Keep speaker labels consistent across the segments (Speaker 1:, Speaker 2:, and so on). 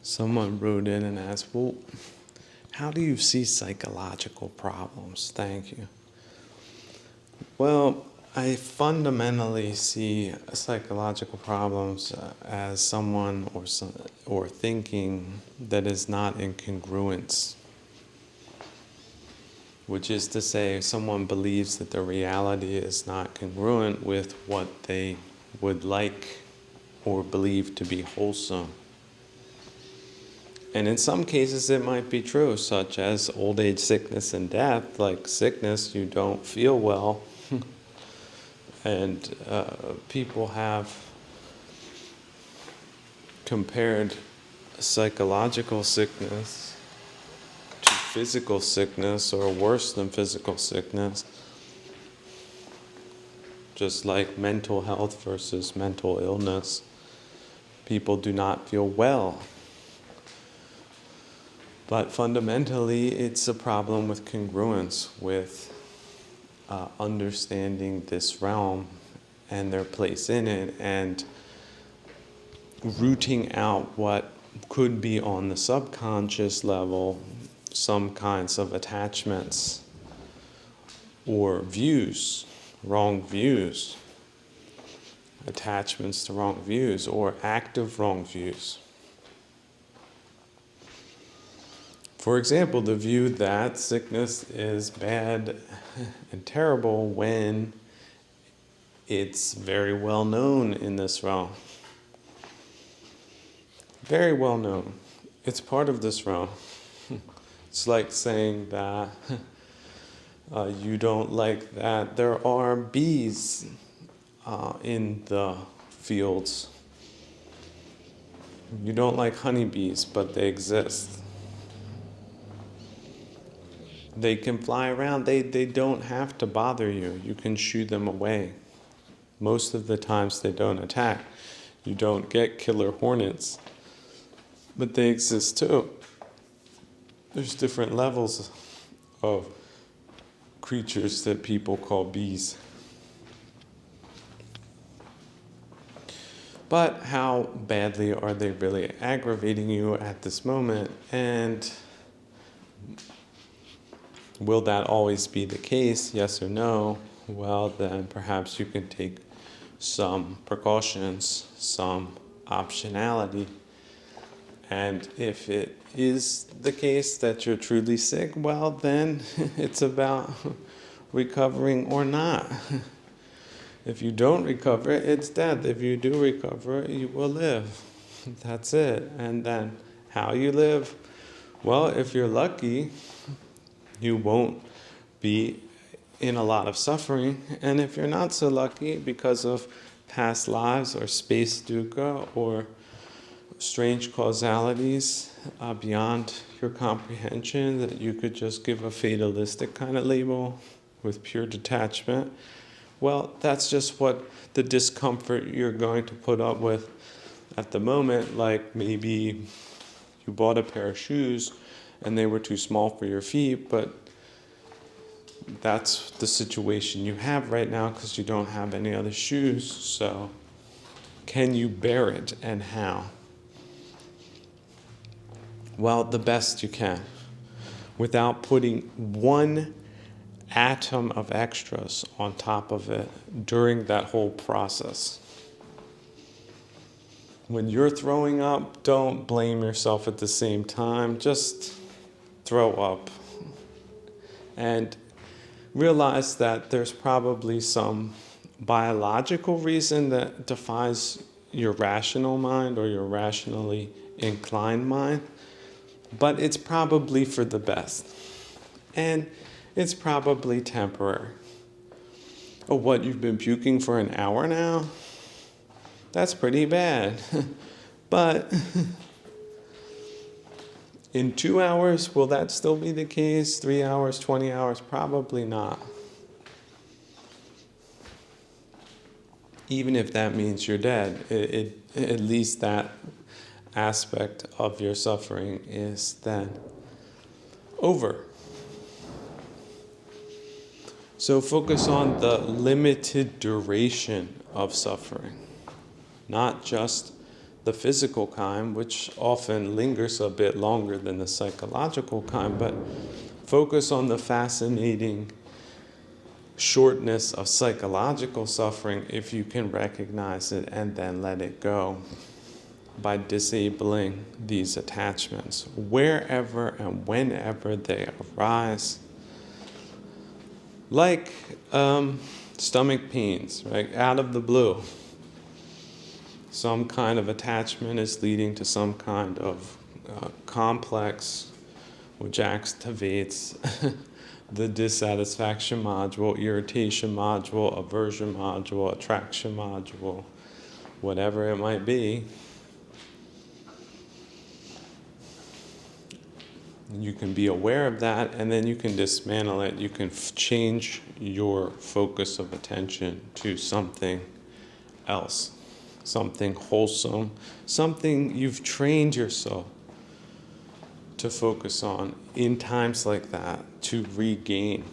Speaker 1: Someone wrote in and asked, well, how do you see psychological problems? Thank you. Well, I fundamentally see psychological problems as someone or thinking that is not in congruence, which is to say someone believes that their reality is not congruent with what they would like or believe to be wholesome. And in some cases it might be true, such as old age, sickness, and death. Like sickness, you don't feel well. And people have compared psychological sickness to physical sickness, or worse than physical sickness. Just like mental health versus mental illness. People do not feel well. But fundamentally, it's a problem with congruence, with understanding this realm and their place in it, and rooting out what could be on the subconscious level, some kinds of attachments or views, wrong views, attachments to wrong views, or active wrong views. For example, the view that sickness is bad and terrible when it's very well known in this realm. Very well known. It's part of this realm. It's like saying that you don't like that there are bees in the fields. You don't like honeybees, but they exist. They can fly around. They don't have to bother you. You can shoo them away. Most of the times they don't attack. You don't get killer hornets. But they exist too. There's different levels of creatures that people call bees. But how badly are they really aggravating you at this moment? And will that always be the case? Yes or no? Well, then perhaps you can take some precautions, some optionality. And if it is the case that you're truly sick, well, then it's about recovering or not. If you don't recover, it's death. If you do recover, you will live. That's it. And then how you live? Well, if you're lucky, you won't be in a lot of suffering. And if you're not so lucky because of past lives or space dukkha or strange causalities beyond your comprehension, that you could just give a fatalistic kind of label with pure detachment, well, that's just what the discomfort you're going to put up with at the moment. Like maybe you bought a pair of shoes and they were too small for your feet, but that's the situation you have right now because you don't have any other shoes. So can you bear it, and how? Well, the best you can, without putting one atom of extras on top of it during that whole process. When you're throwing up, don't blame yourself at the same time. Just throw up. And realize that there's probably some biological reason that defies your rational mind or your rationally inclined mind, but it's probably for the best. And it's probably temporary. Oh, what, you've been puking for an hour now? That's pretty bad. But in 2 hours, will that still be the case? 3 hours, 20 hours? Probably not. Even if that means you're dead, at least that aspect of your suffering is then over. So focus on the limited duration of suffering, not just the physical kind, which often lingers a bit longer than the psychological kind, but focus on the fascinating shortness of psychological suffering if you can recognize it and then let it go by disabling these attachments wherever and whenever they arise. Like stomach pains, right? Out of the blue. Some kind of attachment is leading to some kind of complex which activates the dissatisfaction module, irritation module, aversion module, attraction module, whatever it might be. You can be aware of that, and then you can dismantle it. You can change your focus of attention to something else, something wholesome, something you've trained yourself to focus on in times like that to regain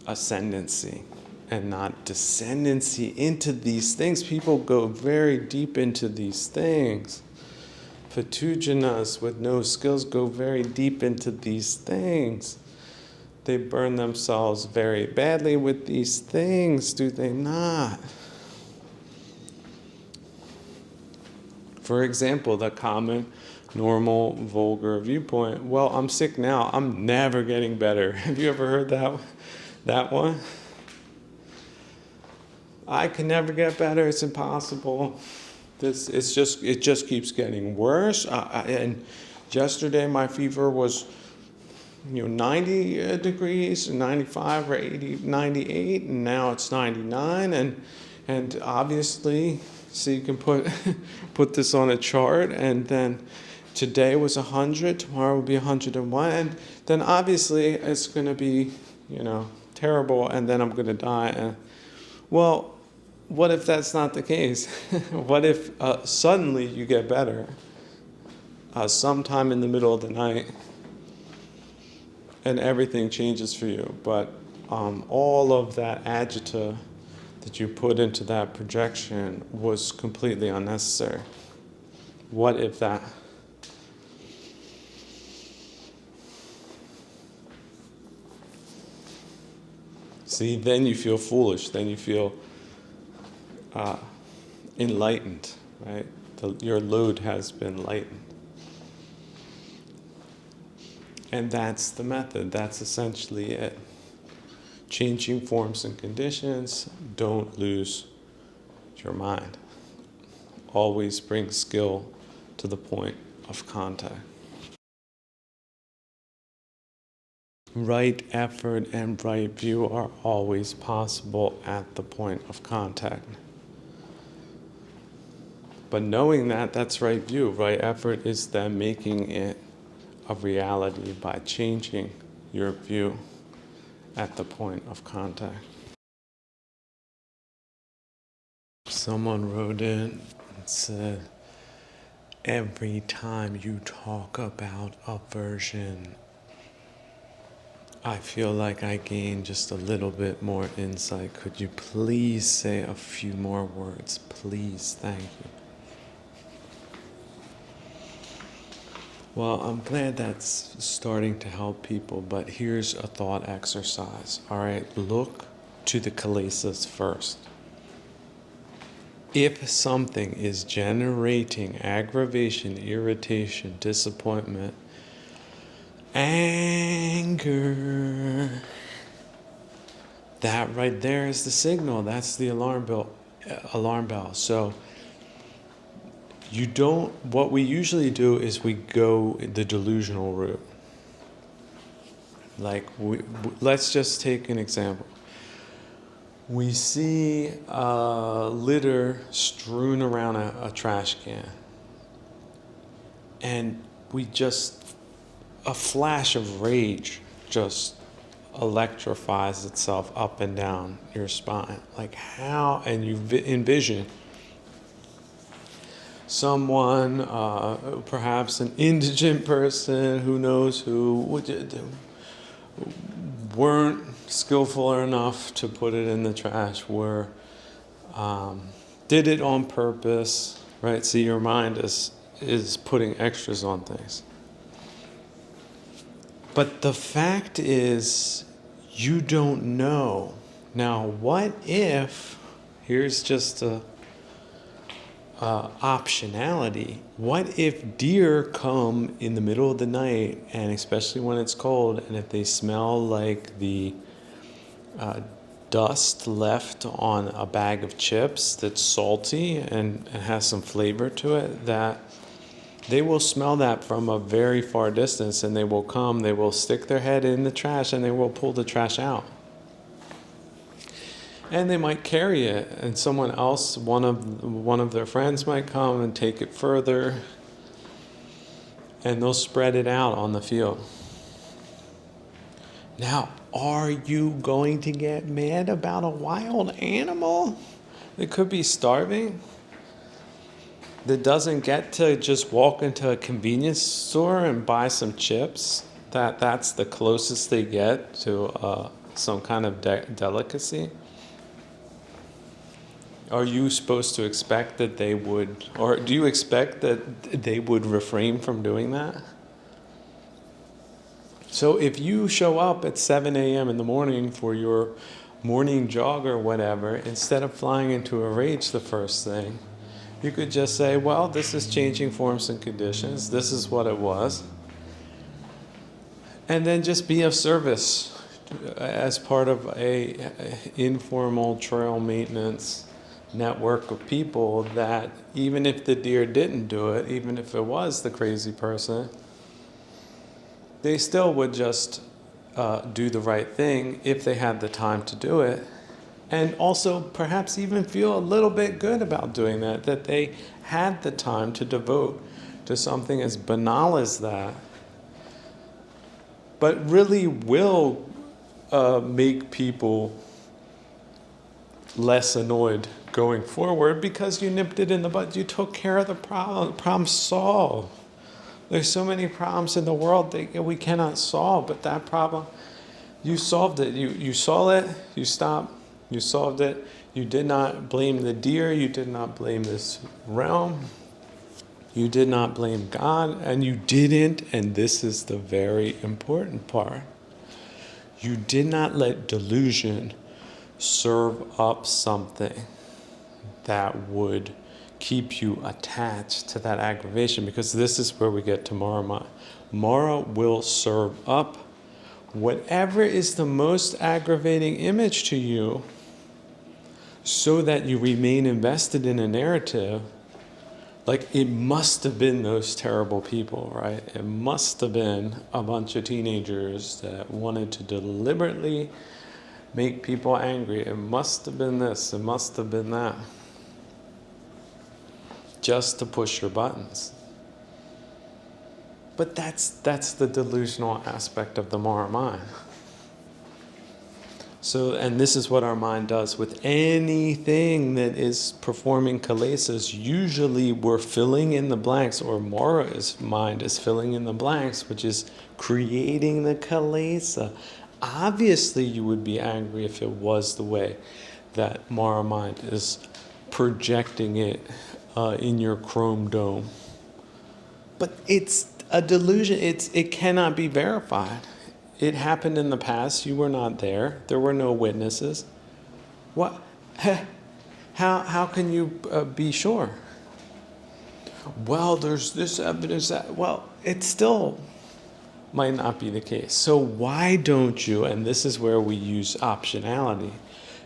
Speaker 1: ascendancy and not descendancy into these things. People go very deep into these things. Patujanas with no skills go very deep into these things. They burn themselves very badly with these things, do they not? For example, the common, normal, vulgar viewpoint, well, I'm sick now, I'm never getting better. Have you ever heard that one? I can never get better, it's impossible. It just keeps getting worse. And yesterday my fever was 90 degrees, 95 or 80, 98, and now it's 99. And obviously, so you can put this on a chart, and then today was 100, tomorrow will be 101, and then obviously it's going to be, terrible, and then I'm going to die. And, well, what if that's not the case? What if suddenly you get better sometime in the middle of the night and everything changes for you? But all of that agita that you put into that projection was completely unnecessary. What if that? See, then you feel foolish, then you feel enlightened, right? Your load has been lightened. And that's the method. That's essentially it. Changing forms and conditions, don't lose your mind. Always bring skill to the point of contact. Right effort and right view are always possible at the point of contact. But knowing that that's right view, right effort is then making it a reality by changing your view at the point of contact. Someone wrote in and said, every time you talk about aversion, I feel like I gain just a little bit more insight. Could you please say a few more words? Please, thank you. Well, I'm glad that's starting to help people, but here's a thought exercise. All right, look to the kilesas first. If something is generating aggravation, irritation, disappointment, anger, that right there is the signal. That's the alarm bell. So what we usually do is we go the delusional route. Like, let's just take an example. We see litter strewn around a trash can. And a flash of rage just electrifies itself up and down your spine. Like how, and you envision someone, perhaps an indigent person, who knows who, weren't skillful enough to put it in the trash, did it on purpose, right? See, your mind is putting extras on things. But the fact is, you don't know. Now, what if, here's just a optionality. What if deer come in the middle of the night, and especially when it's cold, and if they smell like the dust left on a bag of chips that's salty and has some flavor to it, that they will smell that from a very far distance, and they will come, they will stick their head in the trash, and they will pull the trash out. And they might carry it, and someone else, one of their friends might come and take it further, and they'll spread it out on the field. Now, are you going to get mad about a wild animal that could be starving, that doesn't get to just walk into a convenience store and buy some chips? That's the closest they get to some kind of delicacy? Are you supposed to expect that they would, or do you expect that they would refrain from doing that? So if you show up at 7 a.m. in the morning for your morning jog or whatever, instead of flying into a rage the first thing, you could just say, well, this is changing forms and conditions. This is what it was. And then just be of service as part of a informal trail maintenance network of people, that even if the deer didn't do it, even if it was the crazy person, they still would just do the right thing if they had the time to do it. And also perhaps even feel a little bit good about doing that they had the time to devote to something as banal as that, but really will make people less annoyed going forward, because you nipped it in the bud. You took care of the problem. The problem's solved. There's so many problems in the world that we cannot solve, but that problem, you solved it. You saw it, you stopped, you solved it. You did not blame the deer, you did not blame this realm, you did not blame God, and you didn't, and this is the very important part, you did not let delusion serve up something that would keep you attached to that aggravation, because this is where we get to Mara. Mara will serve up whatever is the most aggravating image to you, so that you remain invested in a narrative like it must have been those terrible people, right? It must have been a bunch of teenagers that wanted to deliberately make people angry. It must have been this, it must have been that, just to push your buttons. But that's the delusional aspect of the Mara mind. So, and this is what our mind does with anything that is performing kilesas. Usually we're filling in the blanks, or Mara's mind is filling in the blanks, which is creating the kilesa. Obviously you would be angry if it was the way that Mara mind is projecting it in your chrome dome. But it's a delusion. It cannot be verified. It happened in the past. You were not there. There were no witnesses. What? How can you be sure? Well, there's this evidence that, well, it still might not be the case. So why don't you, and this is where we use optionality,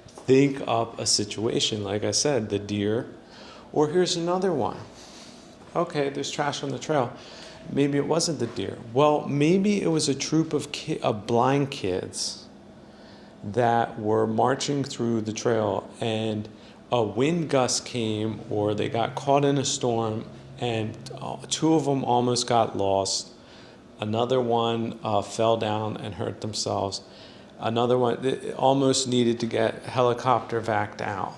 Speaker 1: think of a situation, like I said, the deer, or here's another one. Okay, there's trash on the trail. Maybe it wasn't the deer. Well, maybe it was a troop of blind kids that were marching through the trail, and a wind gust came, or they got caught in a storm, and two of them almost got lost. Another one fell down and hurt themselves. Another one almost needed to get helicopter vac'd out.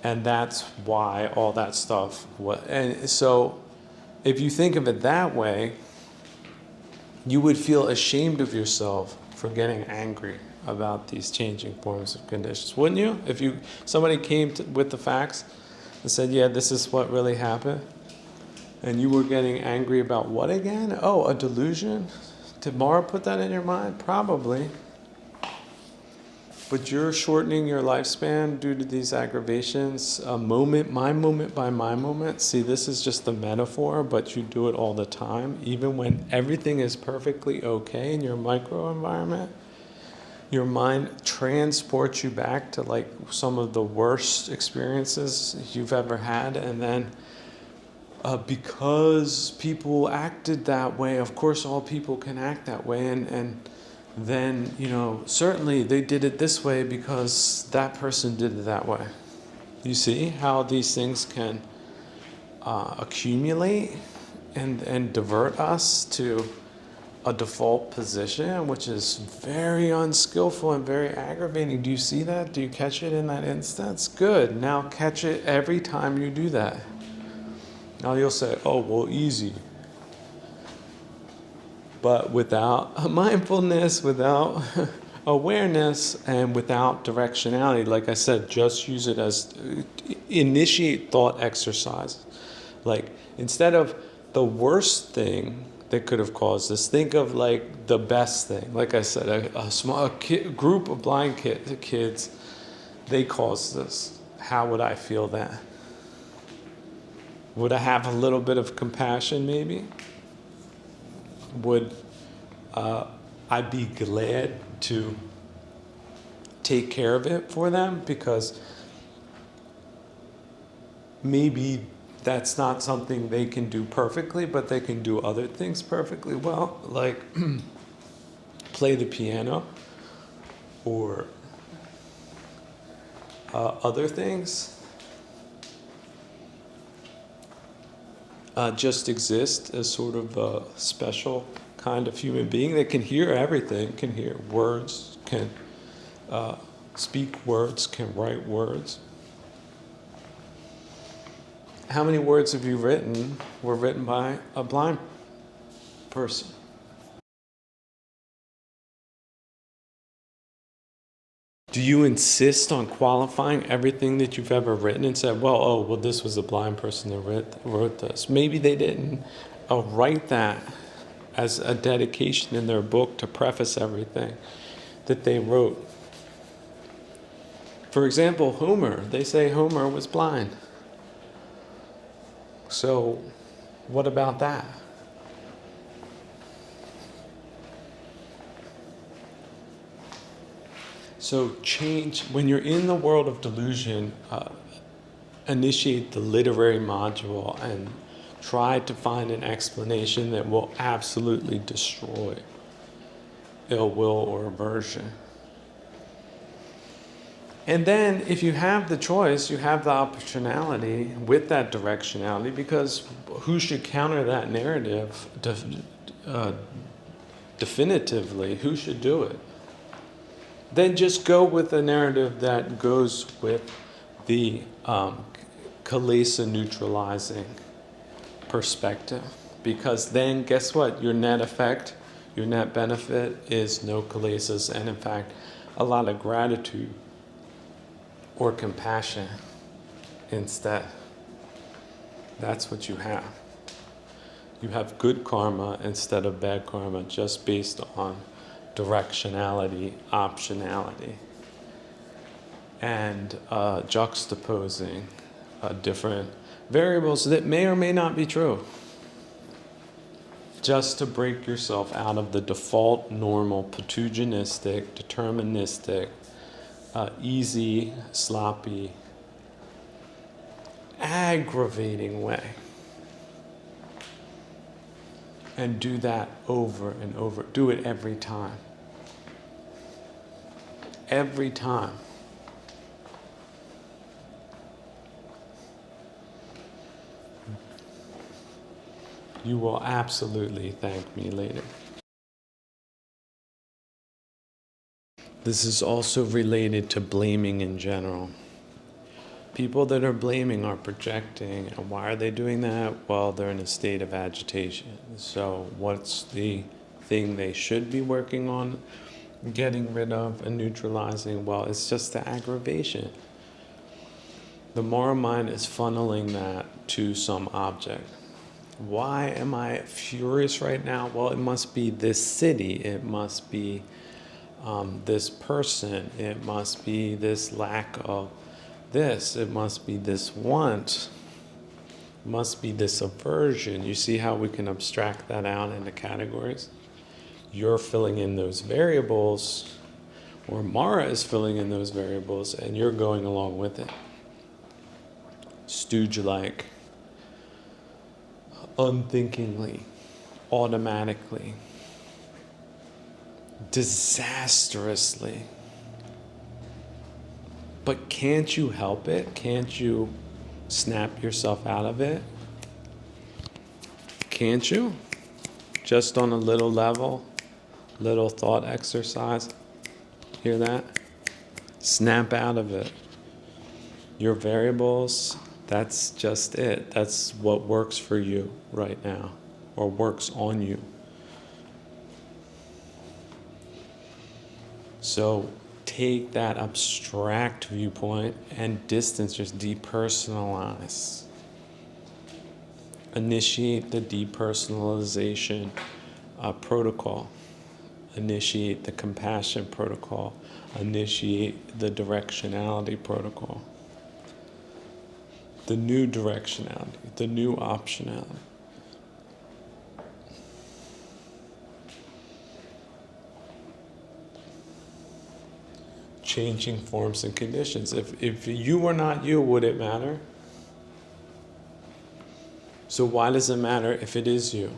Speaker 1: And that's why all that stuff was. And so if you think of it that way, you would feel ashamed of yourself for getting angry about these changing forms of conditions, wouldn't you? If somebody came with the facts and said, yeah, this is what really happened, and you were getting angry about what again? Oh, a delusion? Did Mara put that in your mind? Probably. But you're shortening your lifespan due to these aggravations, moment by moment. See, this is just a metaphor, but you do it all the time, even when everything is perfectly okay in your microenvironment. Your mind transports you back to like some of the worst experiences you've ever had, and then because people acted that way, of course all people can act that way, and then, certainly they did it this way because that person did it that way. You see how these things can accumulate and divert us to a default position, which is very unskillful and very aggravating. Do you see that? Do you catch it in that instance? Good. Now catch it every time you do that. Now you'll say, oh, well, easy. But without mindfulness, without awareness, and without directionality, like I said, just use it as initiate thought exercise. Like instead of the worst thing that could have caused this, think of like the best thing. Like I said, a small group of blind kids, they caused this. How would I feel then? Would I have a little bit of compassion maybe? Would I be glad to take care of it for them? Because maybe that's not something they can do perfectly, but they can do other things perfectly well, like play the piano or other things. Just exist as sort of a special kind of human being that can hear everything, can hear words, can speak words, can write words. How many words have you written were written by a blind person? Do you insist on qualifying everything that you've ever written and said, well, this was a blind person that wrote this? Maybe they didn't write that as a dedication in their book to preface everything that they wrote. For example, Homer. They say Homer was blind. So what about that? So change, when you're in the world of delusion, initiate the literary module and try to find an explanation that will absolutely destroy ill will or aversion. And then if you have the choice, you have the optionality with that directionality, because who should counter that narrative definitively? Who should do it? Then just go with a narrative that goes with the kilesa neutralizing perspective. Because then guess what? Your net effect, your net benefit is no kilesas, and in fact, a lot of gratitude or compassion instead. That's what you have. You have good karma instead of bad karma, just based on directionality, optionality, and juxtaposing different variables that may or may not be true, just to break yourself out of the default, normal, pathogenistic, deterministic, easy, sloppy, aggravating way. And do that over and over. Do it every time. Every time. You will absolutely thank me later. This is also related to blaming in general. People that are blaming are projecting. And why are they doing that? Well, they're in a state of agitation. So what's the thing they should be working on getting rid of and neutralizing? Well, it's just the aggravation. The Mara mind is funneling that to some object. Why am I furious right now? Well, it must be this city. It must be this person. It must be this lack of this. It must be this want. It must be this aversion. You see how we can abstract that out into categories? You're filling in those variables, or Mara is filling in those variables, and you're going along with it. Stooge-like, unthinkingly, automatically, disastrously. But can't you help it? Can't you snap yourself out of it? Can't you? Just on a little level, little thought exercise. Hear that? Snap out of it. Your variables, that's just it. That's what works for you right now, or works on you. So take that abstract viewpoint and distance, just depersonalize. Initiate the depersonalization protocol. Initiate the compassion protocol. Initiate the directionality protocol. The new directionality, the new optionality. Changing forms and conditions. If you were not you, would it matter? So why does it matter if it is you?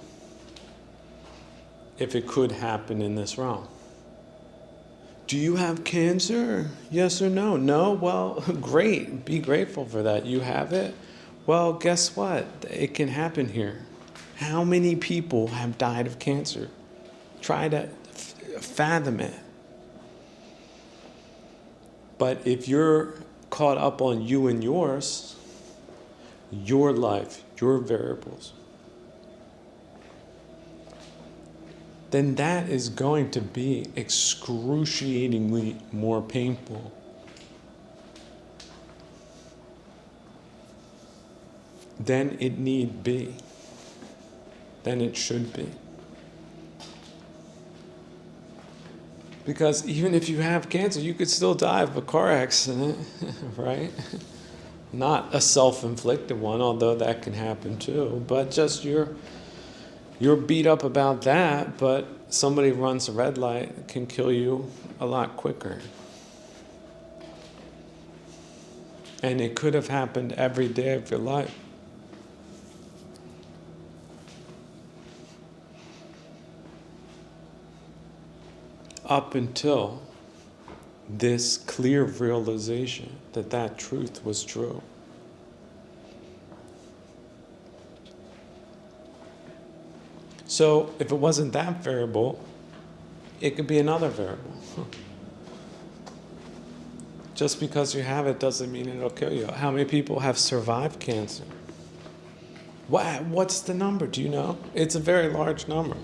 Speaker 1: If it could happen in this realm? Do you have cancer? Yes or no? No? Well, great. Be grateful for that. You have it? Well, guess what? It can happen here. How many people have died of cancer? Try to fathom it. But if you're caught up on you and yours, your life, your variables, then that is going to be excruciatingly more painful than it need be, than it should be. Because even if you have cancer, you could still die of a car accident, right? Not a self-inflicted one, although that can happen too, but just you're beat up about that, but somebody runs a red light can kill you a lot quicker. And it could have happened every day of your life. Up until this clear realization that that truth was true. So if it wasn't that variable, it could be another variable. Just because you have it doesn't mean it'll kill you. How many people have survived cancer? What's the number? Do you know? It's a very large number.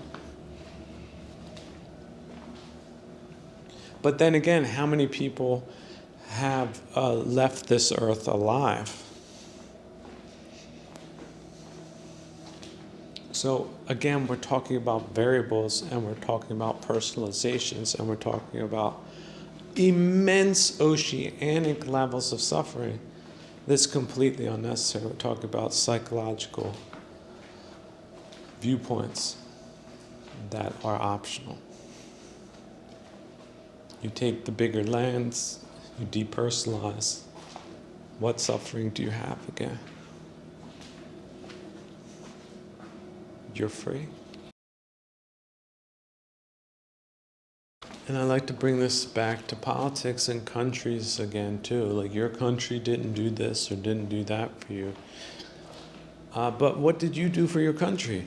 Speaker 1: But then again, how many people have left this earth alive? So again, we're talking about variables, and we're talking about personalizations, and we're talking about immense oceanic levels of suffering that's completely unnecessary. We're talking about psychological viewpoints that are optional. You take the bigger lens, you depersonalize. What suffering do you have again? You're free. And I like to bring this back to politics and countries again too. Like, your country didn't do this or didn't do that for you. But what did you do for your country?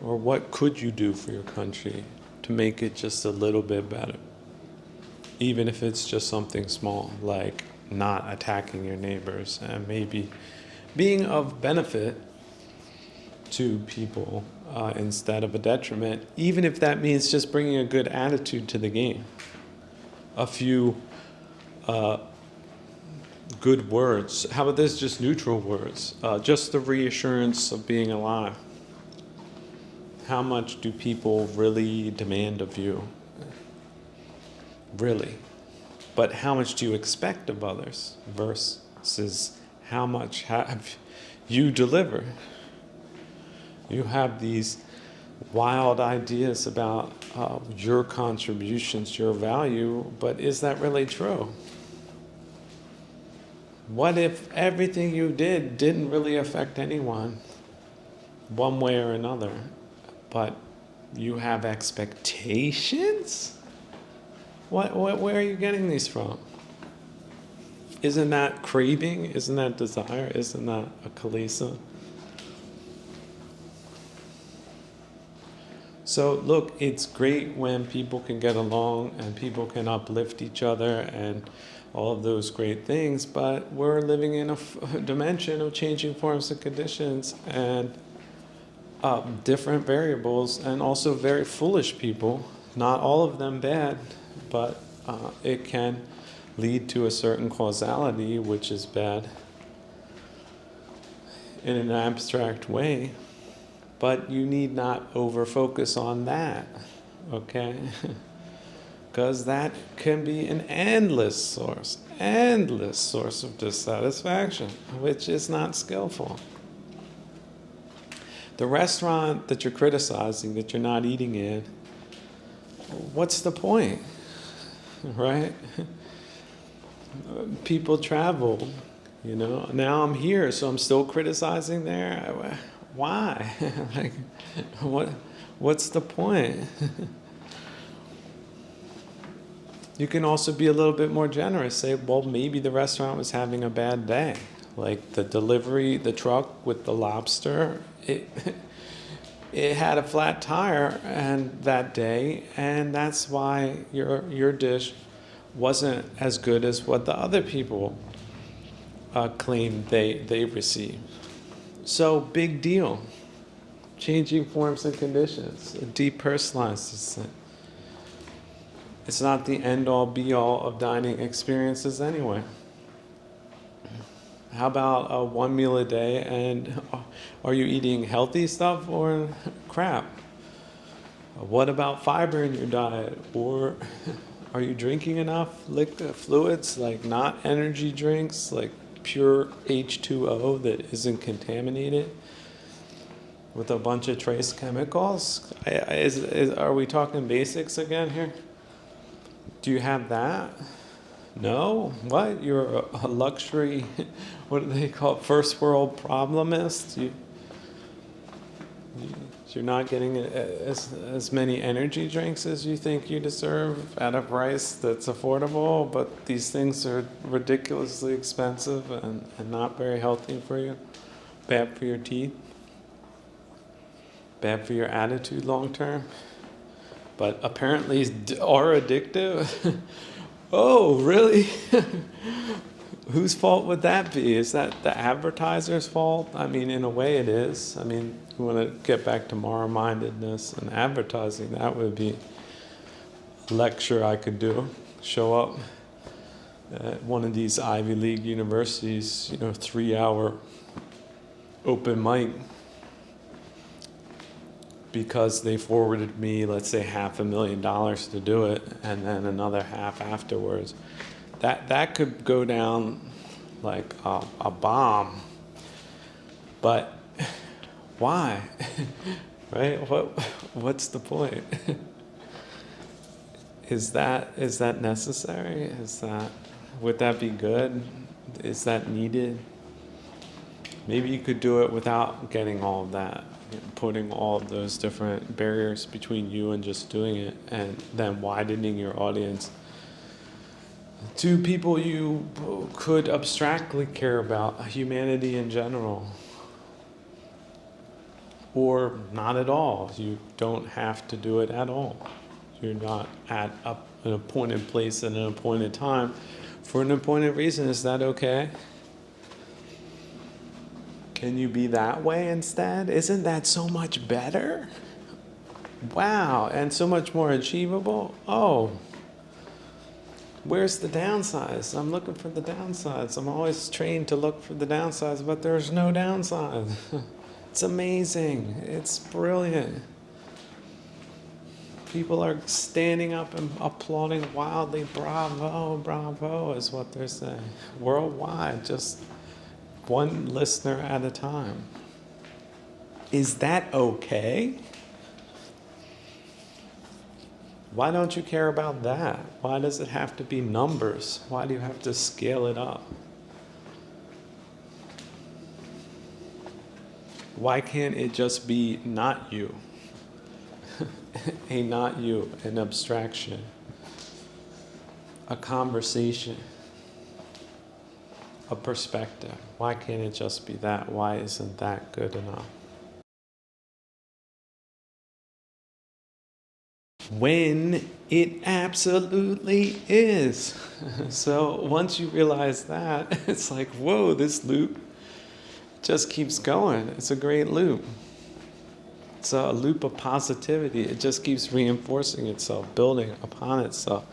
Speaker 1: Or what could you do for your country to make it just a little bit better? Even if it's just something small, like not attacking your neighbors and maybe being of benefit to people instead of a detriment, even if that means just bringing a good attitude to the game. A few good words. How about this? Just neutral words. Just the reassurance of being alive. How much do people really demand of you? Really. But how much do you expect of others versus how much have you deliver? You have these wild ideas about your contributions, your value, but is that really true? What if everything you didn't really affect anyone one way or another, but you have expectations? Where are you getting these from? Isn't that craving? Isn't that desire? Isn't that a kilesa? So look, it's great when people can get along and people can uplift each other and all of those great things, but we're living in a dimension of changing forms and conditions and different variables, and also very foolish people. Not all of them bad, but it can lead to a certain causality, which is bad in an abstract way. But you need not over-focus on that, okay? Because that can be an endless source of dissatisfaction, which is not skillful. The restaurant that you're criticizing, that you're not eating in, what's the point, right? People travel, now I'm here, so I'm still criticizing there. Why? Like, what's the point? You can also be a little bit more generous. Say, well, maybe the restaurant was having a bad day. Like the truck with the lobster, it had a flat tire that day, and that's why your dish wasn't as good as what the other people claimed they received. So, big deal. Changing forms and conditions. Depersonalized. It's not the end-all, be-all of dining experiences anyway. How about one meal a day, and are you eating healthy stuff or crap? What about fiber in your diet? Or are you drinking enough liquid fluids, like not energy drinks, like pure H2O that isn't contaminated with a bunch of trace chemicals? Are we talking basics again here? Do you have that? No? What? You're a luxury, what do they call it, first world problemist? You're not getting as many energy drinks as you think you deserve at a price that's affordable, but these things are ridiculously expensive and not very healthy for you, bad for your teeth, bad for your attitude long term, but apparently are addictive. Oh, really? Whose fault would that be? Is that the advertiser's fault? I mean, in a way it is. I mean, you want to get back to moral-mindedness and advertising, that would be a lecture I could do. Show up at one of these Ivy League universities, 3-hour open mic, because they forwarded me, let's say, $500,000 to do it, and then another half afterwards. That could go down like a bomb. But why? Right? What's the point? Is that necessary? Would that be good? Is that needed? Maybe you could do it without getting all of that, putting all of those different barriers between you and just doing it, and then widening your audience to people you could abstractly care about, humanity in general. Or not at all. You don't have to do it at all. You're not at an appointed place at an appointed time for an appointed reason. Is that okay? Can you be that way instead? Isn't that so much better? Wow, and so much more achievable? Oh, where's the downsides? I'm looking for the downsides. I'm always trained to look for the downsides, but there's no downside. It's amazing. It's brilliant. People are standing up and applauding wildly. Bravo, bravo is what they're saying. Worldwide, just one listener at a time. Is that okay? Why don't you care about that? Why does it have to be numbers? Why do you have to scale it up? Why can't it just be not you? A not you, an abstraction, a conversation, a perspective. Why can't it just be that? Why isn't that good enough? When it absolutely is. So once you realize that, it's like, whoa, this loop just keeps going. It's a great loop. It's a loop of positivity. It just keeps reinforcing itself, building upon itself,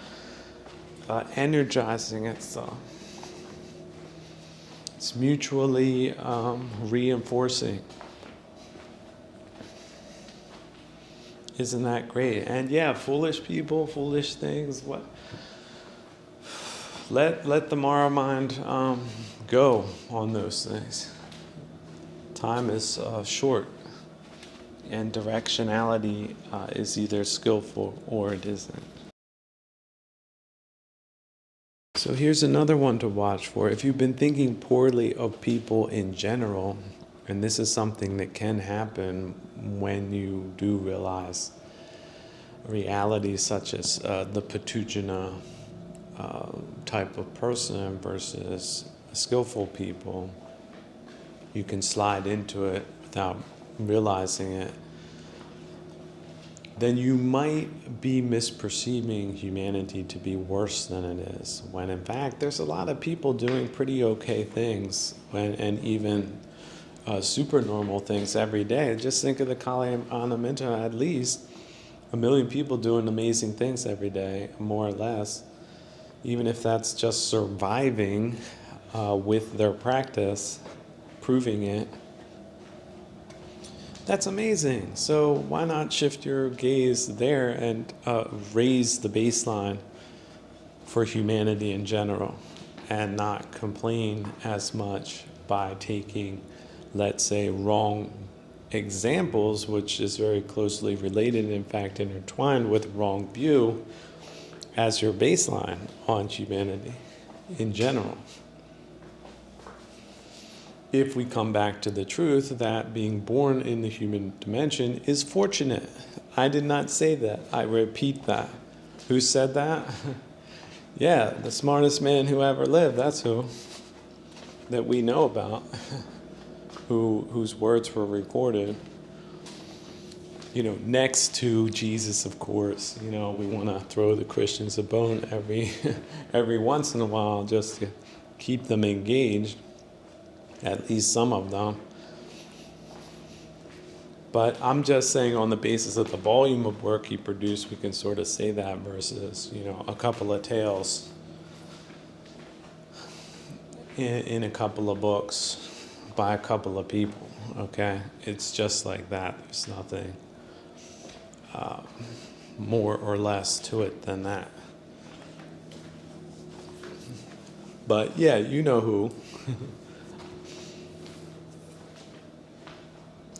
Speaker 1: energizing itself. It's mutually reinforcing. Isn't that great? And yeah, foolish people, foolish things. What? Let the Mara mind go on those things. Time is short. And directionality is either skillful or it isn't. So here's another one to watch for. If you've been thinking poorly of people in general, and this is something that can happen when you do realize realities such as the Patujana type of person versus skillful people, you can slide into it without realizing it, then you might be misperceiving humanity to be worse than it is, when in fact there's a lot of people doing pretty okay things and even super normal things every day. Just think of the Kali Anamita, at least 1 million people doing amazing things every day, more or less, even if that's just surviving with their practice, proving it. That's amazing. So why not shift your gaze there and raise the baseline for humanity in general and not complain as much by taking, let's say, wrong examples, which is very closely related, in fact intertwined with wrong view, as your baseline on humanity in general. If we come back to the truth that being born in the human dimension is fortunate. I did not say that. I repeat that. Who said that? Yeah, the smartest man who ever lived, that's who. That we know about. Whose words were recorded. Next to Jesus, of course. We want to throw the Christians a bone every once in a while just to keep them engaged. At least some of them. But I'm just saying on the basis of the volume of work he produced, we can sort of say that versus, a couple of tales in a couple of books by a couple of people, okay? It's just like that. There's nothing more or less to it than that. But yeah, you know who.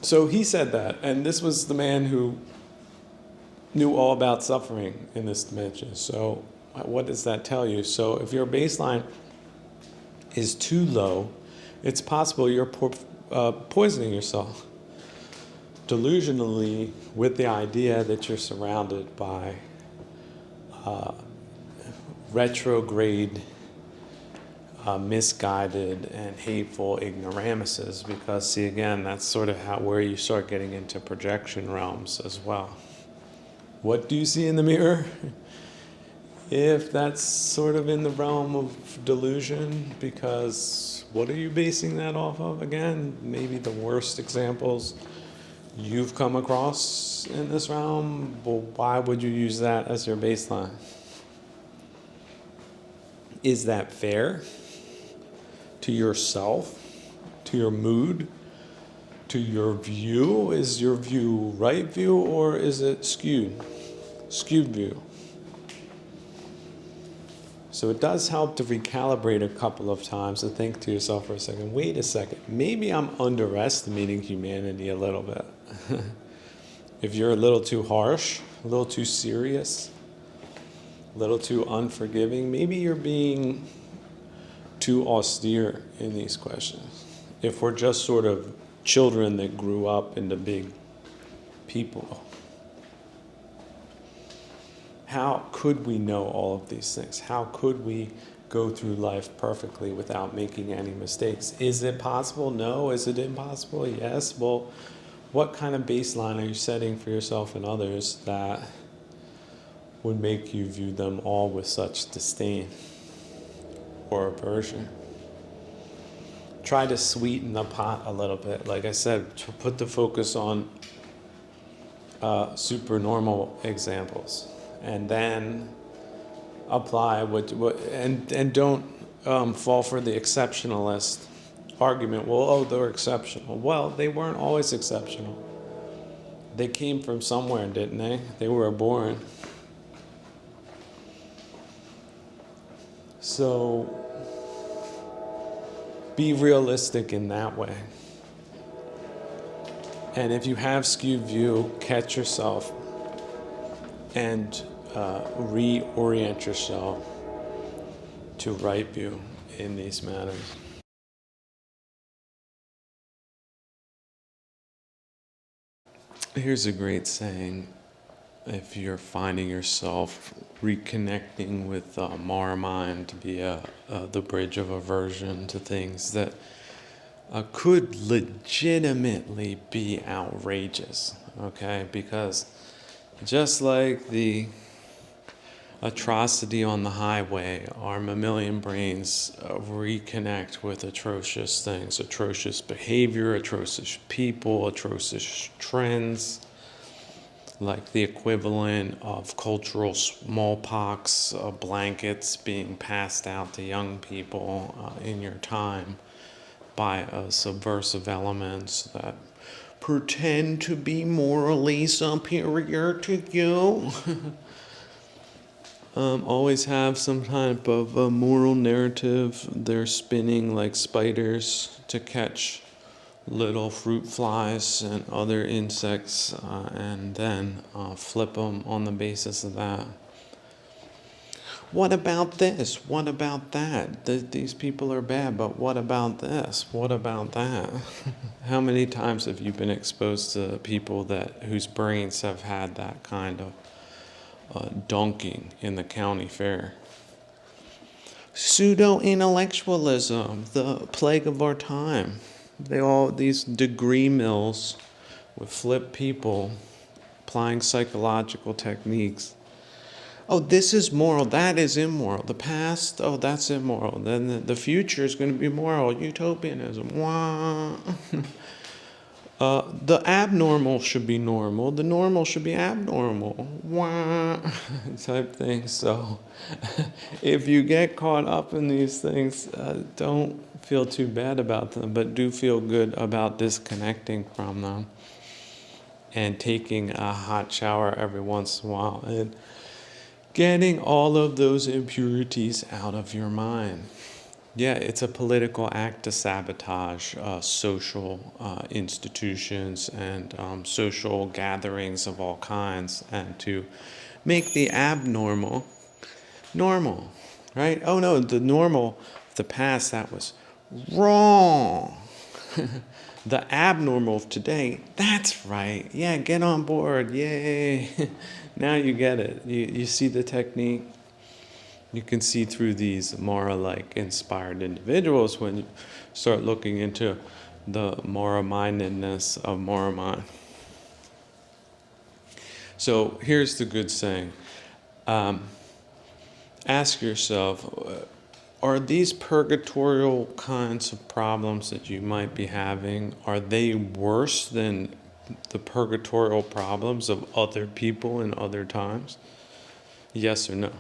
Speaker 1: So he said that, and this was the man who knew all about suffering in this dimension. So what does that tell you? So if your baseline is too low, it's possible you're poisoning yourself delusionally with the idea that you're surrounded by retrograde, misguided and hateful ignoramuses, because see, again, that's sort of where you start getting into projection realms as well. What do you see in the mirror? If that's sort of in the realm of delusion, because what are you basing that off of again? Maybe the worst examples you've come across in this realm. Well, why would you use that as your baseline? Is that fair to yourself, to your mood, to your view? Is your view right view, or is it skewed view? So it does help to recalibrate a couple of times, to think to yourself for a second, wait a second, maybe I'm underestimating humanity a little bit. If you're a little too harsh, a little too serious, a little too unforgiving, maybe you're being too austere in these questions. If we're just sort of children that grew up into big people, how could we know all of these things? How could we go through life perfectly without making any mistakes? Is it possible? No. Is it impossible? Yes. Well, what kind of baseline are you setting for yourself and others that would make you view them all with such disdain or aversion? Try to sweeten the pot a little bit. Like I said, to put the focus on super normal examples, and then apply what and don't fall for the exceptionalist argument. Well, oh, they're exceptional. Well, they weren't always exceptional. They came from somewhere, didn't they? They were born. So be realistic in that way. And if you have skewed view, catch yourself and reorient yourself to right view in these matters. Here's a great saying. If you're finding yourself reconnecting with Mara mind via the bridge of aversion to things that could legitimately be outrageous, okay? Because just like the atrocity on the highway, our mammalian brains reconnect with atrocious things, atrocious behavior, atrocious people, atrocious trends, like the equivalent of cultural smallpox blankets being passed out to young people in your time by subversive elements that pretend to be morally superior to you. Always have some type of a moral narrative. They're spinning like spiders to catch little fruit flies and other insects, and then flip them on the basis of that. What about this? What about that? These people are bad, but what about this? What about that? How many times have you been exposed to people whose brains have had that kind of donking in the county fair? Pseudo-intellectualism, the plague of our time. These degree mills with flip people applying psychological techniques. Oh, this is moral, that is immoral. The past, oh, that's immoral. Then the future is going to be moral. Utopianism. Wah. The abnormal should be normal. The normal should be abnormal. Wah. Type thing. So if you get caught up in these things, don't feel too bad about them, but do feel good about disconnecting from them and taking a hot shower every once in a while and getting all of those impurities out of your mind. Yeah, it's a political act to sabotage social institutions and social gatherings of all kinds, and to make the abnormal normal, right? Oh no, the normal, the past, that was wrong. The abnormal of today, that's right. Yeah, get on board. Yay. Now you get it. You see the technique. You can see through these Mara-like inspired individuals when you start looking into the Mara-mindedness of Mara mind. So here's the good saying. Ask yourself, are these purgatorial kinds of problems that you might be having, are they worse than the purgatorial problems of other people in other times? Yes or no?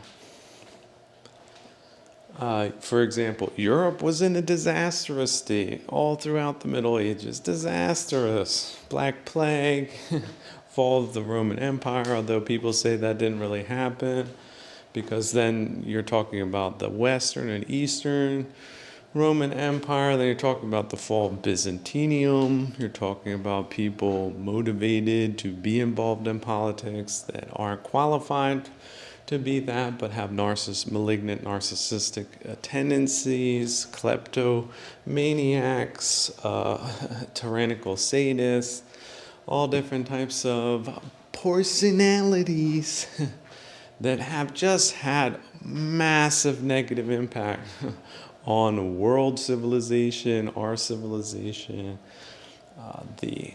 Speaker 1: For example, Europe was in a disastrous state all throughout the Middle Ages. Disastrous. Black Plague, fall of the Roman Empire, although people say that didn't really happen, because then you're talking about the Western and Eastern Roman Empire, then you're talking about the fall of Byzantium, you're talking about people motivated to be involved in politics that aren't qualified to be that, but have malignant narcissistic tendencies, kleptomaniacs, tyrannical sadists, all different types of personalities that have just had massive negative impact on world civilization, our civilization, the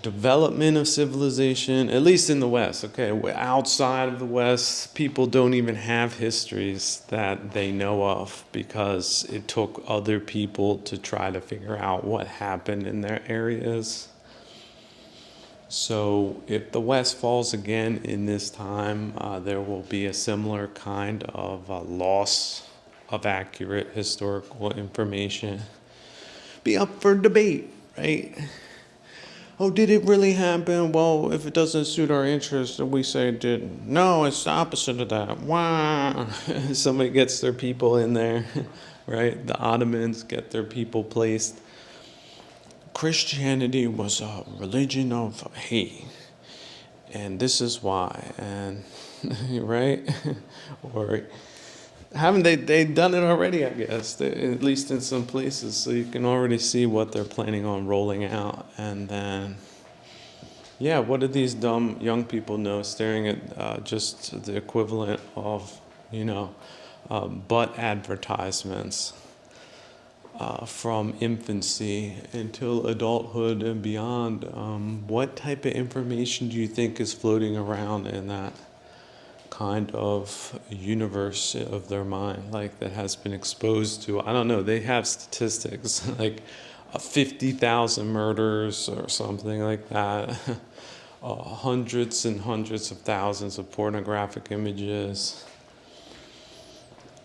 Speaker 1: development of civilization, at least in the West. Okay, outside of the West, people don't even have histories that they know of because it took other people to try to figure out what happened in their areas. So if the West falls again in this time, there will be a similar kind of loss of accurate historical information. Be up for debate, right? Oh, did it really happen? Well, if it doesn't suit our interests, then we say it didn't. No, it's the opposite of that. Wow. Somebody gets their people in there, right? The Ottomans get their people placed. Christianity was a religion of hate, and this is why, and right? Or haven't they done it already, I guess, at least in some places, so you can already see what they're planning on rolling out. And then, yeah, what do these dumb young people know staring at just the equivalent of, butt advertisements from infancy until adulthood and beyond? What type of information do you think is floating around in that kind of universe of their mind, like that has been exposed to, I don't know, they have statistics like 50,000 murders or something like that, hundreds and hundreds of thousands of pornographic images,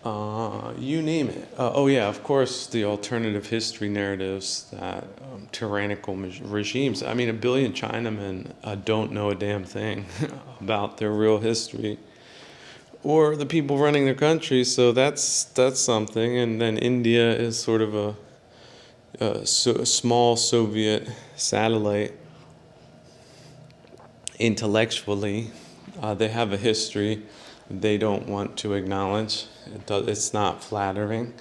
Speaker 1: you name it. Oh yeah, of course, the alternative history narratives that tyrannical regimes. I mean, 1 billion Chinamen don't know a damn thing about their real history, or the people running their country. So that's something. And then India is sort of a small Soviet satellite. Intellectually, they have a history they don't want to acknowledge. It's not flattering.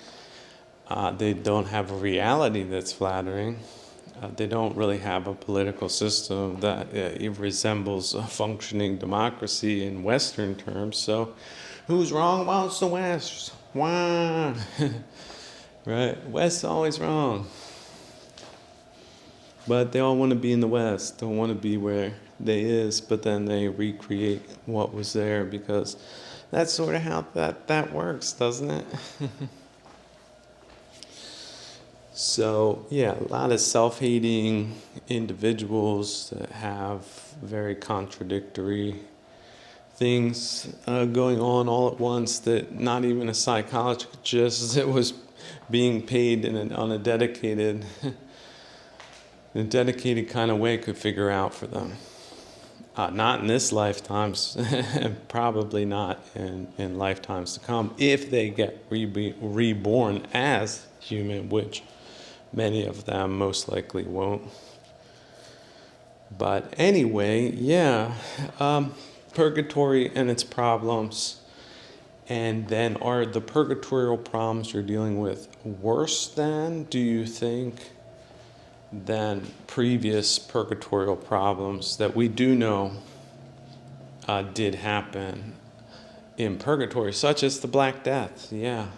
Speaker 1: They don't have a reality that's flattering. They don't really have a political system that resembles a functioning democracy in Western terms. So who's wrong? Well, it's the West. Why? Right? West's always wrong. But they all want to be in the West, don't want to be where they is, but then they recreate what was there, because that's sort of how that works, doesn't it? So, yeah, a lot of self-hating individuals that have very contradictory things going on all at once that not even a psychologist that was being paid on a dedicated kind of way could figure out for them. Not in this lifetimes, and probably not in lifetimes to come, if they get reborn as human, which many of them most likely won't. But anyway, yeah, purgatory and its problems. And then, are the purgatorial problems you're dealing with worse than, do you think, than previous purgatorial problems that we do know did happen in purgatory, such as the Black Death? Yeah.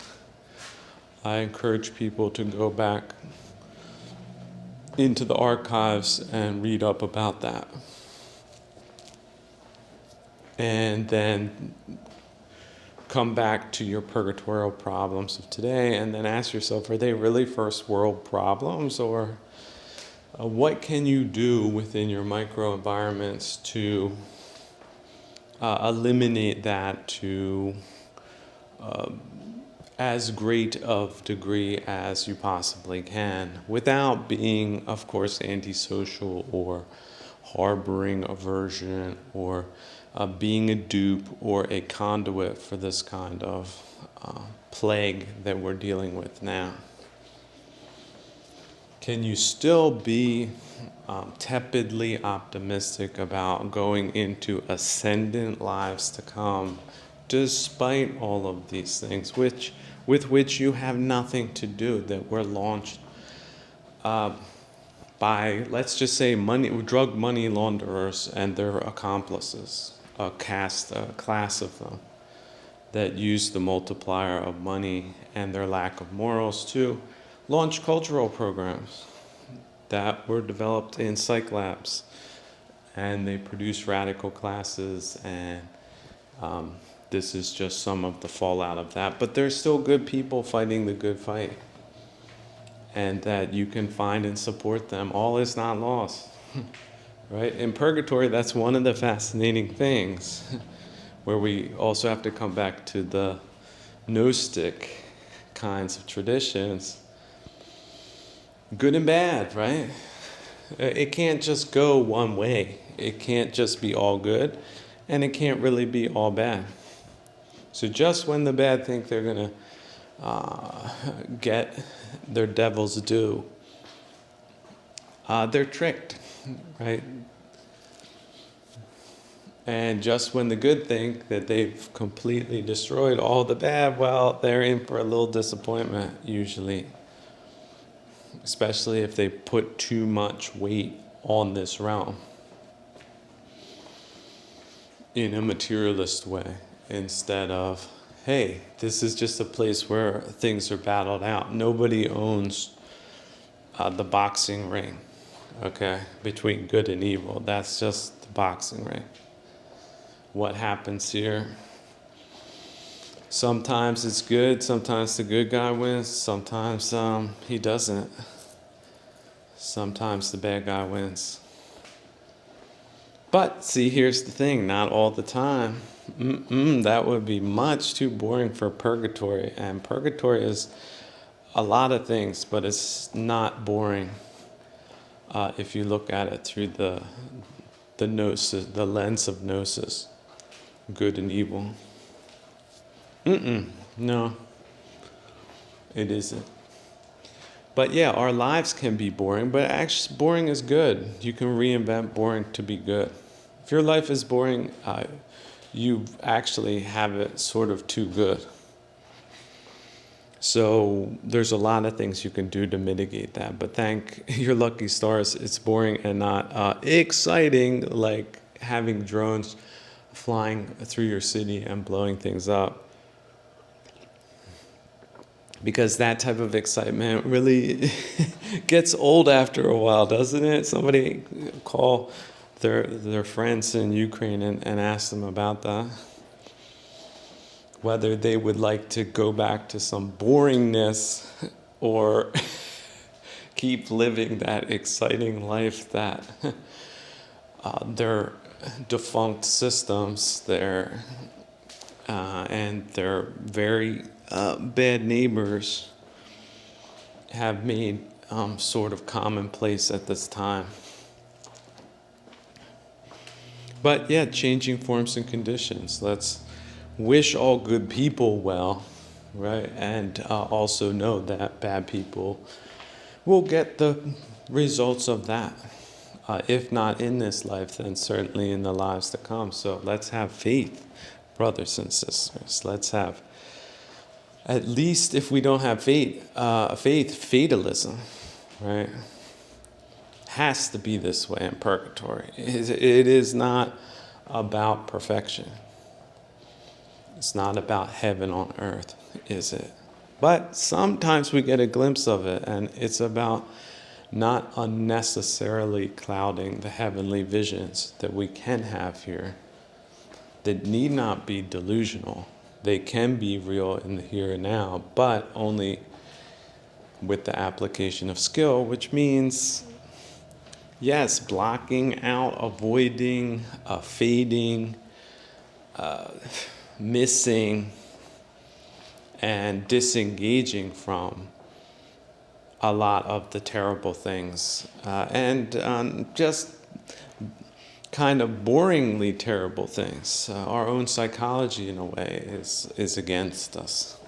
Speaker 1: I encourage people to go back into the archives and read up about that. And then come back to your purgatorial problems of today and then ask yourself, are they really first world problems, or what can you do within your microenvironments to eliminate that, to as great of degree as you possibly can without being, of course, antisocial or harboring aversion or being a dupe or a conduit for this kind of plague that we're dealing with now. Can you still be tepidly optimistic about going into ascendant lives to come, despite all of these things, with which you have nothing to do, that were launched by, let's just say, drug money launderers and their accomplices, a class of them that use the multiplier of money and their lack of morals to launch cultural programs that were developed in psych labs, and they produce radical classes, and this is just some of the fallout of that. But there's still good people fighting the good fight, and that you can find and support them. All is not lost, right? In purgatory, that's one of the fascinating things, where we also have to come back to the Gnostic kinds of traditions. Good and bad, right? It can't just go one way. It can't just be all good, and it can't really be all bad. So just when the bad think they're going to get their devil's due, they're tricked, right? And just when the good think that they've completely destroyed all the bad, well, they're in for a little disappointment, usually. Especially if they put too much weight on this realm in a materialist way, instead of, hey, this is just a place where things are battled out. Nobody owns the boxing ring, okay, between good and evil. That's just the boxing ring. What happens here? Sometimes it's good, sometimes the good guy wins, sometimes he doesn't. Sometimes the bad guy wins. But see, here's the thing, not all the time. That would be much too boring for purgatory. And purgatory is a lot of things, but it's not boring if you look at it through the gnosis, the lens of gnosis, good and evil. No, it isn't. But yeah, our lives can be boring, but actually boring is good. You can reinvent boring to be good. If your life is boring, you actually have it sort of too good. So there's a lot of things you can do to mitigate that. But thank your lucky stars, it's boring and not exciting, like having drones flying through your city and blowing things up. Because that type of excitement really gets old after a while, doesn't it? Somebody call their friends in Ukraine and ask them about that. Whether they would like to go back to some boringness or keep living that exciting life that their defunct systems, and their very bad neighbors have made sort of commonplace at this time. But yeah, changing forms and conditions. Let's wish all good people well, right? And also know that bad people will get the results of that. If not in this life, then certainly in the lives to come. So let's have faith, brothers and sisters. Let's have, at least if we don't have fatalism, right? Has to be this way in purgatory. It is not about perfection. It's not about heaven on earth, is it? But sometimes we get a glimpse of it, and it's about not unnecessarily clouding the heavenly visions that we can have here, that need not be delusional. They can be real in the here and now, but only with the application of skill, which means, yes, blocking out, avoiding, fading, missing, and disengaging from a lot of the terrible things and just kind of boringly terrible things. Our own psychology, in a way, is against us.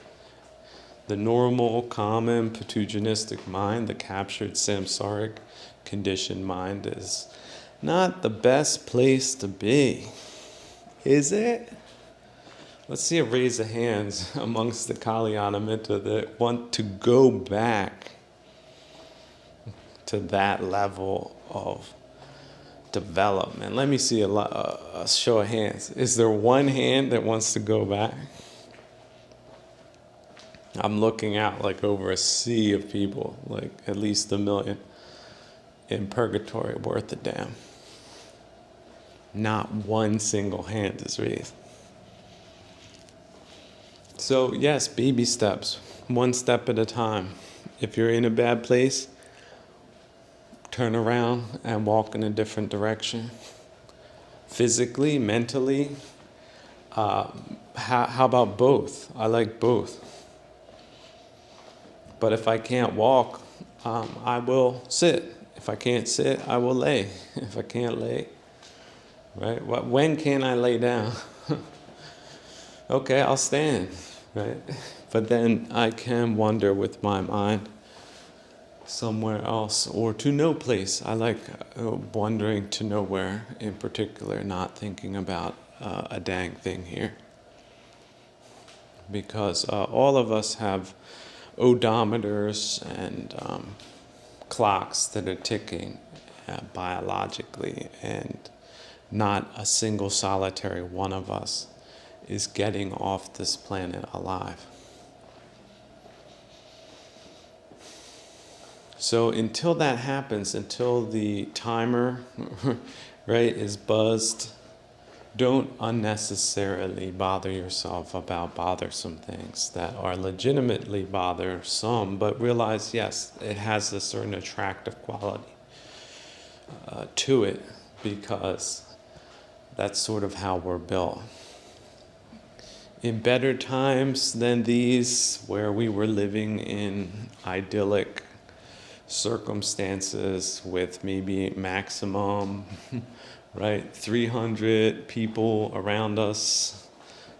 Speaker 1: The normal, common, patuginistic mind, the captured samsaric conditioned mind, is not the best place to be. Is it? Let's see a raise of hands amongst the Kalyanamitta that want to go back to that level of development. Let me see a show of hands. Is there one hand that wants to go back? I'm looking out like over a sea of people, like at least 1 million in purgatory worth a damn. Not one single hand is raised. So yes, baby steps, one step at a time. If you're in a bad place, turn around and walk in a different direction. Physically, mentally, how about both? I like both. But if I can't walk, I will sit. If I can't sit, I will lay. If I can't lay, right? When can I lay down? Okay, I'll stand, right? But then I can wander with my mind somewhere else or to no place. I like wandering to nowhere in particular, not thinking about a dang thing here. Because all of us have odometers and clocks that are ticking biologically, and not a single solitary one of us is getting off this planet alive. So until that happens, until the timer, right, is buzzed, don't unnecessarily bother yourself about bothersome things that are legitimately bothersome, but realize, yes, it has a certain attractive quality to it, because that's sort of how we're built. In better times than these, where we were living in idyllic circumstances with maybe maximum, right, 300 people around us,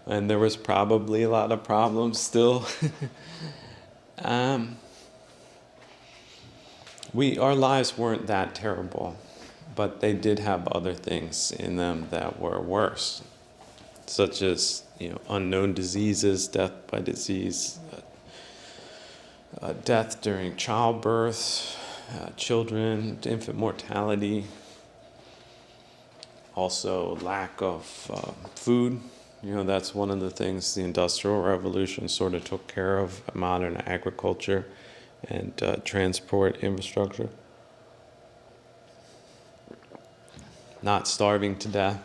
Speaker 1: and there was probably a lot of problems still. Our lives weren't that terrible, but they did have other things in them that were worse, such as unknown diseases, death by disease, death during childbirth, children, infant mortality, also lack of food. That's one of the things the Industrial Revolution sort of took care of, modern agriculture and transport infrastructure. Not starving to death.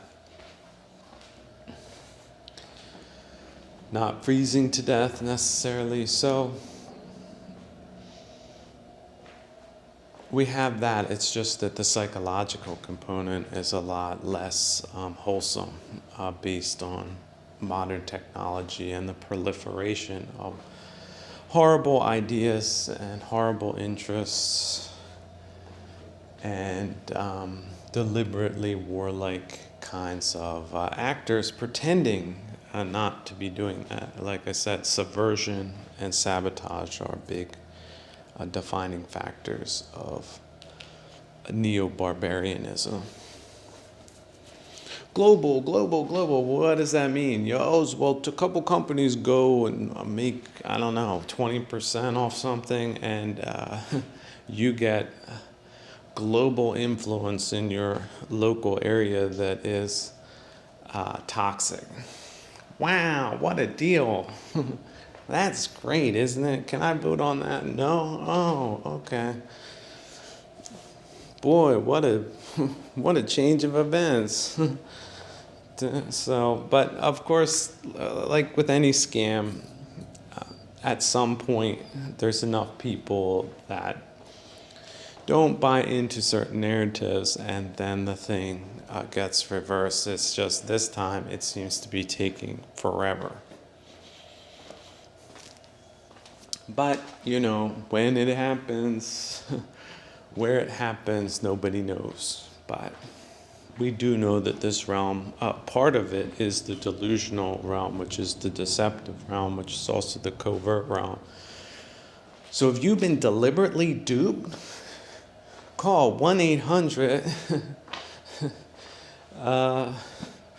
Speaker 1: Not freezing to death necessarily. So we have that. It's just that the psychological component is a lot less wholesome based on modern technology and the proliferation of horrible ideas and horrible interests and deliberately warlike kinds of actors pretending not to be doing that. Like I said, subversion and sabotage are big defining factors of neo-barbarianism. Global, what does that mean? Well, a couple companies go and make, 20% off something, and you get global influence in your local area that is toxic. Wow, what a deal. That's great, isn't it? Can I vote on that? No? Oh, okay. Boy, what a change of events. So, but of course, like with any scam, at some point, there's enough people that don't buy into certain narratives, and then the thing gets reversed. It's just this time it seems to be taking forever. But, when it happens, where it happens, nobody knows. But we do know that this realm, part of it is the delusional realm, which is the deceptive realm, which is also the covert realm. So if you've been deliberately duped, call 1-800.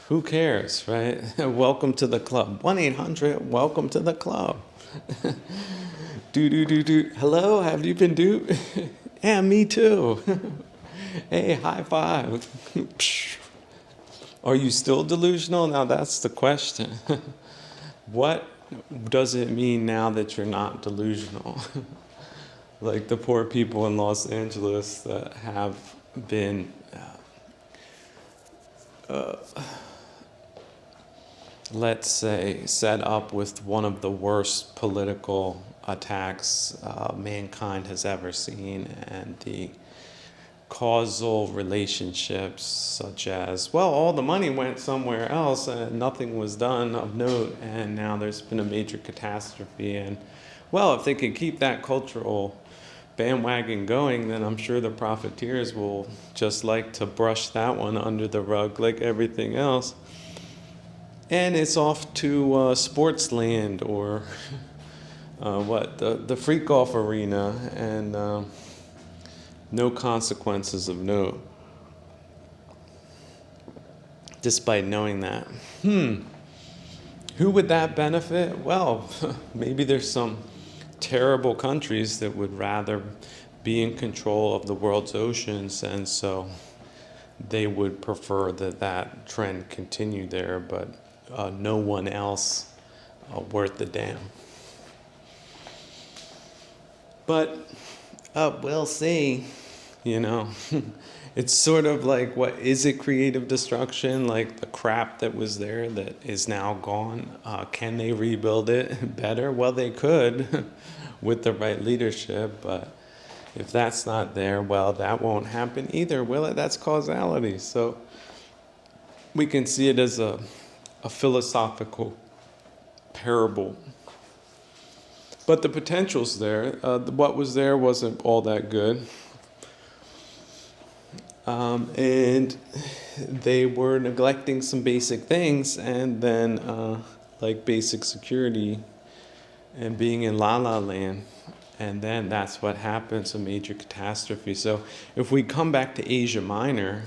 Speaker 1: Who cares, right? Welcome to the club. 1-800, welcome to the club. Do. Hello, have you been duped? Yeah, me too. Hey, high five. Are you still delusional? Now that's the question. What does it mean now that you're not delusional? Like the poor people in Los Angeles that have been, let's say, set up with one of the worst political attacks mankind has ever seen, and the causal relationships such as, well, all the money went somewhere else and nothing was done of note, and now there's been a major catastrophe. And, well, if they could keep that cultural bandwagon going, then I'm sure the profiteers will just like to brush that one under the rug like everything else. And it's off to sports land or the freak golf arena, and no consequences of note, despite knowing that. Who would that benefit? Well, maybe there's some terrible countries that would rather be in control of the world's oceans, and so they would prefer that trend continue there, but no one else worth the damn. But we'll see. It's sort of like, what is it, creative destruction? Like the crap that was there that is now gone. Can they rebuild it better? Well, they could with the right leadership, but if that's not there, well, that won't happen either, will it? That's causality. So we can see it as a philosophical parable. But the potential's there. What was there wasn't all that good. And they were neglecting some basic things, and then like basic security and being in La La Land. And then that's what happens, a major catastrophe. So if we come back to Asia Minor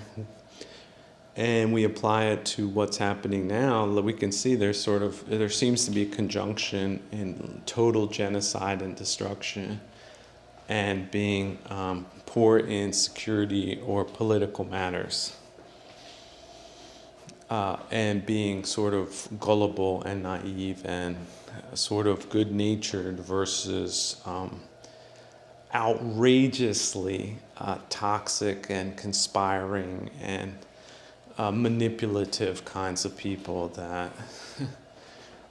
Speaker 1: and we apply it to what's happening now, we can see there seems to be a conjunction in total genocide and destruction and being poor in security or political matters, and being sort of gullible and naive and sort of good-natured versus outrageously toxic and conspiring and manipulative kinds of people that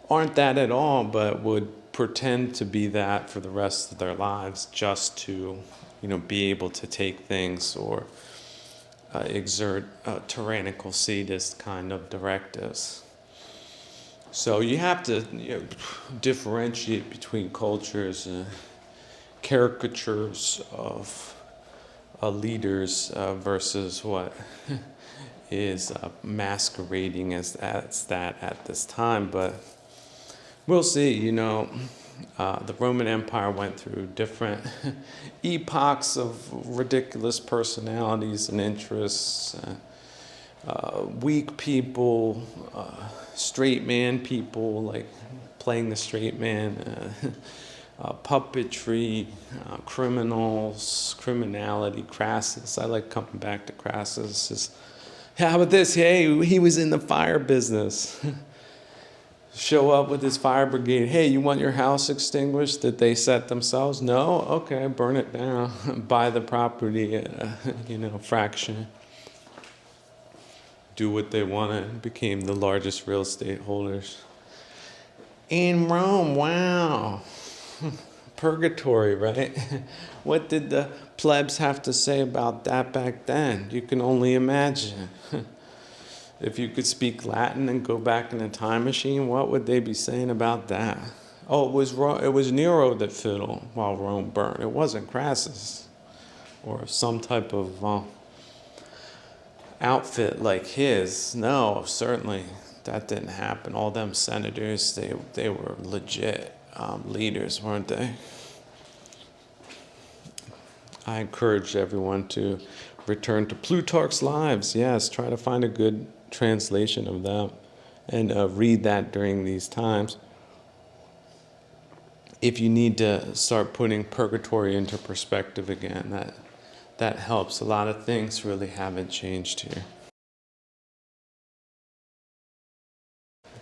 Speaker 1: aren't that at all, but would pretend to be that for the rest of their lives just to, be able to take things or exert tyrannical sadist kind of directives. So you have to differentiate between cultures, caricatures of leaders versus what is masquerading as that at this time. But we'll see. The Roman Empire went through different epochs of ridiculous personalities and interests, weak people, straight man people, like playing the straight man, puppetry, criminals, criminality, Crassus. I like coming back to Crassus. How about this? Hey, he was in the fire business. Show up with his fire brigade. Hey, you want your house extinguished that they set themselves? No? Okay, burn it down. Buy the property at a fraction. Do what they wanted. Became the largest real estate holders. In Rome, wow. Purgatory, right? What did the plebs have to say about that back then? You can only imagine. If you could speak Latin and go back in a time machine, what would they be saying about that? Oh, it was Nero that fiddled while Rome burned. It wasn't Crassus or some type of outfit like his. No, certainly that didn't happen. All them senators, they were legit leaders, weren't they? I encourage everyone to return to Plutarch's Lives. Yes, try to find a good translation of that and read that during these times. If you need to start putting purgatory into perspective again, that helps. A lot of things really haven't changed here.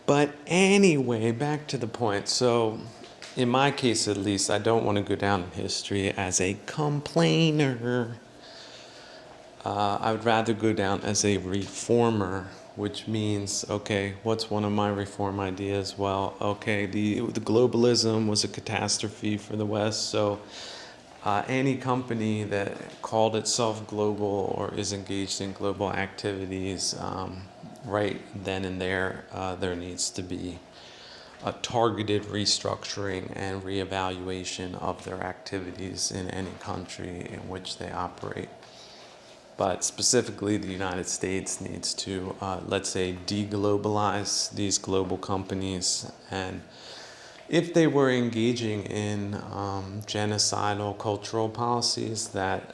Speaker 1: But anyway, back to the point. So, in my case at least, I don't want to go down in history as a complainer. I would rather go down as a reformer, which means, okay, what's one of my reform ideas? Well, okay, the globalism was a catastrophe for the West, so any company that called itself global or is engaged in global activities, right then and there needs to be a targeted restructuring and reevaluation of their activities in any country in which they operate. But specifically, the United States needs to, let's say, deglobalize these global companies. And if they were engaging in genocidal cultural policies, that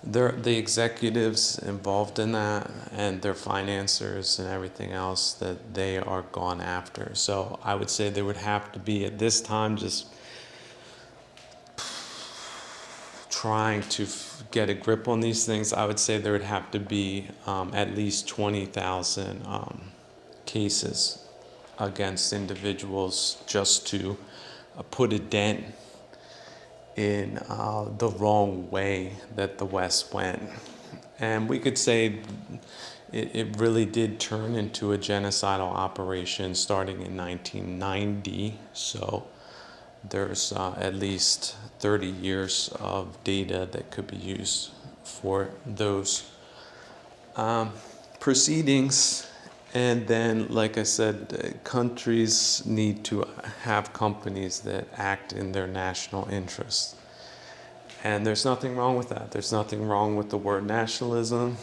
Speaker 1: the executives involved in that and their financiers and everything else, that they are gone after. So I would say there would have to be, at this time, just trying to get a grip on these things. I would say there would have to be at least 20,000 cases against individuals just to put a dent in the wrong way that the West went. And we could say it really did turn into a genocidal operation starting in 1990. So there's at least 30 years of data that could be used for those proceedings. And then, like I said, countries need to have companies that act in their national interest. And there's nothing wrong with that. There's nothing wrong with the word nationalism,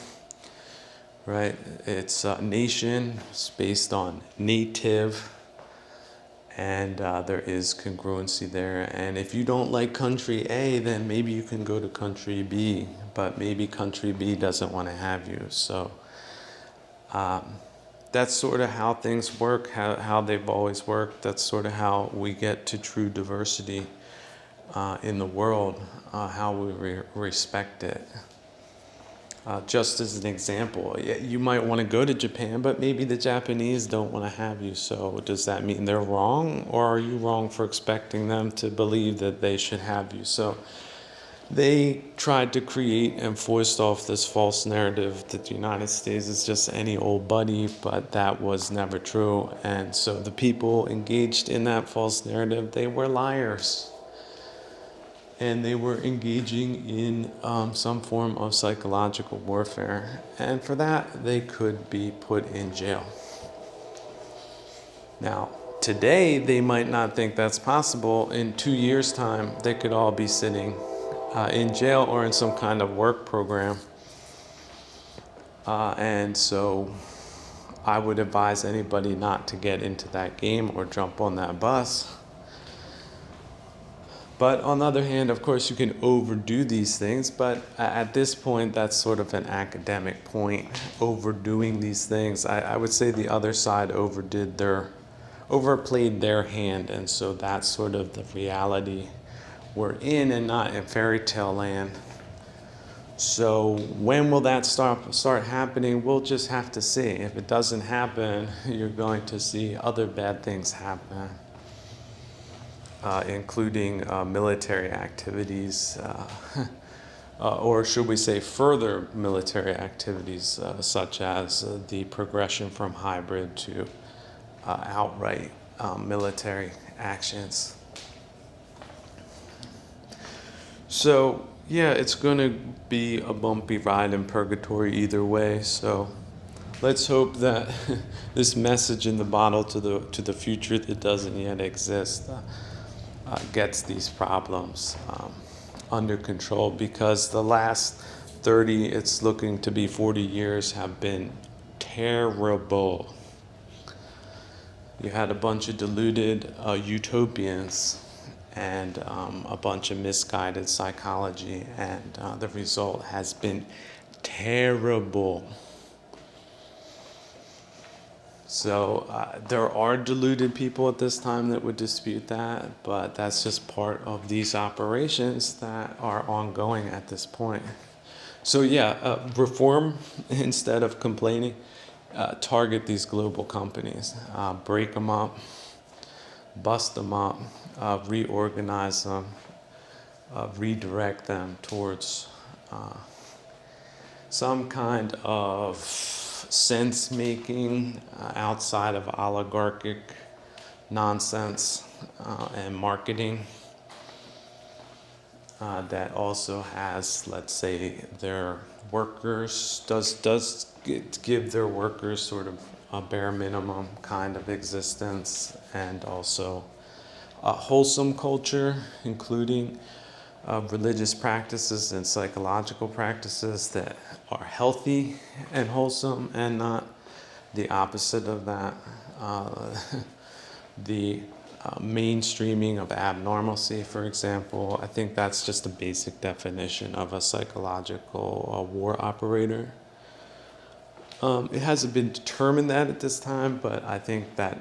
Speaker 1: right? It's a nation. It's based on native. And there is congruency there. And if you don't like country A, then maybe you can go to country B. But maybe country B doesn't want to have you. So that's sort of how things work, how they've always worked. That's sort of how we get to true diversity in the world, how we respect it. Just as an example, you might want to go to Japan, but maybe the Japanese don't want to have you. So does that mean they're wrong, or are you wrong for expecting them to believe that they should have you? So they tried to create and foist off this false narrative that the United States is just any old buddy, but that was never true. And so the people engaged in that false narrative, they were liars. And they were engaging in some form of psychological warfare. And for that, they could be put in jail. Now, today, they might not think that's possible. In 2 years' time, they could all be sitting in jail or in some kind of work program. And so I would advise anybody not to get into that game or jump on that bus. But on the other hand, of course, you can overdo these things. But at this point, that's sort of an academic point, overdoing these things. I would say the other side overplayed their hand. And so that's sort of the reality we're in and not in fairy tale land. So when will that start happening? We'll just have to see. If it doesn't happen, you're going to see other bad things happen. Including military activities, or should we say further military activities, such as the progression from hybrid to outright military actions. So, yeah, it's going to be a bumpy ride in purgatory either way, so let's hope that this message in the bottle to the future that doesn't yet exist gets these problems under control, because the last 30, it's looking to be 40 years, have been terrible. You had a bunch of deluded utopians and a bunch of misguided psychology, and the result has been terrible. So there are deluded people at this time that would dispute that, but that's just part of these operations that are ongoing at this point. So yeah, reform instead of complaining. Target these global companies, break them up, bust them up, reorganize them, redirect them towards some kind of sense making outside of oligarchic nonsense and marketing that also has, let's say, their workers, does give their workers sort of a bare minimum kind of existence, and also a wholesome culture, including religious practices and psychological practices that are healthy and wholesome, and not the opposite of that. The mainstreaming of abnormalcy, for example, I think that's just a basic definition of a psychological war operator. It hasn't been determined that at this time, but I think that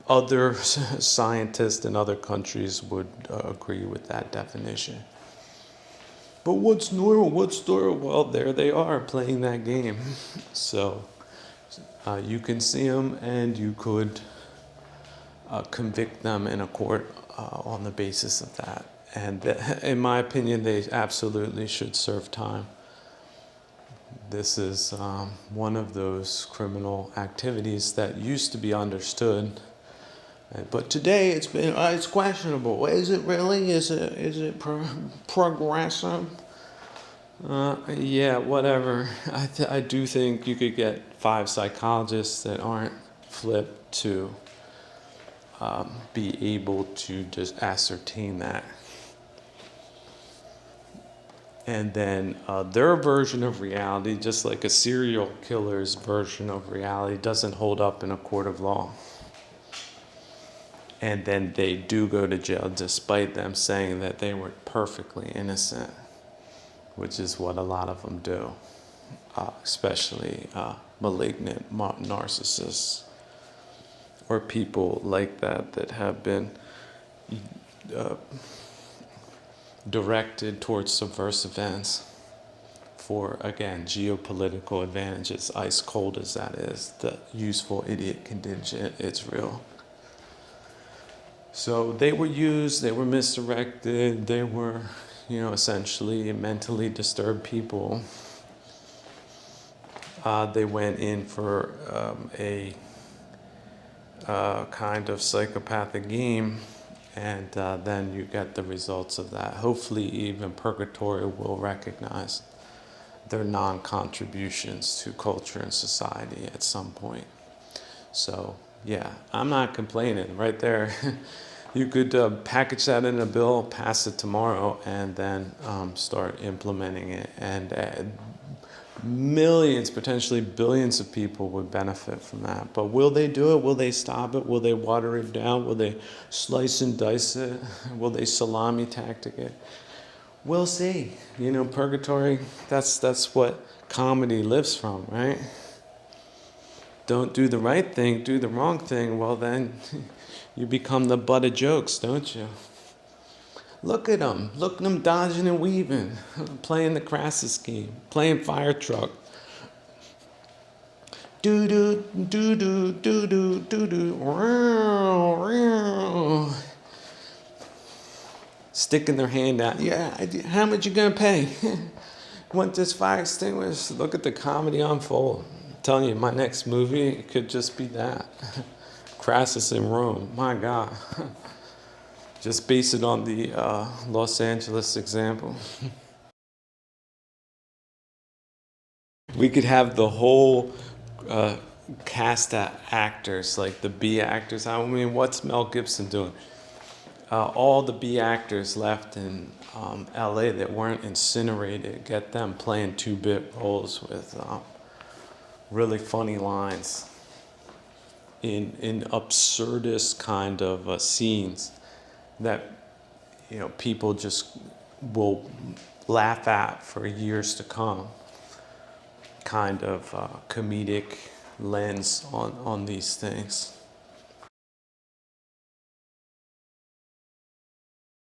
Speaker 1: other scientists in other countries would agree with that definition. But what's normal? What's normal? Well, there they are playing that game. So you can see them, and you could convict them in a court on the basis of that. And in my opinion, they absolutely should serve time. This is one of those criminal activities that used to be understood, but today it's questionable. Is it really? Is it progressive? Yeah, whatever. I do think you could get 5 psychologists that aren't flipped to be able to just ascertain that. And then their version of reality, just like a serial killer's version of reality, doesn't hold up in a court of law. And then they do go to jail despite them saying that they were perfectly innocent, which is what a lot of them do, especially malignant narcissists or people like that have been directed towards subversive ends for, again, geopolitical advantages, ice cold as that is, the useful idiot contingent, it's real. So they were used, they were misdirected, they were, essentially mentally disturbed people. They went in for a kind of psychopathic game, and then you get the results of that. Hopefully even purgatory will recognize their non-contributions to culture and society at some point. So yeah, I'm not complaining right there. You could package that in a bill, pass it tomorrow, and then start implementing it. And millions, potentially billions of people would benefit from that. But will they do it? Will they stop it? Will they water it down? Will they slice and dice it? Will they salami tactic it? We'll see. Purgatory, that's what comedy lives from, right? Don't do the right thing, do the wrong thing. Well, then you become the butt of jokes, don't you? Look at them. Look at them dodging and weaving, playing the Crassus game, playing fire truck. Do-do, do-do, do-do, do-do. Sticking their hand out. Yeah, how much you gonna pay? Want this fire extinguisher? Look at the comedy unfold. I'm telling you, my next movie could just be that. Crassus in Rome. My God. Just base it on the Los Angeles example. We could have the whole cast of actors, like the B actors. I mean, what's Mel Gibson doing? All the B actors left in LA that weren't incinerated, get them playing 2-bit roles with really funny lines in absurdist kind of scenes that people just will laugh at for years to come. Kind of comedic lens on these things.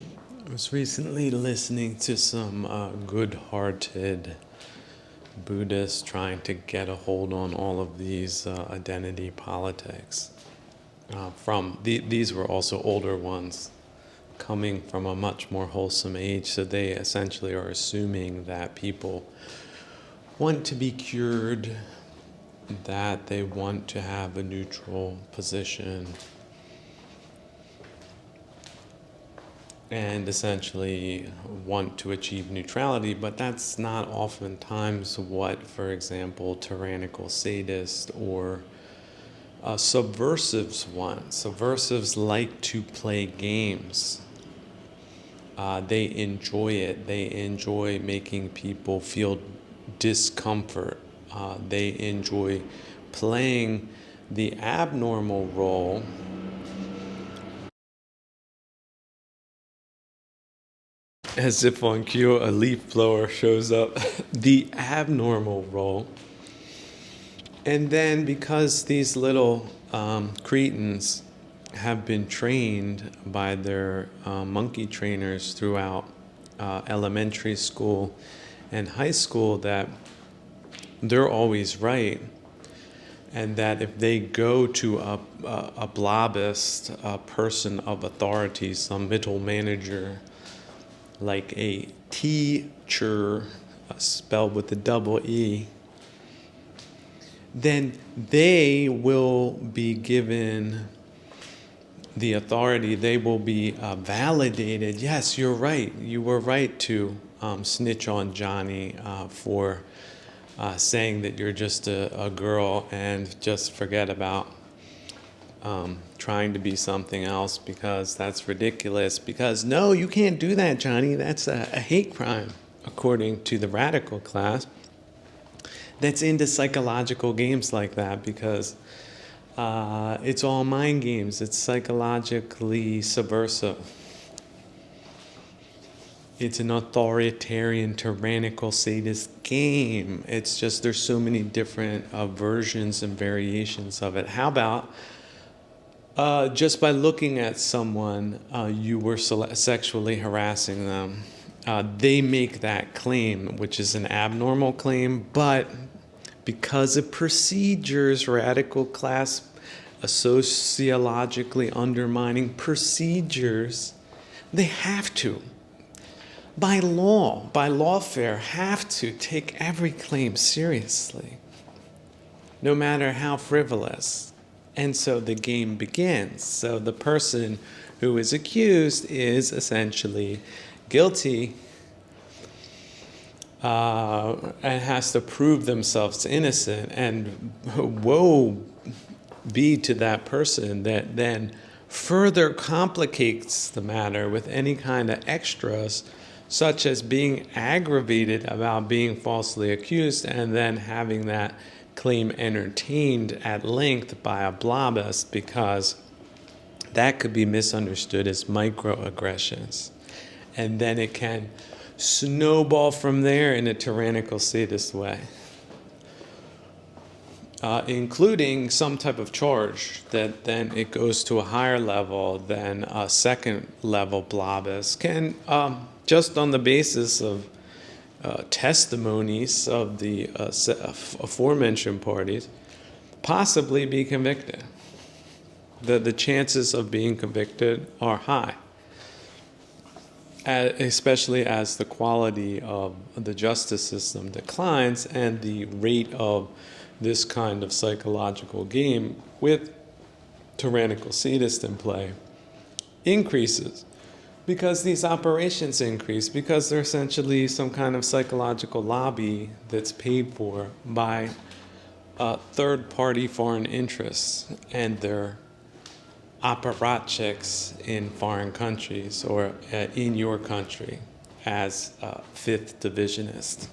Speaker 1: I was recently listening to some good-hearted Buddhists trying to get a hold on all of these identity politics. These were also older ones, coming from a much more wholesome age, so they essentially are assuming that people want to be cured, that they want to have a neutral position, and essentially want to achieve neutrality, but that's not oftentimes what, for example, tyrannical sadists or subversives want. Subversives like to play games. They enjoy it. They enjoy making people feel discomfort. They enjoy playing the abnormal role as if on cue a leaf blower shows up, the abnormal role. And then because these little cretins have been trained by their monkey trainers throughout elementary school and high school that they're always right, and that if they go to a blobist, a person of authority, some middle manager, like a teacher, spelled with a double E, then they will be given the authority. They will be validated. Yes, you're right. You were right to snitch on Johnny for saying that you're just a girl, and just forget about trying to be something else, because that's ridiculous. Because no, you can't do that, Johnny. That's a hate crime, according to the radical class that's into psychological games like that, because it's all mind games. It's psychologically subversive. It's an authoritarian, tyrannical, sadist game. It's just there's so many different versions and variations of it. How about just by looking at someone, you were sexually harassing them. They make that claim, which is an abnormal claim, but because of procedures, radical class sociologically undermining procedures, they have to, by lawfare, have to take every claim seriously, no matter how frivolous. And so the game begins. So the person who is accused is essentially guilty and has to prove themselves innocent. And woe be to that person that then further complicates the matter with any kind of extras, such as being aggravated about being falsely accused and then having that claim entertained at length by a blobist, because that could be misunderstood as microaggressions. And then it can snowball from there in a tyrannical sadist way, including some type of charge that then it goes to a higher level than a second level blobist can, just on the basis of testimonies of the aforementioned parties, possibly be convicted. The chances of being convicted are high, especially as the quality of the justice system declines and the rate of this kind of psychological game with tyrannical sadists in play increases. Because these operations increase, because they're essentially some kind of psychological lobby that's paid for by third-party foreign interests and their apparatchiks in foreign countries or in your country as fifth divisionist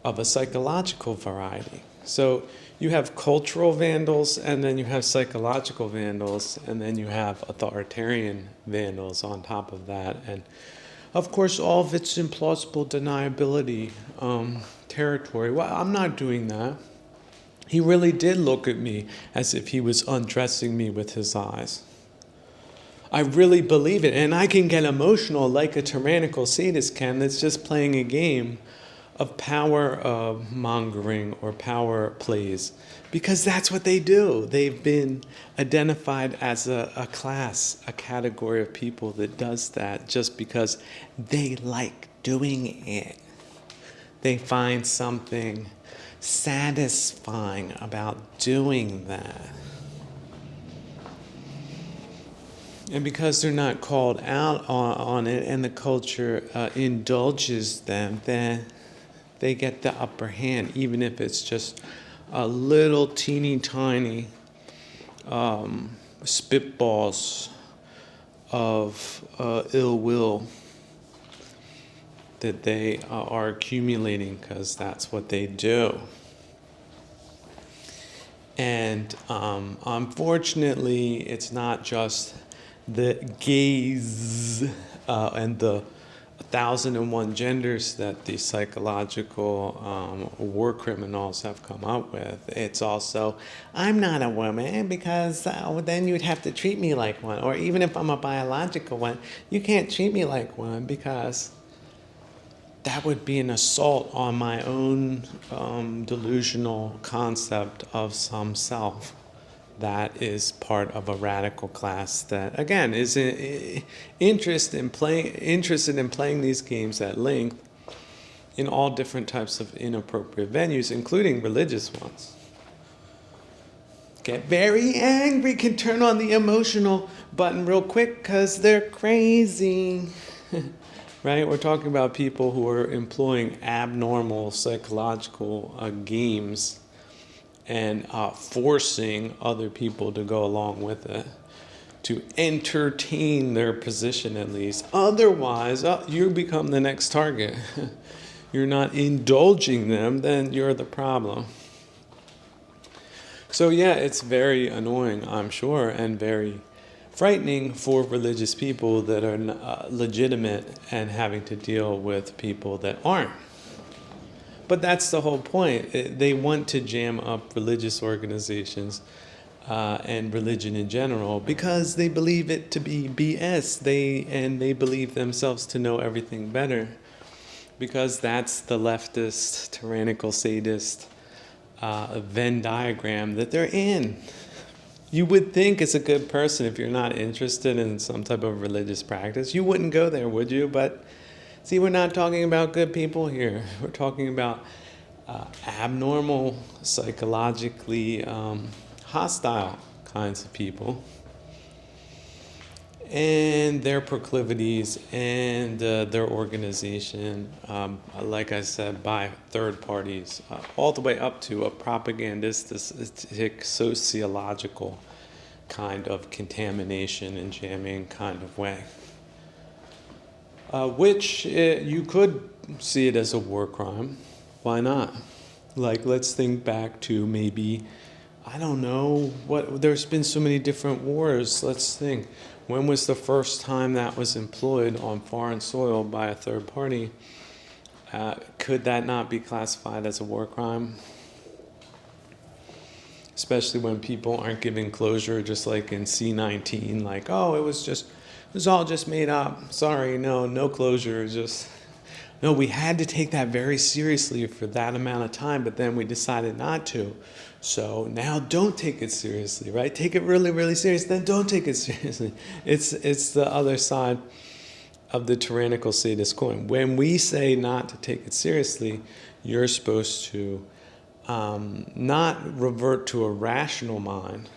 Speaker 1: of a psychological variety. So you have cultural vandals, and then you have psychological vandals, and then you have authoritarian vandals on top of that. And of course, all of it's implausible deniability territory. Well, I'm not doing that. He really did look at me as if he was undressing me with his eyes. I really believe it, and I can get emotional like a tyrannical sadist can that's just playing a game of power mongering or power plays, because that's what they do. They've been identified as a class, a category of people that does that just because they like doing it. They find something satisfying about doing that. And because they're not called out on it and the culture indulges them, then they get the upper hand, even if it's just a little teeny tiny spitballs of ill will that they are accumulating, because that's what they do. And unfortunately, it's not just the gays and the 1,001 genders that the psychological war criminals have come up with. It's also, I'm not a woman because then you'd have to treat me like one. Or even if I'm a biological one, you can't treat me like one because that would be an assault on my own delusional concept of some self that is part of a radical class that, again, is interested in playing these games at length in all different types of inappropriate venues, including religious ones. Get very angry, can turn on the emotional button real quick because they're crazy. Right? We're talking about people who are employing abnormal psychological games and forcing other people to go along with it, to entertain their position at least. Otherwise, you become the next target. You're not indulging them, then you're the problem. So yeah, it's very annoying, I'm sure, and very frightening for religious people that are legitimate and having to deal with people that aren't. But that's the whole point. They want to jam up religious organizations and religion in general because they believe it to be BS. They believe themselves to know everything better because that's the leftist, tyrannical sadist Venn diagram that they're in. You would think as a good person, if you're not interested in some type of religious practice, you wouldn't go there, would you? But see, we're not talking about good people here. We're talking about abnormal, psychologically hostile kinds of people and their proclivities and their organization, like I said, by third parties, all the way up to a propagandistic, sociological kind of contamination and jamming kind of way. Which you could see it as a war crime. Why not? Like, let's think back to maybe, I don't know, there's been so many different wars. Let's think. When was the first time that was employed on foreign soil by a third party? Could that not be classified as a war crime? Especially when people aren't giving closure, just like in C-19, like, oh, it was all just made up. Sorry, no closure. No, we had to take that very seriously for that amount of time, but then we decided not to. So now don't take it seriously, right? Take it really, really serious, then don't take it seriously. It's the other side of the tyrannical sadist coin. When we say not to take it seriously, you're supposed to not revert to a rational mind,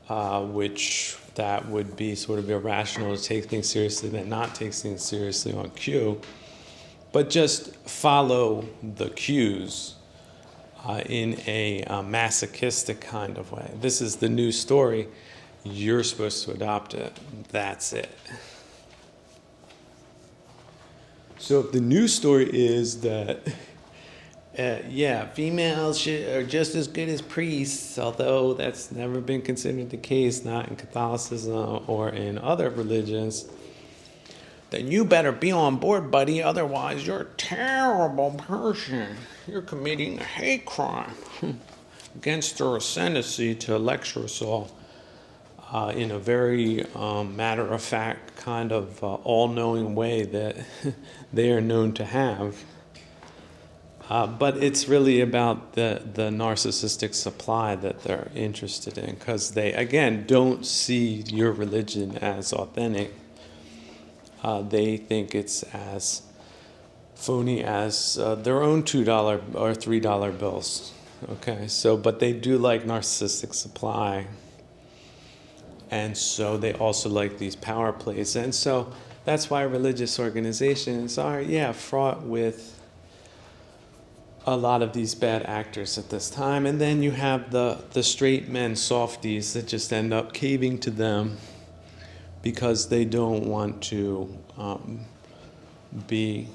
Speaker 1: which that would be sort of irrational to take things seriously than not take things seriously on cue, but just follow the cues in a masochistic kind of way. This is the new story. You're supposed to adopt it. That's it. So if the new story is that, females are just as good as priests, although that's never been considered the case, not in Catholicism or in other religions, then you better be on board, buddy. Otherwise, you're a terrible person. You're committing a hate crime against her ascendancy to lecture us all in a very matter-of-fact kind of all-knowing way that they are known to have. But it's really about the narcissistic supply that they're interested in, because they, again, don't see your religion as authentic. They think it's as phony as their own $2 or $3 bills. Okay, so, but they do like narcissistic supply. And so they also like these power plays. And so that's why religious organizations are, fraught with a lot of these bad actors at this time. And then you have the straight men softies that just end up caving to them because they don't want to be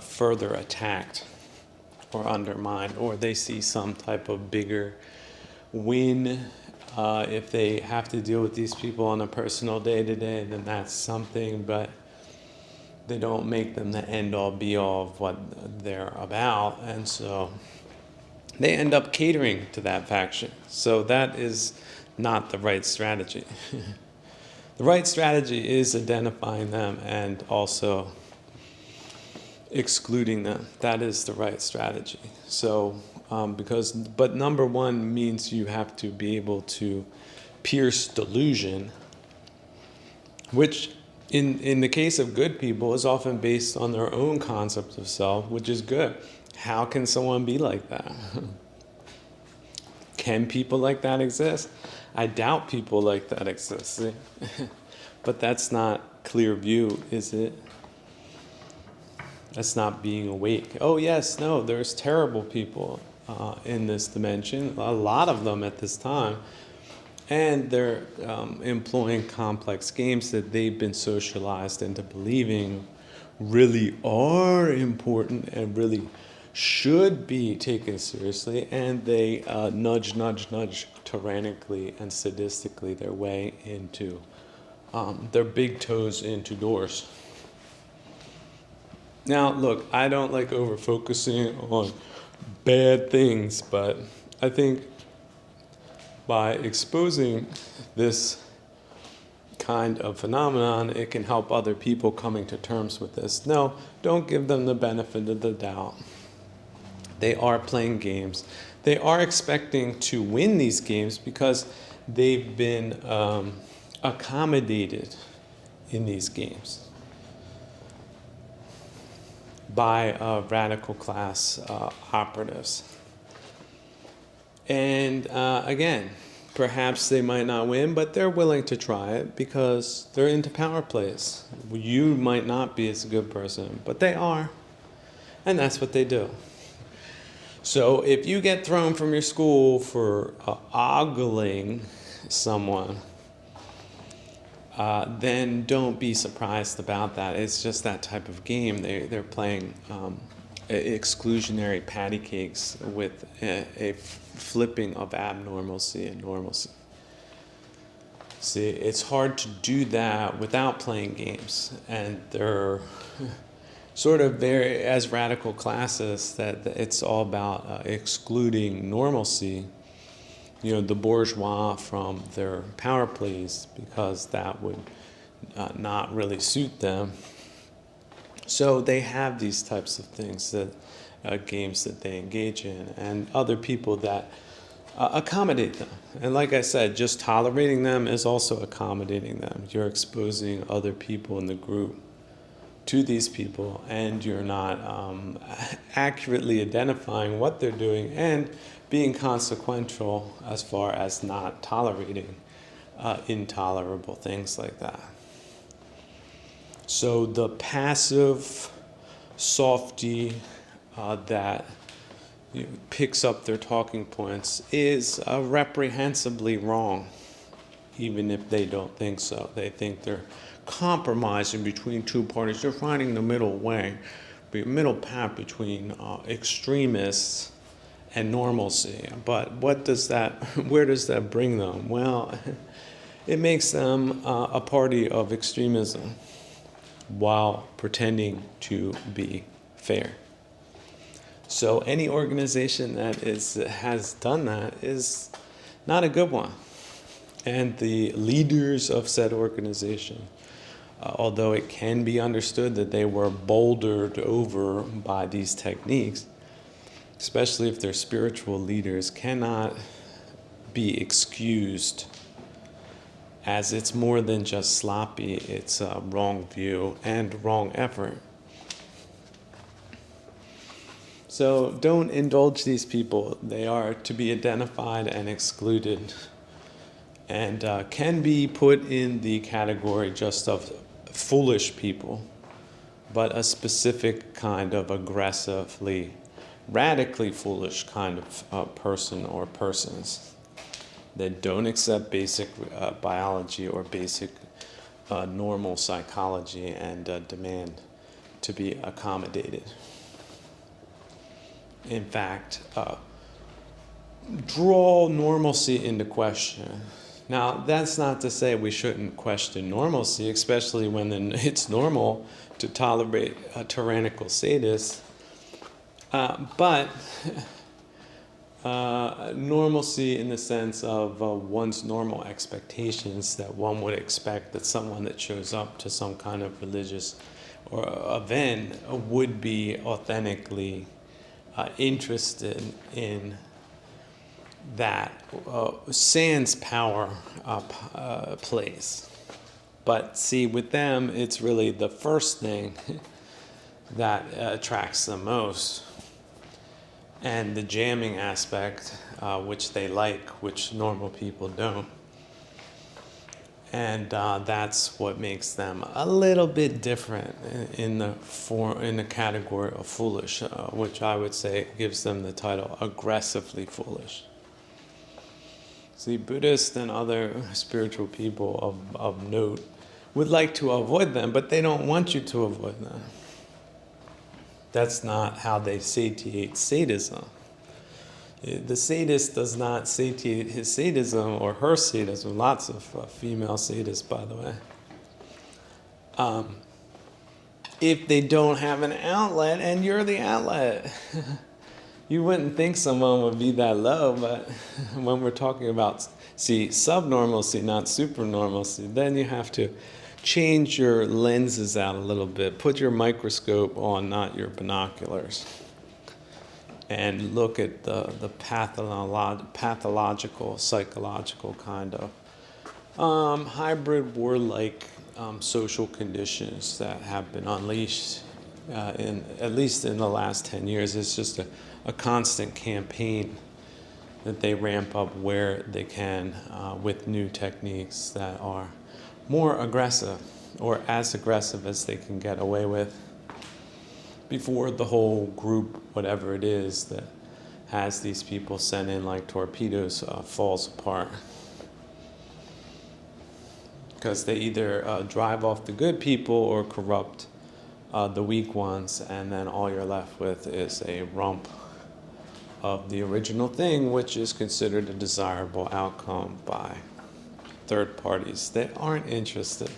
Speaker 1: further attacked or undermined, or they see some type of bigger win. If they have to deal with these people on a personal day-to-day, then that's something, but they don't make them the end-all be-all of what they're about, and so they end up catering to that faction. So that is not the right strategy. The right strategy is identifying them and also excluding them. That is the right strategy. So, but number one means you have to be able to pierce delusion, which in the case of good people is often based on their own concept of self, which is good. How can someone be like that? Can people like that exist? I doubt people like that exist. But that's not clear view, is it? That's not being awake. Oh yes, no, there's terrible people in this dimension, a lot of them at this time. And they're employing complex games that they've been socialized into believing really are important and really should be taken seriously, and they nudge tyrannically and sadistically their way into their big toes into doors. Now, look, I don't like over-focusing on bad things, but I think by exposing this kind of phenomenon, it can help other people coming to terms with this. No, don't give them the benefit of the doubt. They are playing games. They are expecting to win these games because they've been accommodated in these games by radical class operatives. And again, perhaps they might not win, but they're willing to try it because they're into power plays. You might not be as a good person, but they are. And that's what they do. So if you get thrown from your school for ogling someone, then don't be surprised about that. It's just that type of game. They're playing exclusionary patty cakes with a flipping of abnormalcy and normalcy. See, it's hard to do that without playing games, and they're sort of very, as radical classes, that it's all about excluding normalcy, the bourgeois from their power plays, because that would not really suit them. So they have these types of things, that games that they engage in, and other people that accommodate them. And like I said, just tolerating them is also accommodating them. You're exposing other people in the group to these people, and you're not accurately identifying what they're doing and being consequential as far as not tolerating intolerable things like that. So the passive softy that picks up their talking points is reprehensibly wrong, even if they don't think so. They think they're compromising between two parties. They're finding the middle way, the middle path between extremists and normalcy. But what does that? Where does that bring them? Well, it makes them a party of extremism while pretending to be fair. So any organization that has done that is not a good one. And the leaders of said organization, although it can be understood that they were bouldered over by these techniques, especially if they're spiritual leaders, cannot be excused, as it's more than just sloppy, it's a wrong view and wrong effort. So don't indulge these people. They are to be identified and excluded, and can be put in the category just of foolish people, but a specific kind of aggressively, radically foolish kind of person or persons that don't accept basic biology or basic normal psychology and demand to be accommodated. In fact, draw normalcy into question. Now, that's not to say we shouldn't question normalcy, especially when it's normal to tolerate a tyrannical sadist. But normalcy in the sense of one's normal expectations that one would expect that someone that shows up to some kind of religious or event would be authentically interested in that sans power plays. But see, with them, it's really the first thing that attracts them most. And the jamming aspect, which they like, which normal people don't. And that's what makes them a little bit different in the category of foolish, which I would say gives them the title aggressively foolish. See, Buddhists and other spiritual people of note would like to avoid them, but they don't want you to avoid them. That's not how they satiate sadism. The sadist does not satiate his sadism or her sadism. Lots of female sadists, by the way. If they don't have an outlet and you're the outlet. You wouldn't think someone would be that low, but when we're talking about, subnormalcy, not supernormalcy, then you have to change your lenses out a little bit. Put your microscope on, not your binoculars. And look at the pathological, psychological kind of hybrid war-like social conditions that have been unleashed at least in the last 10 years. It's just a constant campaign that they ramp up where they can with new techniques that are more aggressive or as aggressive as they can get away with before the whole group, whatever it is that has these people sent in like torpedoes, falls apart. Because they either drive off the good people or corrupt the weak ones, and then all you're left with is a rump of the original thing, which is considered a desirable outcome by third parties that aren't interested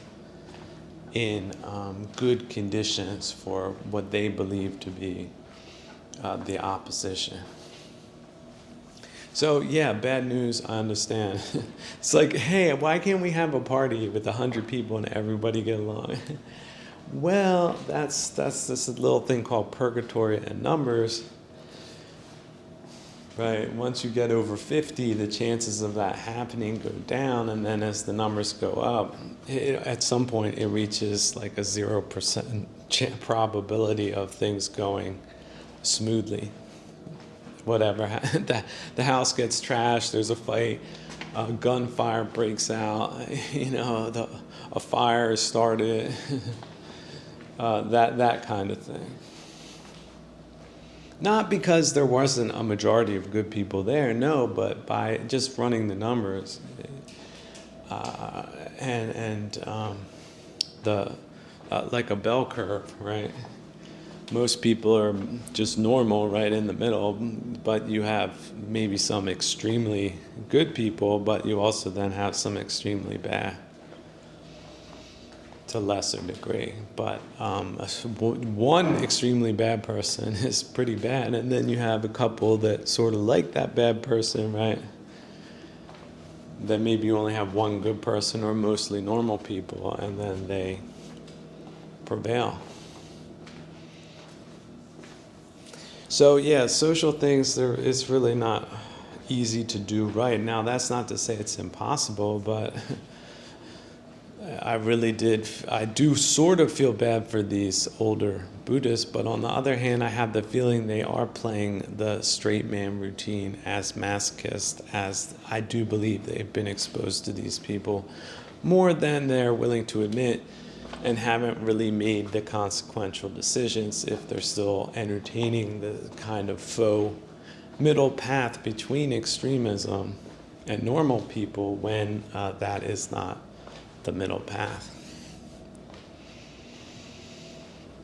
Speaker 1: in good conditions for what they believe to be the opposition. So yeah, bad news, I understand. It's like, hey, why can't we have a party with 100 people and everybody get along? Well, that's this little thing called purgatory and numbers. Right, once you get over 50, the chances of that happening go down, and then as the numbers go up, at some point it reaches like a 0% probability of things going smoothly. Whatever, the house gets trashed, there's a fight, gunfire breaks out, a fire is started, that kind of thing. Not because there wasn't a majority of good people there, no, but by just running the numbers, like a bell curve, right? Most people are just normal, right in the middle, but you have maybe some extremely good people, but you also then have some extremely bad, to a lesser degree. But one extremely bad person is pretty bad, and then you have a couple that sort of like that bad person, right? Then maybe you only have one good person or mostly normal people, and then they prevail. So yeah, social things, it's really not easy to do right. Now, that's not to say it's impossible, but I do sort of feel bad for these older Buddhists, but on the other hand, I have the feeling they are playing the straight man routine as masochist, as I do believe they've been exposed to these people more than they're willing to admit, and haven't really made the consequential decisions if they're still entertaining the kind of faux middle path between extremism and normal people when that is not the middle path.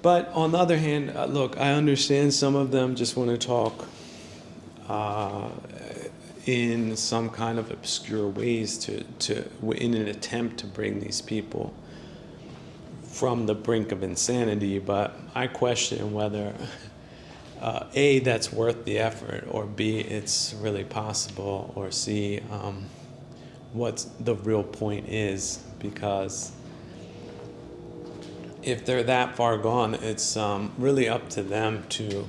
Speaker 1: But on the other hand, look, I understand some of them just want to talk in some kind of obscure ways in an attempt to bring these people from the brink of insanity, but I question whether A, that's worth the effort, or B, it's really possible, or C, what the real point is, because if they're that far gone, it's really up to them to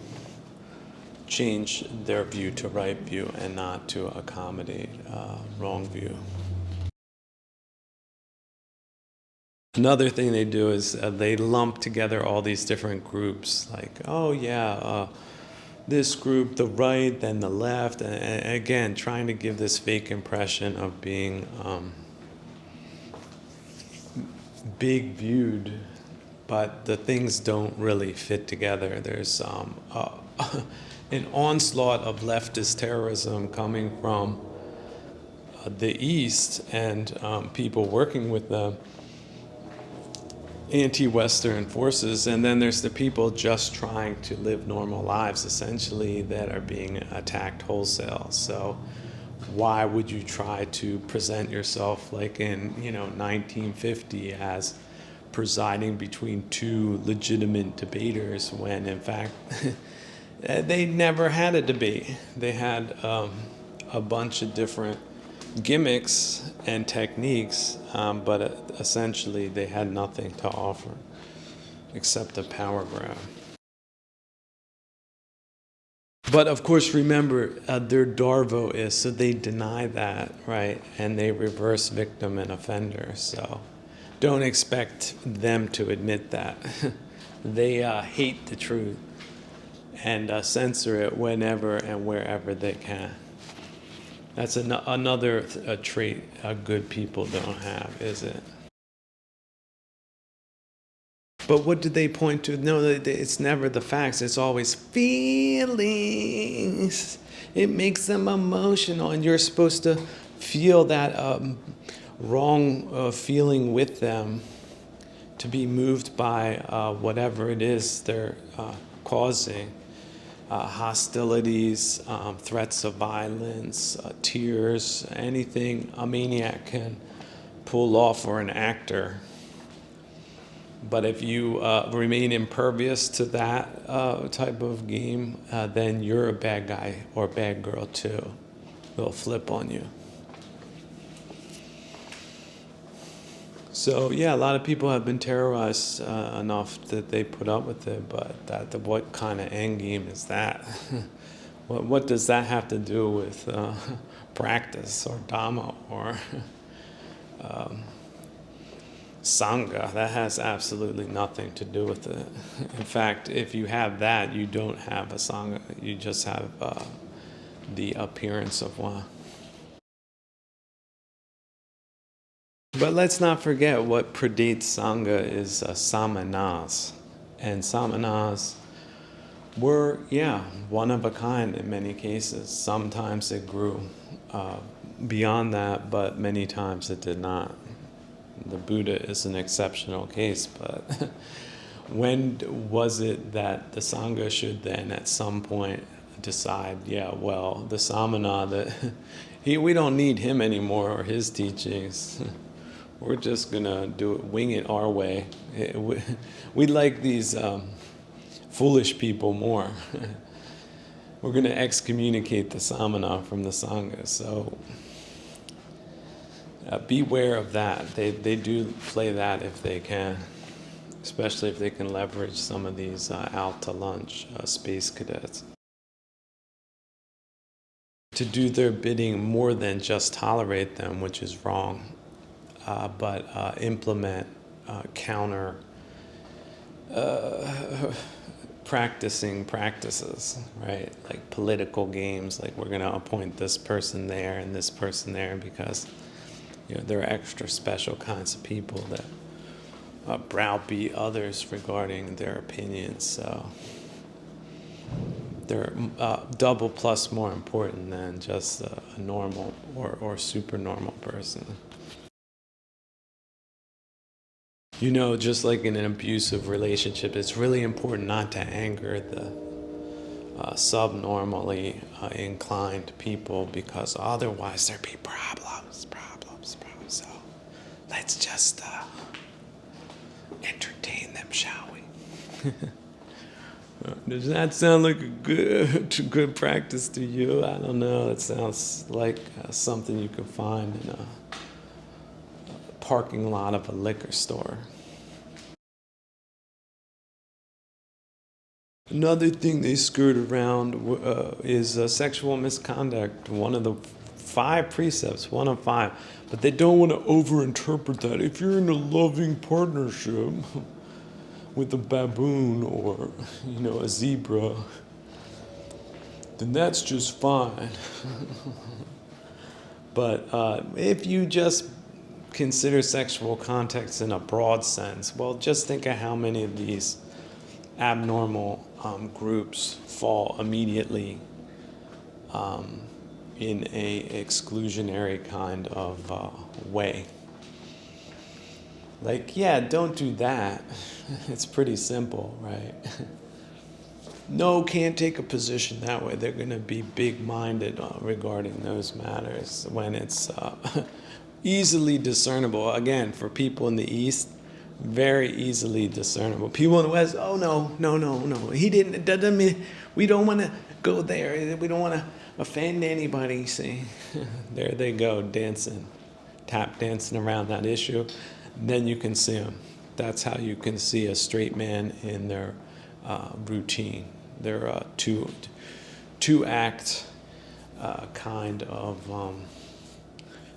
Speaker 1: change their view to right view and not to accommodate wrong view. Another thing they do is they lump together all these different groups, like, oh yeah, this group, the right, then the left, and again, trying to give this fake impression of being big viewed, but the things don't really fit together. There's an onslaught of leftist terrorism coming from the East and people working with them, anti-Western forces, and then there's the people just trying to live normal lives, essentially, that are being attacked wholesale. So why would you try to present yourself like in 1950 as presiding between two legitimate debaters when in fact they never had a debate? They had a bunch of different gimmicks and techniques, but essentially they had nothing to offer except a power grab. But of course, remember, they're Darvoists, so they deny that, right? And they reverse victim and offender, so don't expect them to admit that. They hate the truth and censor it whenever and wherever they can. That's another trait good people don't have, is it? But what did they point to? No, it's never the facts. It's always feelings. It makes them emotional, and you're supposed to feel that wrong feeling with them, to be moved by whatever it is they're causing. Hostilities, threats of violence, tears, anything a maniac can pull off, or an actor. But if you remain impervious to that type of game, then you're a bad guy or bad girl too. They'll flip on you. So yeah, a lot of people have been terrorized enough that they put up with it, but what kind of end game is that? What does that have to do with practice or Dhamma or Sangha. That has absolutely nothing to do with it. In fact, if you have that, you don't have a Sangha. You just have the appearance of one. But let's not forget what predates Sangha is samanas. And samanas were, one of a kind in many cases. Sometimes it grew beyond that, but many times it did not. The Buddha is an exceptional case, but when was it that the Sangha should then at some point decide, the samana, we don't need him anymore or his teachings. We're just gonna wing it our way. We like these foolish people more. We're gonna excommunicate the samana from the Sangha. So beware of that. They do play that if they can, especially if they can leverage some of these out to lunch space cadets to do their bidding more than just tolerate them, which is wrong, but implement counter practicing practices, right? Like political games, like we're going to appoint this person there and this person there because there are extra special kinds of people that browbeat others regarding their opinions. So they're double plus more important than just a normal or super normal person. Just like in an abusive relationship, it's really important not to anger the subnormally inclined people because otherwise there'd be problems. So let's just entertain them, shall we? Does that sound like a good practice to you? I don't know. It sounds like something you could find in a parking lot of a liquor store. Another thing they skirt around is sexual misconduct. One of the 5 precepts, one of 5. But they don't want to overinterpret that. If you're in a loving partnership with a baboon or, a zebra, then that's just fine. But if you just consider sexual context in a broad sense, well, just think of how many of these abnormal groups fall immediately in a exclusionary kind of way. Like, don't do that. It's pretty simple, right? No, can't take a position that way. They're going to be big-minded regarding those matters when it's easily discernible. Again, for people in the East, very easily discernible. People in the West, oh no. He didn't. It doesn't mean we don't want to go there. We don't want to offend anybody. See, there they go, tap dancing around that issue. Then you can see them. That's how you can see a straight man in their routine. Their two-act kind of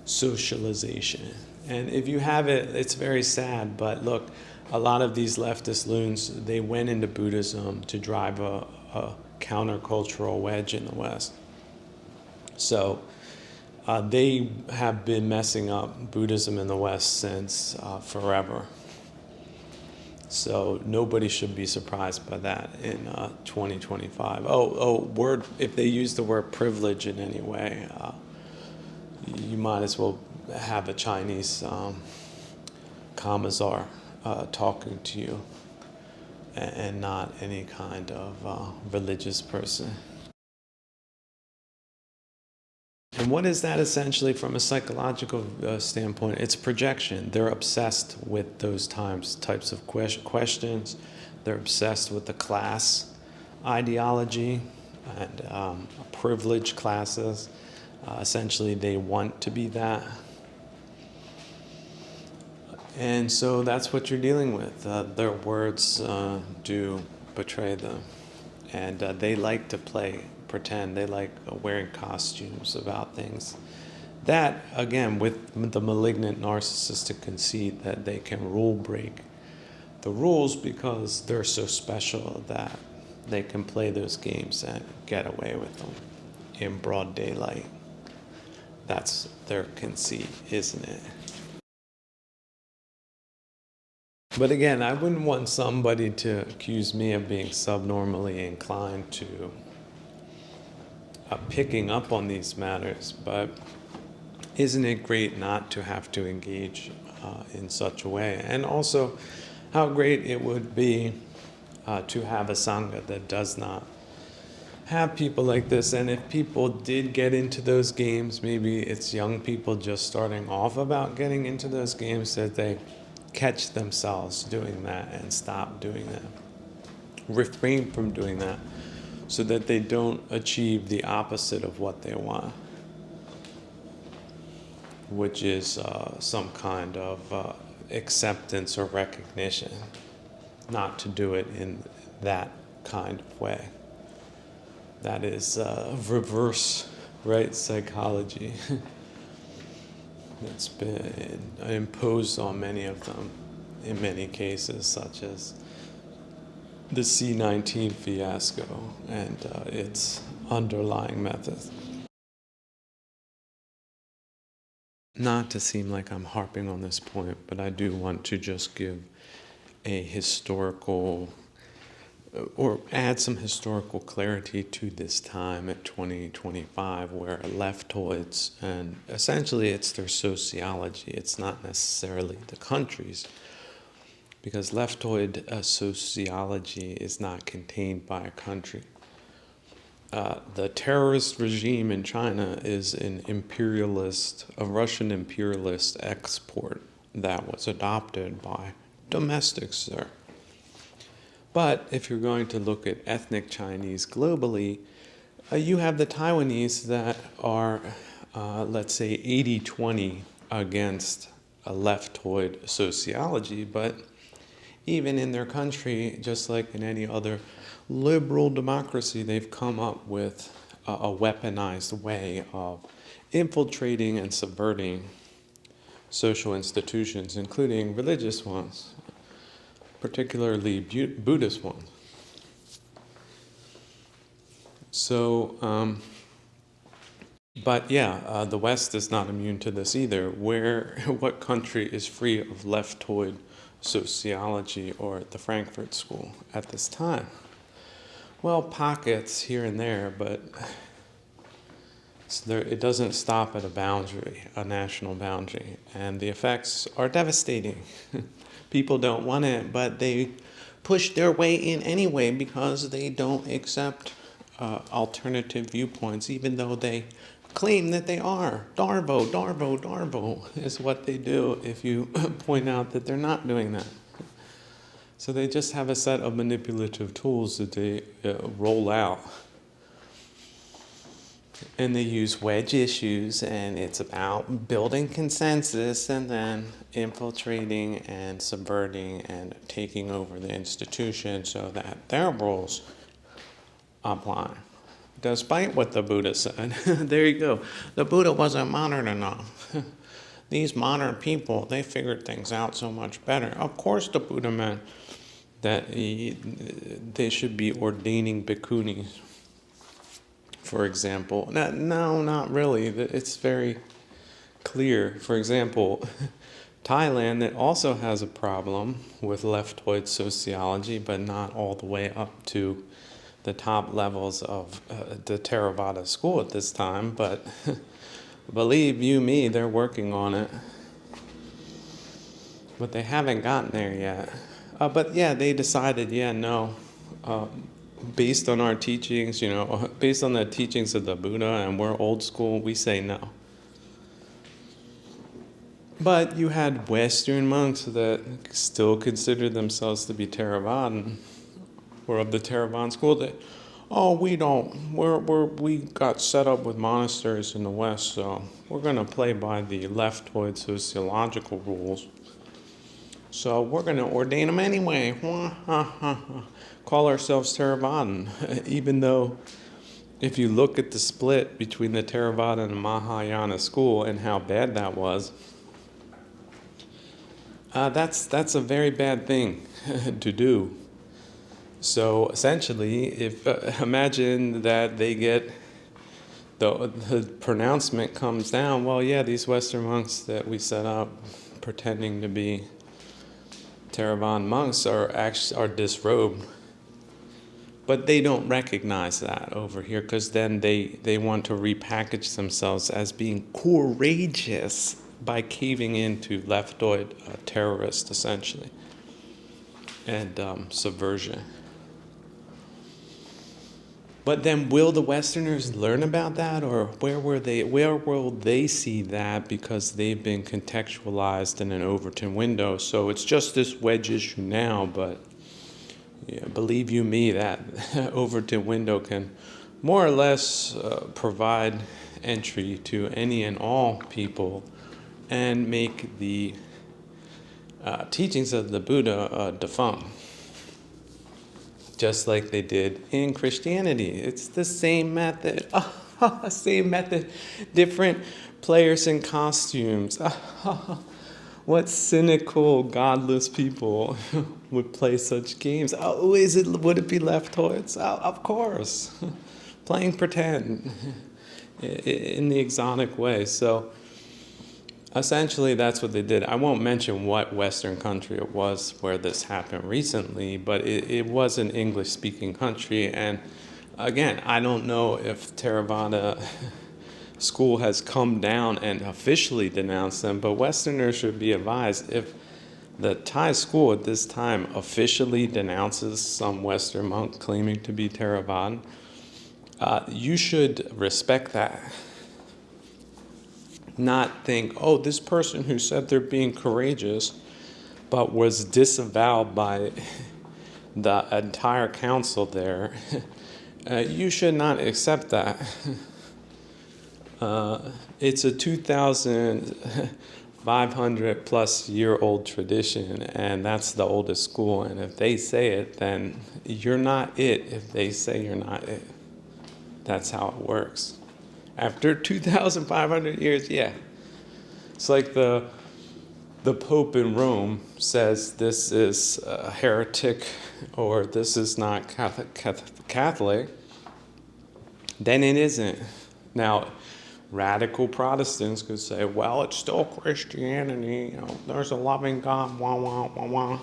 Speaker 1: socialization. And if you have it, it's very sad. But look, a lot of these leftist loons, they went into Buddhism to drive a countercultural wedge in the West. So they have been messing up Buddhism in the West since forever. So nobody should be surprised by that in 2025. If they use the word privilege in any way, you might as well have a Chinese commissar talking to you and not any kind of religious person. And what is that essentially from a psychological standpoint? It's projection. They're obsessed with those types of questions. They're obsessed with the class ideology and privileged classes. Essentially, they want to be that. And so that's what you're dealing with. Their words do betray them. And they like to pretend. They like wearing costumes about things That, again, with the malignant narcissistic conceit that they can rule break the rules because they're so special that they can play those games and get away with them in broad daylight. That's their conceit, isn't it? But again, I wouldn't want somebody to accuse me of being subnormally inclined to picking up on these matters, but isn't it great not to have to engage in such a way? And also, how great it would be to have a Sangha that does not have people like this. And if people did get into those games, maybe it's young people just starting off about getting into those games, that they catch themselves doing that and stop doing that. Refrain from doing that so that they don't achieve the opposite of what they want, which is some kind of acceptance or recognition, not to do it in that kind of way. That is reverse, right, psychology. It's been imposed on many of them in many cases, such as the C19 fiasco and its underlying methods. Not to seem like I'm harping on this point, but I do want to just give a historical or add some historical clarity to this time at 2025, where leftoids, and essentially it's their sociology, it's not necessarily the countries, because leftoid sociology is not contained by a country. The terrorist regime in China is a Russian imperialist export that was adopted by domestics there. But if you're going to look at ethnic Chinese globally, you have the Taiwanese that are, let's say, 80-20 against a leftoid sociology, but even in their country, just like in any other liberal democracy, they've come up with a weaponized way of infiltrating and subverting social institutions, including religious ones, particularly Buddhist ones. So, but yeah, the West is not immune to this either. What country is free of leftoid sociology or the Frankfurt School at this time? Well, pockets here and there, but it doesn't stop at a boundary, a national boundary, and the effects are devastating. People don't want it, but they push their way in anyway because they don't accept alternative viewpoints, even though they claim that they are. Darvo, Darvo, Darvo is what they do if you point out that they're not doing that. So they just have a set of manipulative tools that they roll out. And they use wedge issues, and it's about building consensus and then infiltrating and subverting and taking over the institution so that their rules apply. Despite what the Buddha said, there you go. The Buddha wasn't modern enough. These modern people, they figured things out so much better. Of course the Buddha meant that they should be ordaining bhikkhunis, for example. No, not really. It's very clear. For example, Thailand, it also has a problem with leftoid sociology, but not all the way up to the top levels of the Theravada school at this time. But believe you me, they're working on it. But they haven't gotten there yet. But yeah, they decided, no, based on our teachings, based on the teachings of the Buddha, and we're old school, we say no. But you had Western monks that still considered themselves to be Theravadan, or of the Theravada school, that, we got set up with monasteries in the West, so we're going to play by the leftoid sociological rules. So we're going to ordain them anyway. Call ourselves Theravadan, even though if you look at the split between the Theravada and the Mahayana school and how bad that was, that's a very bad thing to do. So essentially, if imagine that they get the pronouncement comes down, well, yeah, these Western monks that we set up pretending to be Theravada monks are disrobed. But they don't recognize that over here because then they want to repackage themselves as being courageous by caving into leftoid terrorists, essentially, and subversion. But then will the Westerners learn about that, or where will they see that because they've been contextualized in an Overton window? So it's just this wedge issue now, but yeah, believe you me, that Overton window can more or less provide entry to any and all people and make the teachings of the Buddha defunct. Just like they did in Christianity. It's the same method. Same method. Different players in costumes. What cynical, godless people would play such games? Would it be leftoids? Of course. Playing pretend in the exotic way. So essentially, that's what they did. I won't mention what Western country it was where this happened recently, but it was an English-speaking country. And again, I don't know if Theravada school has come down and officially denounced them, but Westerners should be advised if the Thai school at this time officially denounces some Western monk claiming to be Theravada, you should respect that. Not think, oh, this person who said they're being courageous but was disavowed by the entire council there, you should not accept that. It's a 2,500 plus year old tradition, and that's the oldest school. And if they say it, then you're not it if they say you're not it. That's how it works. After 2,500 years, yeah. It's like the Pope in Rome says this is a heretic or this is not Catholic, then it isn't. Now, radical Protestants could say, well, it's still Christianity, there's a loving God, wah, wah, wah, wah.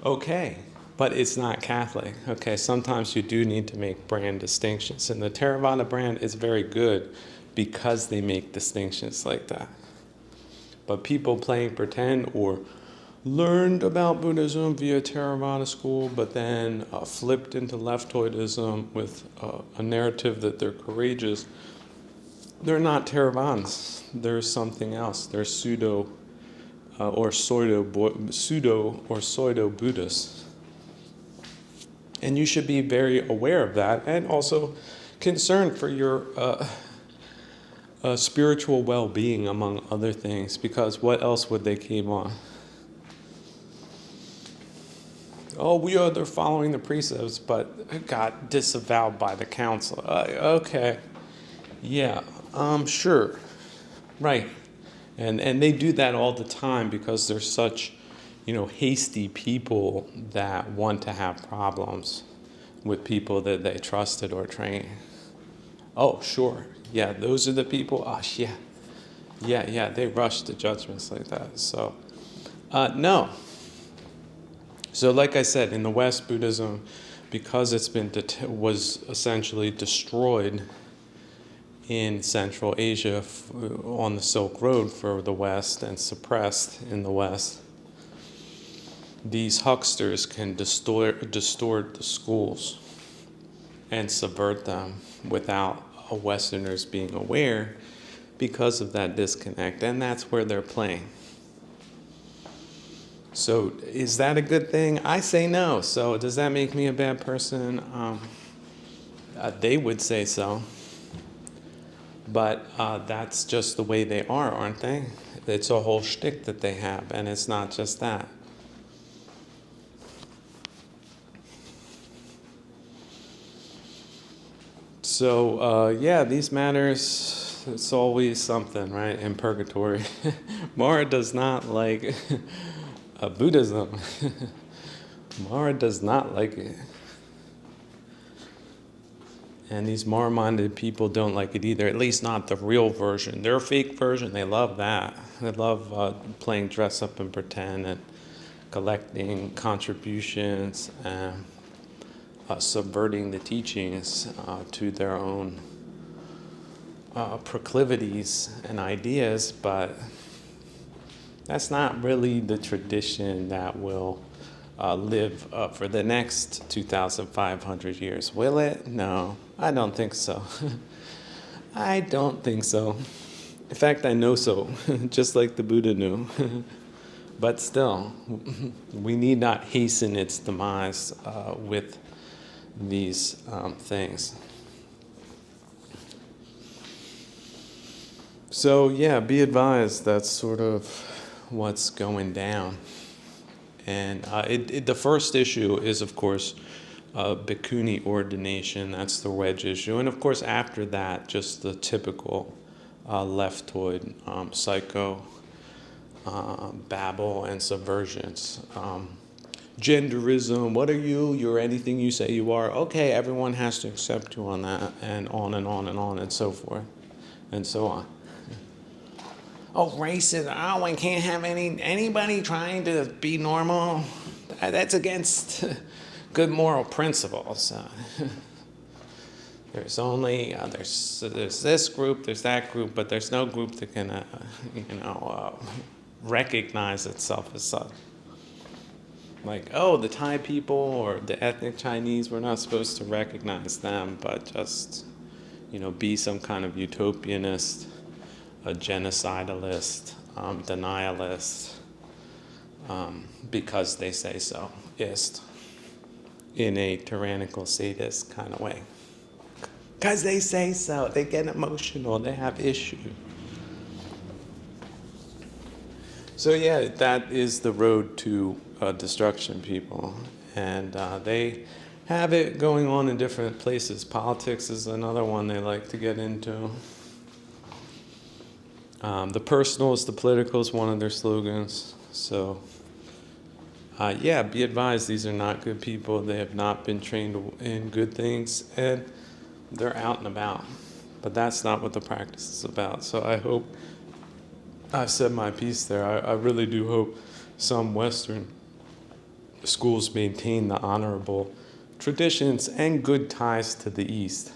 Speaker 1: Okay, but it's not Catholic. Okay, sometimes you do need to make brand distinctions, and the Theravada brand is very good because they make distinctions like that. But people playing pretend or learned about Buddhism via Theravada school, but then flipped into leftoidism with a narrative that they're courageous, they're not Theravadans. They're something else. They're pseudo or pseudo Buddhists. And you should be very aware of that and also concerned for your spiritual well-being, among other things, because what else would they cave on? Oh, they're following the precepts, but got disavowed by the council. Okay. Yeah, sure. Right. And they do that all the time because they're such, hasty people that want to have problems with people that they trusted or trained. Oh, sure. Yeah, those are the people. Oh, yeah. Yeah, they rush to judgments like that. So, no. So like I said, in the West, Buddhism, because it's was essentially destroyed in Central Asia on the Silk Road for the West and suppressed in the West, these hucksters can distort the schools and subvert them without Westerners being aware because of that disconnect, and that's where they're playing. So is that a good thing? I say no. So does that make me a bad person? They would say so. But that's just the way they are, aren't they? It's a whole shtick that they have, and it's not just that. Yeah, these matters, it's always something, right? In purgatory. Mara does not like Buddhism. Mara does not like it. And these Mara-minded people don't like it either, at least not the real version. Their fake version, they love that. They love playing dress up and pretend and collecting contributions and subverting the teachings to their own proclivities and ideas, but that's not really the tradition that will live for the next 2,500 years. Will it? No, I don't think so. I don't think so. In fact, I know so, just like the Buddha knew. But still, we need not hasten its demise with these things. So yeah, be advised, that's sort of what's going down. And the first issue is, of course, bhikkhuni ordination. That's the wedge issue. And of course, after that, just the typical leftoid psycho babble and subversions. Genderism, what are you? You're anything you say you are. Okay, everyone has to accept you on that, and on and on and on and so forth, and so on. Oh, racism, oh, I can't have anybody trying to be normal. That's against good moral principles. There's only, there's this group, there's that group, but there's no group that can, recognize itself as such. Like, oh, the Thai people or the ethnic Chinese, we're not supposed to recognize them, but just, be some kind of utopianist, a genocidalist, denialist, because they say so, ist, in a tyrannical sadist kind of way. Because they say so, they get emotional, they have issues. So yeah, that is the road to destruction, people. And they have it going on in different places. Politics is another one they like to get into. The personal is the political is one of their slogans. So be advised, these are not good people. They have not been trained in good things, and they're out and about. But that's not what the practice is about. So I hope I've said my piece there. I really do hope some Western schools maintain the honorable traditions and good ties to the East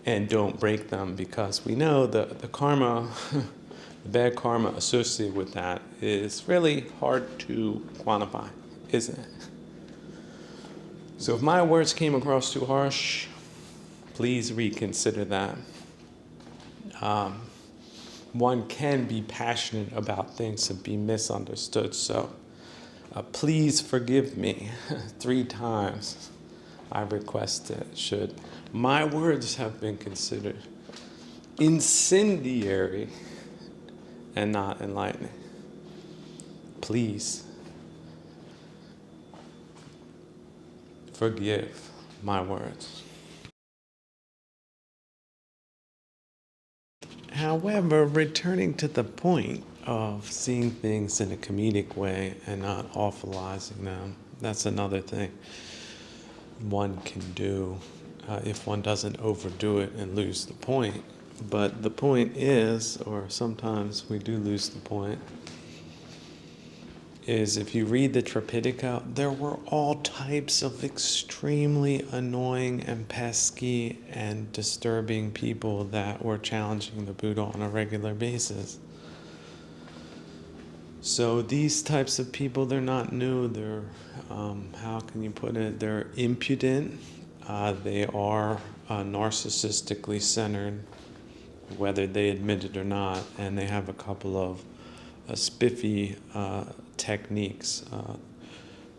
Speaker 1: and don't break them, because we know the karma, the bad karma associated with that is really hard to quantify, isn't it? So if my words came across too harsh, please reconsider that. One can be passionate about things and be misunderstood, so please forgive me 3 times. I request it. Should my words have been considered incendiary and not enlightening, please forgive my words. However, returning to the point of seeing things in a comedic way and not awfulizing them, that's another thing one can do if one doesn't overdo it and lose the point. But the point is, or sometimes we do lose the point, is if you read the Tripitaka, there were all types of extremely annoying and pesky and disturbing people that were challenging the Buddha on a regular basis. So these types of people, they're not new. They're, how can you put it? They're impudent. They are narcissistically centered, whether they admit it or not, and they have a couple of spiffy techniques,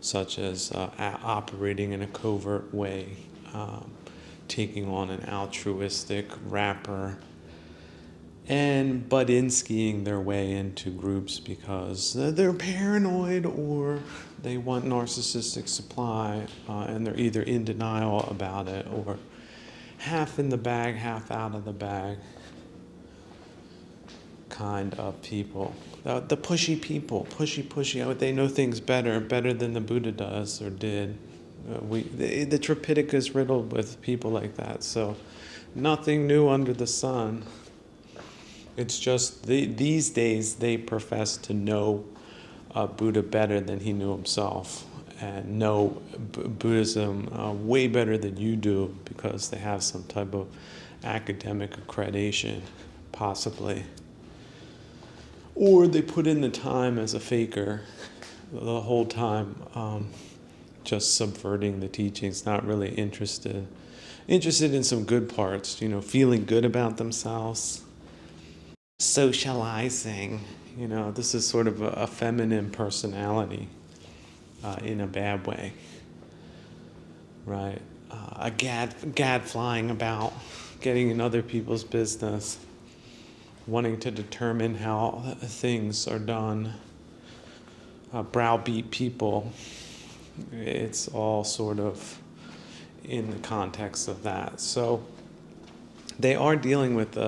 Speaker 1: such as operating in a covert way, taking on an altruistic wrapper, and butt-in-skiing their way into groups because they're paranoid or they want narcissistic supply, and they're either in denial about it or half in the bag, half out of the bag kind of people. The pushy people, pushy. They know things better than the Buddha does or did. The Tripitaka is riddled with people like that. So nothing new under the sun. It's just these days they profess to know Buddha better than he knew himself, and know Buddhism way better than you do because they have some type of academic accreditation, possibly. Or they put in the time as a faker the whole time, just subverting the teachings, not really interested in some good parts, feeling good about themselves, socializing. This is sort of a feminine personality in a bad way, right? A gad flying about, getting in other people's business, wanting to determine how things are done, browbeat people. It's all sort of in the context of that. So they are dealing with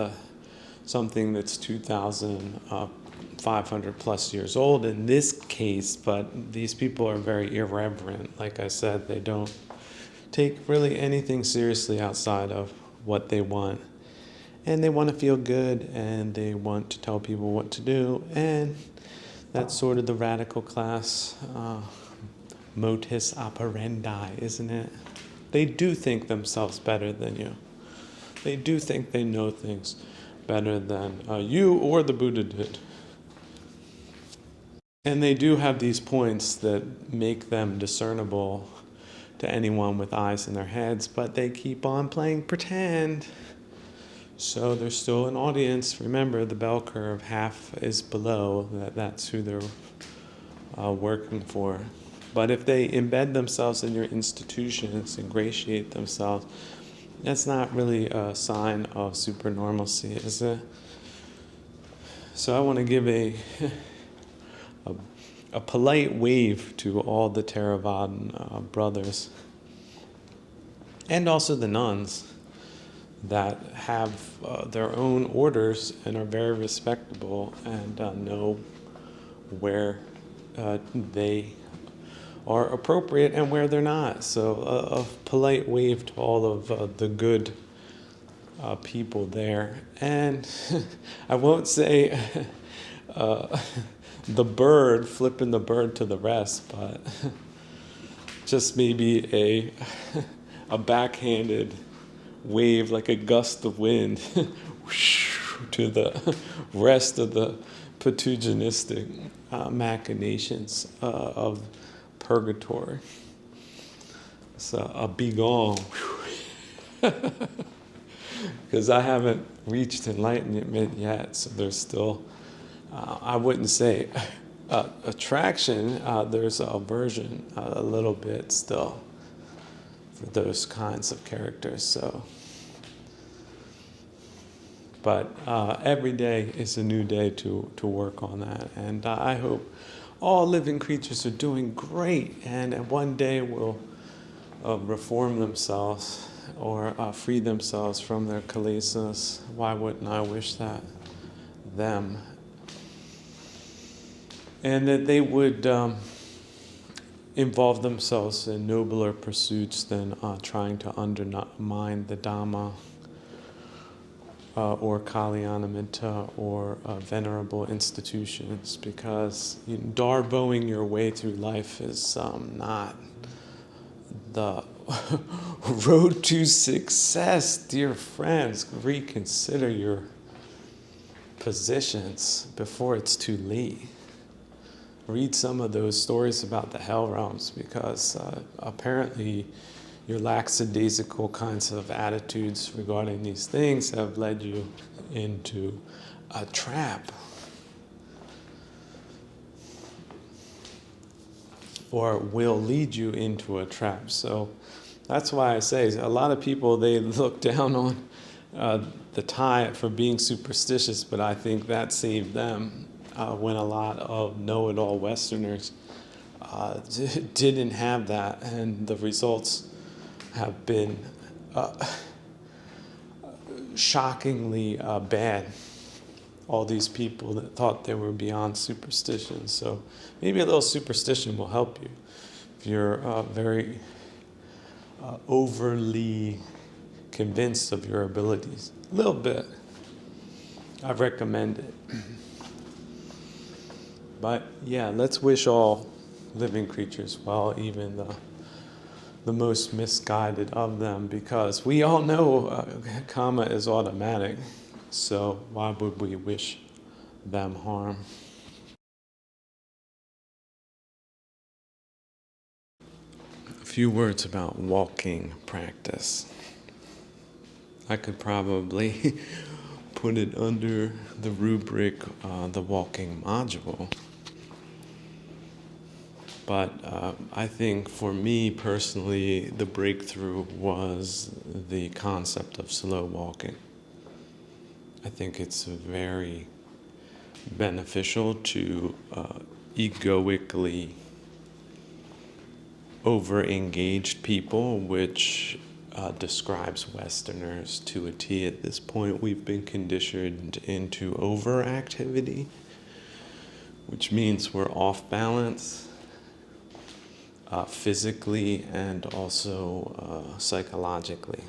Speaker 1: something that's 2,500 plus years old in this case, but these people are very irreverent. Like I said, they don't take really anything seriously outside of what they want. And they want to feel good, and they want to tell people what to do, and that's sort of the radical class modus operandi, isn't it? They do think themselves better than you. They do think they know things better than you or the Buddha did. And they do have these points that make them discernible to anyone with eyes in their heads, but they keep on playing pretend. So there's still an audience. Remember, the bell curve, half is below. That's who they're working for. But if they embed themselves in your institutions, ingratiate themselves, that's not really a sign of supernormalcy, is it? So I want to give a polite wave to all the Theravadan brothers, and also the nuns, that have their own orders and are very respectable and know where they are appropriate and where they're not. So a polite wave to all of the good people there. And I won't say the bird, flipping the bird to the rest, but just maybe a backhanded wave, like a gust of wind to the rest of the patuginistic machinations of purgatory. So a begone, because I haven't reached enlightenment yet, so there's still, I wouldn't say attraction, there's aversion a little bit still for those kinds of characters. So, but every day is a new day to work on that, and I hope all living creatures are doing great, and one day will reform themselves or free themselves from their kilesas. Why wouldn't I wish that? Them. And that they would involve themselves in nobler pursuits than trying to undermine the Dhamma or Kalyanamitta or venerable institutions, because darboing your way through life is not the road to success, dear friends. Reconsider your positions before it's too late. Read some of those stories about the hell realms, because apparently your lackadaisical kinds of attitudes regarding these things have led you into a trap, or will lead you into a trap. So that's why I say a lot of people, they look down on the Thai for being superstitious, but I think that saved them when a lot of know-it-all Westerners didn't have that, and the results have been shockingly bad. All these people that thought they were beyond superstition. So maybe a little superstition will help you. If you're very overly convinced of your abilities, a little bit, I recommend it. But yeah, let's wish all living creatures well, even the most misguided of them, because we all know karma is automatic. So why would we wish them harm? A few words about walking practice. I could probably put it under the rubric, the walking module. But I think for me personally, the breakthrough was the concept of slow walking. I think it's very beneficial to egoically over-engaged people, which describes Westerners to a T. At this point, we've been conditioned into overactivity, which means we're off balance physically and also psychologically.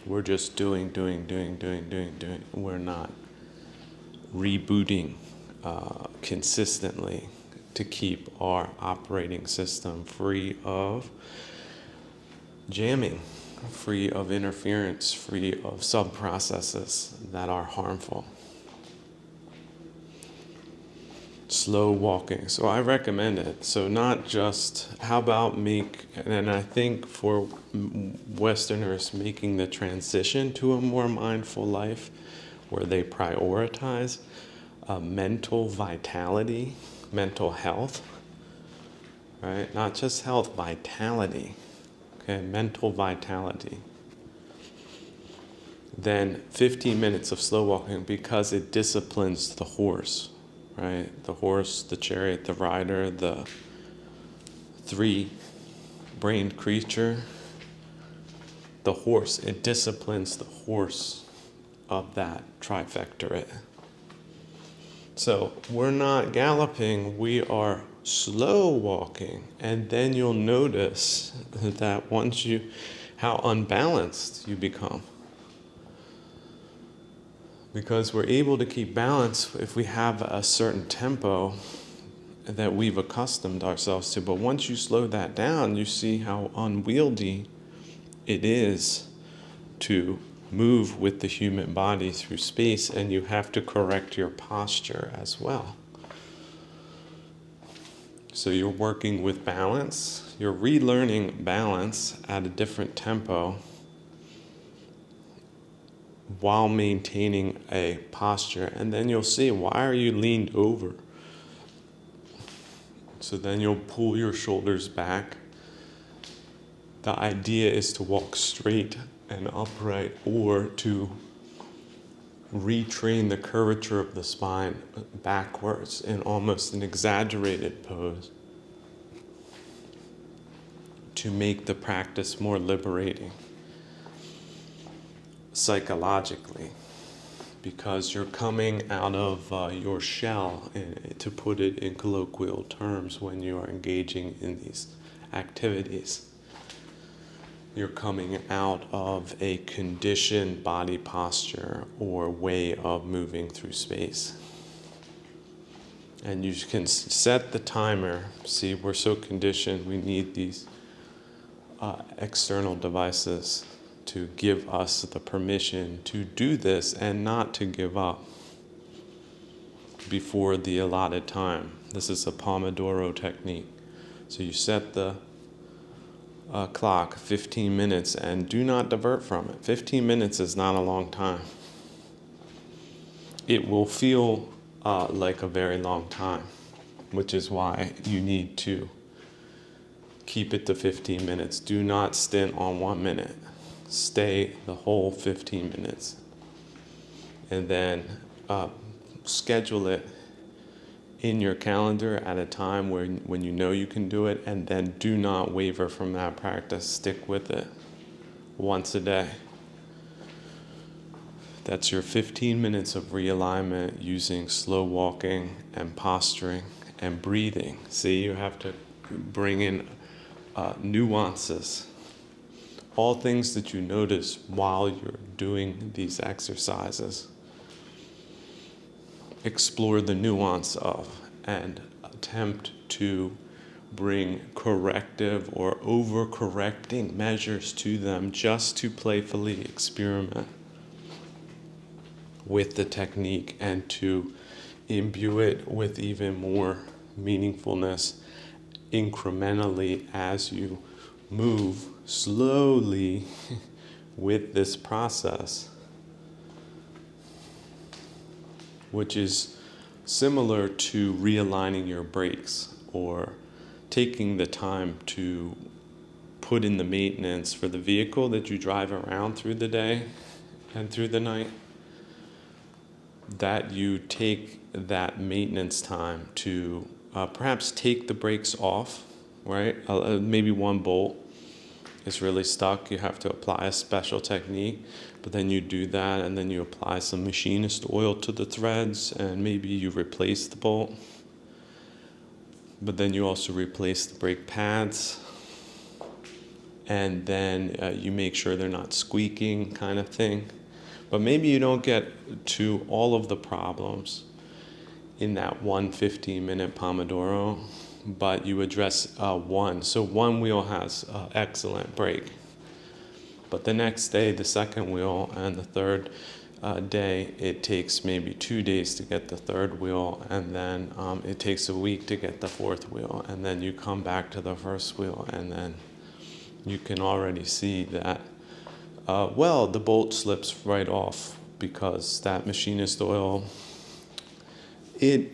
Speaker 1: We're just doing. We're not rebooting consistently to keep our operating system free of jamming, free of interference, free of sub-processes that are harmful. Slow walking. So I recommend it. So not just, how about and I think for Westerners making the transition to a more mindful life where they prioritize mental vitality, mental health, right? Not just health, vitality, okay? Mental vitality. Then 15 minutes of slow walking, because it disciplines the horse, right? The horse, the chariot, the rider, the three-brained creature. The horse, it disciplines the horse of that trifectorate. So we're not galloping, we are slow walking. And then you'll notice that how unbalanced you become. Because we're able to keep balance if we have a certain tempo that we've accustomed ourselves to. But once you slow that down, you see how unwieldy it is to move with the human body through space, and you have to correct your posture as well. So you're working with balance, you're relearning balance at a different tempo while maintaining a posture. And then you'll see, why are you leaned over? So then you'll pull your shoulders back. The idea is to walk straight and upright, or to retrain the curvature of the spine backwards in almost an exaggerated pose to make the practice more liberating psychologically, because you're coming out of your shell, to put it in colloquial terms, when you are engaging in these activities. You're coming out of a conditioned body posture or way of moving through space. And you can set the timer. See, we're so conditioned, we need these external devices to give us the permission to do this and not to give up before the allotted time. This is a Pomodoro technique. So you set the clock 15 minutes and do not divert from it. 15 minutes is not a long time. It will feel like a very long time, which is why you need to keep it to 15 minutes. Do not stint on 1 minute. Stay the whole 15 minutes. And then schedule it in your calendar at a time when you know you can do it, and then do not waver from that practice. Stick with it once a day. That's your 15 minutes of realignment using slow walking and posturing and breathing. See, you have to bring in nuances. All things that you notice while you're doing these exercises. Explore the nuance of and attempt to bring corrective or overcorrecting measures to them just to playfully experiment with the technique and to imbue it with even more meaningfulness incrementally as you move slowly with this process, which is similar to realigning your brakes or taking the time to put in the maintenance for the vehicle that you drive around through the day and through the night. That you take that maintenance time to perhaps take the brakes off, right? Maybe one bolt is really stuck. You have to apply a special technique, but then you do that and then you apply some machinist oil to the threads and maybe you replace the bolt. But then you also replace the brake pads and then you make sure they're not squeaking kind of thing. But maybe you don't get to all of the problems in that 15-minute Pomodoro, but you address one. So one wheel has excellent brake. But the next day, the second wheel, and the third day, it takes maybe 2 days to get the third wheel, and then it takes a week to get the fourth wheel, and then you come back to the first wheel, and then you can already see that, the bolt slips right off because that machinist oil, it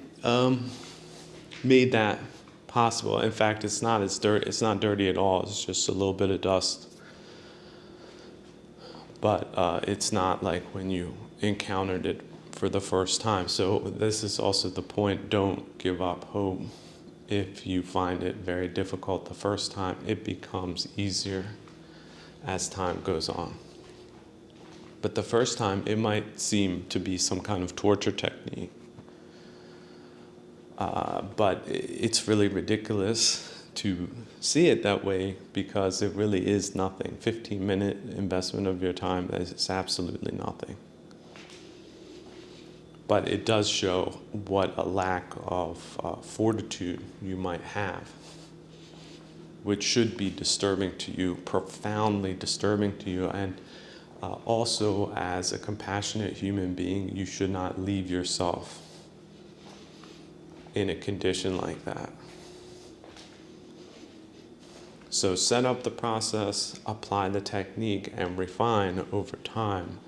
Speaker 1: made that possible. In fact, it's not dirty at all. It's just a little bit of dust. But it's not like when you encountered it for the first time. So this is also the point. Don't give up hope. If you find it very difficult the first time, it becomes easier as time goes on. But the first time, it might seem to be some kind of torture technique. But it's really ridiculous to see it that way because it really is nothing. 15-minute investment of your time is absolutely nothing. But it does show what a lack of fortitude you might have, which should be disturbing to you, profoundly disturbing to you. And also, as a compassionate human being, you should not leave yourself in a condition like that. So set up the process, apply the technique, and refine over time,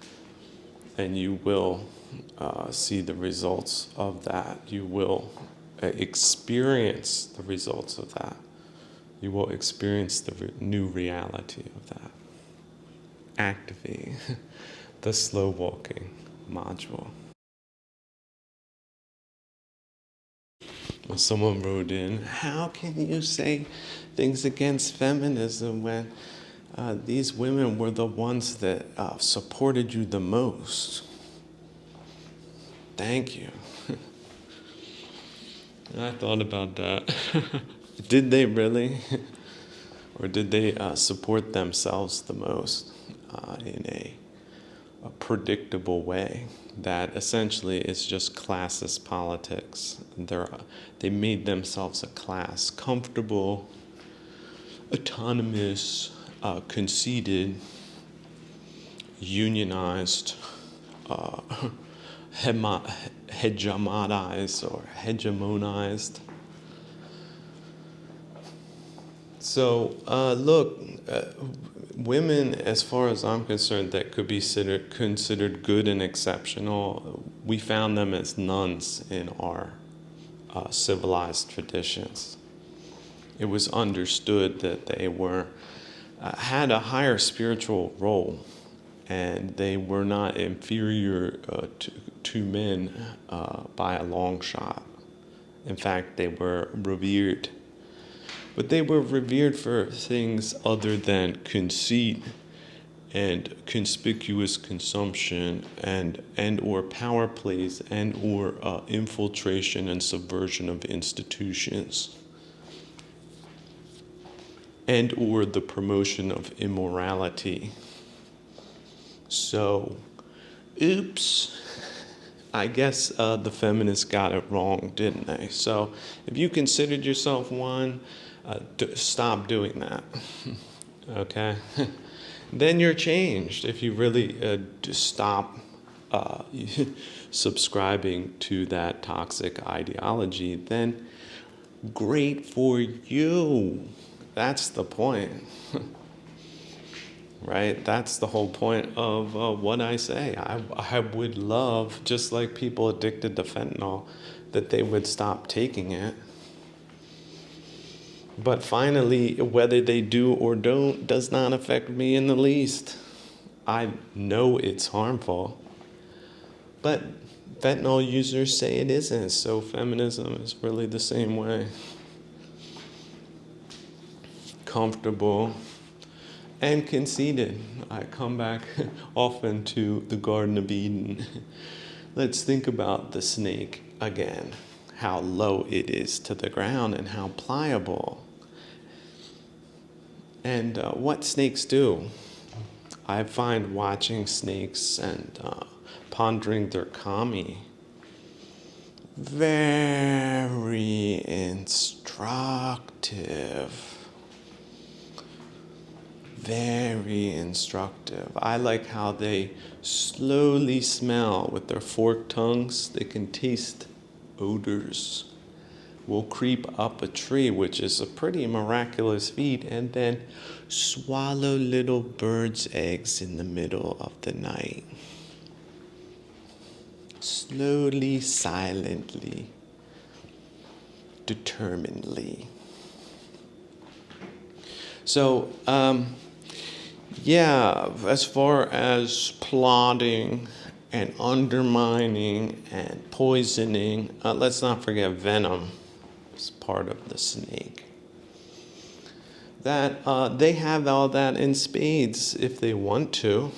Speaker 1: and you will see the results of that. You will experience the results of that. You will experience the new reality of that. Activate the slow walking module. Well, someone wrote in, how can you say things against feminism when these women were the ones that supported you the most? Thank you. I thought about that. Did they really? Or did they support themselves the most in a predictable way that essentially is just classist politics? They made themselves a class, comfortable, autonomous, conceited, unionized, hegemonized. So, look, women, as far as I'm concerned, that could be considered good and exceptional, we found them as nuns in our civilized traditions. It was understood that they had a higher spiritual role, and they were not inferior to men by a long shot. In fact, they were revered. But they were revered for things other than conceit and conspicuous consumption and or power plays and or infiltration and subversion of institutions and or the promotion of immorality. So, oops, I guess the feminists got it wrong, didn't they? So if you considered yourself one, stop doing that, okay? Then you're changed. If you really stop subscribing to that toxic ideology, then great for you. That's the point. Right? That's the whole point of what I say. I would love, just like people addicted to fentanyl, that they would stop taking it. But finally, whether they do or don't does not affect me in the least. I know it's harmful, but fentanyl users say it isn't, so feminism is really the same way. Comfortable and conceited. I come back often to the Garden of Eden. Let's think about the snake again, how low it is to the ground and how pliable. And what snakes do. I find watching snakes and pondering their kami very instructive. Very instructive. I like how they slowly smell with their forked tongues. They can taste odors. Will creep up a tree, which is a pretty miraculous feat, and then swallow little birds' eggs in the middle of the night. Slowly, silently, determinedly. So, as far as plotting and undermining and poisoning, let's not forget venom is part of the snake. That they have all that in spades if they want to,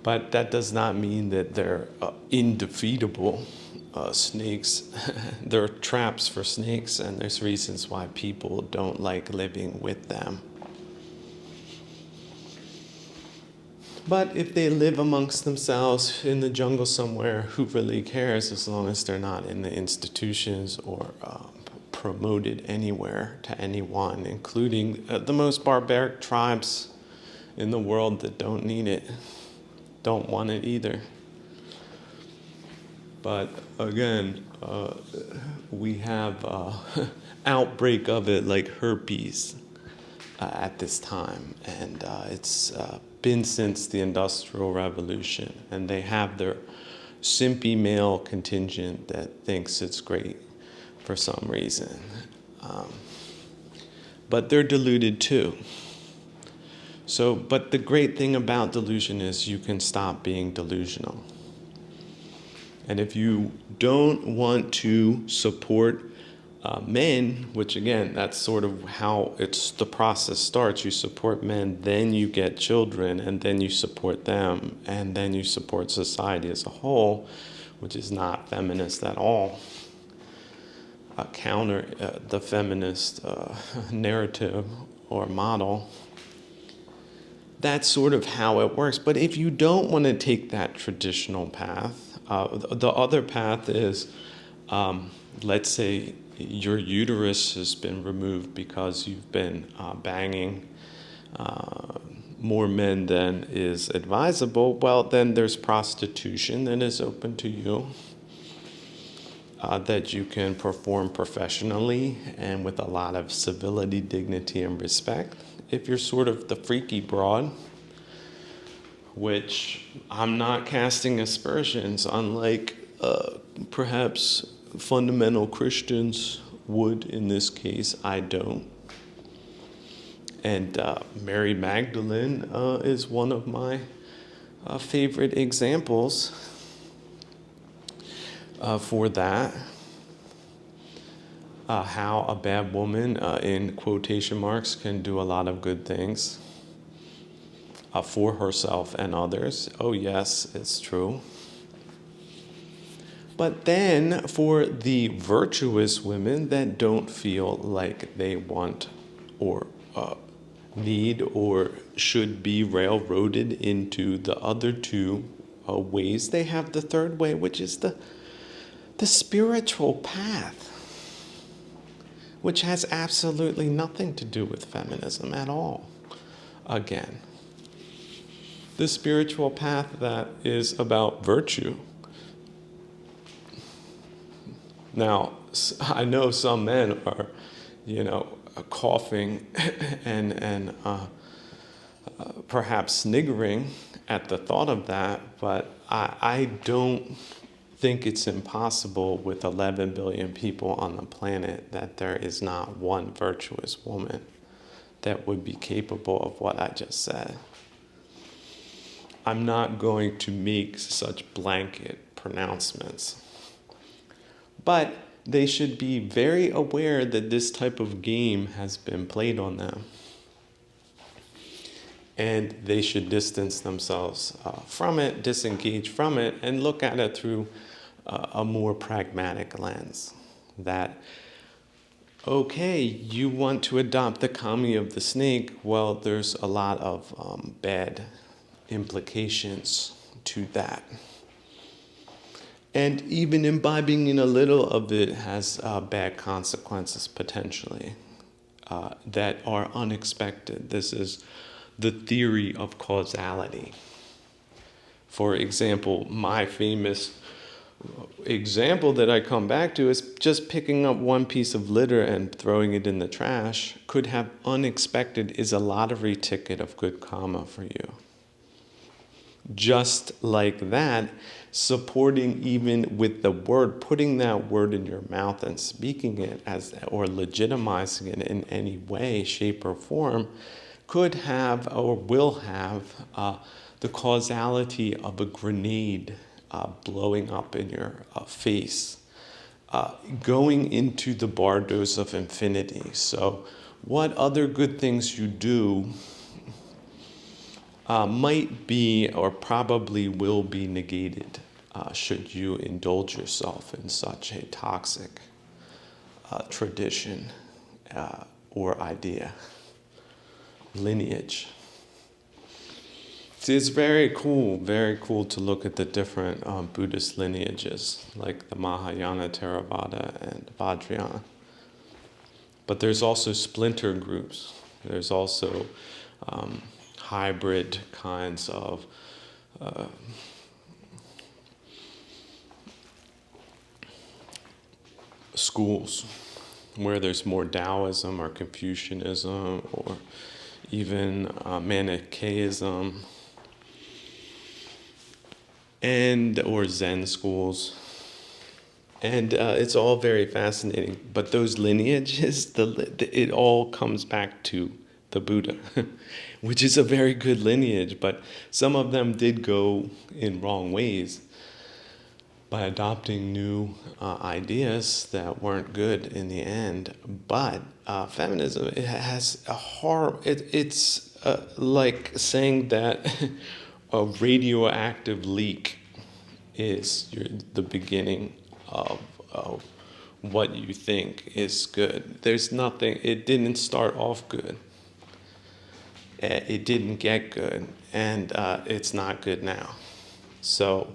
Speaker 1: but that does not mean that they're indefeatable. Snakes, there are traps for snakes, and there's reasons why people don't like living with them. But if they live amongst themselves in the jungle somewhere, who really cares, as long as they're not in the institutions or promoted anywhere to anyone, including the most barbaric tribes in the world that don't need it, don't want it either. But again, we have outbreak of it like herpes at this time, and it's been since the Industrial Revolution, and they have their simpy male contingent that thinks it's great for some reason. But they're deluded too. So, but the great thing about delusion is you can stop being delusional. And if you don't want to support men, which again, that's sort of how the process starts. You support men, then you get children, and then you support them, and then you support society as a whole, which is not feminist at all. Counter the feminist narrative or model. That's sort of how it works. But if you don't want to take that traditional path, the other path is, let's say your uterus has been removed because you've been banging more men than is advisable. Well, then there's prostitution that is open to you that you can perform professionally and with a lot of civility, dignity, and respect. If you're sort of the freaky broad, which I'm not casting aspersions, unlike perhaps fundamental Christians would in this case, I don't. And Mary Magdalene is one of my favorite examples for that. How a bad woman, in quotation marks, can do a lot of good things. for herself and others. Oh, yes, it's true. But then for the virtuous women that don't feel like they want or need or should be railroaded into the other two ways, they have the third way, which is the spiritual path, which has absolutely nothing to do with feminism at all. Again, the spiritual path that is about virtue. Now, I know some men are, coughing and perhaps sniggering at the thought of that, but I don't think it's impossible with 11 billion people on the planet that there is not one virtuous woman that would be capable of what I just said. I'm not going to make such blanket pronouncements, but they should be very aware that this type of game has been played on them. And they should distance themselves from it, disengage from it, and look at it through a more pragmatic lens. That, okay, you want to adopt the kami of the snake, well, there's a lot of bad implications to that. And even imbibing in a little of it has bad consequences potentially that are unexpected. This is the theory of causality. For example, my famous example that I come back to is just picking up one piece of litter and throwing it in the trash could have unexpected is a lottery ticket of good karma for you. Just like that, supporting even with the word, putting that word in your mouth and speaking it as or legitimizing it in any way, shape, or form could have or will have the causality of a grenade blowing up in your face, going into the bardos of infinity. So what other good things you do might be or probably will be negated should you indulge yourself in such a toxic tradition or idea, lineage. See, it's very cool to look at the different Buddhist lineages, like the Mahayana, Theravada, and Vajrayana. But there's also splinter groups. There's also hybrid kinds of schools where there's more Taoism or Confucianism or even Manichaeism or Zen schools. And it's all very fascinating. But those lineages, it all comes back to the Buddha, which is a very good lineage. But some of them did go in wrong ways by adopting new ideas that weren't good in the end. But feminism, it has a it's like saying that a radioactive leak is the beginning of what you think is good. There's nothing, it didn't start off good. It didn't get good, and it's not good now. So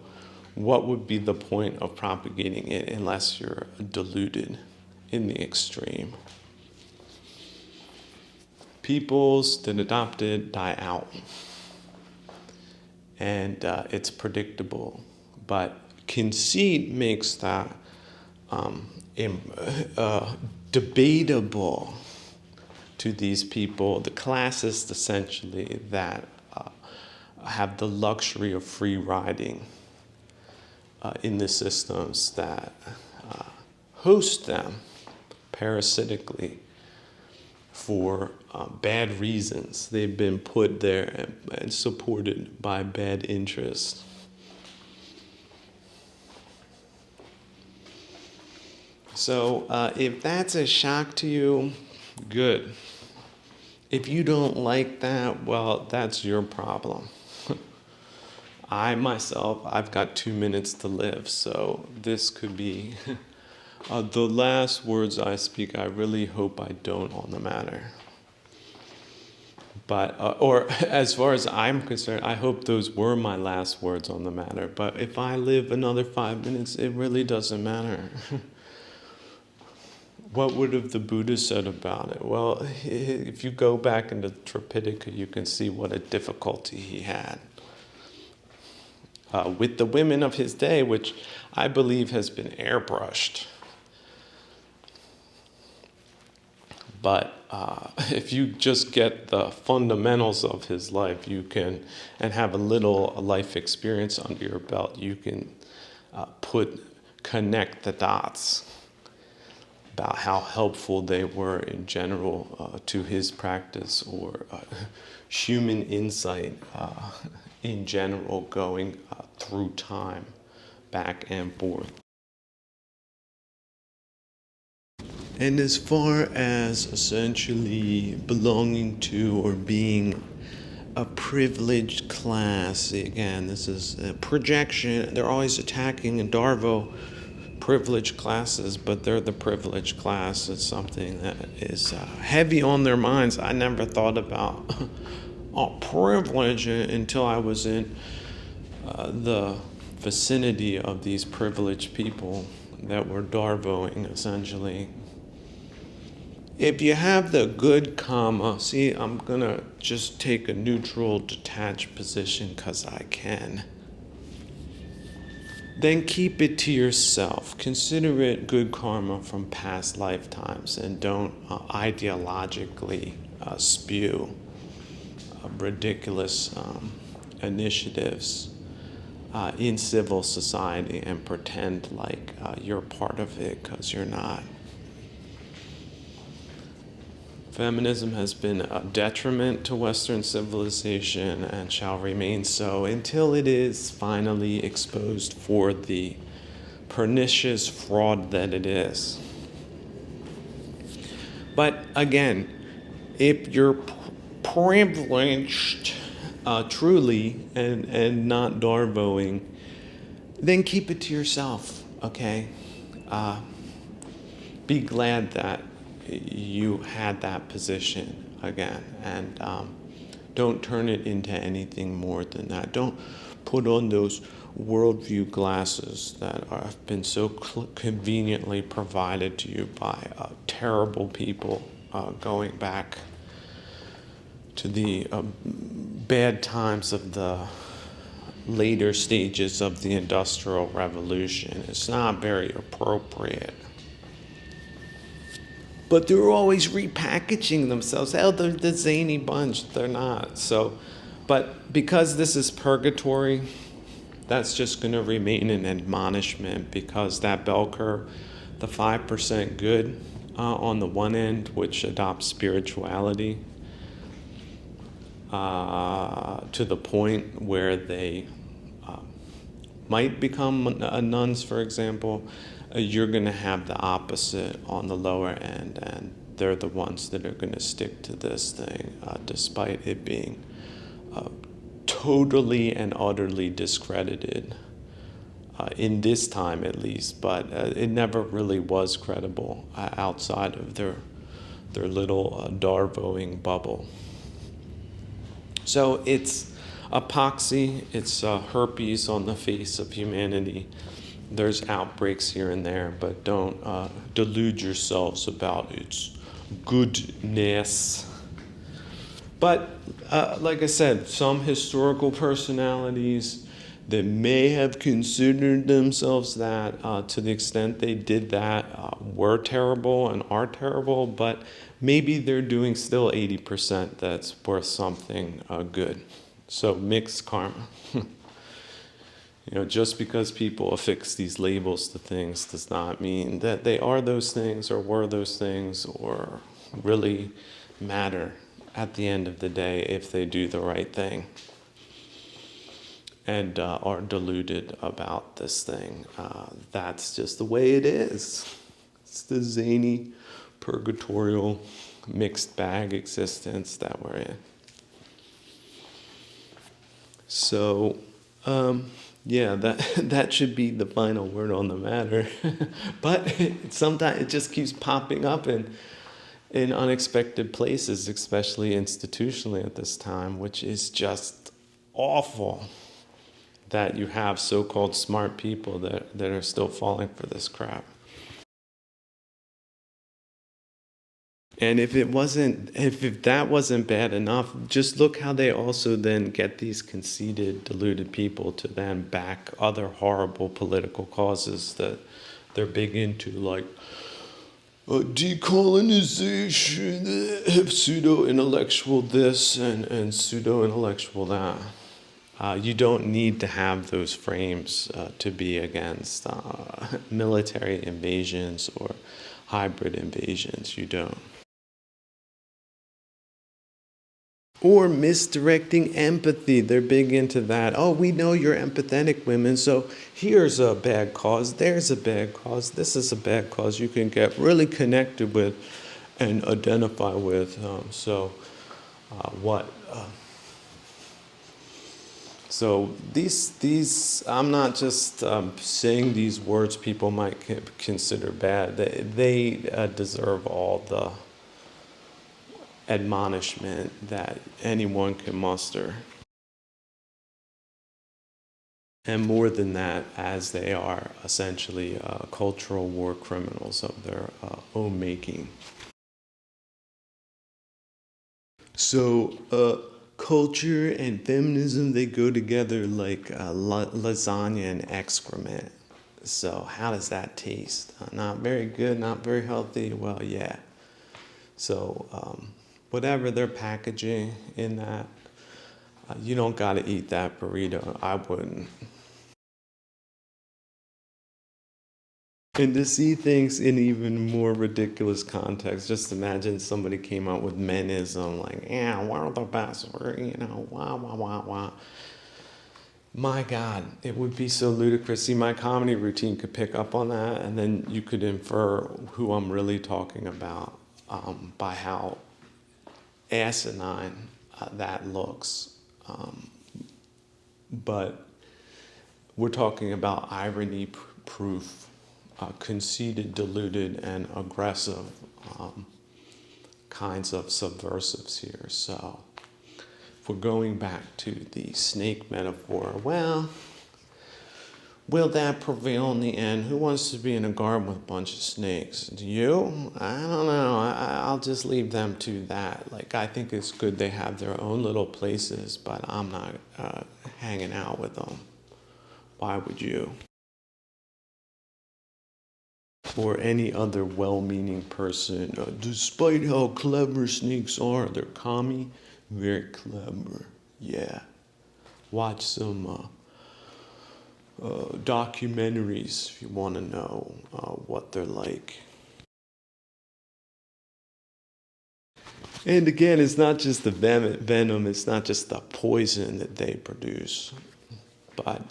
Speaker 1: what would be the point of propagating it unless you're deluded in the extreme? Peoples that adopt it die out. And it's predictable. But conceit makes that debatable to these people, the classes essentially that have the luxury of free riding in the systems that host them parasitically for bad reasons. They've been put there and supported by bad interests. So if that's a shock to you, good. If you don't like that, well, that's your problem. I myself, I've got 2 minutes to live, so this could be the last words I speak. I really hope I don't on the matter. But, or as far as I'm concerned, I hope those were my last words on the matter. But if I live another 5 minutes, it really doesn't matter. What would have the Buddha said about it? Well, if you go back into Tripitaka, you can see what a difficulty he had with the women of his day, which I believe has been airbrushed. But if you just get the fundamentals of his life, you can, and have a little life experience under your belt, you can connect the dots about how helpful they were in general to his practice, or human insight in general going through time, back and forth. And as far as essentially belonging to or being a privileged class, again, this is a projection. They're always attacking in Darvo privileged classes, but they're the privileged class. It's something that is heavy on their minds. I never thought about privilege until I was in the vicinity of these privileged people that were Darvoing, essentially. If you have the good karma, see, I'm going to just take a neutral, detached position because I can. Then keep it to yourself. Consider it good karma from past lifetimes, and don't ideologically spew ridiculous initiatives in civil society and pretend like you're part of it, because you're not. Feminism has been a detriment to Western civilization and shall remain so until it is finally exposed for the pernicious fraud that it is. But again, if you're privileged truly and not Darvoing, then keep it to yourself, okay? Be glad that you had that position again, and don't turn it into anything more than that. Don't put on those worldview glasses that have been so conveniently provided to you by terrible people going back to the bad times of the later stages of the Industrial Revolution. It's not very appropriate. But they're always repackaging themselves. Oh, they're the zany bunch. They're not. So, but because this is purgatory, that's just going to remain an admonishment, because that bell curve, the 5% good on the one end, which adopts spirituality to the point where they might become nuns, for example, you're going to have the opposite on the lower end, and they're the ones that are going to stick to this thing despite it being totally and utterly discredited in this time at least, but it never really was credible outside of their little Darvoing bubble. So it's epoxy, it's herpes on the face of humanity. There's outbreaks here and there, but don't delude yourselves about its goodness. But like I said, some historical personalities that may have considered themselves that, to the extent they did that, were terrible and are terrible, but maybe they're doing still 80% that's worth something good. So mixed karma. Just because people affix these labels to things does not mean that they are those things or were those things or really matter at the end of the day if they do the right thing and are deluded about this thing. That's just the way it is. It's the zany, purgatorial mixed bag existence that we're in. So, yeah, that should be the final word on the matter. But sometimes it just keeps popping up in unexpected places, especially institutionally at this time, which is just awful that you have so-called smart people that are still falling for this crap. And if that wasn't bad enough, just look how they also then get these conceited, deluded people to then back other horrible political causes that they're big into, like decolonization, pseudo-intellectual this and pseudo-intellectual that. You don't need to have those frames to be against military invasions or hybrid invasions. You don't. Or misdirecting empathy. They're big into that. Oh, we know you're empathetic, women, so here's a bad cause, there's a bad cause, this is a bad cause you can get really connected with and identify with. So these I'm not just saying these words people might consider bad. They deserve all the admonishment that anyone can muster. And more than that, as they are essentially cultural war criminals of their own making. So culture and feminism, they go together like lasagna and excrement. So how does that taste? Not very good, not very healthy. Well, yeah. So whatever they're packaging in that, you don't got to eat that burrito. I wouldn't. And to see things in even more ridiculous context, just imagine somebody came out with menism, like, yeah, we're the best, wah, wah, wah, wah. My God, it would be so ludicrous. See, my comedy routine could pick up on that, and then you could infer who I'm really talking about by how asinine that looks. But we're talking about irony-proof, conceited, deluded, and aggressive kinds of subversives here. So if we're going back to the snake metaphor, well, will that prevail in the end? Who wants to be in a garden with a bunch of snakes? Do you? I don't know. I'll just leave them to that. Like, I think it's good they have their own little places, but I'm not hanging out with them. Why would you? Or any other well-meaning person. Despite how clever snakes are, they're commie, very clever. Yeah. Watch some documentaries if you want to know what they're like. And again, it's not just the venom, it's not just the poison that they produce, but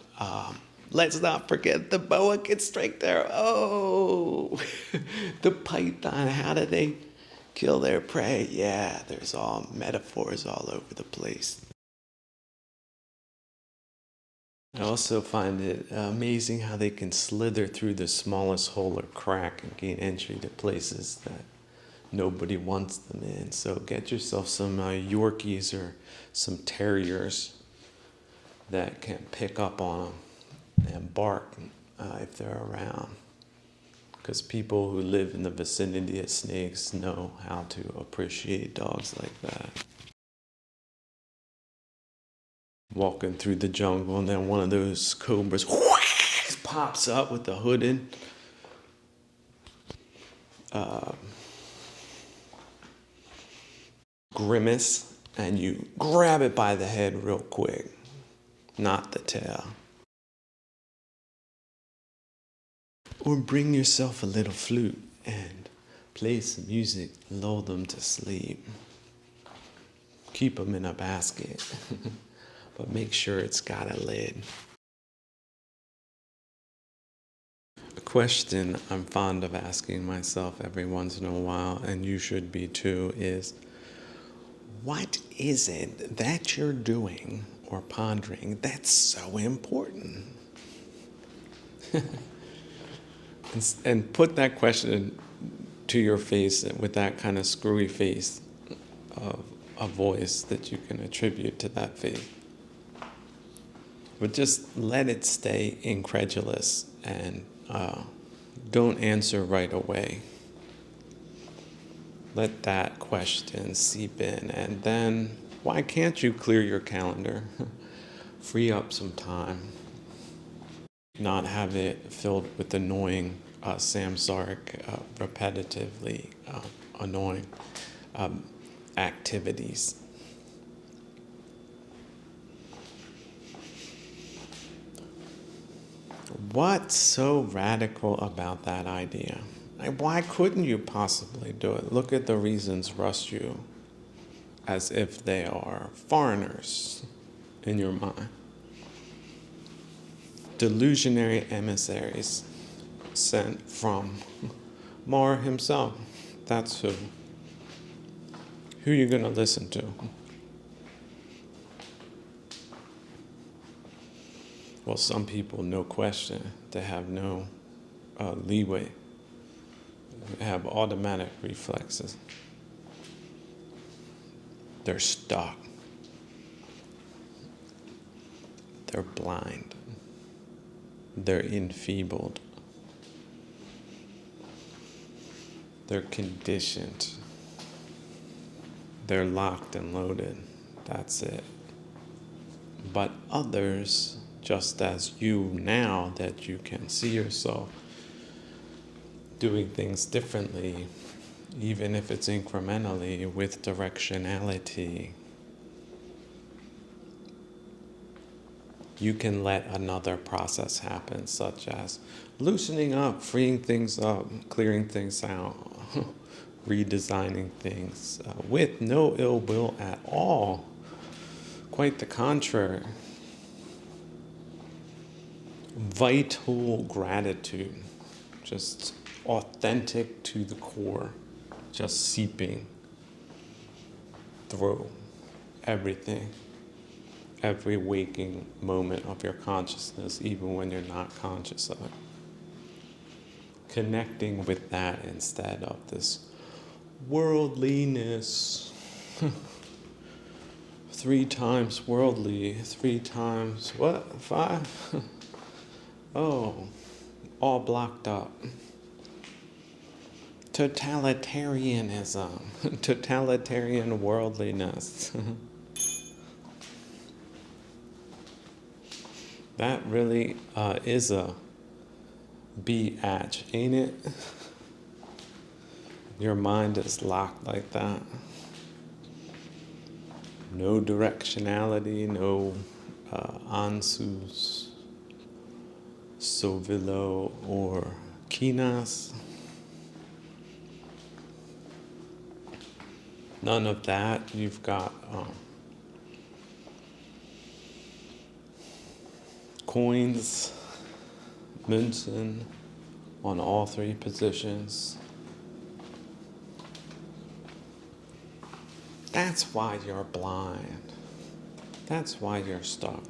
Speaker 1: let's not forget the boa constrictor. Oh, the python. How do they kill their prey? Yeah, there's all metaphors all over the place. I also find it amazing how they can slither through the smallest hole or crack and gain entry to places that nobody wants them in. So get yourself some Yorkies or some terriers that can pick up on them and bark if they're around. Because people who live in the vicinity of snakes know how to appreciate dogs like that. Walking through the jungle, and then one of those cobras pops up with the hooded grimace, and you grab it by the head real quick, not the tail. Or bring yourself a little flute and play some music, lull them to sleep. Keep them in a basket. But make sure it's got a lid. question I'm fond of asking myself every once in a while, and you should be too, is what is it that you're doing or pondering that's so important? And put that question to your face with that kind of screwy face of a voice that you can attribute to that faith. But just let it stay incredulous and don't answer right away. Let that question seep in, and then why can't you clear your calendar? Free up some time. Not have it filled with annoying, samsaric, repetitively annoying activities. What's so radical about that idea? Why couldn't you possibly do it? Look at the reasons rush you as if they are foreigners in your mind. Delusionary emissaries sent from Mar himself. That's who. Who are you going to listen to? Well, some people, no question, they have no leeway. They have automatic reflexes. They're stuck. They're blind. They're enfeebled. They're conditioned. They're locked and loaded. That's it. But others, just as you now that you can see yourself doing things differently, even if it's incrementally, with directionality, you can let another process happen, such as loosening up, freeing things up, clearing things out, redesigning things with no ill will at all. Quite the contrary. Vital gratitude, just authentic to the core, just seeping through everything, every waking moment of your consciousness, even when you're not conscious of it. Connecting with that instead of this worldliness. 3 times worldly, 3 times what? 5? Oh, all blocked up. Totalitarianism, totalitarian worldliness. That really is a biatch, ain't it? Your mind is locked like that. No directionality, no ansus, sovilo, or kinas. None of that. You've got coins, Münzen on all 3 positions. That's why you're blind. That's why you're stuck.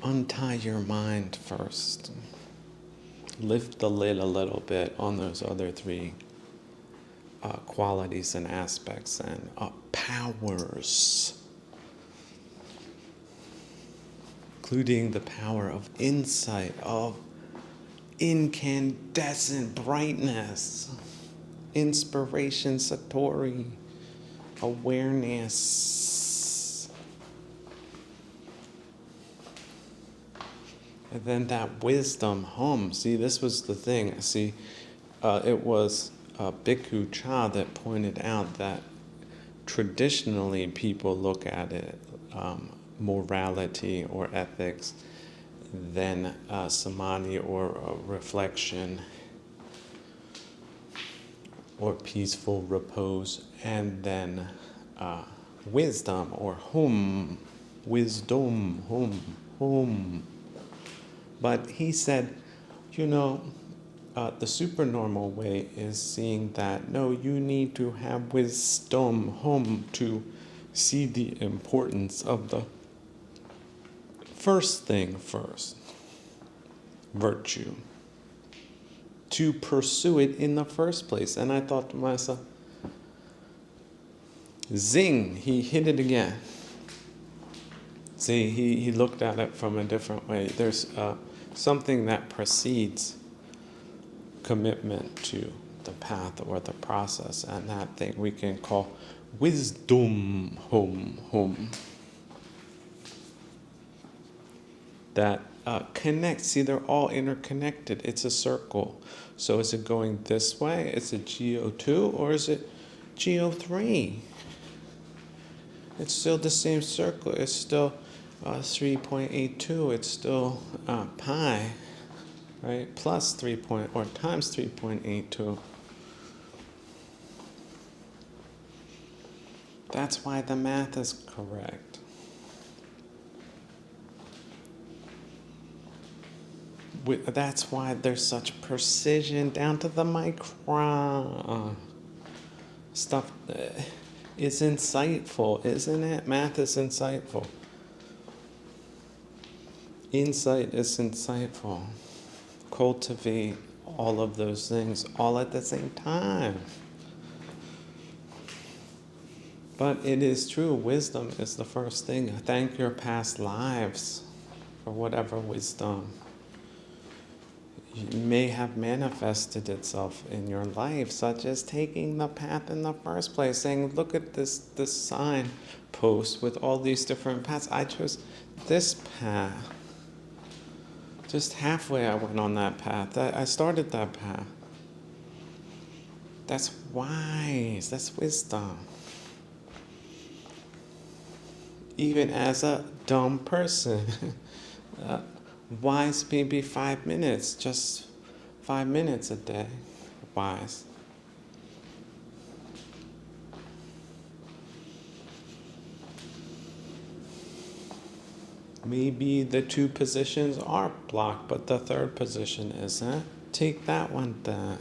Speaker 1: Untie your mind first. Lift the lid a little bit on those other 3 qualities and aspects and powers, including the power of insight, of incandescent brightness, inspiration, satori, awareness. And then that wisdom, See, this was the thing. It was Bhikkhu Cha that pointed out that traditionally people look at it, morality or ethics, then samadhi or reflection or peaceful repose, and then wisdom or wisdom. But he said You know, the supernormal way is seeing that no, you need to have wisdom home to see the importance of the first thing first, virtue, to pursue it in the first place. And I thought to myself, zing, he hit it again. See, he looked at it from a different way. There's something that precedes commitment to the path or the process, and that thing we can call wisdom home. That connects. See, they're all interconnected. It's a circle. So is it going this way? Is it GO2 or is it GO3? It's still the same circle. It's still 3.82. It's still pi, right? Plus 3 or times 3.82. That's why the math is correct. That's why there's such precision down to the micron. Stuff is insightful, isn't it? Math is insightful. Insight is insightful. Cultivate all of those things all at the same time. But it is true, wisdom is the first thing. Thank your past lives for whatever wisdom may have manifested itself in your life, such as taking the path in the first place, saying, look at this sign post with all these different paths. I chose this path. Just halfway I went on that path. I started that path. That's wise. That's wisdom. Even as a dumb person. Wise maybe 5 minutes, just 5 minutes a day. Wise. Maybe the two positions are blocked, but the third position isn't. Take that one then.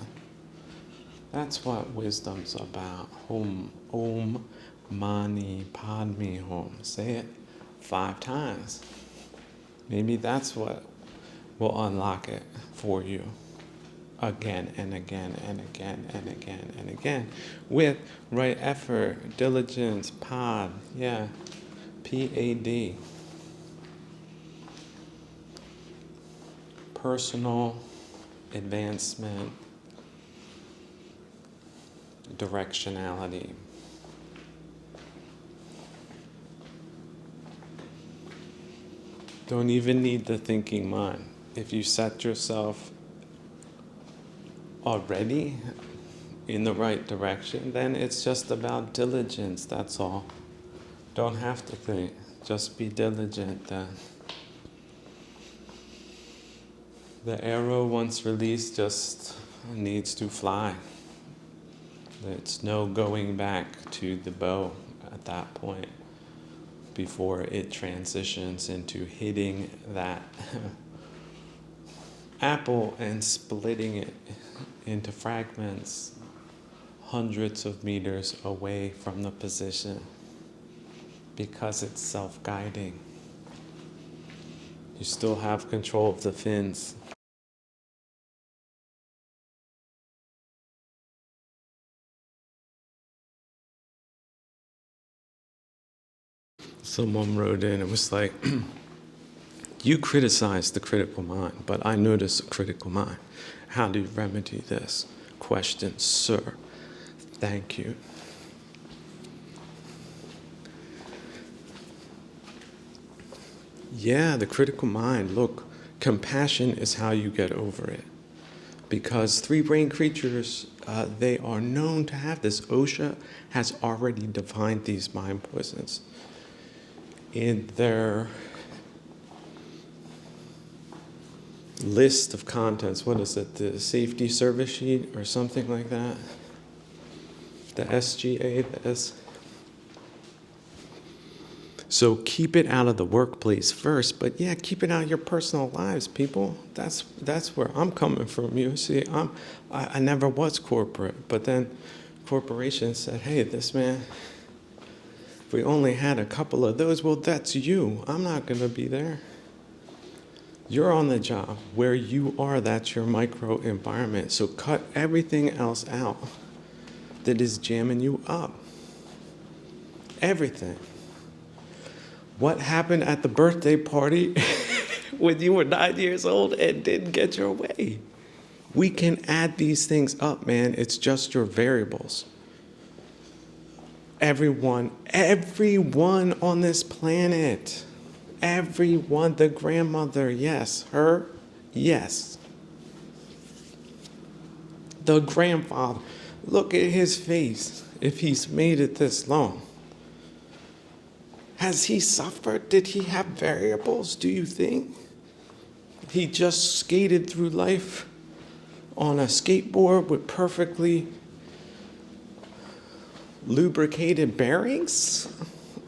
Speaker 1: That's what wisdom's about. Om Mani Padme Hum. Say it 5 times. Maybe that's what will unlock it for you again and again and again and again and again. With right effort, diligence, PAD, PAD. Personal advancement, directionality. Don't even need the thinking mind. If you set yourself already in the right direction, then it's just about diligence, that's all. Don't have to think, just be diligent then. The arrow, once released, just needs to fly. There's no going back to the bow at that point before it transitions into hitting that apple and splitting it into fragments hundreds of meters away from the position, because it's self-guiding. You still have control of the fins. Someone wrote in, it was like, you criticize the critical mind, but I notice a critical mind. How do you remedy this? Question, sir. Thank you. Yeah, the critical mind. Look, compassion is how you get over it. Because three-brained creatures, they are known to have this. OSHA has already defined these mind poisons in their list of contents. What is it? The safety service sheet or something like that? The SGA, So keep it out of the workplace first, but yeah, keep it out of your personal lives, people. That's where I'm coming from. You see, I never was corporate, but then corporations said, hey, this man, if we only had a couple of those, well, that's you. I'm not going to be there. You're on the job. Where you are, that's your micro environment. So cut everything else out that is jamming you up. Everything. What happened at the birthday party when you were 9 years old and didn't get your way? We can add these things up, man. It's just your variables. Everyone on this planet, everyone, the grandmother, yes, her, yes. The grandfather, look at his face if he's made it this long. Has he suffered? Did he have variables, do you think? He just skated through life on a skateboard with perfectly lubricated bearings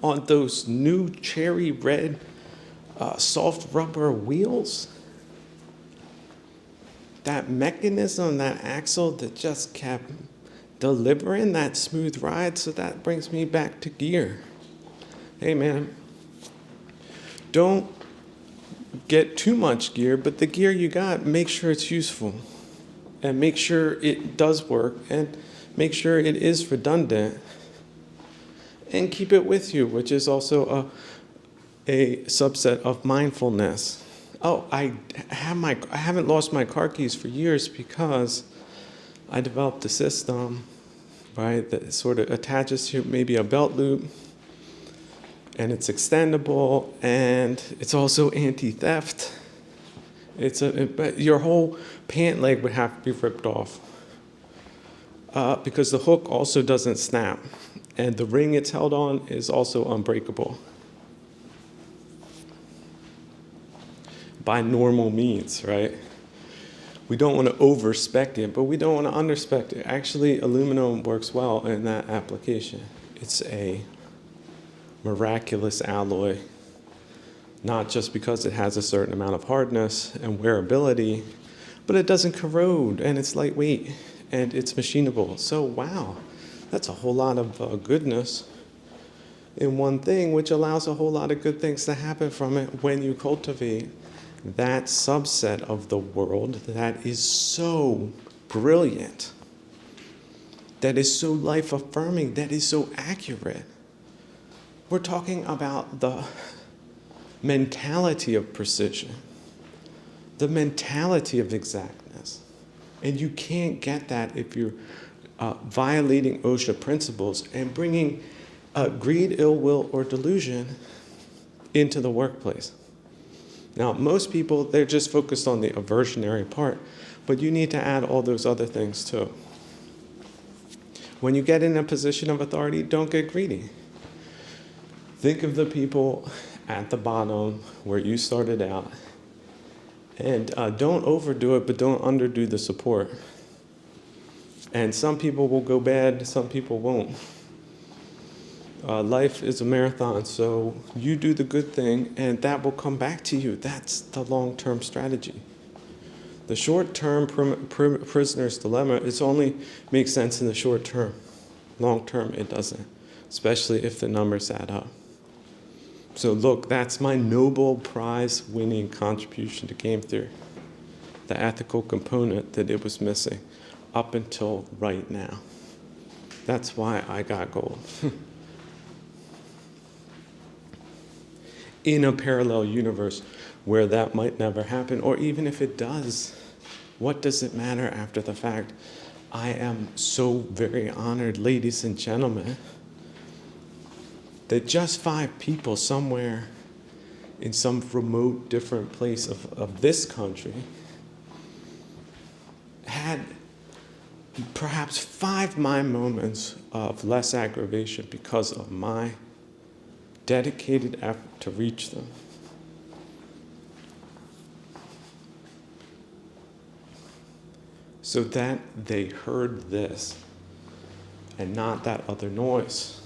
Speaker 1: on those new cherry red soft rubber wheels? That mechanism, that axle that just kept delivering that smooth ride. So that brings me back to gear. Hey man, don't get too much gear, but the gear you got, make sure it's useful and make sure it does work and make sure it is redundant and keep it with you, which is also a subset of mindfulness. Oh, I haven't lost my car keys for years because I developed a system, right, that sort of attaches to maybe a belt loop. And it's extendable, and it's also anti-theft. But your whole pant leg would have to be ripped off because the hook also doesn't snap, and the ring it's held on is also unbreakable by normal means, right? We don't want to over-spec it, but we don't want to under-spec it. Actually, aluminum works well in that application. It's a miraculous alloy, not just because it has a certain amount of hardness and wearability, but it doesn't corrode and it's lightweight and it's machinable. So wow, that's a whole lot of goodness in one thing, which allows a whole lot of good things to happen from it when you cultivate that subset of the world that is so brilliant, that is so life-affirming, that is so accurate. We're talking about the mentality of precision, the mentality of exactness. And you can't get that if you're violating OSHA principles and bringing greed, ill will, or delusion into the workplace. Now, most people, they're just focused on the aversionary part, but you need to add all those other things too. When you get in a position of authority, don't get greedy. Think of the people at the bottom where you started out. And don't overdo it, but don't underdo the support. And some people will go bad, some people won't. Life is a marathon, so you do the good thing, and that will come back to you. That's the long-term strategy. The short-term prisoner's dilemma, it only makes sense in the short term. Long-term, it doesn't, especially if the numbers add up. So look, that's my Nobel Prize winning contribution to game theory. The ethical component that it was missing up until right now. That's why I got gold. In a parallel universe where that might never happen, or even if it does, what does it matter after the fact? I am so very honored, ladies and gentlemen, that just 5 people somewhere in some remote, different place of this country had perhaps 5 my moments of less aggravation because of my dedicated effort to reach them. So that they heard this and not that other noise.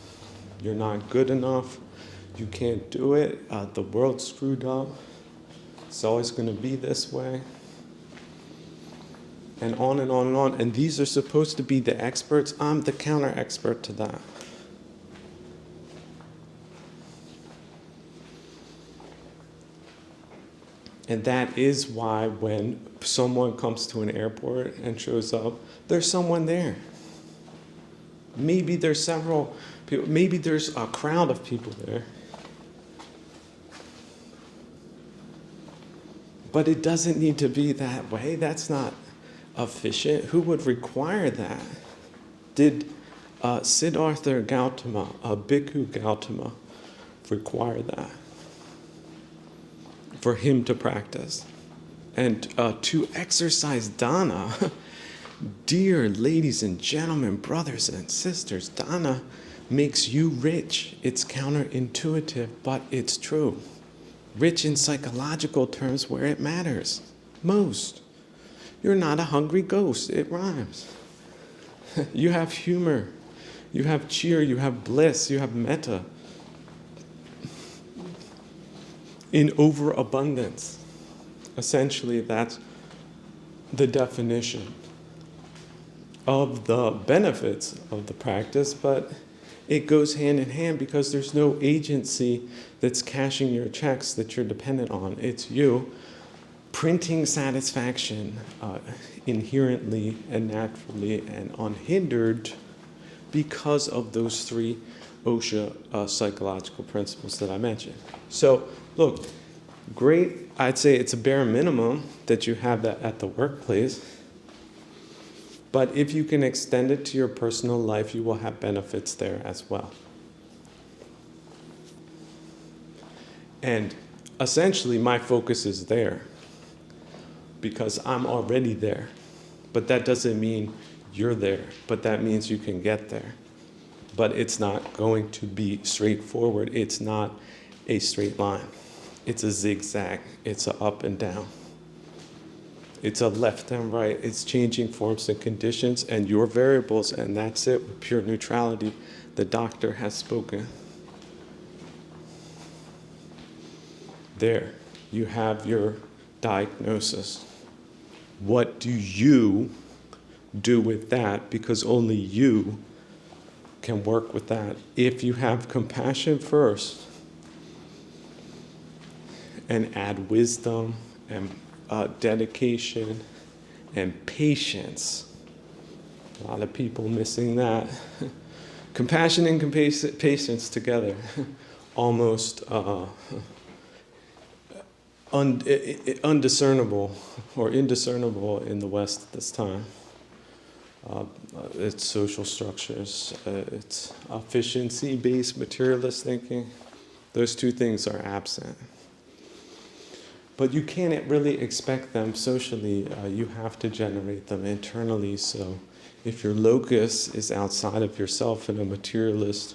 Speaker 1: You're not good enough. You can't do it. The world's screwed up. It's always going to be this way. And on and on and on. And these are supposed to be the experts. I'm the counter expert to that. And that is why when someone comes to an airport and shows up, there's someone there. Maybe there's several people, maybe there's a crowd of people there. But it doesn't need to be that way. That's not efficient. Who would require that? Did Siddhartha Gautama, Bhikkhu Gautama, require that for him to practice? And to exercise dana, dear ladies and gentlemen, brothers and sisters, dana makes you rich. It's counterintuitive, but it's true. Rich in psychological terms where it matters most. You're not a hungry ghost. It rhymes. You have humor. You have cheer. You have bliss. You have metta. In overabundance. Essentially, that's the definition of the benefits of the practice, but it goes hand in hand because there's no agency that's cashing your checks that you're dependent on. It's you printing satisfaction inherently and naturally and unhindered because of those three Osha psychological principles that I mentioned. So, look, great. I'd say it's a bare minimum that you have that at the workplace. But if you can extend it to your personal life, you will have benefits there as well. And essentially, my focus is there because I'm already there. But that doesn't mean you're there, but that means you can get there. But it's not going to be straightforward. It's not a straight line. It's a zigzag. It's a up and down. It's a left and right. It's changing forms and conditions and your variables, and that's it with pure neutrality. The doctor has spoken. There, you have your diagnosis. What do you do with that? Because only you can work with that. If you have compassion first and add wisdom and dedication and patience. A lot of people missing that. Compassion and patience together, almost undiscernible or indiscernible in the West at this time. It's social structures, it's efficiency-based materialist thinking. Those two things are absent. But you can't really expect them socially. You have to generate them internally. So if your locus is outside of yourself in a materialist,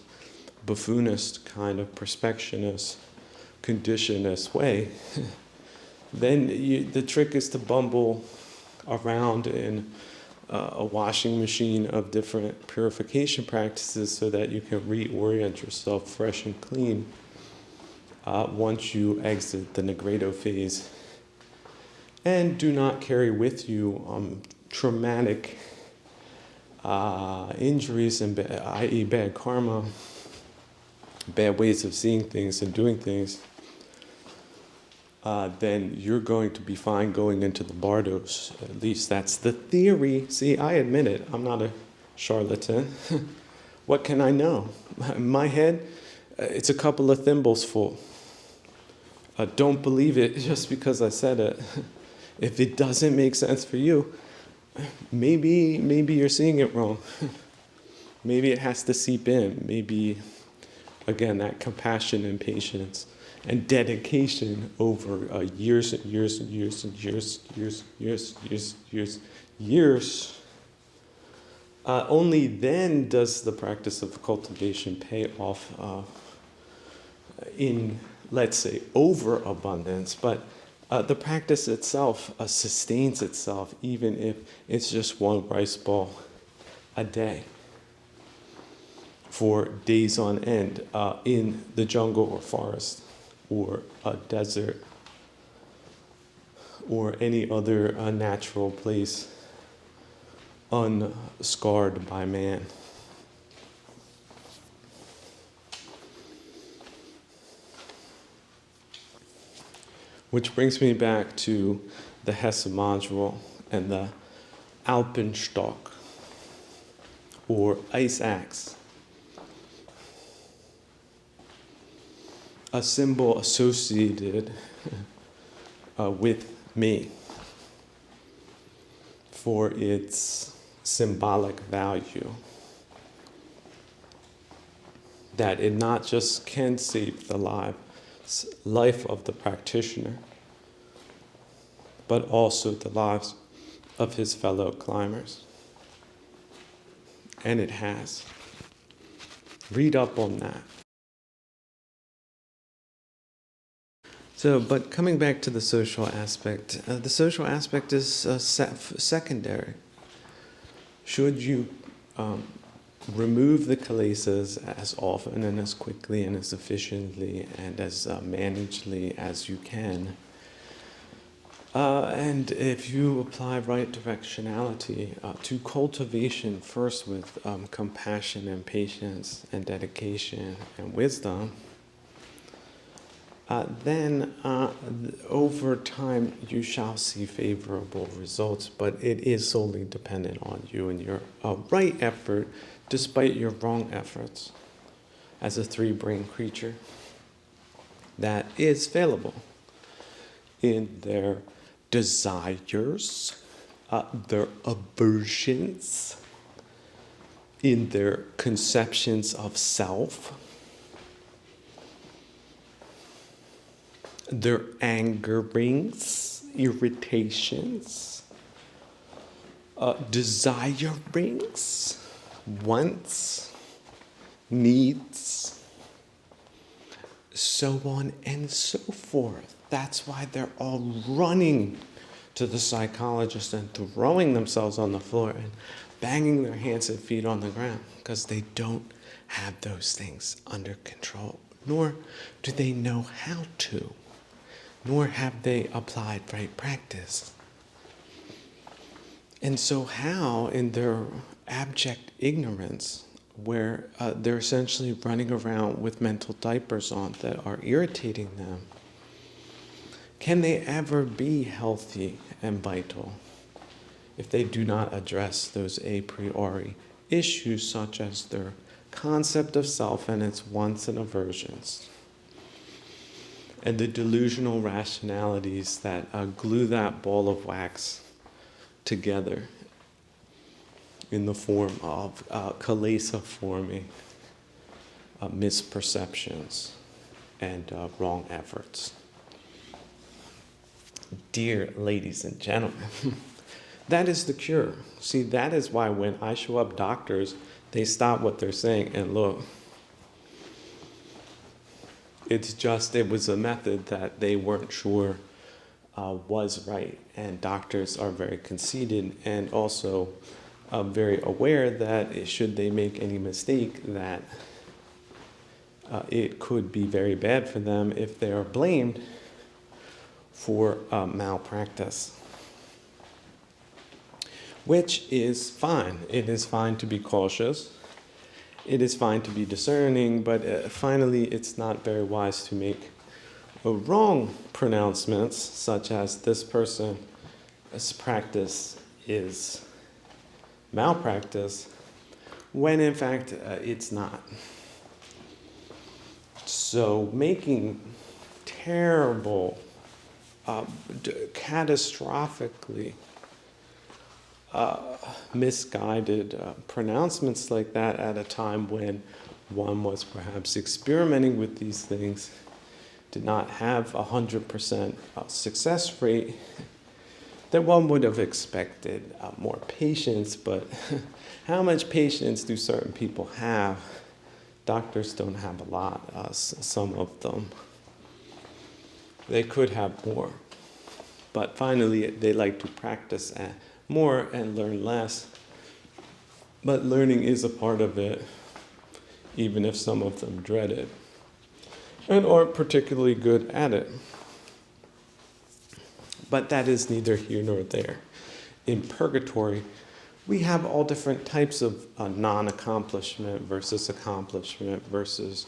Speaker 1: buffoonist kind of perspectionist, conditionist way, then the trick is to bumble around in a washing machine of different purification practices so that you can reorient yourself fresh and clean once you exit the Nigredo phase. And do not carry with you traumatic injuries, and i.e. bad karma, bad ways of seeing things and doing things. Then you're going to be fine going into the bardos. At least that's the theory. See, I admit it. I'm not a charlatan. What can I know? In my head, it's a couple of thimbles full. Don't believe it just because I said it. If it doesn't make sense for you, maybe you're seeing it wrong. Maybe it has to seep in. Maybe, again, that compassion and patience and dedication over years and years and years and years. Only then does the practice of cultivation pay off in, let's say, overabundance. But the practice itself sustains itself even if it's just one rice ball a day. for days on end in the jungle or forest or a desert or any other natural place unscarred by man. Which brings me back to the Hesse module and the Alpenstock, or ice axe, a symbol associated with me for its symbolic value. That it not just can save the life of the practitioner, but also the lives of his fellow climbers. And it has. Read up on that. So, but coming back to the social aspect, the social aspect is secondary. Should you remove the kilesas as often and as quickly and as efficiently and as managedly as you can, and if you apply right directionality to cultivation, first with compassion and patience and dedication and wisdom, then over time you shall see favorable results, but it is solely dependent on you and your right effort, despite your wrong efforts, as a three-brain creature that is fallible in their desires, their aversions, in their conceptions of self, their angerings, irritations, desirings, wants, needs, so on and so forth. That's why they're all running to the psychologist and throwing themselves on the floor and banging their hands and feet on the ground, because they don't have those things under control, nor do they know how to, nor have they applied right practice. And so how, in their abject ignorance, where they're essentially running around with mental diapers on that are irritating them, can they ever be healthy and vital if they do not address those a priori issues, such as their concept of self and its wants and aversions, and the delusional rationalities that glue that ball of wax together in the form of kilesa-forming misperceptions and wrong efforts? Dear ladies and gentlemen, that is the cure. See, that is why when I show up doctors, they stop what they're saying and look. It was a method that they weren't sure was right. And doctors are very conceited and also very aware that should they make any mistake, that it could be very bad for them if they are blamed for malpractice. Which is fine. It is fine to be cautious. It is fine to be discerning, but finally it's not very wise to make wrong pronouncements, such as this person's practice is malpractice, when in fact it's not. So making terrible, catastrophically misguided pronouncements like that at a time when one was perhaps experimenting with these things, did not have 100% success rate, that one would have expected more patience, but how much patience do certain people have? Doctors don't have a lot, some of them. They could have more, but finally they like to practice more and learn less. But learning is a part of it. even if some of them dread it and aren't particularly good at it. But that is neither here nor there. In purgatory, we have all different types of non-accomplishment versus accomplishment versus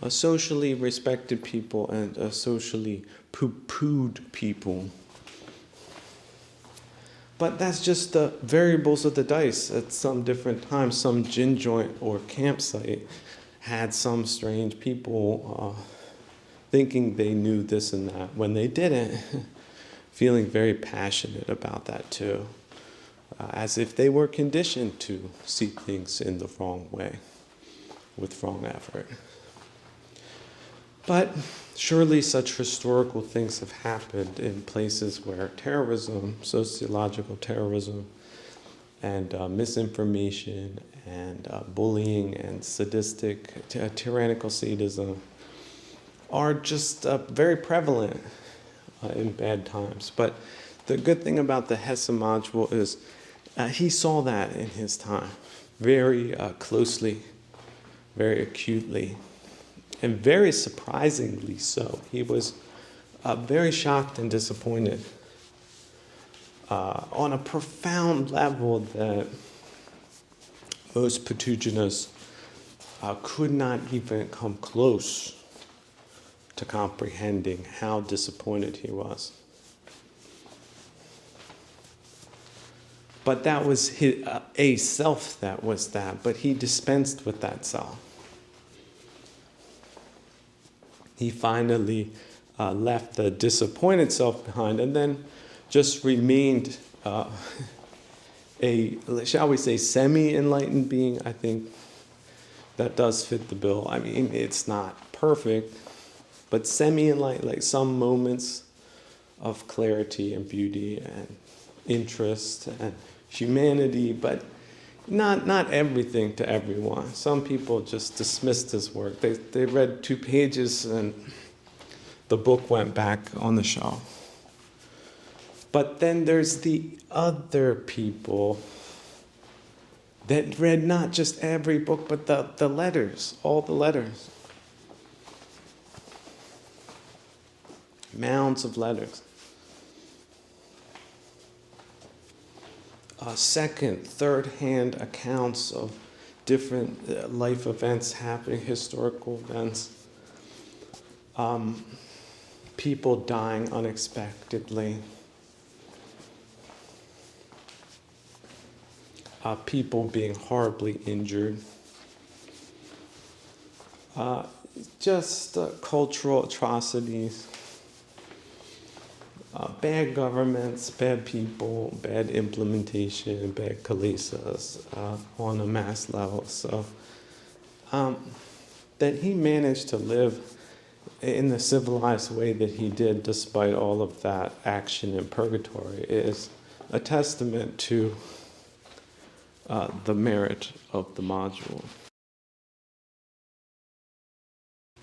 Speaker 1: socially respected people and socially poo-pooed people. But that's just the variables of the dice. At some different times, some gin joint or campsite had some strange people thinking they knew this and that when they didn't, feeling very passionate about that too, as if they were conditioned to see things in the wrong way, with wrong effort. But surely such historical things have happened in places where terrorism, sociological terrorism, and misinformation, and bullying, and sadistic, tyrannical sadism are just very prevalent in bad times. But the good thing about the Hesse module is he saw that in his time very closely, very acutely, and very surprisingly so. He was very shocked and disappointed on a profound level that most Patuginas could not even come close to comprehending how disappointed he was. But that was a self that was that, but he dispensed with that self. He finally left the disappointed self behind and then just remained a, shall we say, semi-enlightened being. I think that does fit the bill. I mean, it's not perfect, but semi-enlightened, like some moments of clarity and beauty and interest and humanity, but not everything to everyone. Some people just dismissed his work. They read 2 pages and the book went back on the shelf. But then there's the other people that read not just every book, but the letters, all the letters. Mounds of letters. Second, third-hand accounts of different life events happening, historical events. People dying unexpectedly. People being horribly injured. Just cultural atrocities. Bad governments, bad people, bad implementation, bad kalesas on a mass level. So that he managed to live in the civilized way that he did despite all of that action in purgatory is a testament to the merit of the module.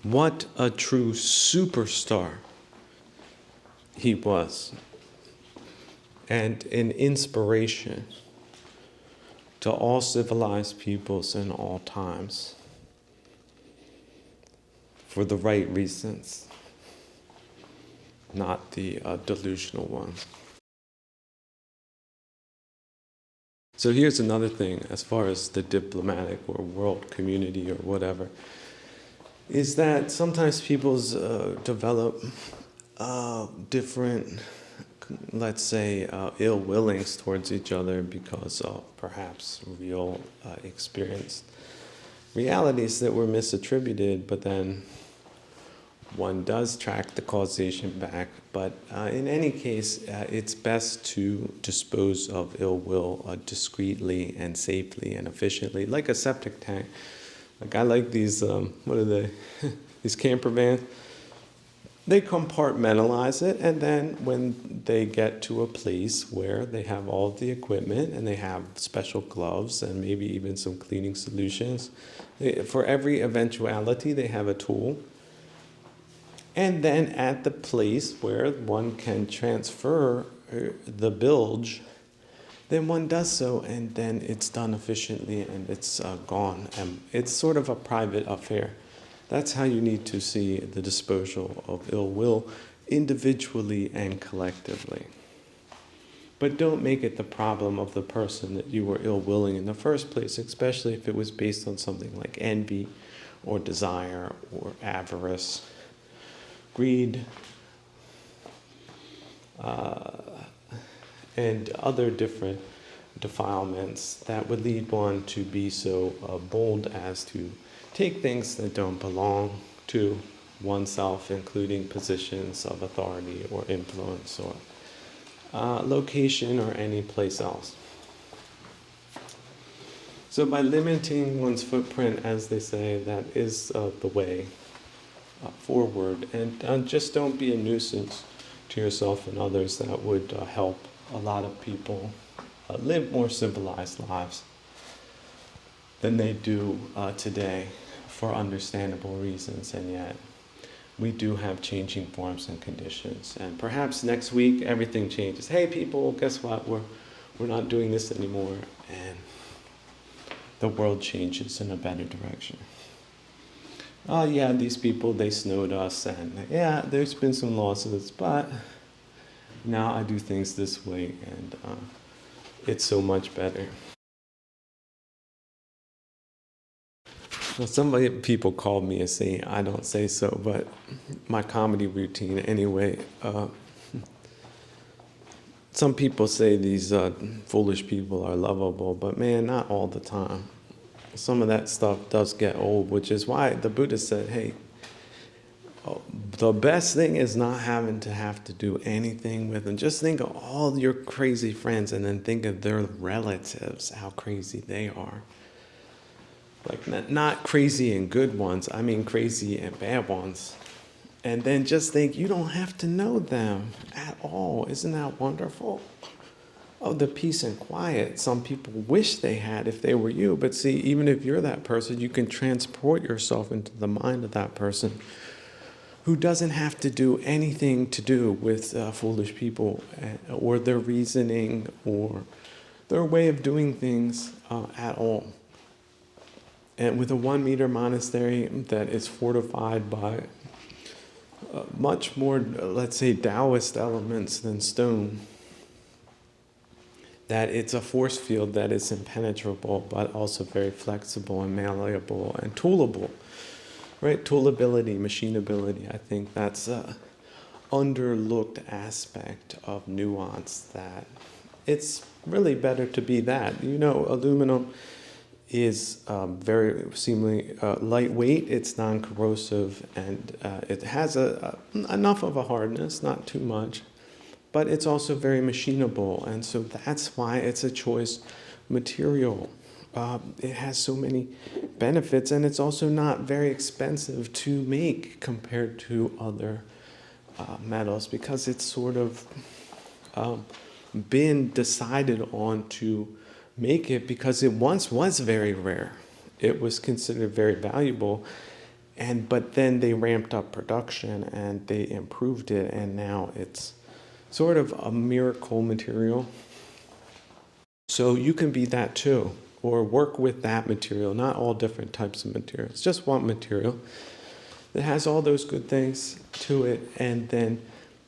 Speaker 1: What a true superstar he was, and an inspiration to all civilized peoples in all times for the right reasons, not the delusional ones. So here's another thing as far as the diplomatic or world community or whatever, is that sometimes people's develop different, let's say, ill willings towards each other because of perhaps real experienced realities that were misattributed, but then one does track the causation back. But in any case, it's best to dispose of ill will discreetly and safely and efficiently, like a septic tank. Like I like these, what are they, these camper vans. They compartmentalize it, and then when they get to a place where they have all of the equipment and they have special gloves and maybe even some cleaning solutions, for every eventuality they have a tool. And then at the place where one can transfer the bilge, then one does so, and then it's done efficiently, and it's gone. And it's sort of a private affair. That's how you need to see the disposal of ill will, individually and collectively. But don't make it the problem of the person that you were ill-willing in the first place, especially if it was based on something like envy or desire or avarice, greed, and other different defilements that would lead one to be so bold as to take things that don't belong to oneself, including positions of authority or influence or location or any place else. So by limiting one's footprint, as they say, that is the way forward. And just don't be a nuisance to yourself and others. That would help a lot of people live more civilized lives than they do today for understandable reasons. And yet we do have changing forms and conditions. And perhaps next week everything changes. Hey people, guess what? We're not doing this anymore. And the world changes in a better direction. Oh yeah, these people, they snowed us, and yeah, there's been some losses, but now I do things this way, and it's so much better. Well, people call me a saint. I don't say so, but my comedy routine anyway. Some people say these foolish people are lovable, but man, not all the time. Some of that stuff does get old, which is why the Buddha said, hey, the best thing is not having to have to do anything with them. Just think of all your crazy friends and then think of their relatives, how crazy they are. Like not crazy and good ones, I mean crazy and bad ones. And then just think you don't have to know them at all. Isn't that wonderful? Oh, the peace and quiet some people wish they had if they were you. But see, even if you're that person, you can transport yourself into the mind of that person who doesn't have to do anything to do with foolish people or their reasoning or their way of doing things at all. And with a 1 meter monastery that is fortified by much more, let's say, Taoist elements than stone, that it's a force field that is impenetrable, but also very flexible and malleable and toolable, right? Toolability, machinability, I think that's a underlooked aspect of nuance that it's really better to be that. You know, aluminum is very seemingly lightweight, it's non-corrosive, and it has enough of a hardness, not too much, but it's also very machinable, and so that's why it's a choice material. It has so many benefits, and it's also not very expensive to make compared to other metals, because it's sort of been decided on to make it because it once was very rare. It was considered very valuable, but then they ramped up production and they improved it, and now it's sort of a miracle material. So you can be that too, or work with that material, not all different types of materials, just one material that has all those good things to it,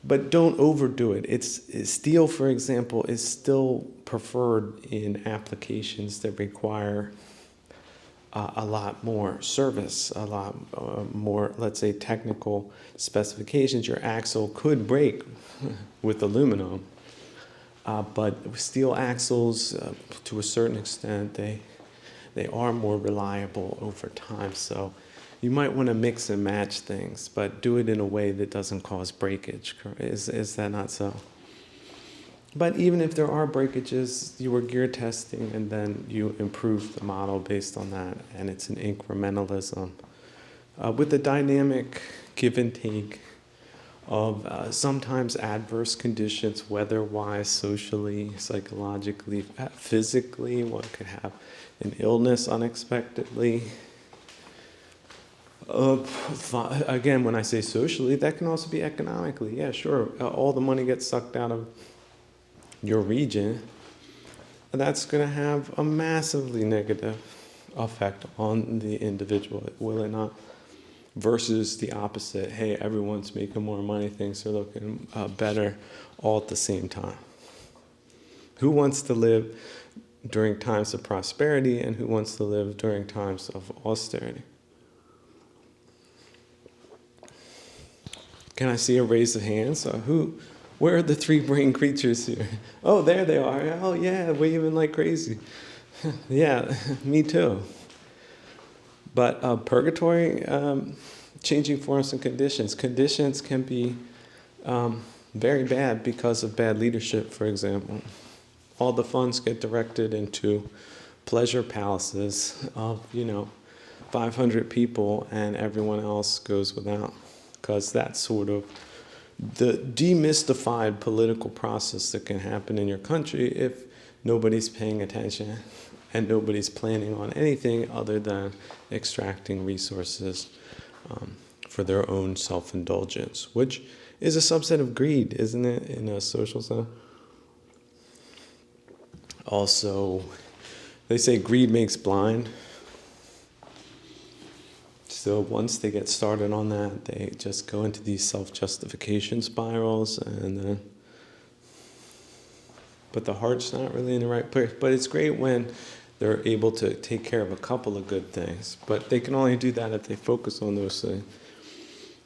Speaker 1: but don't overdo it. Steel, for example, is still preferred in applications that require a lot more service, a lot more, let's say, technical specifications. Your axle could break with aluminum, but steel axles, to a certain extent, they are more reliable over time. So you might want to mix and match things, but do it in a way that doesn't cause breakage. Is that not so? But even if there are breakages, you were gear testing and then you improve the model based on that, and it's an incrementalism with a dynamic give and take of sometimes adverse conditions, weather-wise, socially, psychologically, physically. One could have an illness unexpectedly. Again, when I say socially, that can also be economically. Yeah, sure. All the money gets sucked out of your region, that's going to have a massively negative effect on the individual, will it not? Versus the opposite, hey, everyone's making more money, things are looking better all at the same time. Who wants to live during times of prosperity, and who wants to live during times of austerity? Can I see a raise of hands? Where are the three brain creatures here? Oh, there they are. Oh, yeah, waving like crazy. Yeah, me too. But purgatory, changing forms and conditions. Conditions can be very bad because of bad leadership, for example. All the funds get directed into pleasure palaces of, 500 people, and everyone else goes without. Because that's sort of the demystified political process that can happen in your country if nobody's paying attention and nobody's planning on anything other than extracting resources for their own self-indulgence, which is a subset of greed, isn't it, in a social sense? Also, they say greed makes blind. So once they get started on that, they just go into these self-justification spirals, but the heart's not really in the right place. But it's great when they're able to take care of a couple of good things. But they can only do that if they focus on those things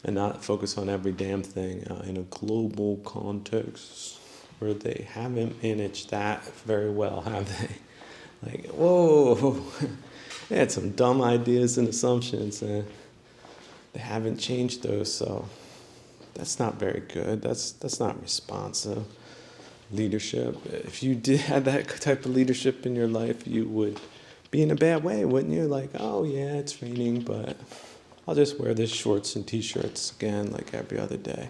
Speaker 1: and not focus on every damn thing in a global context where they haven't managed that very well, have they? Like, whoa, they had some dumb ideas and assumptions, and they haven't changed those, so that's not very good. That's not responsive leadership. If you did have that type of leadership in your life, you would be in a bad way, wouldn't you? Like, oh yeah, it's raining, but I'll just wear this shorts and t-shirts again like every other day.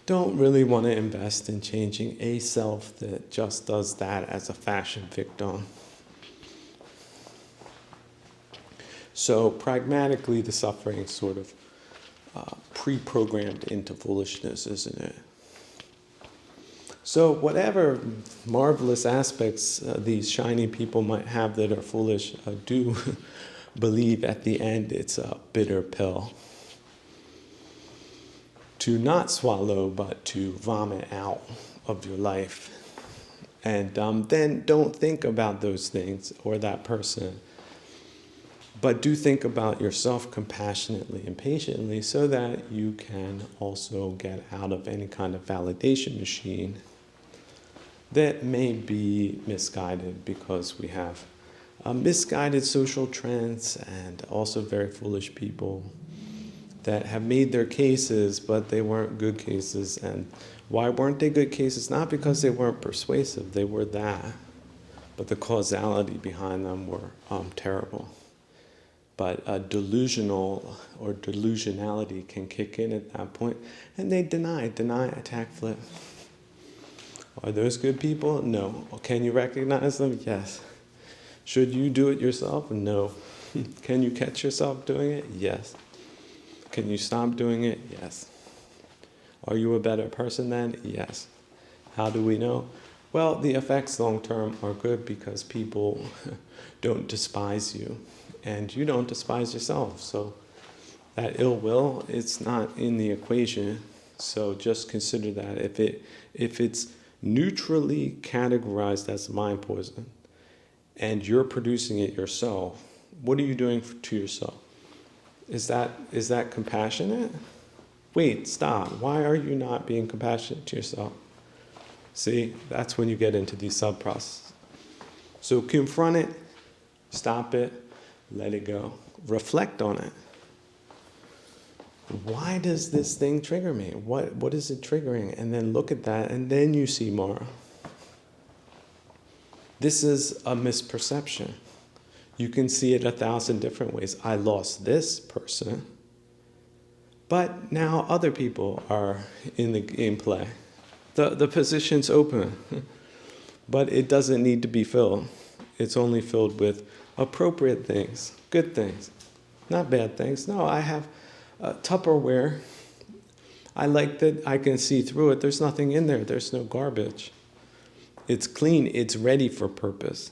Speaker 1: Don't really want to invest in changing a self that just does that as a fashion victim. So pragmatically, the suffering is sort of pre-programmed into foolishness, isn't it? So whatever marvelous aspects these shiny people might have that are foolish, do believe at the end it's a bitter pill to not swallow, but to vomit out of your life. And then don't think about those things or that person, but do think about yourself compassionately and patiently so that you can also get out of any kind of validation machine that may be misguided, because we have misguided social trends and also very foolish people that have made their cases, but they weren't good cases. And why weren't they good cases? Not because they weren't persuasive, they were that, but the causality behind them were terrible. But delusional or delusionality can kick in at that point, and they deny, attack, flip. Are those good people? No. Can you recognize them? Yes. Should you do it yourself? No. Can you catch yourself doing it? Yes. Can you stop doing it? Yes. Are you a better person then? Yes. How do we know? Well, the effects long term are good because people don't despise you, and you don't despise yourself. So that ill will, it's not in the equation. So just consider that if it's neutrally categorized as mind poison and you're producing it yourself, what are you doing to yourself? Is that compassionate? Wait, stop. Why are you not being compassionate to yourself? See, that's when you get into these sub-processes. So confront it, stop it, let it go. Reflect on it. Why does this thing trigger me? What is it triggering? And then look at that, and then you see more. This is a misperception. You can see it 1,000 different ways. I lost this person, but now other people are in the game play. The position's open, but it doesn't need to be filled. It's only filled with appropriate things, good things, not bad things. No, I have Tupperware. I like that I can see through it. There's nothing in there. There's no garbage. It's clean. It's ready for purpose.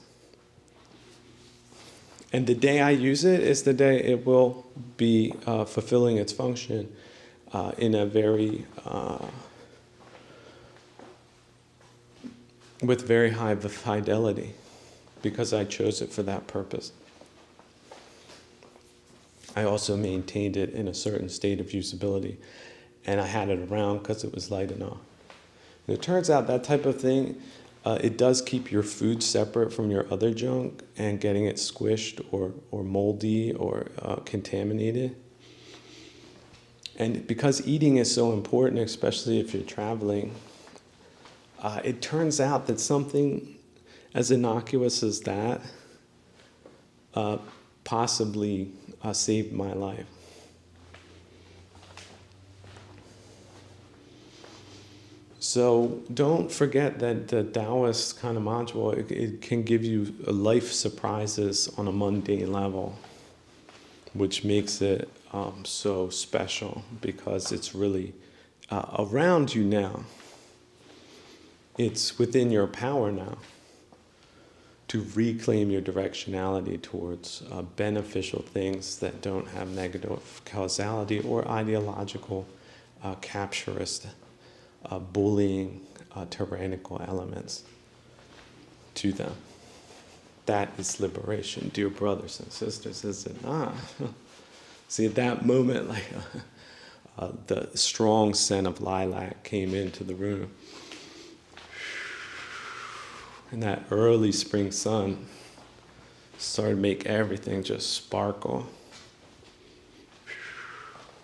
Speaker 1: And the day I use it is the day it will be fulfilling its function in a very, with very high fidelity, because I chose it for that purpose. I also maintained it in a certain state of usability, and I had it around because it was light enough. And it turns out that type of thing, it does keep your food separate from your other junk and getting it squished or moldy or contaminated. And because eating is so important, especially if you're traveling, it turns out that something as innocuous as that possibly saved my life. So don't forget that the Taoist kind of module, it can give you life surprises on a mundane level, which makes it so special because it's really around you now. It's within your power now to reclaim your directionality towards beneficial things that don't have negative causality or ideological capturist, bullying, tyrannical elements to them. That is liberation, dear brothers and sisters, is it not? See, at that moment, like the strong scent of lilac came into the room. And that early spring sun started to make everything just sparkle.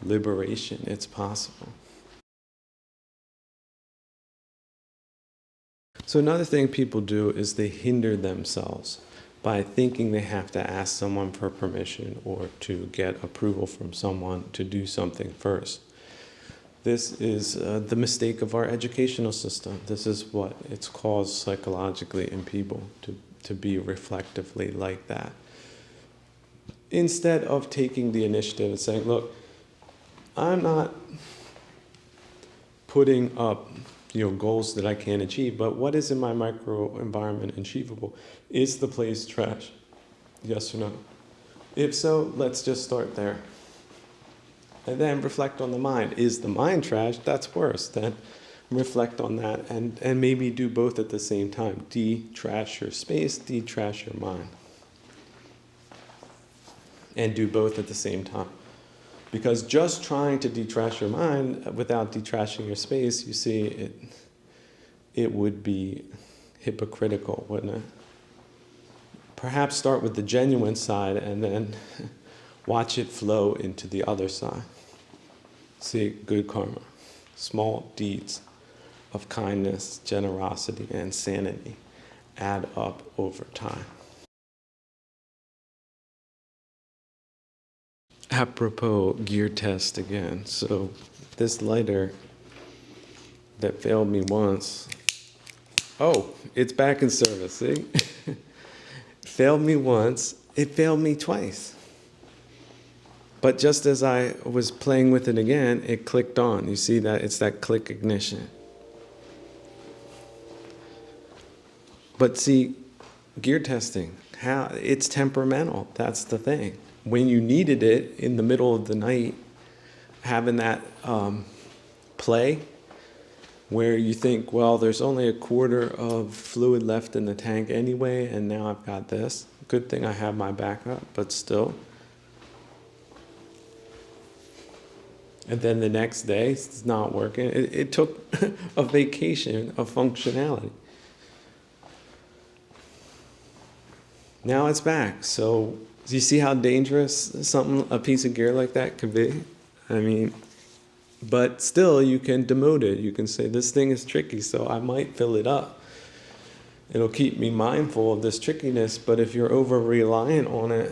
Speaker 1: Liberation, it's possible. So another thing people do is they hinder themselves by thinking they have to ask someone for permission or to get approval from someone to do something first. This is the mistake of our educational system. This is what it's caused psychologically in people to be reflectively like that. Instead of taking the initiative and saying, look, I'm not putting up goals that I can't achieve, but what is in my micro environment achievable? Is the place trash? Yes or no? If so, let's just start there. And then reflect on the mind. Is the mind trash? That's worse. Then reflect on that and maybe do both at the same time. De-trash your space, de-trash your mind. And do both at the same time. Because just trying to de-trash your mind without de-trashing your space, you see, it would be hypocritical, wouldn't it? Perhaps start with the genuine side and then watch it flow into the other side. See, good karma, small deeds of kindness, generosity, and sanity add up over time. Apropos gear test again. So this lighter that failed me once, it's back in service, see? Failed me once, it failed me twice. But just as I was playing with it again, it clicked on. You see that? It's that click ignition. But see, gear testing, it's temperamental. That's the thing. When you needed it in the middle of the night, having that play where you think, well, there's only a quarter of fluid left in the tank anyway, and now I've got this. Good thing I have my backup, but still. And then the next day, it's not working. It took a vacation of functionality. Now it's back. So do you see how dangerous a piece of gear like that could be? I mean, but still you can demote it. You can say, this thing is tricky, so I might fill it up. It'll keep me mindful of this trickiness, but if you're over-reliant on it,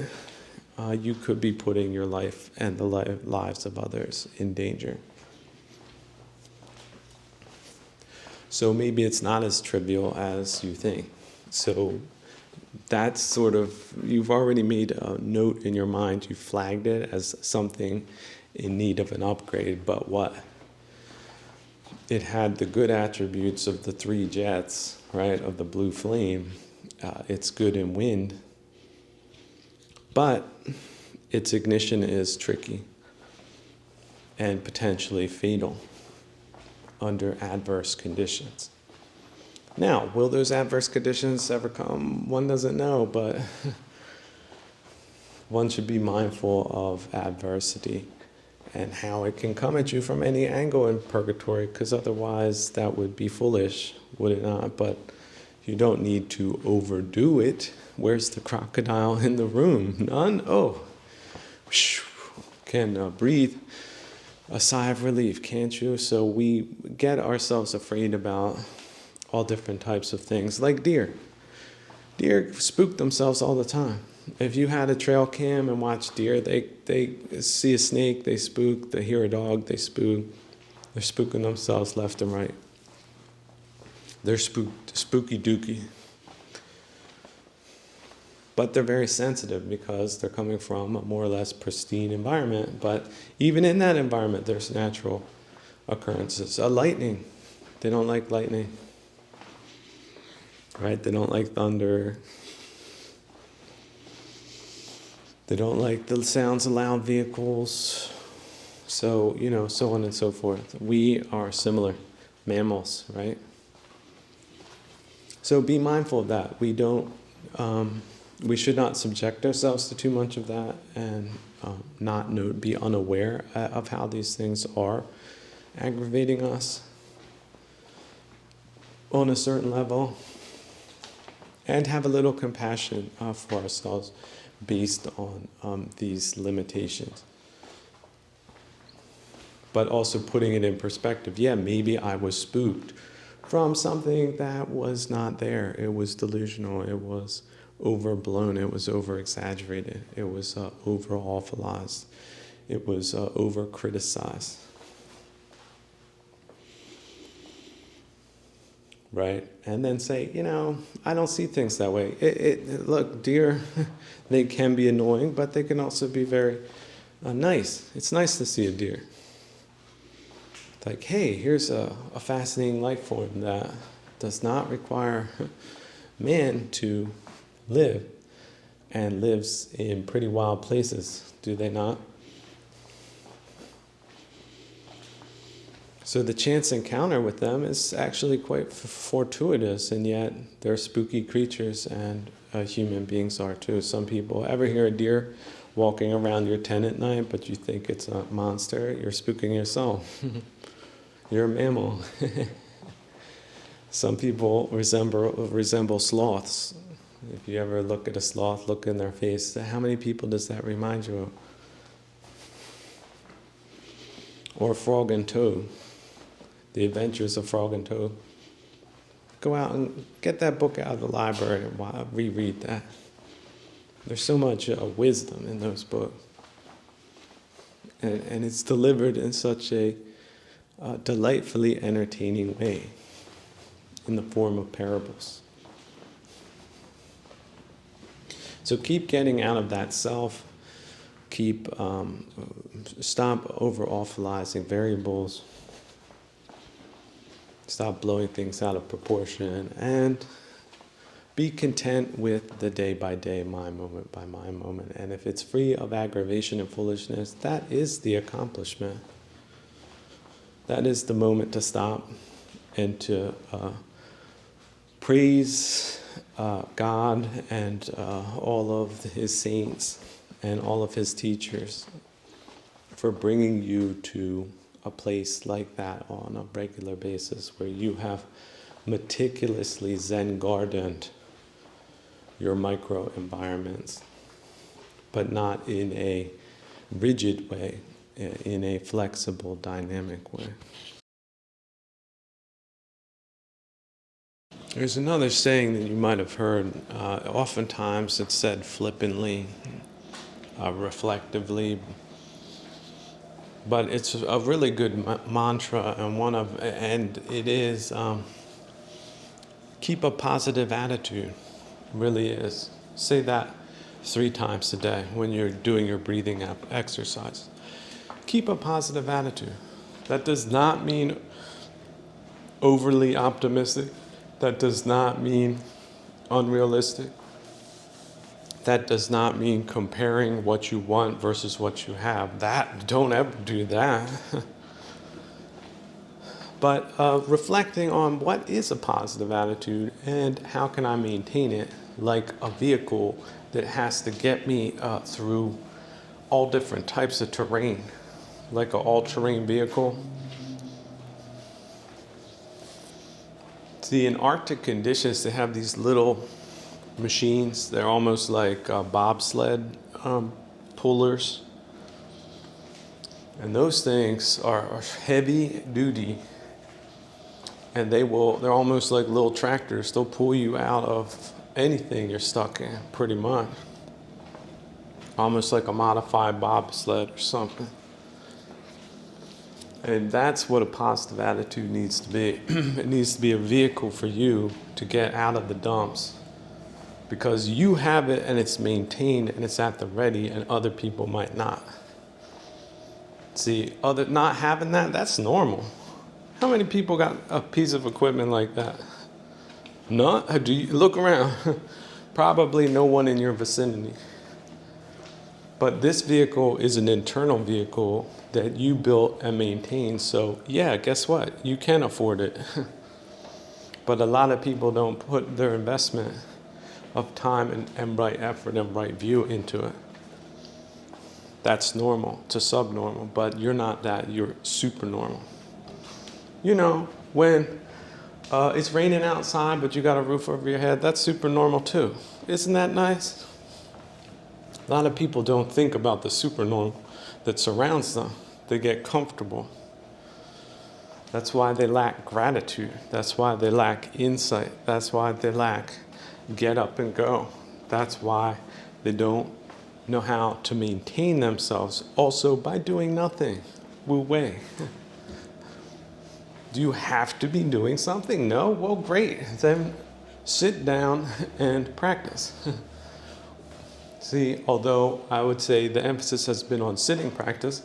Speaker 1: you could be putting your life and the lives of others in danger. So maybe it's not as trivial as you think. So that's sort of, you've already made a note in your mind, you flagged it as something in need of an upgrade, but what? it had the good attributes of the three jets, right, of the blue flame. It's good in wind, but its ignition is tricky and potentially fatal under adverse conditions. Now, will those adverse conditions ever come? One doesn't know, but one should be mindful of adversity and how it can come at you from any angle in purgatory, because otherwise that would be foolish, would it not? But you don't need to overdo it. Where's the crocodile in the room? None? Oh, can breathe a sigh of relief, can't you? So we get ourselves afraid about all different types of things, like deer. Deer spook themselves all the time. If you had a trail cam and watch deer, they see a snake, they spook. They hear a dog, they spook. They're spooking themselves left and right. They're spooky dooky. But they're very sensitive because they're coming from a more or less pristine environment. But even in that environment, there's natural occurrences. Lightning. They don't like lightning. Right? They don't like thunder. They don't like the sounds of loud vehicles. So, so on and so forth. We are similar mammals, right? So be mindful of that. We should not subject ourselves to too much of that and be unaware of how these things are aggravating us on a certain level, and have a little compassion for ourselves based on these limitations. But also putting it in perspective. Yeah, maybe I was spooked from something that was not there. It was delusional. It was overblown. It was over-exaggerated. It was over-awfulized. It was over-criticized. Right? And then say, I don't see things that way. Look, deer, they can be annoying, but they can also be very nice. It's nice to see a deer. Like, hey, here's a fascinating life form that does not require man to live, and lives in pretty wild places, do they not? So the chance encounter with them is actually quite fortuitous, and yet they're spooky creatures, and human beings are too. Some people ever hear a deer walking around your tent at night, but you think it's a monster, you're spooking yourself. You're a mammal. Some people resemble sloths. If you ever look at a sloth, look in their face, how many people does that remind you of? Or Frog and Toad. The Adventures of Frog and Toad. Go out and get that book out of the library and reread that. There's so much wisdom in those books. And it's delivered in such a delightfully entertaining way, in the form of parables. So keep getting out of that self. Stop over-awfulizing variables. Stop blowing things out of proportion, and be content with the day by day, my moment by my moment. And if it's free of aggravation and foolishness, that is the accomplishment. That is the moment to stop and to praise God and all of his saints and all of his teachers for bringing you to a place like that on a regular basis, where you have meticulously Zen gardened your micro environments, but not in a rigid way, in a flexible, dynamic way. There's another saying that you might have heard. Oftentimes it's said flippantly, reflectively, but it's a really good mantra, and it is keep a positive attitude. It really is. Say that 3 times a day when you're doing your breathing exercise. Keep a positive attitude. That does not mean overly optimistic. That does not mean unrealistic. That does not mean comparing what you want versus what you have. Don't ever do that. But reflecting on what is a positive attitude and how can I maintain it, like a vehicle that has to get me through all different types of terrain, like an all-terrain vehicle. See, in Arctic conditions, they have these little machines. They're almost like bobsled pullers. And those things are heavy duty. And they're almost like little tractors. They'll pull you out of anything you're stuck in, pretty much. Almost like a modified bobsled or something. And that's what a positive attitude needs to be. It needs to be a vehicle for you to get out of the dumps. Because you have it and it's maintained and it's at the ready and other people might not. See, not having that's normal. How many people got a piece of equipment like that? None? Do you look around? Probably no one in your vicinity. But this vehicle is an internal vehicle that you built and maintained. So yeah, guess what? You can afford it. But a lot of people don't put their investment of time and right effort and right view into it. That's normal to subnormal, but you're not that. You're super normal. You know, when it's raining outside, but you got a roof over your head, that's super normal too. Isn't that nice? A lot of people don't think about the supernormal that surrounds them. They get comfortable. That's why they lack gratitude. That's why they lack insight. That's why they lack get up and go. That's why they don't know how to maintain themselves also by doing nothing. Wu Wei. Do you have to be doing something? No? Well, great. Then sit down and practice. See, although I would say the emphasis has been on sitting practice,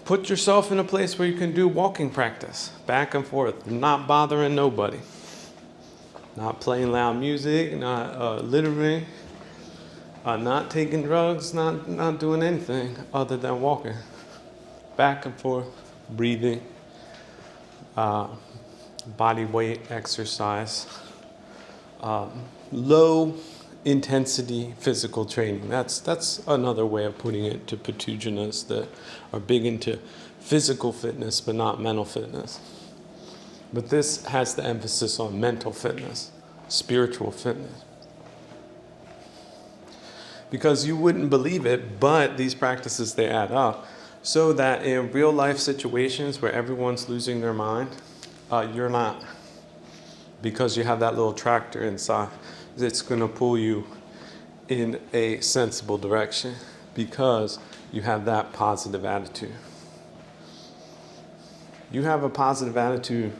Speaker 1: put yourself in a place where you can do walking practice, back and forth, not bothering nobody. Not playing loud music, not littering, not taking drugs, not doing anything other than walking. Back and forth, breathing. Body weight exercise, low intensity physical training. That's another way of putting it to Patujanas that are big into physical fitness but not mental fitness. But this has the emphasis on mental fitness, spiritual fitness. Because you wouldn't believe it, but these practices, they add up. So that in real life situations where everyone's losing their mind, you're not. Because you have that little tractor inside, it's going to pull you in a sensible direction because you have that positive attitude. You have a positive attitude,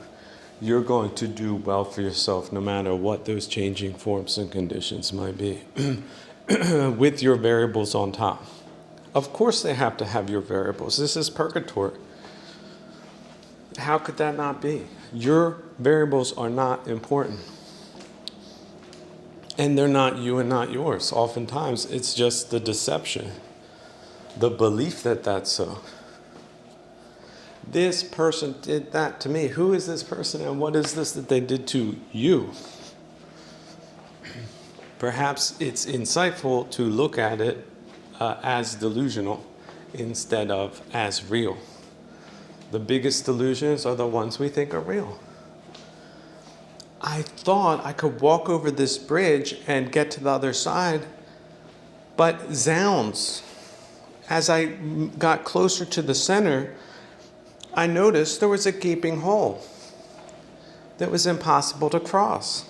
Speaker 1: you're going to do well for yourself no matter what those changing forms and conditions might be, with your variables on top. Of course they have to have your variables. This is purgatory. How could that not be? Your variables are not important. And they're not you and not yours. Oftentimes it's just the deception, the belief that that's so. This person did that to me. Who is this person and what is this that they did to you? Perhaps it's insightful to look at it as delusional instead of as real. The biggest delusions are the ones we think are real. I thought I could walk over this bridge and get to the other side, but zounds. As I got closer to the center, I noticed there was a gaping hole that was impossible to cross.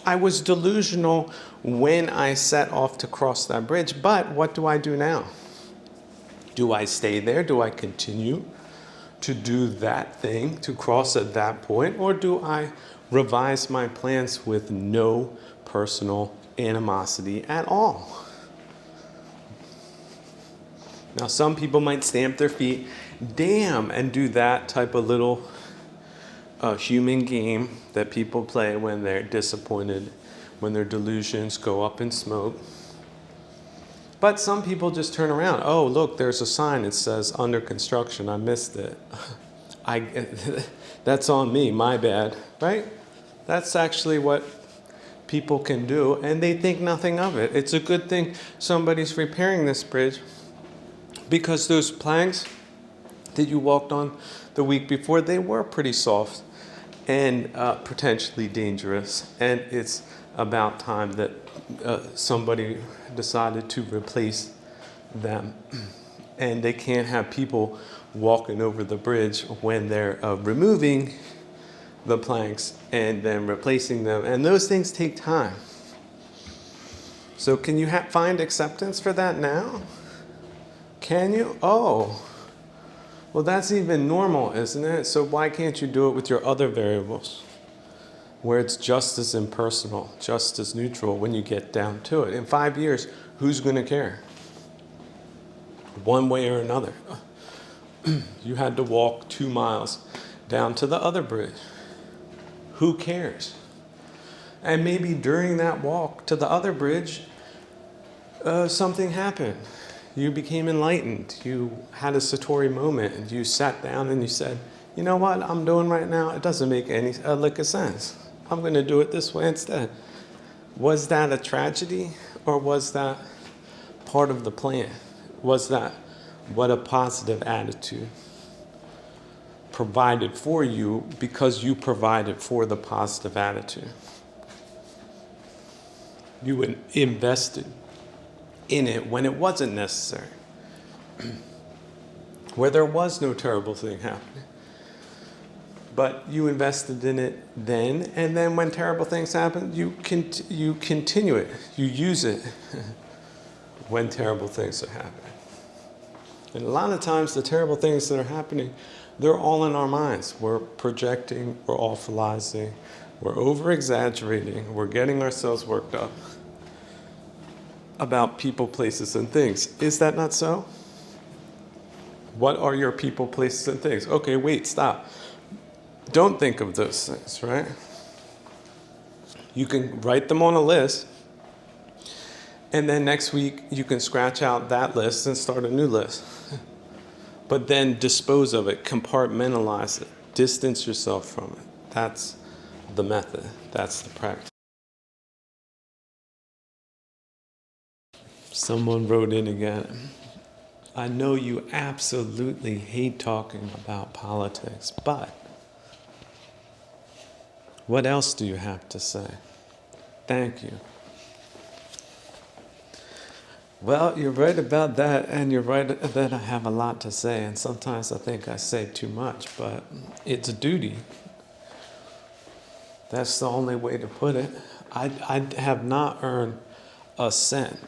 Speaker 1: I was delusional when I set off to cross that bridge, but what do I do now? Do I stay there? Do I continue to do that thing, to cross at that point? Or do I revise my plans with no personal animosity at all? Now, some people might stamp their feet damn, and do that type of little human game that people play when they're disappointed, when their delusions go up in smoke. But some people just turn around. Oh, look, there's a sign. It says under construction. I missed it. That's on me, my bad, right? That's actually what people can do, and they think nothing of it. It's a good thing somebody's repairing this bridge, because those planks that you walked on the week before, they were pretty soft and potentially dangerous. And it's about time that somebody decided to replace them. And they can't have people walking over the bridge when they're removing the planks and then replacing them. And those things take time. So can you find acceptance for that now? Can you? Oh, well, that's even normal, isn't it? So why can't you do it with your other variables, where it's just as impersonal, just as neutral when you get down to it? In 5 years, who's going to care? One way or another. You had to walk 2 miles down to the other bridge. Who cares? And maybe during that walk to the other bridge, something happened. You became enlightened. You had a Satori moment, and you sat down and you said, you know what I'm doing right now? It doesn't make any lick of sense. I'm going to do it this way instead. Was that a tragedy, or was that part of the plan? Was that what a positive attitude provided for you because you provided for the positive attitude? You invested in it when it wasn't necessary, where there was no terrible thing happening. But you invested in it then, and then when terrible things happen, you continue it. You use it when terrible things are happening. And a lot of times the terrible things that are happening, they're all in our minds. We're projecting, we're awfulizing, we're over-exaggerating, we're getting ourselves worked up about people, places, and things. Is that not so? What are your people, places, and things? Okay, wait, stop. Don't think of those things, right? You can write them on a list, and then next week you can scratch out that list and start a new list. But then dispose of it, compartmentalize it, distance yourself from it. That's the method. That's the practice. Someone wrote in again. I know you absolutely hate talking about politics, but what else do you have to say? Thank you. Well, you're right about that, and you're right that I have a lot to say, and sometimes I think I say too much, but it's a duty. That's the only way to put it. I have not earned a cent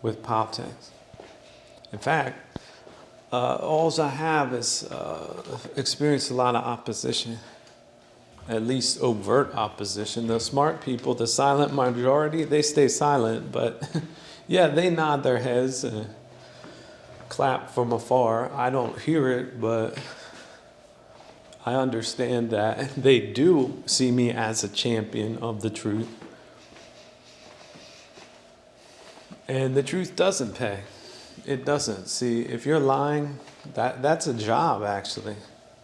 Speaker 1: with politics. In fact, all I have is experienced a lot of opposition, at least overt opposition. The smart people, the silent majority, they stay silent, but yeah, they nod their heads and clap from afar. I don't hear it, but I understand that they do see me as a champion of the truth. And the truth doesn't pay. It doesn't. See, if you're lying, that's a job, actually.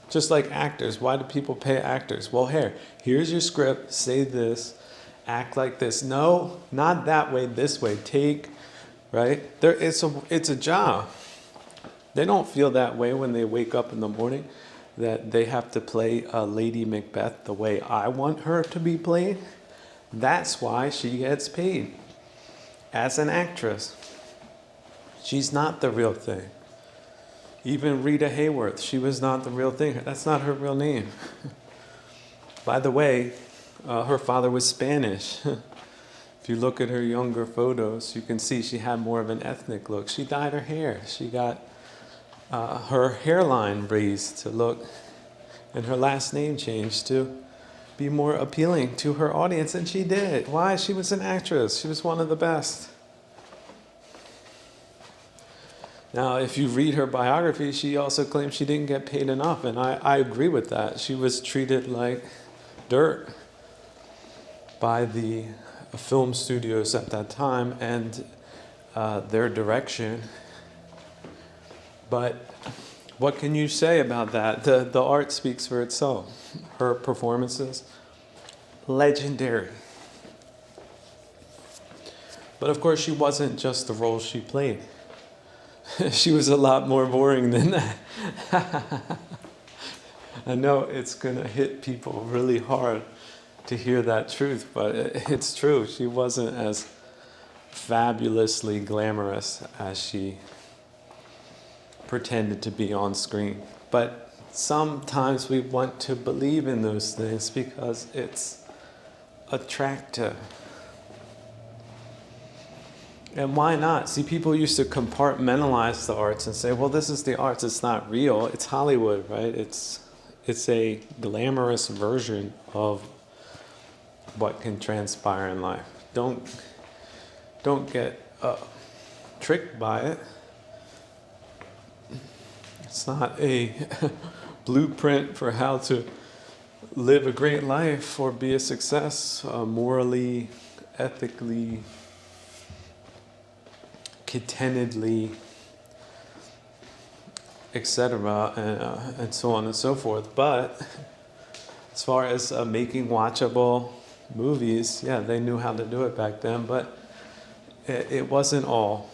Speaker 1: Just like actors. Why do people pay actors? Well, here's your script. Say this. Act like this. No, not that way, this way. Take, right? It's a job. They don't feel that way when they wake up in the morning, that they have to play Lady Macbeth the way I want her to be played. That's why she gets paid as an actress. She's not the real thing. Even Rita Hayworth, she was not the real thing. That's not her real name. By the way, her father was Spanish. If you look at her younger photos, you can see she had more of an ethnic look. She dyed her hair. She got her hairline raised to look, and her last name changed to be more appealing to her audience, and she did. Why? She was an actress. She was one of the best. Now, if you read her biography, she also claims she didn't get paid enough, and I agree with that. She was treated like dirt by the film studios at that time and their direction. But what can you say about that? The art speaks for itself. Her performances, legendary. But of course, she wasn't just the role she played. She was a lot more boring than that. I know it's going to hit people really hard to hear that truth, but it's true. She wasn't as fabulously glamorous as she pretended to be on screen. But sometimes we want to believe in those things because it's attractive. And why not? See, people used to compartmentalize the arts and say, well, this is the arts, it's not real. It's Hollywood, right? It's a glamorous version of what can transpire in life. Don't get tricked by it. It's not a blueprint for how to live a great life or be a success, morally, ethically, contentedly, etc., and so on and so forth. But as far as making watchable movies, yeah, they knew how to do it back then, but it wasn't all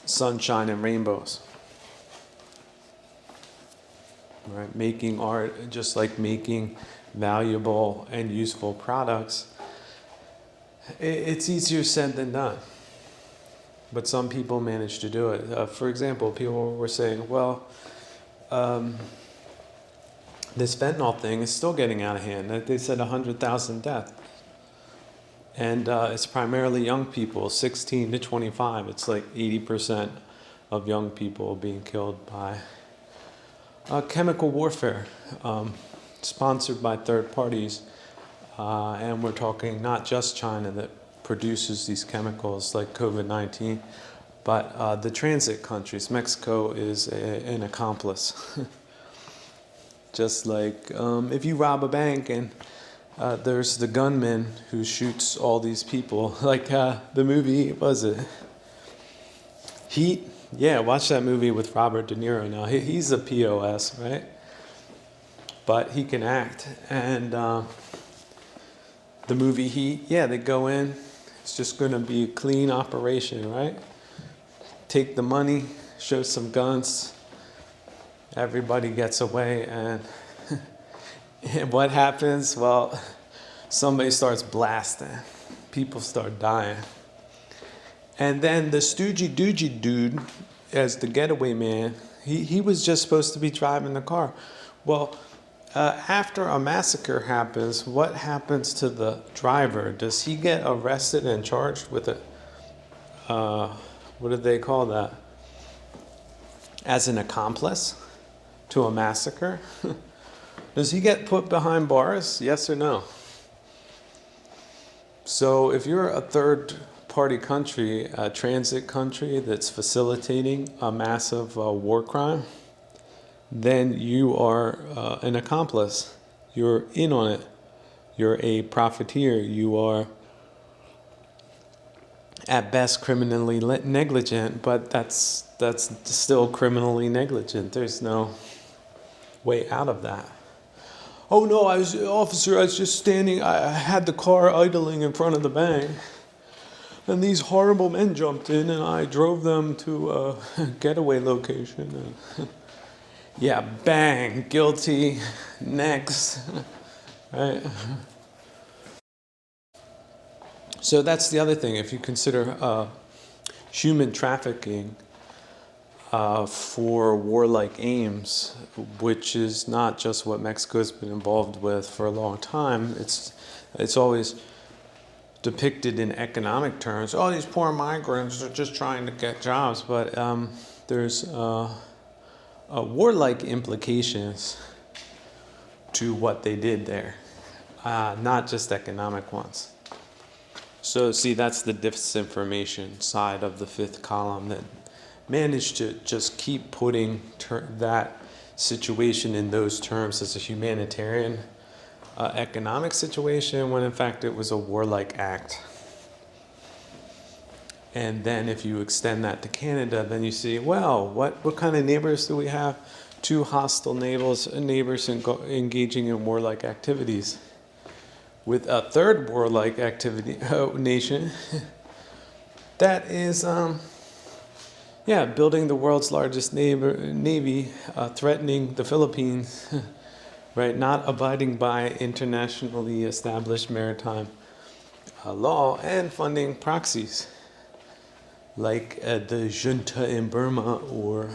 Speaker 1: sunshine and rainbows. Right? Making art, just like making valuable and useful products, it's easier said than done. But some people manage to do it. For example, people were saying, well, this fentanyl thing is still getting out of hand. They said 100,000 deaths. And it's primarily young people, 16 to 25. It's like 80% of young people being killed by chemical warfare, sponsored by third parties. And we're talking not just China that produces these chemicals like COVID-19, but the transit countries. Mexico is an accomplice. Just like if you rob a bank and there's the gunman who shoots all these people, like the movie, was it Heat? Yeah, watch that movie with Robert De Niro now. He's a POS, right? But he can act. And the movie Heat, yeah, they go in. It's just going to be a clean operation, right? Take the money, show some guns. Everybody gets away, and what happens? Well, somebody starts blasting. People start dying. And then the Stoogie Doogie dude, as the getaway man, he was just supposed to be driving the car. Well, after a massacre happens, what happens to the driver? Does he get arrested and charged with it? What do they call that? As an accomplice to a massacre? Does he get put behind bars? Yes or no? So if you're a third-party country, a transit country that's facilitating a massive war crime, then you are an accomplice. You're in on it. You're a profiteer. You are, at best, criminally negligent, but that's still criminally negligent. There's no way out of that. Oh no, officer, I was just standing, I had the car idling in front of the bank, and these horrible men jumped in, and I drove them to a getaway location. And yeah, bang, guilty, next, right? So that's the other thing. If you consider human trafficking for warlike aims, which is not just what Mexico's been involved with for a long time, it's always depicted in economic terms. Oh, these poor migrants are just trying to get jobs, but there's warlike implications to what they did there, not just economic ones. So see, that's the disinformation side of the fifth column that managed to just keep putting that situation in those terms as a humanitarian economic situation when in fact it was a warlike act. And then if you extend that to Canada, then you see, well, what kind of neighbors do we have? Two hostile neighbors engaging in warlike activities. With a third warlike activity nation that is, building the world's largest navy, threatening the Philippines, right? Not abiding by internationally established maritime law and funding proxies like the junta in Burma, or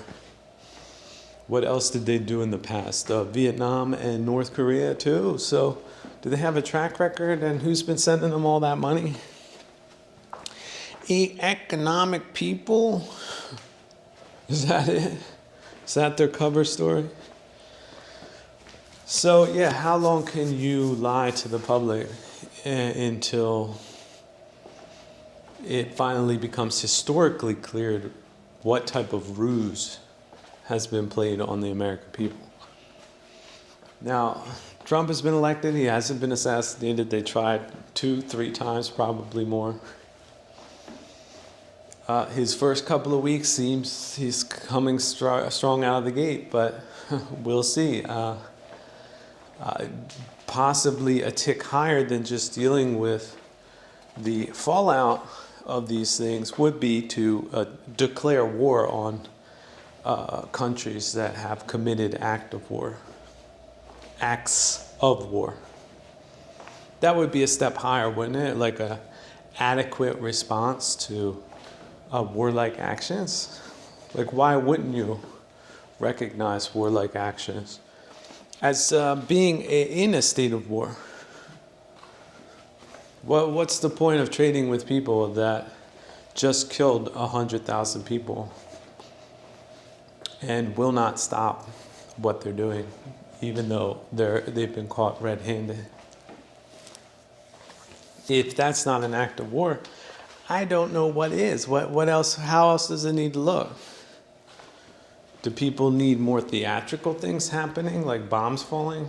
Speaker 1: what else did they do in the past? Vietnam and North Korea too. So do they have a track record, and who's been sending them all that money? Economic people? Is that it? Is that their cover story? So yeah, how long can you lie to the public until it finally becomes historically clear what type of ruse has been played on the American people? Now, Trump has been elected. He hasn't been assassinated. They tried 2-3 times, probably more. His first couple of weeks seems he's coming strong out of the gate, but we'll see. Possibly a tick higher than just dealing with the fallout of these things would be to declare war on countries that have committed acts of war. That would be a step higher, wouldn't it? Like a adequate response to warlike actions. Like, why wouldn't you recognize warlike actions as being in a state of war? What's the point of trading with people that just killed 100,000 people and will not stop what they're doing, even though they've been caught red-handed? If that's not an act of war, I don't know what is. What else? How else does it need to look? Do people need more theatrical things happening, like bombs falling?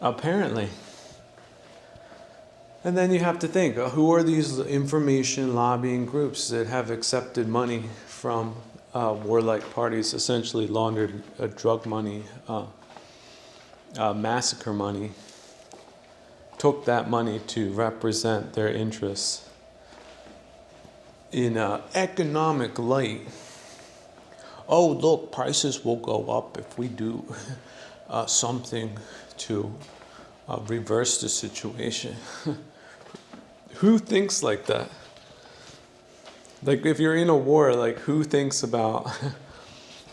Speaker 1: Apparently. And then you have to think, who are these information lobbying groups that have accepted money from warlike parties, essentially laundered drug money, massacre money, took that money to represent their interests in economic light? Oh, look, prices will go up if we do something to reverse the situation. Who thinks like that? Like, if you're in a war, like, who thinks about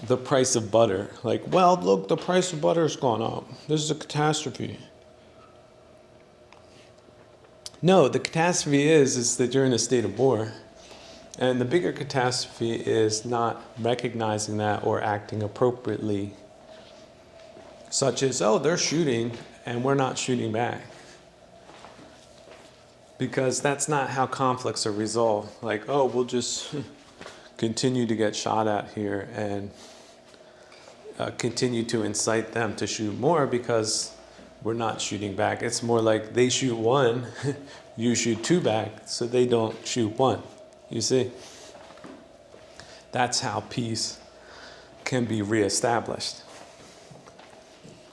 Speaker 1: the price of butter? Like, well, look, the price of butter has gone up. This is a catastrophe. No, the catastrophe is that you're in a state of war. And the bigger catastrophe is not recognizing that or acting appropriately, such as, oh, they're shooting and we're not shooting back. Because that's not how conflicts are resolved. Like, oh, we'll just continue to get shot at here and continue to incite them to shoot more because we're not shooting back. It's more like they shoot one, you shoot two back, so they don't shoot one. You see? That's how peace can be reestablished.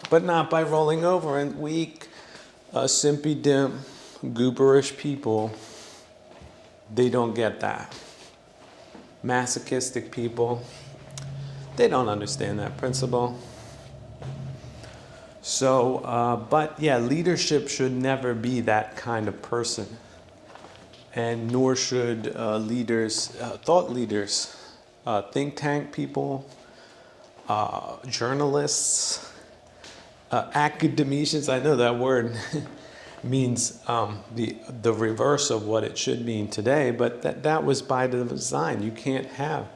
Speaker 1: But not by rolling over, and weak, simpy dim, gooberish people, they don't get that. Masochistic people, they don't understand that principle. So, but yeah, leadership should never be that kind of person. And nor should thought leaders, think tank people, journalists, academicians. I know that word means the reverse of what it should mean today, but that was by design. You can't have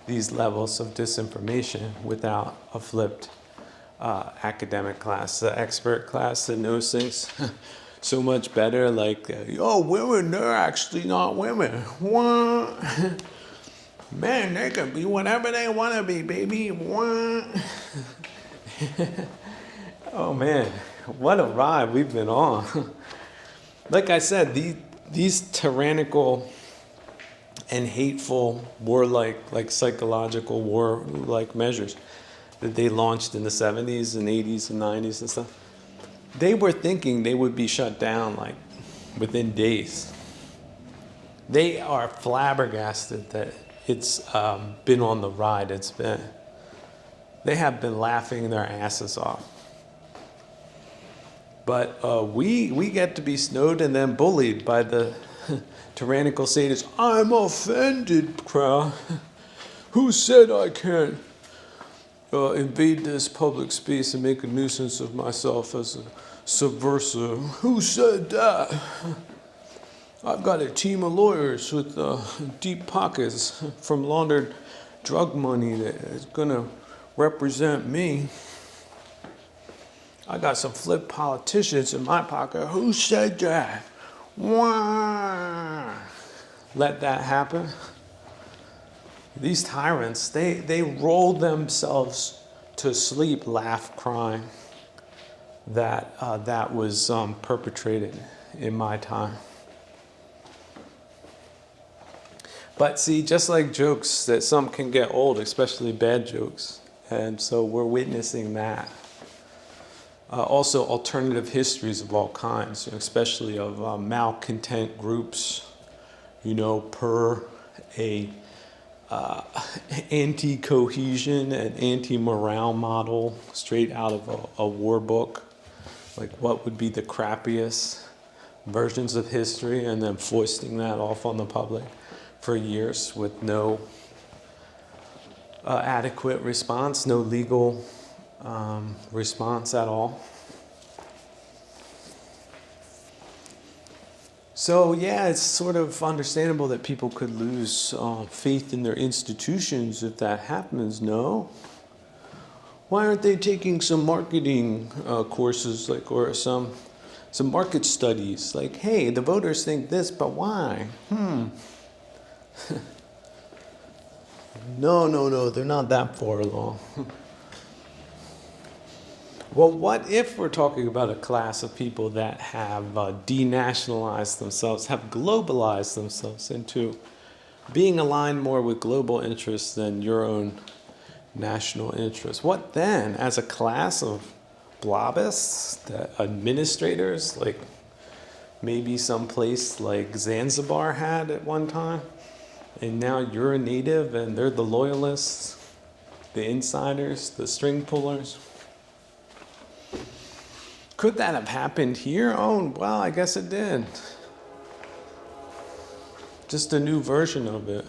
Speaker 1: these levels of disinformation without a flipped academic class, the expert class that knows things. so much better. Like, women, they're actually not women. What? Man, they can be whatever they want to be, baby. What? Oh man, what a ride we've been on. Like I said, these tyrannical and hateful war-like, psychological war-like measures that they launched in the 70s and 80s and 90s and stuff, they were thinking they would be shut down like within days. They are flabbergasted that it's been on the ride. They have been laughing their asses off. But we get to be snowed and then bullied by the tyrannical sadists. I'm offended, crowd. Who said I can't invade this public space and make a nuisance of myself as a subversive? Who said that? I've got a team of lawyers with deep pockets from laundered drug money that is going to represent me. I got some flip politicians in my pocket. Who said that? Wah! Let that happen. These tyrants, they rolled themselves to sleep, laugh, crying. That was perpetrated in my time. But see, just like jokes, that some can get old, especially bad jokes. And so we're witnessing that. Also, alternative histories of all kinds, especially of malcontent groups, per a anti-cohesion and anti-morale model straight out of a war book. Like what would be the crappiest versions of history, and then foisting that off on the public for years with no adequate response, no legal response at all. So yeah, it's sort of understandable that people could lose faith in their institutions if that happens, no? Why aren't they taking some marketing courses, or some market studies? Like, hey, the voters think this, but why? No, they're not that far along. Well, what if we're talking about a class of people that have denationalized themselves, have globalized themselves into being aligned more with global interests than your own national interests? What then, as a class of blobists, administrators, like maybe some place like Zanzibar had at one time, and now you're a native and they're the loyalists, the insiders, the string pullers? Could that have happened here? Oh, well, I guess it did. Just a new version of it.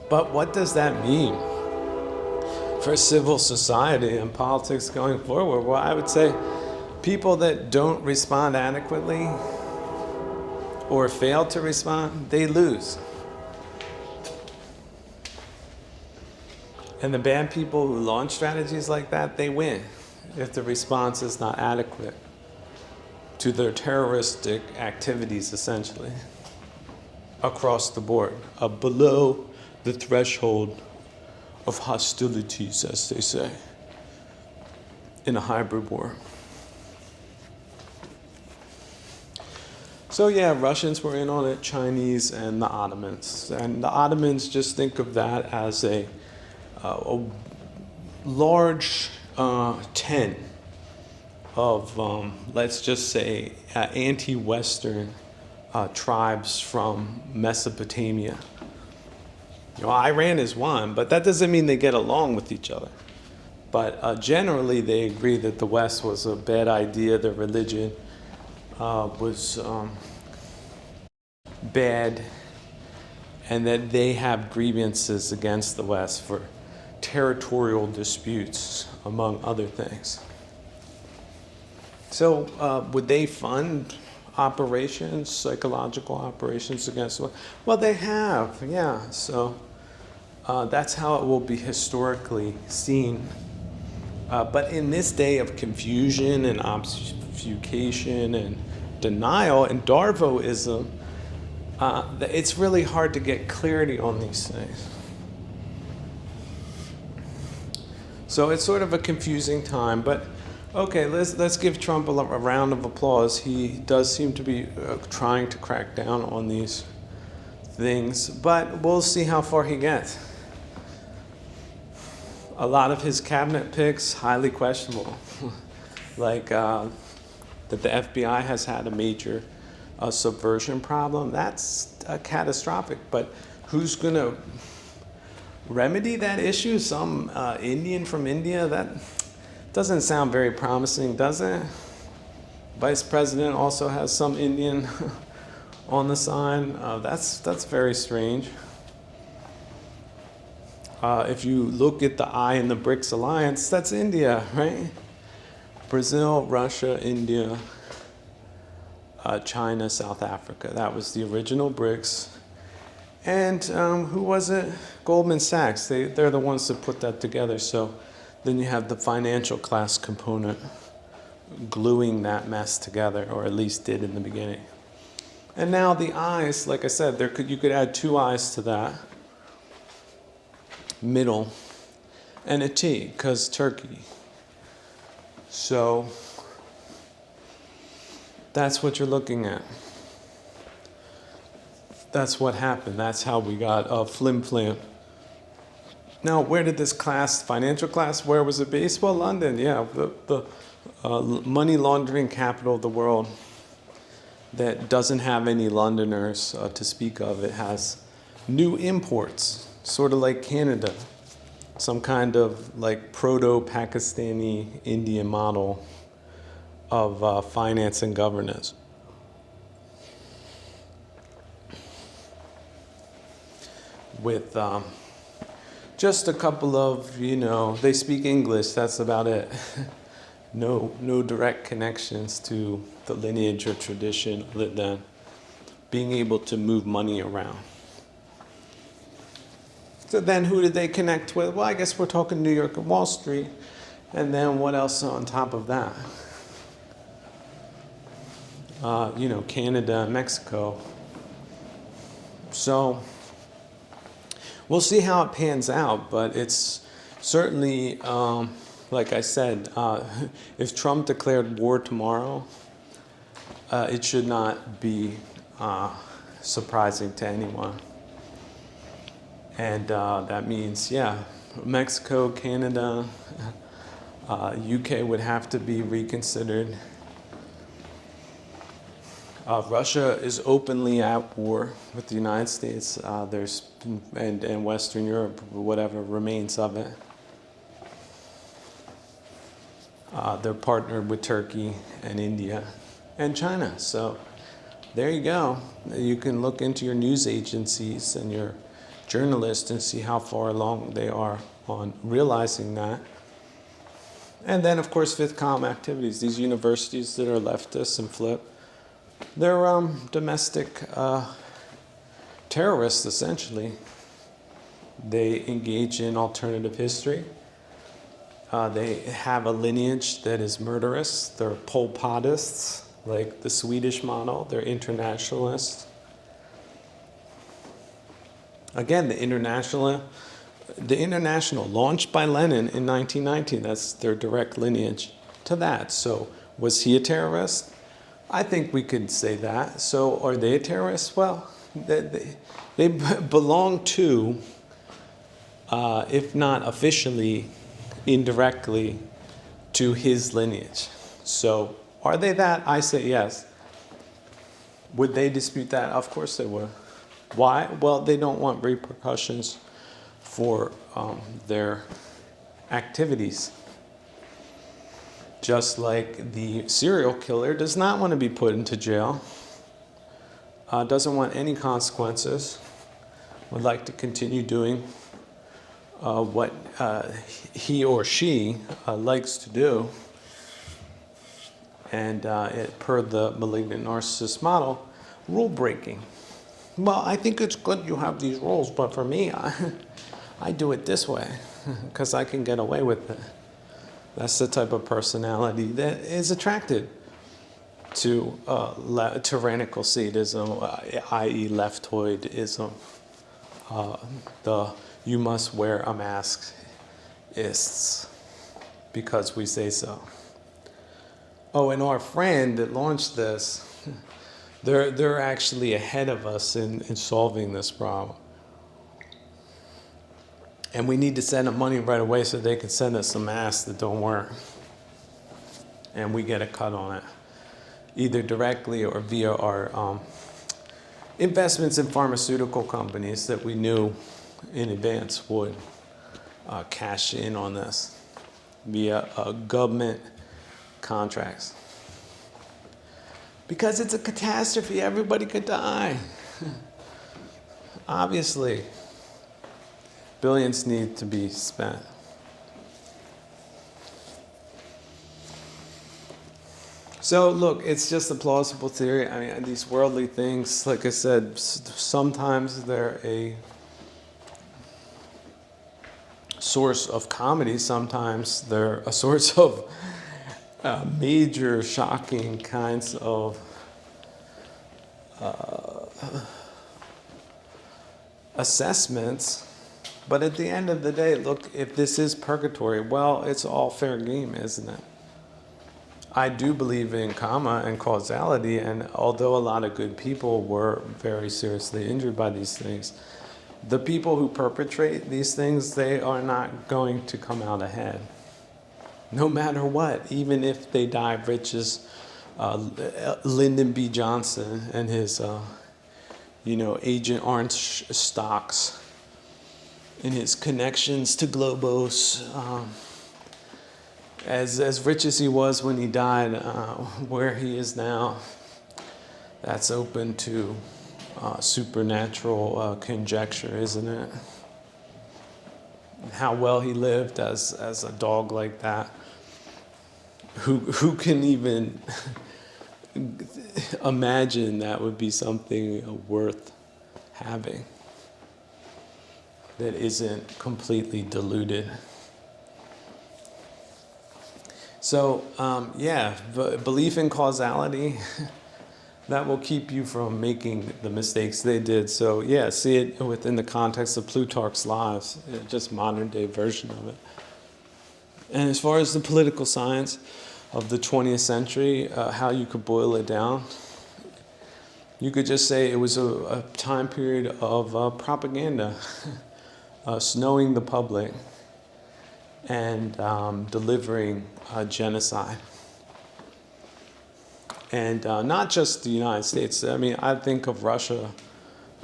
Speaker 1: But what does that mean for civil society and politics going forward? Well, I would say people that don't respond adequately or fail to respond, they lose. And the bad people who launch strategies like that, they win if the response is not adequate to their terroristic activities, essentially, across the board, below the threshold of hostilities, as they say, in a hybrid war. So yeah, Russians were in on it, Chinese, and the Ottomans. And the Ottomans, just think of that as a large 10 of, let's just say, anti-Western tribes from Mesopotamia. Iran is one, but that doesn't mean they get along with each other. But generally, they agree that the West was a bad idea, their religion was bad, and that they have grievances against the West for territorial disputes, among other things. So would they fund operations, psychological operations against the West? Well, they have, yeah. So that's how it will be historically seen But in this day of confusion and obfuscation and denial and Darvoism, it's really hard to get clarity on these things. So it's sort of a confusing time, but okay, let's give Trump a round of applause. He does seem to be trying to crack down on these things, but we'll see how far he gets. A lot of his cabinet picks, highly questionable. Like that the FBI has had a major subversion problem, that's catastrophic. But who's going to remedy that issue? Some Indian from India? That doesn't sound very promising, does it? Vice President also has some Indian on the side. That's very strange. If you look at the I in the BRICS alliance, that's India, right? Brazil, Russia, India, China, South Africa. That was the original BRICS. And who was it? Goldman Sachs. They're the ones that put that together. So then you have the financial class component gluing that mess together, or at least did in the beginning. And now the I's, like I said, you could add two I's to that. Middle, and a T, because Turkey. So that's what you're looking at. That's what happened. That's how we got a flim-flam. Now, where did this class, financial class, where was it based? Well, London, yeah, the money laundering capital of the world that doesn't have any Londoners to speak of. It has new imports. Sort of like Canada, some kind of like proto-Pakistani Indian model of finance and governance. With just a couple of, they speak English, that's about it. No direct connections to the lineage or tradition other than being able to move money around. So then who did they connect with? Well, I guess we're talking New York and Wall Street. And then what else on top of that? Canada and Mexico. So we'll see how it pans out. But it's certainly, like I said, if Trump declared war tomorrow, it should not be surprising to anyone. And that means, Mexico, Canada, UK would have to be reconsidered. Russia is openly at war with the United States. And Western Europe, whatever remains of it. They're partnered with Turkey and India and China. So there you go. You can look into your news agencies and your journalists and see how far along they are on realizing that. And then, of course, fifth column activities. These universities that are leftist and flip, they're domestic terrorists, essentially. They engage in alternative history. They have a lineage that is murderous. They're Pol Potists, like the Swedish model. They're internationalists. Again, the International launched by Lenin in 1919. That's their direct lineage to that. So was he a terrorist? I think we could say that. So are they a terrorist? Well, they belong to, if not officially, indirectly, to his lineage. So are they that? I say yes. Would they dispute that? Of course they would. Why? Well, they don't want repercussions for their activities. Just like the serial killer does not want to be put into jail, doesn't want any consequences, would like to continue doing what he or she likes to do. And per the malignant narcissist model, rule breaking. Well, I think it's good you have these rules, but for me, I do it this way because I can get away with it. That's the type of personality that is attracted to tyrannical sadism, i.e. leftoidism. The you must wear a mask ists because we say so. Oh, and our friend that launched this, they're actually ahead of us in solving this problem. And we need to send them money right away so they can send us some masks that don't work. And we get a cut on it, either directly or via our investments in pharmaceutical companies that we knew in advance would cash in on this via government contracts. Because it's a catastrophe, everybody could die. Obviously, billions need to be spent. So look, it's just a plausible theory. I mean, these worldly things, like I said, sometimes they're a source of comedy. Sometimes they're a source of major, shocking kinds of assessments. But at the end of the day, look, if this is purgatory, well, it's all fair game, isn't it? I do believe in karma and causality, and although a lot of good people were very seriously injured by these things, the people who perpetrate these things, they are not going to come out ahead. No matter what, even if they die rich as Lyndon B. Johnson and his, Agent Orange stocks and his connections to Globos. As rich as he was when he died, where he is now, that's open to supernatural conjecture, isn't it? How well he lived as a dog like that. Who can even imagine that would be something worth having that isn't completely diluted? So, belief in causality, that will keep you from making the mistakes they did. So, see it within the context of Plutarch's Lives, just modern day version of it. And as far as the political science of the 20th century, how you could boil it down, you could just say it was a time period of propaganda, snowing the public, and delivering genocide. And not just the United States. I mean, I think of Russia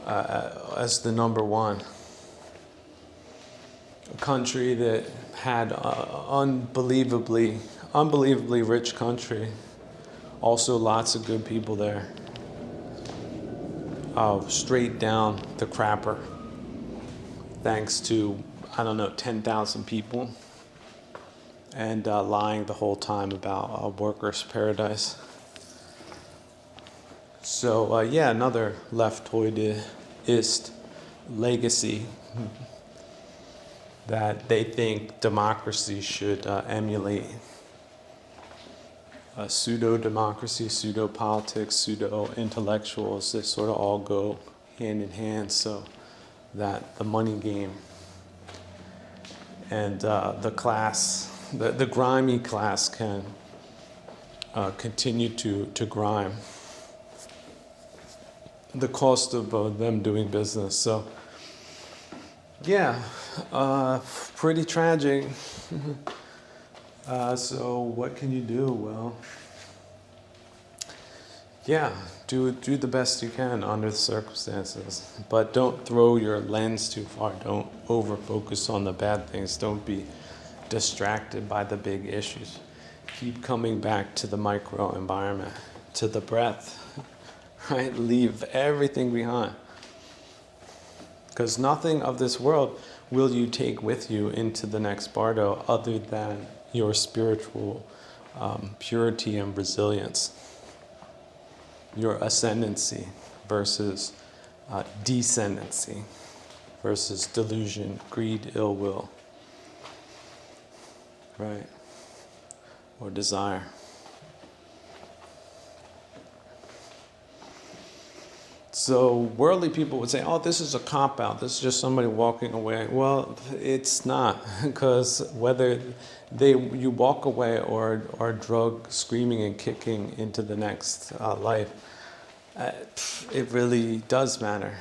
Speaker 1: as the number one. A country that had unbelievably rich country. Also lots of good people there. Straight down the crapper. Thanks to, 10,000 people. And lying the whole time about a workers' paradise. So, another leftoidist legacy that they think democracy should emulate. Pseudo-democracy, pseudo-politics, pseudo-intellectuals, they sort of all go hand in hand so that the money game and the class, the grimy class can continue to grime. The cost of them doing business. So, pretty tragic. So what can you do? Well, do the best you can under the circumstances. But don't throw your lens too far. Don't over-focus on the bad things. Don't be distracted by the big issues. Keep coming back to the micro environment, to the breath. Right? Leave everything behind. Because nothing of this world will you take with you into the next bardo other than your spiritual purity and resilience. Your ascendancy versus descendancy versus delusion, greed, ill will. Right? or desire. So worldly people would say, oh, this is a cop-out. This is just somebody walking away. Well, it's not, because whether you walk away or are drugged screaming and kicking into the next life, it really does matter,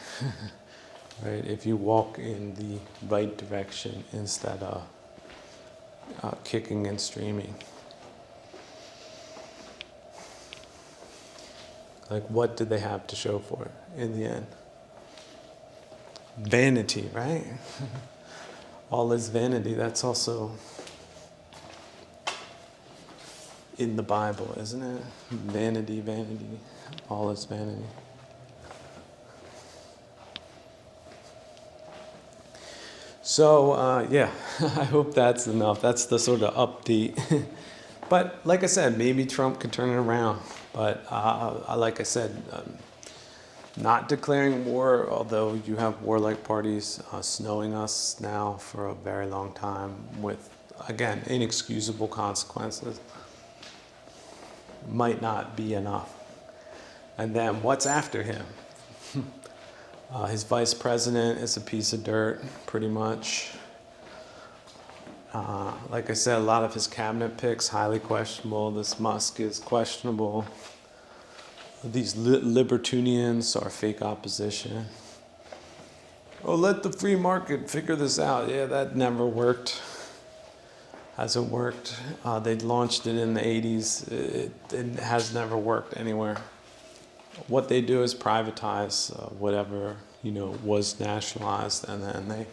Speaker 1: right? If you walk in the right direction instead of kicking and screaming. Like, what did they have to show for it in the end? Vanity, right? All is vanity. That's also in the Bible, isn't it? Vanity, vanity. All is vanity. So, yeah, I hope that's enough. That's the sort of update. But like I said, maybe Trump could turn it around. But like I said, not declaring war, although you have warlike parties snowing us now for a very long time with, again, inexcusable consequences, might not be enough. And then what's after him? His vice president is a piece of dirt, pretty much. Like I said, a lot of his cabinet picks, highly questionable. This Musk is questionable. These libertarians are fake opposition. Oh, let the free market figure this out. Yeah, that never worked. Hasn't worked. They launched it in the 80s. It has never worked anywhere. What they do is privatize whatever, was nationalized, and then they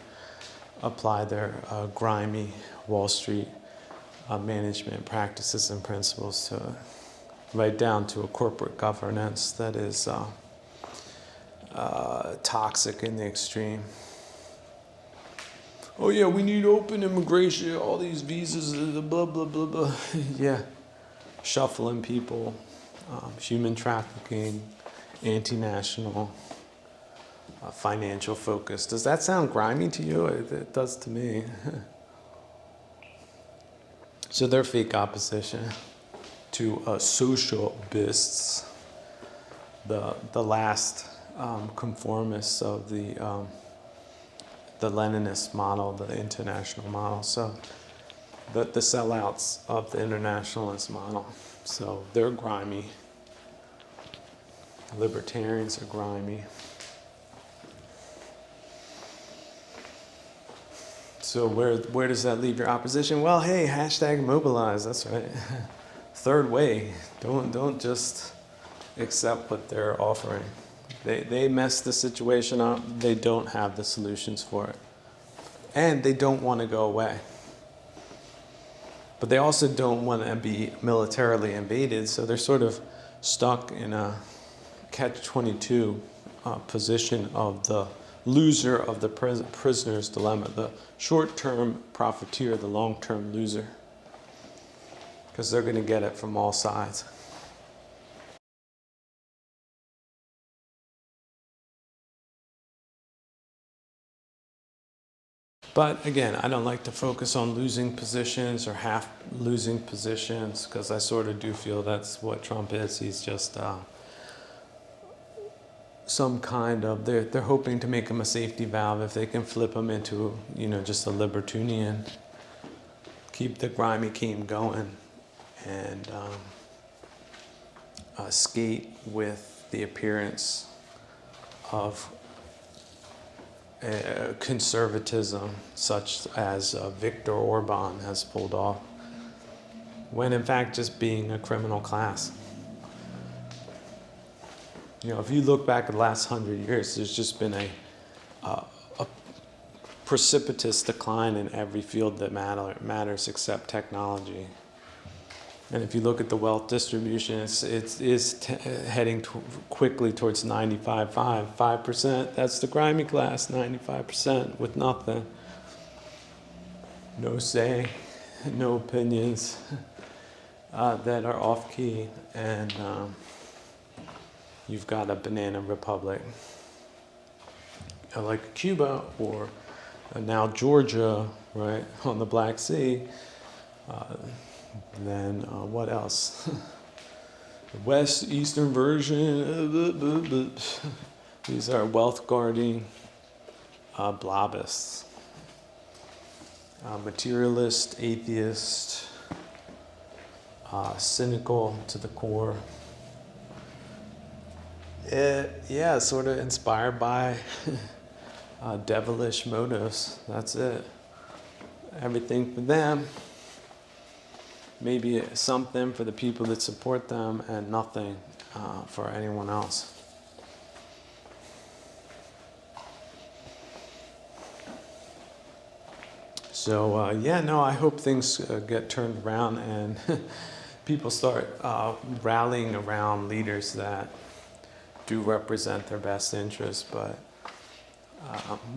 Speaker 1: apply their grimy Wall Street management practices and principles to it, right down to a corporate governance that is toxic in the extreme. Oh yeah, we need open immigration, all these visas, blah, blah, blah, blah. Yeah, shuffling people, human trafficking, anti-national, financial focus. Does that sound grimy to you? It does to me. So they're fake opposition to socialists, the last conformists of the Leninist model, the international model. So the sellouts of the internationalist model. So they're grimy. Libertarians are grimy. So where does that leave your opposition? Well, hey, hashtag mobilize. That's right. Third way. Don't just accept what they're offering. They mess the situation up. They don't have the solutions for it. And they don't want to go away. But they also don't want to be militarily invaded, so they're sort of stuck in a catch-22 position of the loser of the prisoner's dilemma, the short-term profiteer, the long-term loser, because they're going to get it from all sides. But again, I don't like to focus on losing positions or half losing positions, because I sort of do feel that's what Trump is. He's just some kind of, they're hoping to make him a safety valve if they can flip him into, just a libertarian, keep the grimy game going, and skate with the appearance of conservatism, such as Viktor Orban has pulled off, when in fact just being a criminal class. If you look back at the last 100 years, there's just been a precipitous decline in every field that matters except technology. And if you look at the wealth distribution, it's heading quickly towards 95-5. 5%, that's the grimy class, 95% with nothing. No say, no opinions that are off-key. And you've got a banana republic like Cuba, or now Georgia, right, on the Black Sea. Then what else? The West Eastern version. These are wealth guarding blobists. Materialist, atheist, cynical to the core. Sort of inspired by devilish motives. That's it. Everything for them. Maybe something for the people that support them and nothing for anyone else. So I hope things get turned around and people start rallying around leaders that do represent their best interests. But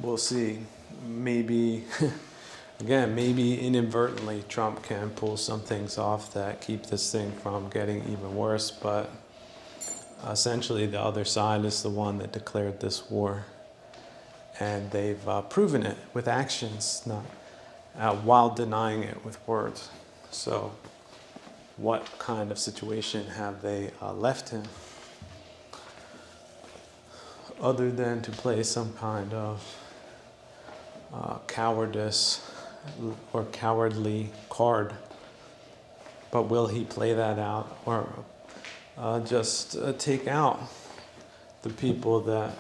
Speaker 1: we'll see. Maybe, again, maybe inadvertently Trump can pull some things off that keep this thing from getting even worse. But essentially the other side is the one that declared this war. And they've proven it with actions, not while denying it with words. So what kind of situation have they left him? Other than to play some kind of cowardice or cowardly card. But will he play that out or just take out the people that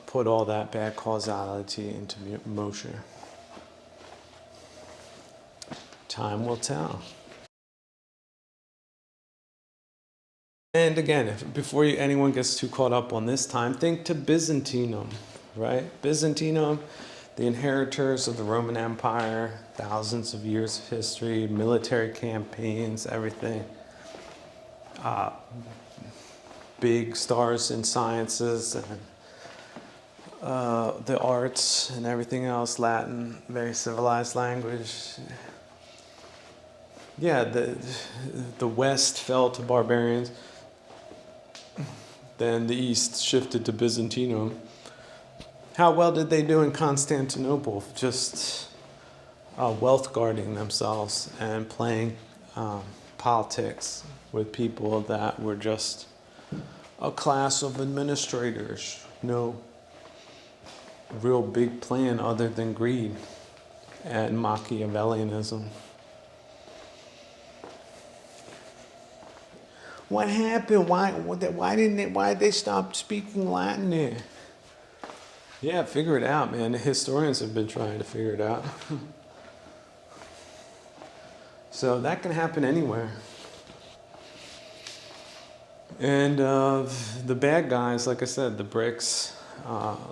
Speaker 1: put all that bad causality into motion? Time will tell. And again, before anyone gets too caught up on this time, think to Byzantium, right? Byzantium, the inheritors of the Roman Empire, thousands of years of history, military campaigns, everything. Big stars in sciences and the arts and everything else, Latin, very civilized language. Yeah, the West fell to barbarians. Then the East shifted to Byzantium. How well did they do in Constantinople? Just wealth guarding themselves and playing politics with people that were just a class of administrators. No real big plan other than greed and Machiavellianism. What happened? Why did they stop speaking Latin there? Yeah, figure it out, man. The historians have been trying to figure it out. So that can happen anywhere. And the bad guys, like I said, the BRICS,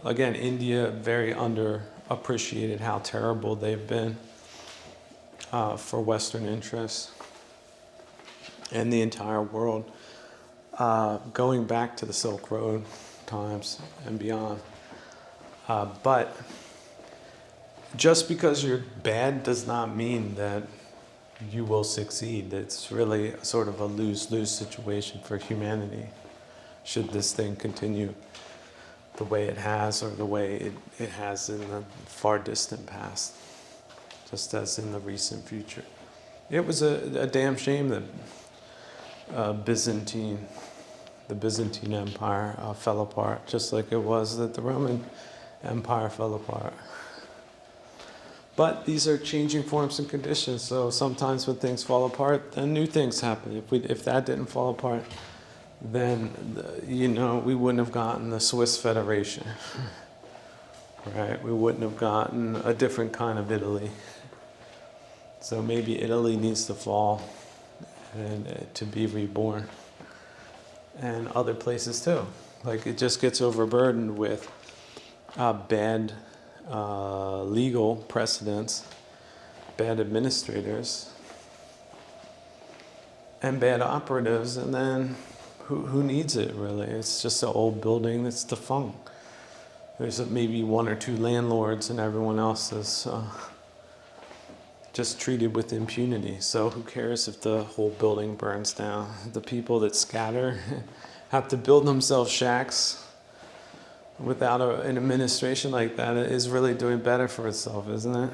Speaker 1: again, India, very underappreciated how terrible they've been for Western interests. And the entire world, going back to the Silk Road times and beyond. But just because you're bad does not mean that you will succeed. It's really sort of a lose-lose situation for humanity, should this thing continue the way it has or the way it has in the far distant past, just as in the recent future. It was a damn shame that the Byzantine Empire fell apart, just like it was that the Roman Empire fell apart. But these are changing forms and conditions, so sometimes when things fall apart, then new things happen. If that didn't fall apart, then we wouldn't have gotten the Swiss Federation, right? We wouldn't have gotten a different kind of Italy. So maybe Italy needs to fall and to be reborn, and other places too. Like it just gets overburdened with bad legal precedents, bad administrators, and bad operatives, and then who needs it really? It's just an old building that's defunct. There's maybe one or two landlords, and everyone else is just treated with impunity. So who cares if the whole building burns down? The people that scatter have to build themselves shacks without an administration like that is really doing better for itself, isn't it?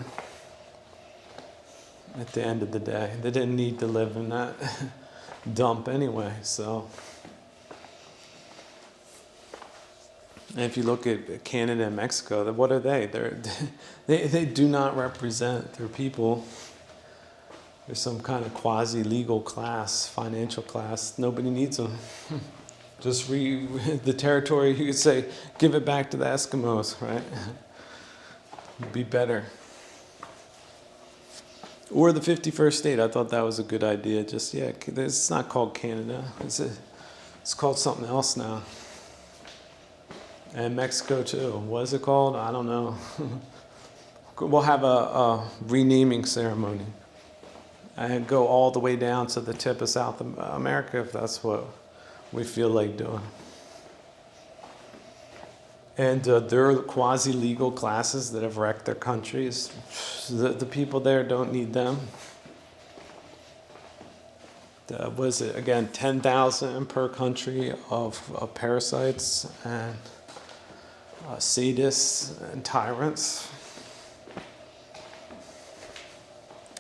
Speaker 1: at the end of the day. They didn't need to live in that dump anyway, so. And if you look at Canada and Mexico, what are they? They do not represent their people. There's some kind of quasi-legal class, financial class. Nobody needs them. Just the territory, you could say, give it back to the Eskimos, right? It'd be better. Or the 51st state. I thought that was a good idea. Just, it's not called Canada. It's called something else now. And Mexico too. What is it called? I don't know. We'll have a renaming ceremony. And go all the way down to the tip of South America if that's what we feel like doing. And there are quasi-legal classes that have wrecked their countries. The people there don't need them. Was it, again, 10,000 per country of parasites and sadists and tyrants.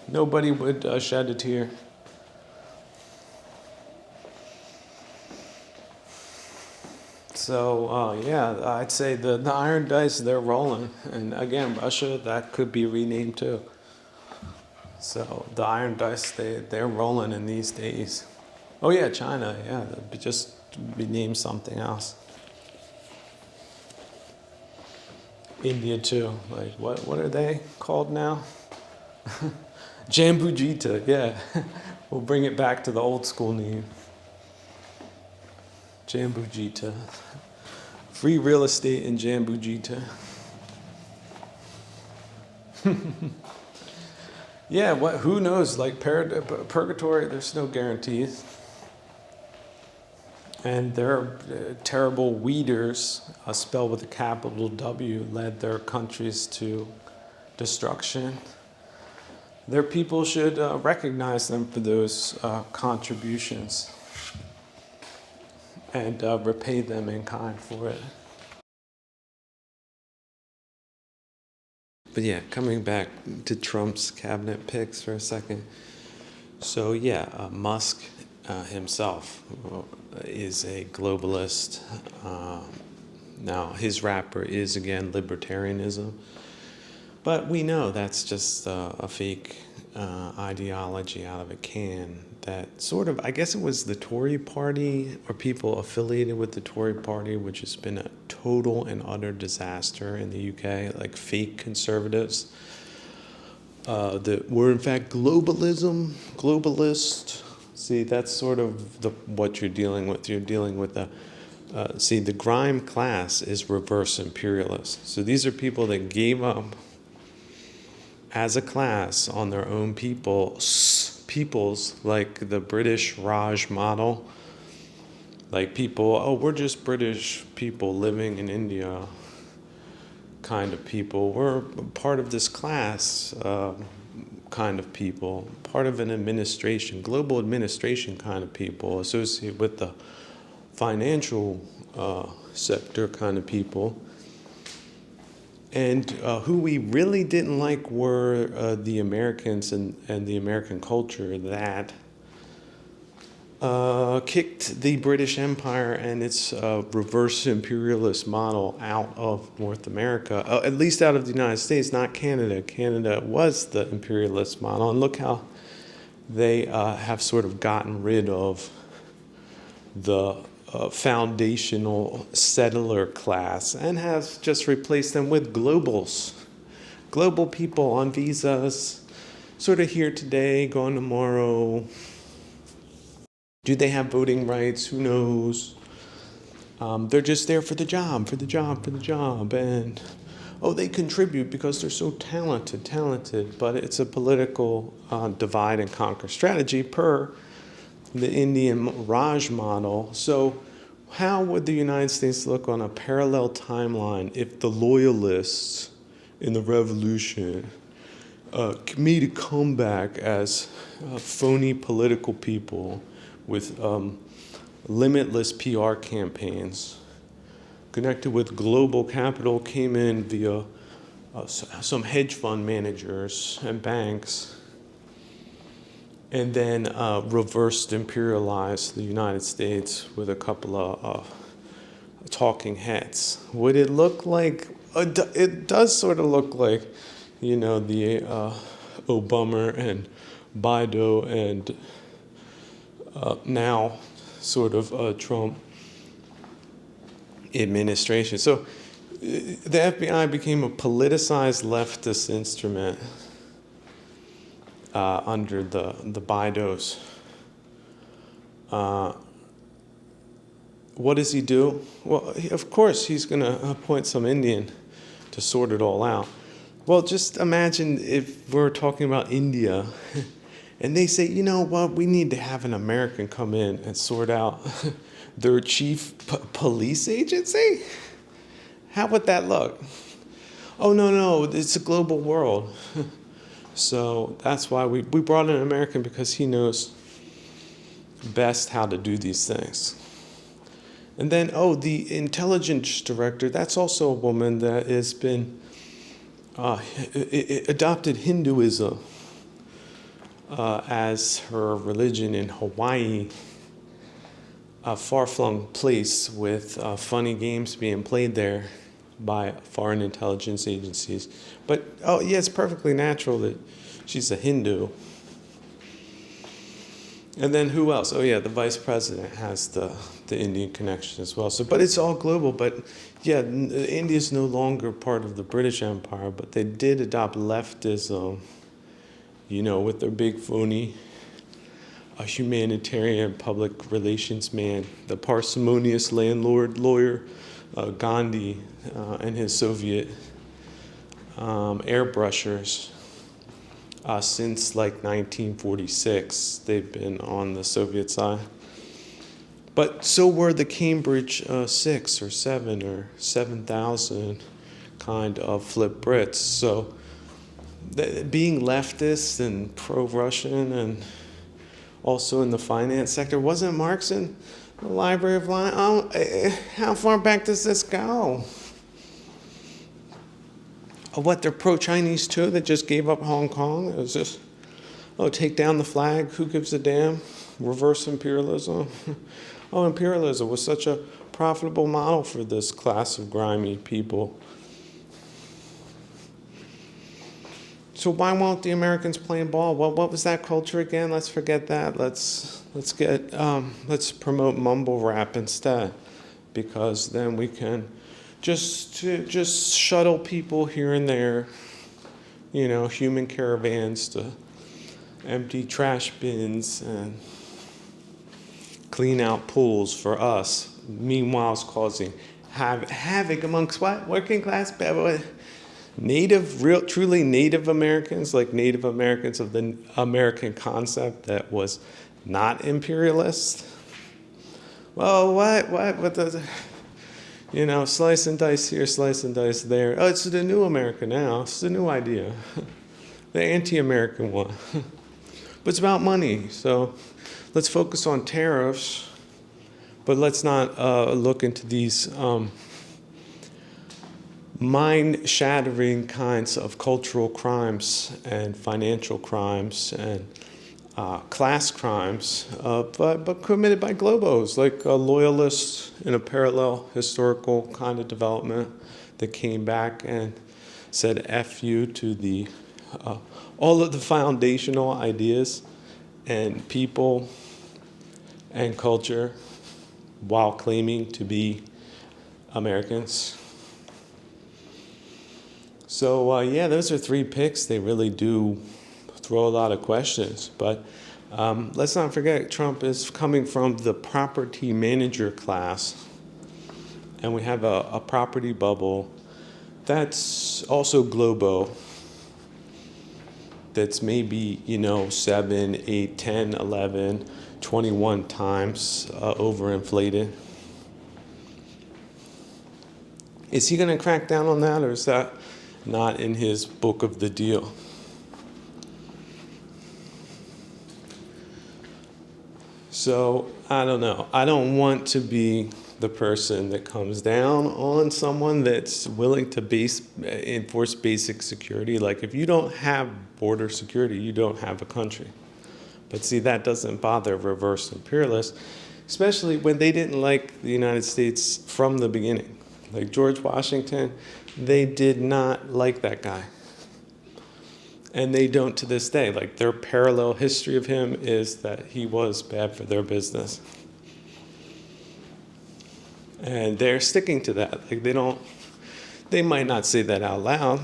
Speaker 1: Nobody would shed a tear. So, I'd say the iron dice, they're rolling. And again, Russia, that could be renamed too. So the iron dice, they're rolling in these days. Oh yeah, China, just be named something else. India too. Like, what are they called now? Jambujita, yeah. We'll bring it back to the old school name. Jambujita. Free real estate in Jambujita. Yeah, who knows? Like purgatory, there's no guarantees. And their terrible weeders, spelled with a capital W, led their countries to destruction. Their people should recognize them for those contributions and repay them in kind for it. But yeah, coming back to Trump's cabinet picks for a second. So Musk himself is a globalist. Now, his wrapper is, again, libertarianism. But we know that's just a fake ideology out of a can that sort of, I guess it was the Tory party or people affiliated with the Tory party, which has been a total and utter disaster in the UK, like fake conservatives that were in fact globalist. See, that's sort of what you're dealing with. You're dealing with the grime class is reverse imperialist. So these are people that gave up as a class on their own peoples, like the British Raj model. Like people, we're just British people living in India kind of people. We're part of this class kind of people, part of an administration, global administration kind of people, associated with the financial sector kind of people. And who we really didn't like were the Americans and the American culture that kicked the British Empire and its reverse imperialist model out of North America, at least out of the United States, not Canada. Canada was the imperialist model, and look how they have sort of gotten rid of the foundational settler class and has just replaced them with globals. Global people on visas, sort of here today, gone tomorrow. Do they have voting rights? Who knows? They're just there for the job. And, they contribute because they're so talented. But it's a political divide and conquer strategy per the Indian Raj model. So how would the United States look on a parallel timeline if the loyalists in the revolution made a comeback as phony political people with limitless PR campaigns connected with global capital, came in via some hedge fund managers and banks, and then reversed imperialize the United States with a couple of talking heads. Would it look like, it does sort of look like, the Obama and Biden and now sort of Trump administration. So the FBI became a politicized leftist instrument under the Bidos. What does he do? Well, of course, he's going to appoint some Indian to sort it all out. Well, just imagine if we're talking about India and they say, you know what, we need to have an American come in and sort out their chief police agency? How would that look? Oh, no, it's a global world. So that's why we brought in an American, because he knows best how to do these things. And then, the intelligence director, that's also a woman that has been adopted Hinduism as her religion in Hawaii, a far-flung place with funny games being played there by foreign intelligence agencies. But, it's perfectly natural that she's a Hindu. And then who else? The vice president has the Indian connection as well. So, but it's all global. But India's no longer part of the British Empire, but they did adopt leftism, with their big phony, a humanitarian public relations man, the parsimonious landlord lawyer, Gandhi, and his Soviet airbrushers. Since like 1946, they've been on the Soviet side. But so were the Cambridge 6 or 7 or 7,000 kind of flip Brits. So being leftist and pro-Russian and also in the finance sector, wasn't Marx in the Library of Life? How far back does this go? What, they're pro-Chinese too, that just gave up Hong Kong? It was just, take down the flag, who gives a damn? Reverse imperialism. Imperialism was such a profitable model for this class of grimy people. So why won't the Americans play ball? Well, what was that culture again? Let's forget that. Let's promote mumble rap instead, because then we can just shuttle people here and there, human caravans to empty trash bins and clean out pools for us, meanwhile causing havoc amongst what? Working class people, truly Native Americans, like Native Americans of the American concept that was not imperialist. Well, what does slice and dice here, slice and dice there. It's the new America now. It's the new idea. The anti-American one. But it's about money. So let's focus on tariffs, but let's not look into these mind-shattering kinds of cultural crimes and financial crimes and class crimes, but committed by globos, like loyalists in a parallel historical kind of development that came back and said F you to the all of the foundational ideas and people and culture while claiming to be Americans. So those are 3 picks. They really do throw a lot of questions, but let's not forget Trump is coming from the property manager class, and we have a property bubble that's also globo, that's maybe 7, 8, 10, 11, 21 times overinflated. Is he going to crack down on that, or is that not in his book of the deal? So, I don't know. I don't want to be the person that comes down on someone that's willing to enforce basic security. Like, if you don't have border security, you don't have a country. But see, that doesn't bother reverse imperialists, especially when they didn't like the United States from the beginning. Like George Washington, they did not like that guy. And they don't to this day. Like their parallel history of him is that he was bad for their business. And they're sticking to that. Like they might not say that out loud,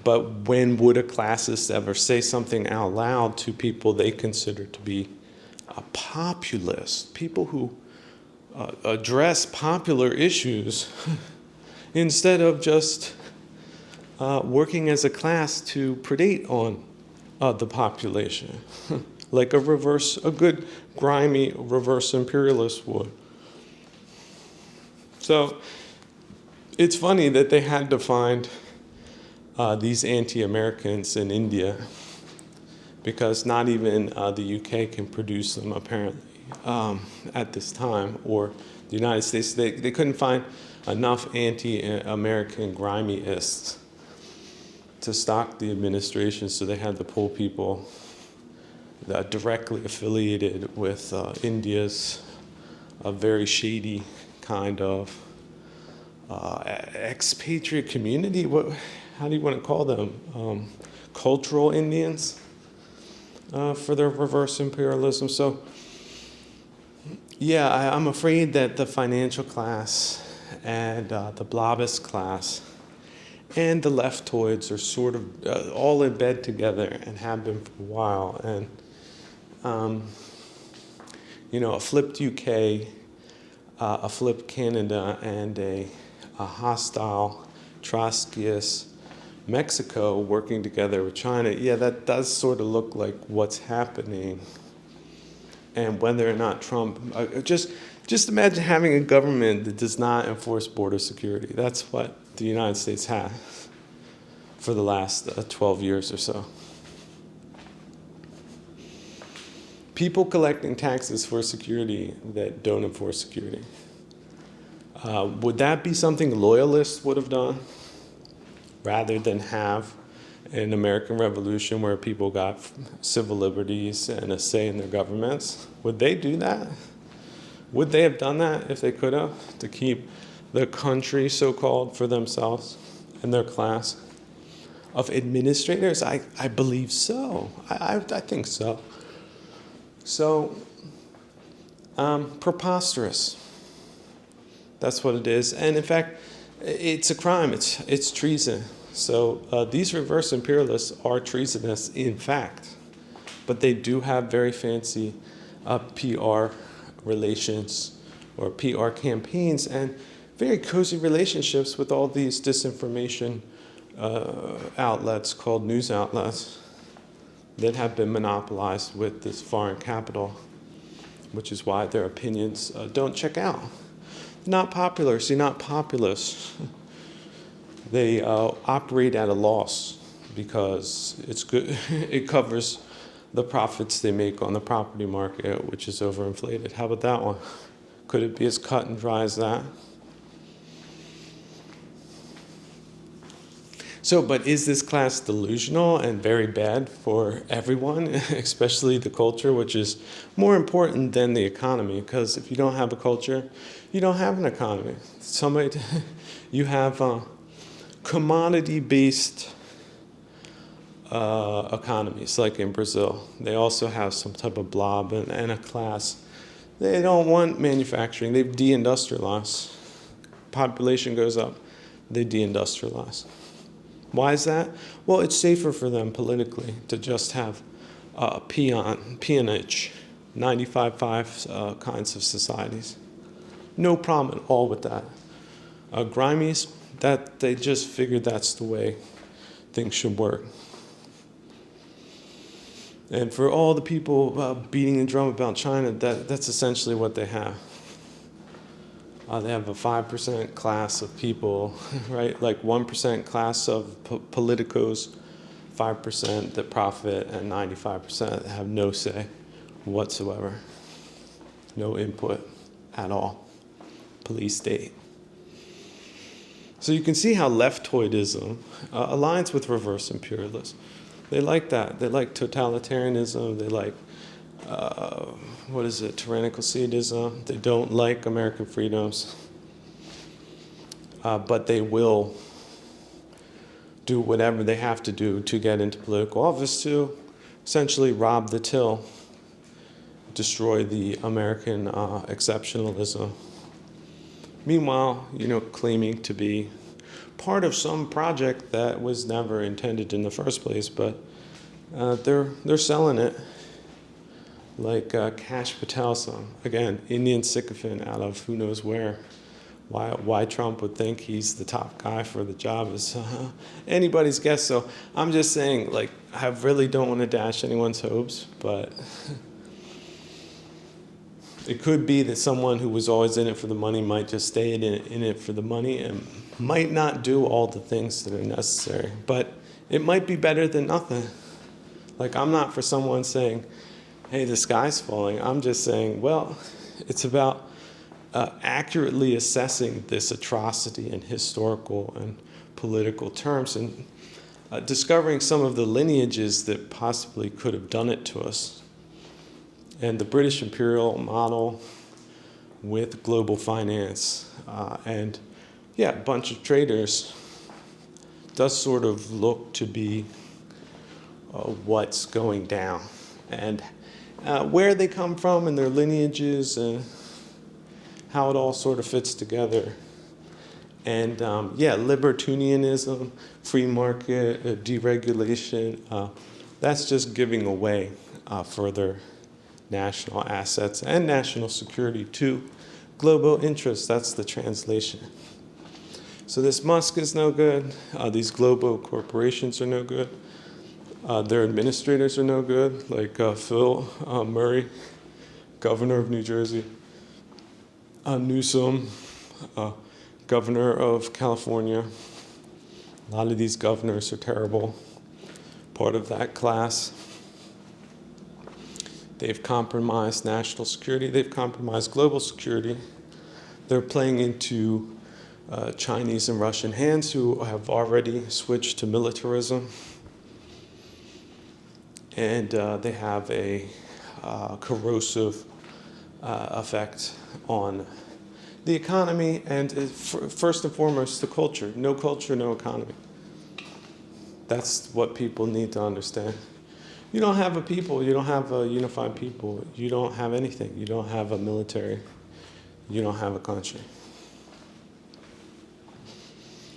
Speaker 1: but when would a classist ever say something out loud to people they consider to be a populist, people who address popular issues instead of just working as a class to predate on the population, like a good grimy reverse imperialist would. So it's funny that they had to find these anti-Americans in India, because not even the UK can produce them apparently at this time, or the United States. They couldn't find enough anti-American grimyists to stock the administration, so they had to pull people that directly affiliated with India's a very shady kind of expatriate community. How do you want to call them? Cultural Indians for their reverse imperialism. So, yeah, I'm afraid that the financial class and the blobist class and the leftoids are sort of all in bed together and have been for a while. And, a flipped UK, a flipped Canada, and a hostile Trotskyist Mexico working together with China, yeah, that does sort of look like what's happening. And whether or not Trump, just imagine having a government that does not enforce border security. That's what the United States has for the last 12 years or so. People collecting taxes for security that don't enforce security. Would that be something loyalists would have done, rather than have an American Revolution where people got civil liberties and a say in their governments? Would they do that? Would they have done that if they could have, to keep the country, so-called, for themselves and their class of administrators? I believe so. I think so. So, preposterous. That's what it is. And in fact, it's a crime. It's treason. So these reverse imperialists are treasonous in fact, but they do have very fancy PR relations or PR campaigns and very cozy relationships with all these disinformation outlets called news outlets that have been monopolized with this foreign capital, which is why their opinions don't check out. Not popular, see, not populist. They operate at a loss because it's good. It covers the profits they make on the property market, which is overinflated. How about that one? Could it be as cut and dry as that? So, but is this class delusional and very bad for everyone, especially the culture, which is more important than the economy? Because if you don't have a culture, you don't have an economy. You have commodity-based economies, like in Brazil. They also have some type of blob and a class. They don't want manufacturing. They've deindustrialized. Population goes up. They deindustrialize. Why is that? Well, it's safer for them politically to just have peonage, 95-5 kinds of societies. No problem at all with that. Grimies, that they just figured that's the way things should work. And for all the people beating the drum about China, that's essentially what they have. They have a 5% class of people, right? Like 1% class of politicos, 5% that profit, and 95% that have no say whatsoever. No input at all. Police state. So you can see how leftoidism aligns with reverse imperialism. They like that. They like totalitarianism. They like, tyrannical sadism. They don't like American freedoms. But they will do whatever they have to do to get into political office to essentially rob the till, destroy the American exceptionalism. Meanwhile, claiming to be part of some project that was never intended in the first place, but they're selling it like Kash Patel, again, Indian sycophant out of who knows where. Why Trump would think he's the top guy for the job is anybody's guess. So I'm just saying, I really don't want to dash anyone's hopes, but it could be that someone who was always in it for the money might just stay in it for the money and might not do all the things that are necessary. But it might be better than nothing. I'm not for someone saying, hey, the sky's falling. I'm just saying, well, it's about accurately assessing this atrocity in historical and political terms and discovering some of the lineages that possibly could have done it to us. And the British imperial model with global finance and, a bunch of traders does sort of look to be what's going down. And where they come from and their lineages and how it all sort of fits together. And libertarianism, free market, deregulation, that's just giving away further national assets and national security to global interests. That's the translation. So this Musk is no good. These global corporations are no good. Their administrators are no good, like Phil Murray, governor of New Jersey. Newsom, governor of California. A lot of these governors are terrible, part of that class. They've compromised national security. They've compromised global security. They're playing into Chinese and Russian hands who have already switched to militarism. And they have a corrosive effect on the economy and first and foremost the culture. No culture, no economy. That's what people need to understand. You don't have a people, you don't have a unified people, you don't have anything. You don't have a military, you don't have a country.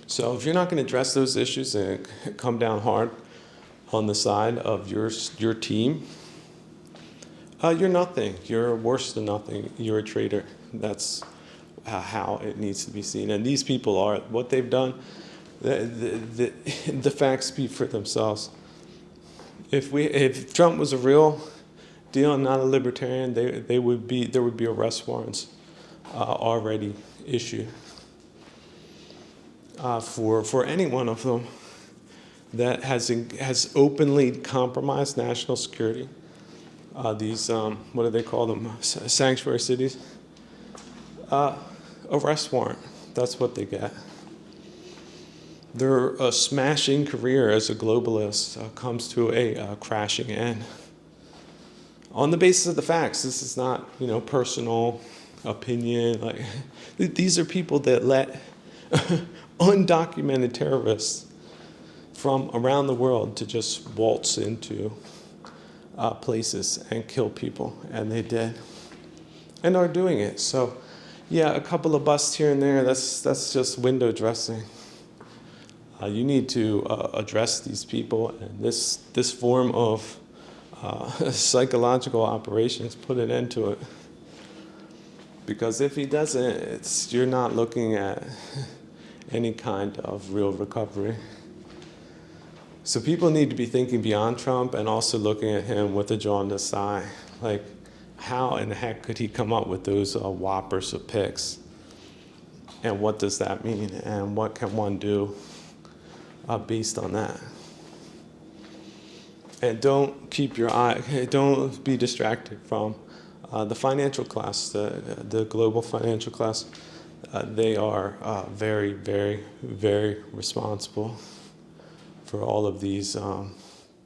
Speaker 1: So if you're not going to address those issues and come down hard on the side of your team, you're nothing. You're worse than nothing. You're a traitor. That's how it needs to be seen. And these people are. What they've done, the facts speak for themselves. If Trump was a real deal and not a libertarian, there would be arrest warrants already issued for any one of them that has openly compromised national security. These, what do they call them? Sanctuary cities. Arrest warrant. That's what they get. Their smashing career as a globalist comes to a crashing end. On the basis of the facts. This is not, personal opinion. These are people that let undocumented terrorists from around the world to just waltz into places and kill people, and they did, and are doing it. So, a couple of busts here and there. That's just window dressing. You need to address these people and this form of psychological operations. Put an end to it, because if he doesn't, you're not looking at any kind of real recovery. So people need to be thinking beyond Trump and also looking at him with a jaundiced eye. How in the heck could he come up with those whoppers of picks? And what does that mean? And what can one do based on that? And don't be distracted from the financial class, the global financial class. They are very, very, very responsible for all of these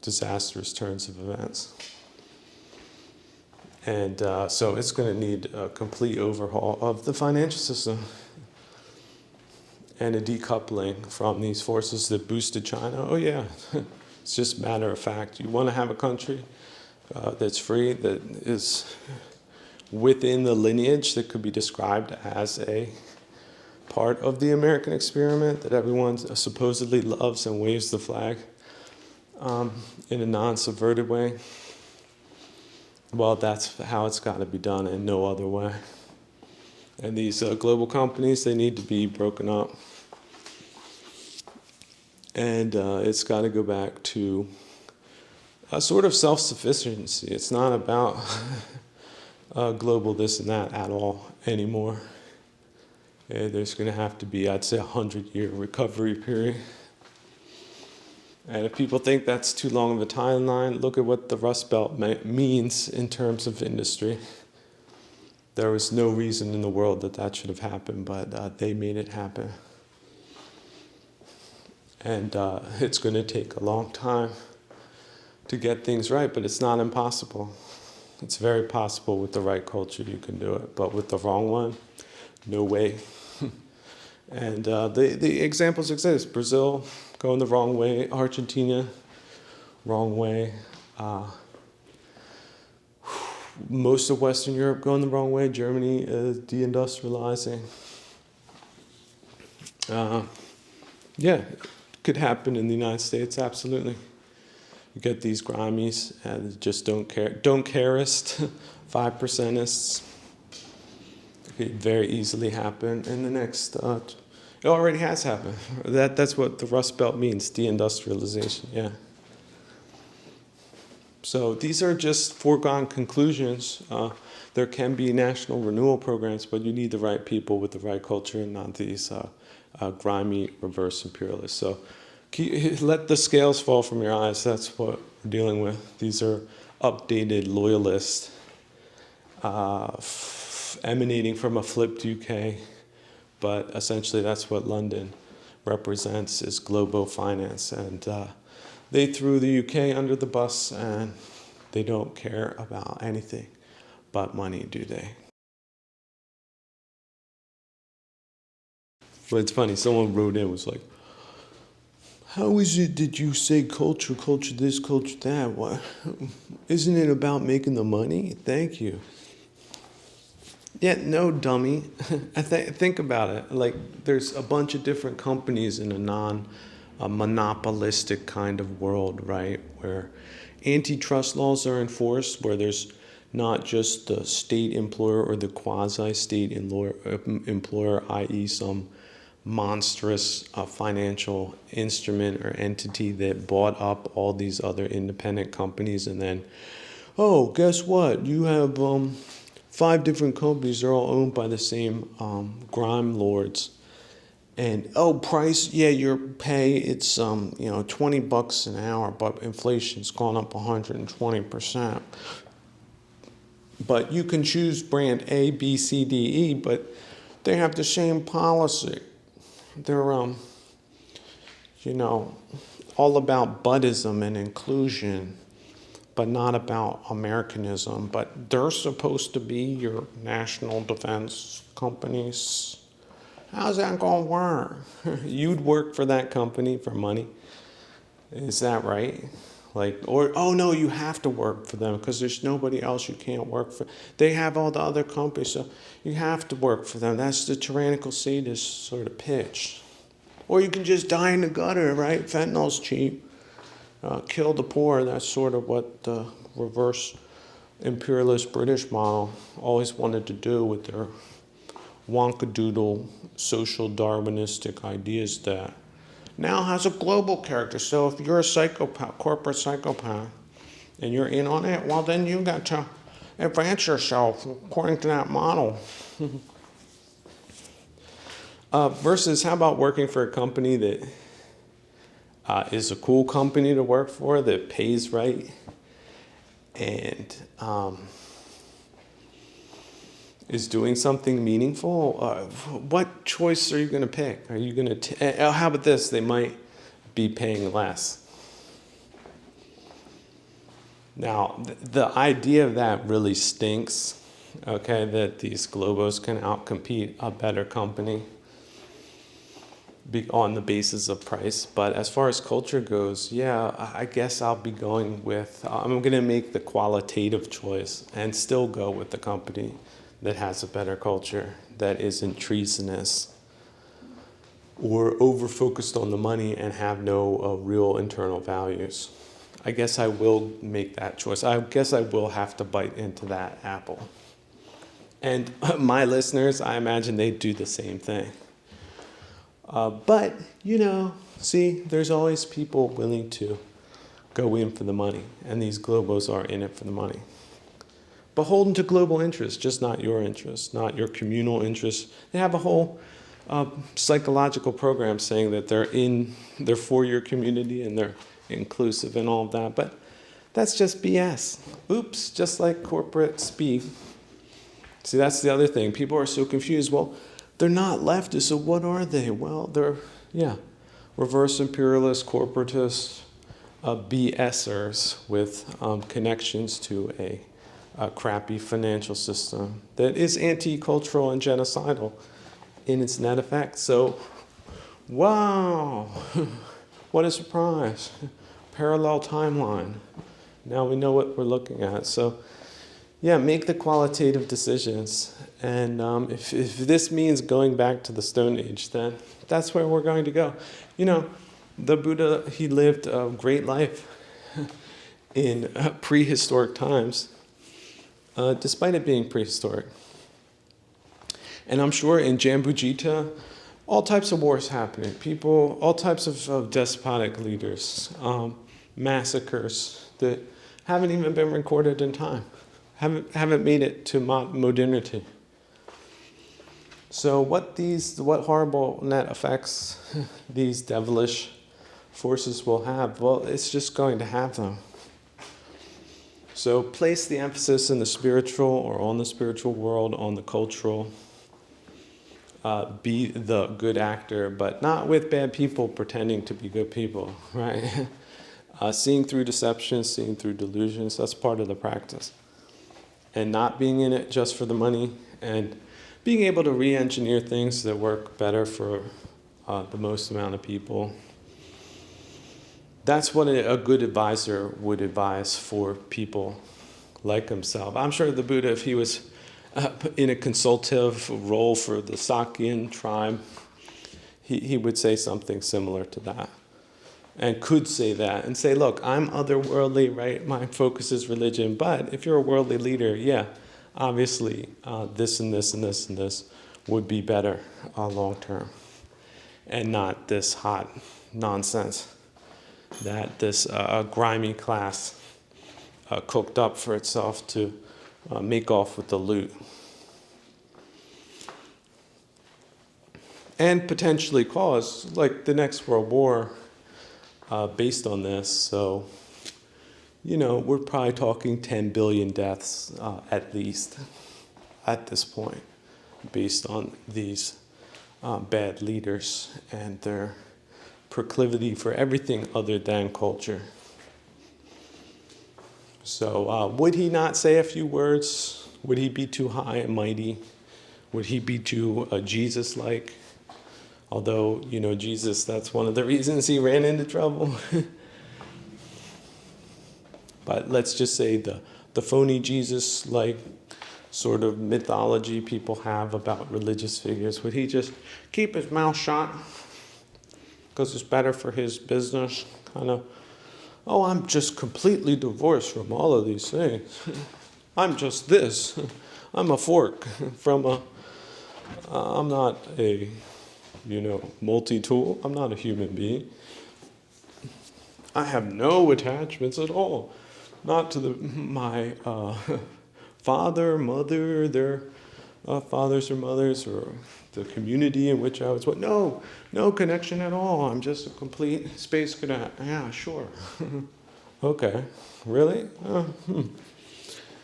Speaker 1: disastrous turns of events. And so it's going to need a complete overhaul of the financial system and a decoupling from these forces that boosted China. Oh yeah, it's just matter of fact. You want to have a country that's free, that is within the lineage that could be described as a part of the American experiment, that everyone supposedly loves and waves the flag in a non-subverted way. Well, that's how it's got to be done, and no other way. And these global companies, they need to be broken up. And it's got to go back to a sort of self-sufficiency. It's not about global this and that at all anymore. There's going to have to be, I'd say, 100-year recovery period. And if people think that's too long of a timeline, look at what the Rust Belt means in terms of industry. There was no reason in the world that that should have happened, but they made it happen. And it's going to take a long time to get things right, but it's not impossible. It's very possible with the right culture you can do it, but with the wrong one, no way. And the examples exist. Brazil going the wrong way, Argentina, wrong way. Most of Western Europe going the wrong way. Germany is deindustrializing. Yeah, could happen in the United States, absolutely. You get these Grammies and just don't careist, 5%ists. It could very easily happen in the next, it already has happened. That's what the Rust Belt means, deindustrialization, yeah. So these are just foregone conclusions. There can be national renewal programs, but you need the right people with the right culture and not these grimy reverse imperialists. So let the scales fall from your eyes. That's what we're dealing with. These are updated loyalists emanating from a flipped UK, but essentially that's what London represents, is global finance. And they threw the UK under the bus, and they don't care about anything but money, do they? But it's funny, someone wrote in, was like, how is it that you say culture this, culture that? What? Isn't it about making the money? Thank you. Yeah, no, dummy. Think about it. Like, there's a bunch of different companies in a monopolistic kind of world, right? Where antitrust laws are enforced, where there's not just the state employer or the quasi-state employer, i.e. some monstrous financial instrument or entity that bought up all these other independent companies, and then, oh, guess what? You have 5 different companies. They're all owned by the same grime lords. And price, yeah, your pay, it's $20 an hour, but inflation's gone up 120%. But you can choose brand A, B, C, D, E, but they have the same policy. They're all about Buddhism and inclusion, but not about Americanism. But they're supposed to be your national defense companies. How's that going to work? You'd work for that company for money. Is that right? Oh no, you have to work for them because there's nobody else you can't work for. They have all the other companies, so you have to work for them. That's the tyrannical sadist sort of pitch. Or you can just die in the gutter, right? Fentanyl's cheap. Kill the poor. That's sort of what the reverse imperialist British model always wanted to do with their wonkadoodle social Darwinistic ideas that now has a global character. So if you're a psychopath, corporate psychopath, and you're in on it, well, then you got to advance yourself according to that model. Versus, how about working for a company that is a cool company to work for, that pays right, and is doing something meaningful? What choice are you going to pick? Are you going to how about this? They might be paying less. Now, the idea of that really stinks, okay, that these globos can outcompete a better company on the basis of price. But as far as culture goes, yeah, I guess I'll be going with, I'm going to make the qualitative choice and still go with the company that has a better culture, that isn't treasonous or over-focused on the money and have no real internal values. I guess I will make that choice. I guess I will have to bite into that apple. And my listeners, I imagine they do the same thing. But, see, there's always people willing to go in for the money. And these globos are in it for the money. Beholden to global interests, just not your interests, not your communal interests. They have a whole psychological program saying that they're for your community and they're inclusive and all of that. But that's just BS. Oops, just like corporate speak. See, that's the other thing. People are so confused. Well, they're not leftists, so what are they? Well, they're, reverse imperialist, corporatist, BSers with connections to a crappy financial system that is anti-cultural and genocidal in its net effect. So, wow, what a surprise. Parallel timeline. Now we know what we're looking at. So, make the qualitative decisions. And if this means going back to the Stone Age, then that's where we're going to go. The Buddha, he lived a great life in prehistoric times, despite it being prehistoric. And I'm sure in Jambujita, all types of wars happening. People, all types of despotic leaders, massacres that haven't even been recorded in time, haven't made it to modernity. So what horrible net effects these devilish forces will have? Well, it's just going to have them. So place the emphasis in the spiritual or on the spiritual world, on the cultural. Be the good actor, but not with bad people pretending to be good people, right? Seeing through deception, seeing through delusions, that's part of the practice. And not being in it just for the money, and being able to re-engineer things that work better for the most amount of people. That's what a good advisor would advise for people like himself. I'm sure the Buddha, if he was in a consultative role for the Sakyan tribe, he would say something similar to that. And could say that and say, look, I'm otherworldly, right? My focus is religion. But if you're a worldly leader, obviously this and this and this and this would be better long term. And not this hot nonsense that this grimy class cooked up for itself to make off with the loot. And potentially cause, like the next World War, based on this. So, we're probably talking 10 billion deaths at least at this point, based on these bad leaders and their proclivity for everything other than culture. So would he not say a few words? Would he be too high and mighty? Would he be too Jesus-like? Although, Jesus, that's one of the reasons he ran into trouble. But let's just say the phony Jesus-like sort of mythology people have about religious figures. Would he just keep his mouth shut because it's better for his business? Kind of, I'm just completely divorced from all of these things. I'm just this. I'm a fork from I'm not a, multi-tool. I'm not a human being. I have no attachments at all. Not to my father, mother, their fathers or mothers, or the community in which I was. No connection at all. I'm just a complete space cadet. Yeah, sure. Okay, really?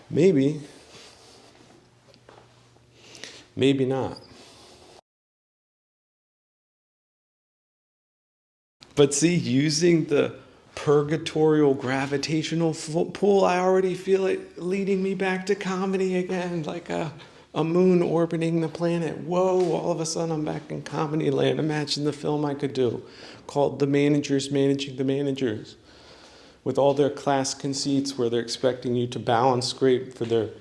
Speaker 1: Maybe. Maybe not. But see, using the purgatorial gravitational pull. I already feel it leading me back to comedy again, like a moon orbiting the planet. Whoa, all of a sudden I'm back in comedy land. Imagine the film I could do called The Managers Managing the Managers, with all their class conceits where they're expecting you to bow and scrape for their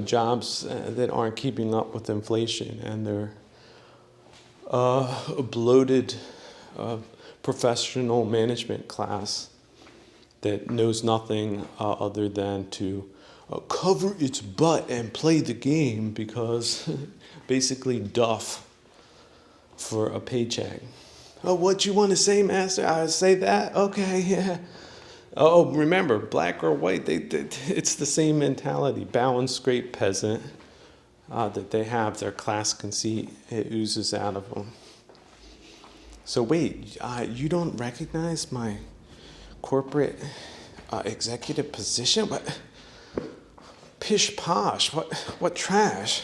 Speaker 1: jobs that aren't keeping up with inflation, and their bloated professional management class that knows nothing other than to cover its butt and play the game, because basically duff for a paycheck. Oh, what you want to say, master? I say that? Okay, yeah. Oh, remember, black or white, it's the same mentality. Bow and scrape peasant that they have, their class conceit, it oozes out of them. So wait, you don't recognize my corporate executive position? What? Pish posh, what trash?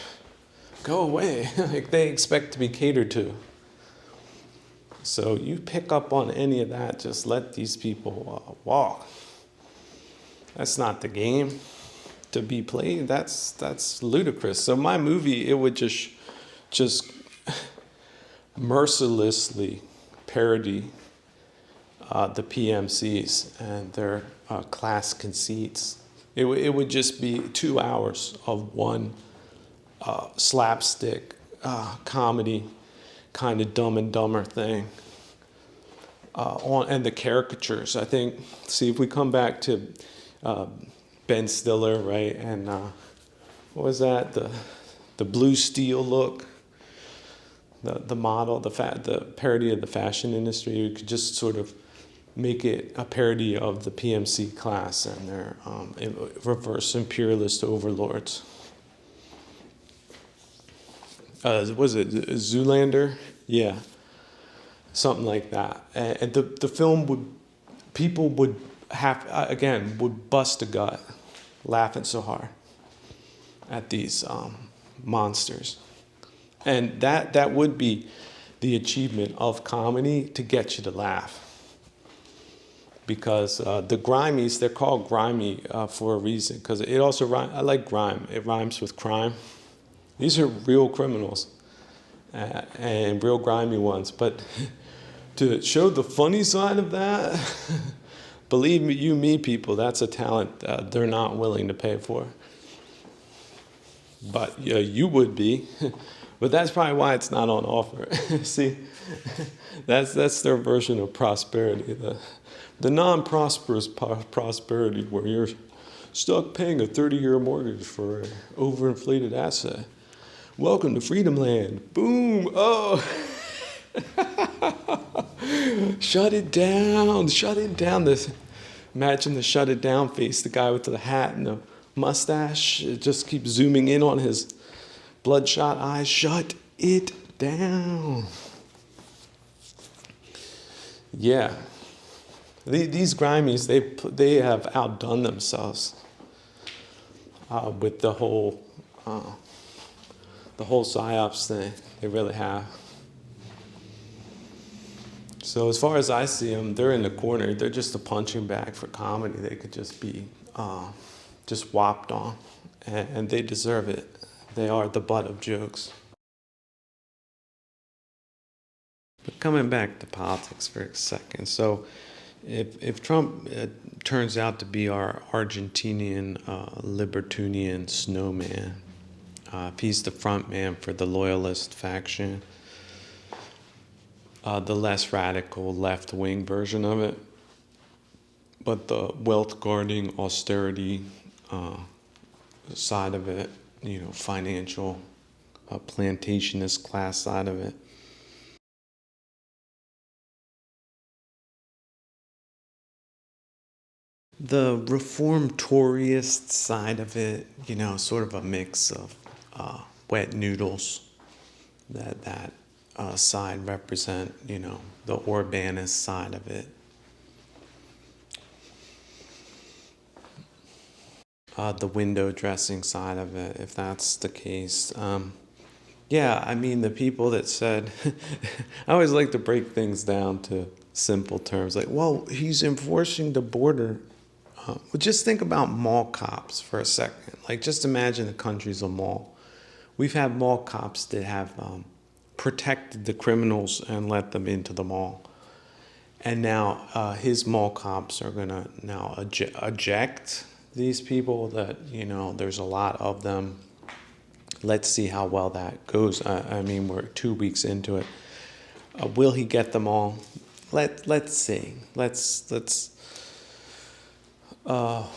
Speaker 1: Go away. Like, they expect to be catered to. So you pick up on any of that, just let these people walk. That's not the game to be played. That's ludicrous. So my movie, it would just mercilessly parody the PMCs and their class conceits. It would just be 2 hours of one slapstick comedy, kind of Dumb and Dumber thing. And the caricatures, I think. See, if we come back to Ben Stiller, right, and what was that? The blue steel look, the model, the parody of the fashion industry. You could just sort of make it a parody of the PMC class and their reverse imperialist overlords. Was it Zoolander? Yeah, something like that. And the film people would bust a gut laughing so hard at these monsters. And that would be the achievement of comedy, to get you to laugh. Because the grimies, they're called grimy for a reason. Because it also rhymes. I like grime. It rhymes with crime. These are real criminals and real grimy ones. But to show the funny side of that, believe me, people, that's a talent they're not willing to pay for. But you would be. But that's probably why it's not on offer. See, that's their version of prosperity. The non-prosperous prosperity, where you're stuck paying a 30-year mortgage for an overinflated asset. Welcome to Freedom Land. Boom. Oh. Shut it down. Shut it down. Imagine the shut it down face, the guy with the hat and the mustache. It just keeps zooming in on his bloodshot eyes. Shut it down. Yeah. These grimies, they have outdone themselves with the whole psyops thing. They really have. So as far as I see them, they're in the corner. They're just a punching bag for comedy. They could just be just whopped on, and they deserve it. They are the butt of jokes. But coming back to politics for a second, so if Trump turns out to be our Argentinian libertinian snowman, if he's the front man for the loyalist faction, the less radical left-wing version of it, but the wealth-guarding austerity side of it, financial plantationist class side of it, the reform-Toryist side of it, sort of a mix of wet noodles that side represent, the Orbanist side of it. The window dressing side of it, if that's the case. The people that said, I always like to break things down to simple terms like, well, he's enforcing the border. Well, just think about mall cops for a second. Like, just imagine the country's a mall. We've had mall cops that have protected the criminals and let them into the mall. And now his mall cops are going to now eject these people that, there's a lot of them. Let's see how well that goes. I mean, we're 2 weeks into it. Will he get them all? Let's see. Let's not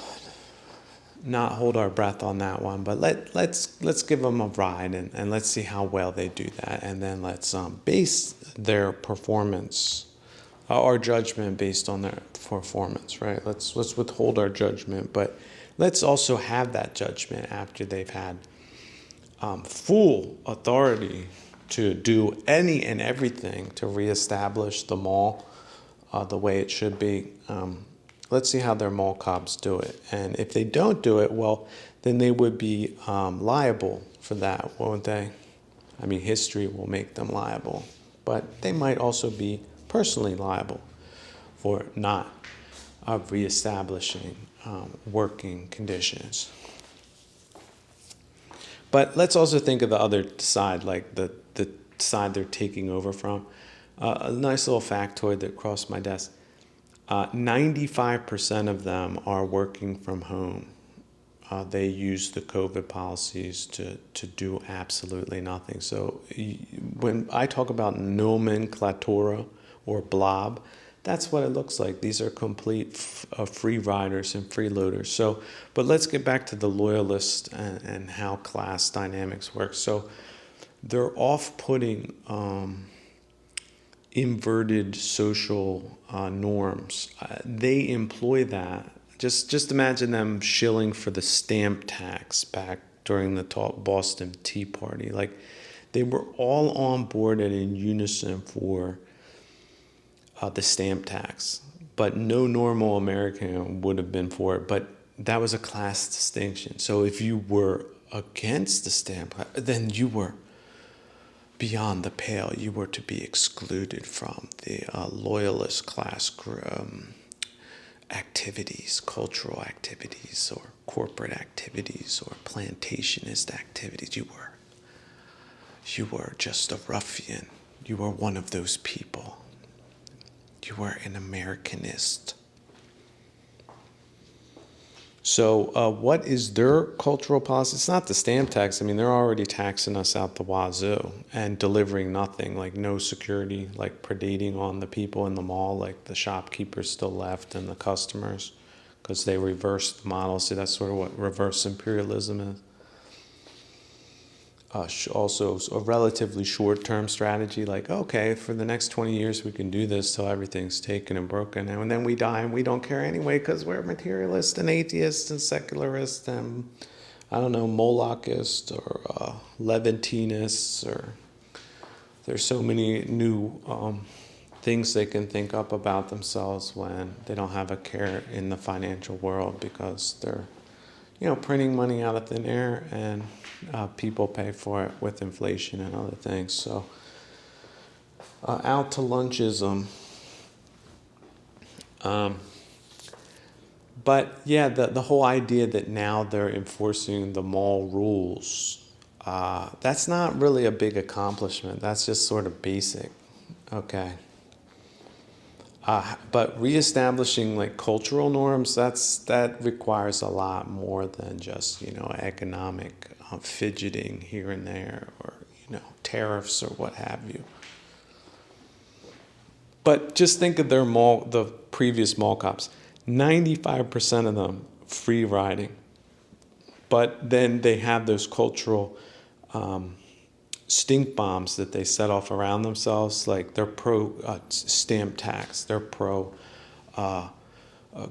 Speaker 1: hold our breath on that one, but let's give them a ride and let's see how well they do that, and then let's base their performance, our judgment based on their performance, right? Let's withhold our judgment, but let's also have that judgment after they've had full authority to do any and everything to reestablish the mall the way it should be. Let's see how their mall cops do it. And if they don't do it, well, then they would be liable for that, won't they? I mean, history will make them liable. But they might also be personally liable for not reestablishing working conditions. But let's also think of the other side, like the side they're taking over from. A nice little factoid that crossed my desk. 95% of them are working from home. They use the COVID policies to do absolutely nothing. So when I talk about nomenclatura or blob, that's what it looks like. These are complete free riders and freeloaders. So, but let's get back to the loyalists and how class dynamics work. So they're off-putting inverted social norms. They employ that. Just imagine them shilling for the stamp tax back during the Boston Tea Party. Like, they were all on board and in unison for the stamp tax, but no normal American would have been for it. But that was a class distinction. So if you were against the stamp, then you were beyond the pale. You were to be excluded from the loyalist class activities, cultural activities, or corporate activities, or plantationist activities. You were just a ruffian. You were one of those people. You were an Americanist. So what is their cultural policy? It's not the stamp tax. I mean, they're already taxing us out the wazoo and delivering nothing, like no security, like predating on the people in the mall, like the shopkeepers still left and the customers, because they reversed the model. So that's sort of what reverse imperialism is. Also a relatively short-term strategy, like, okay, for the next 20 years we can do this till everything's taken and broken, and then we die and we don't care anyway because we're materialists and atheists and secularists and, I don't know, Molochists or Levantinists, or there's so many new things they can think up about themselves when they don't have a care in the financial world, because they're printing money out of thin air, and people pay for it with inflation and other things. So, out to lunchism. But yeah, the whole idea that now they're enforcing the mall rules, that's not really a big accomplishment. That's just sort of basic. Okay. But reestablishing like cultural norms, that requires a lot more than just economic fidgeting here and there, or tariffs or what have you. But just think of the previous mall cops. 95% of them free riding, but then they have those cultural stink bombs that they set off around themselves. Like, they're pro stamp tax, they're pro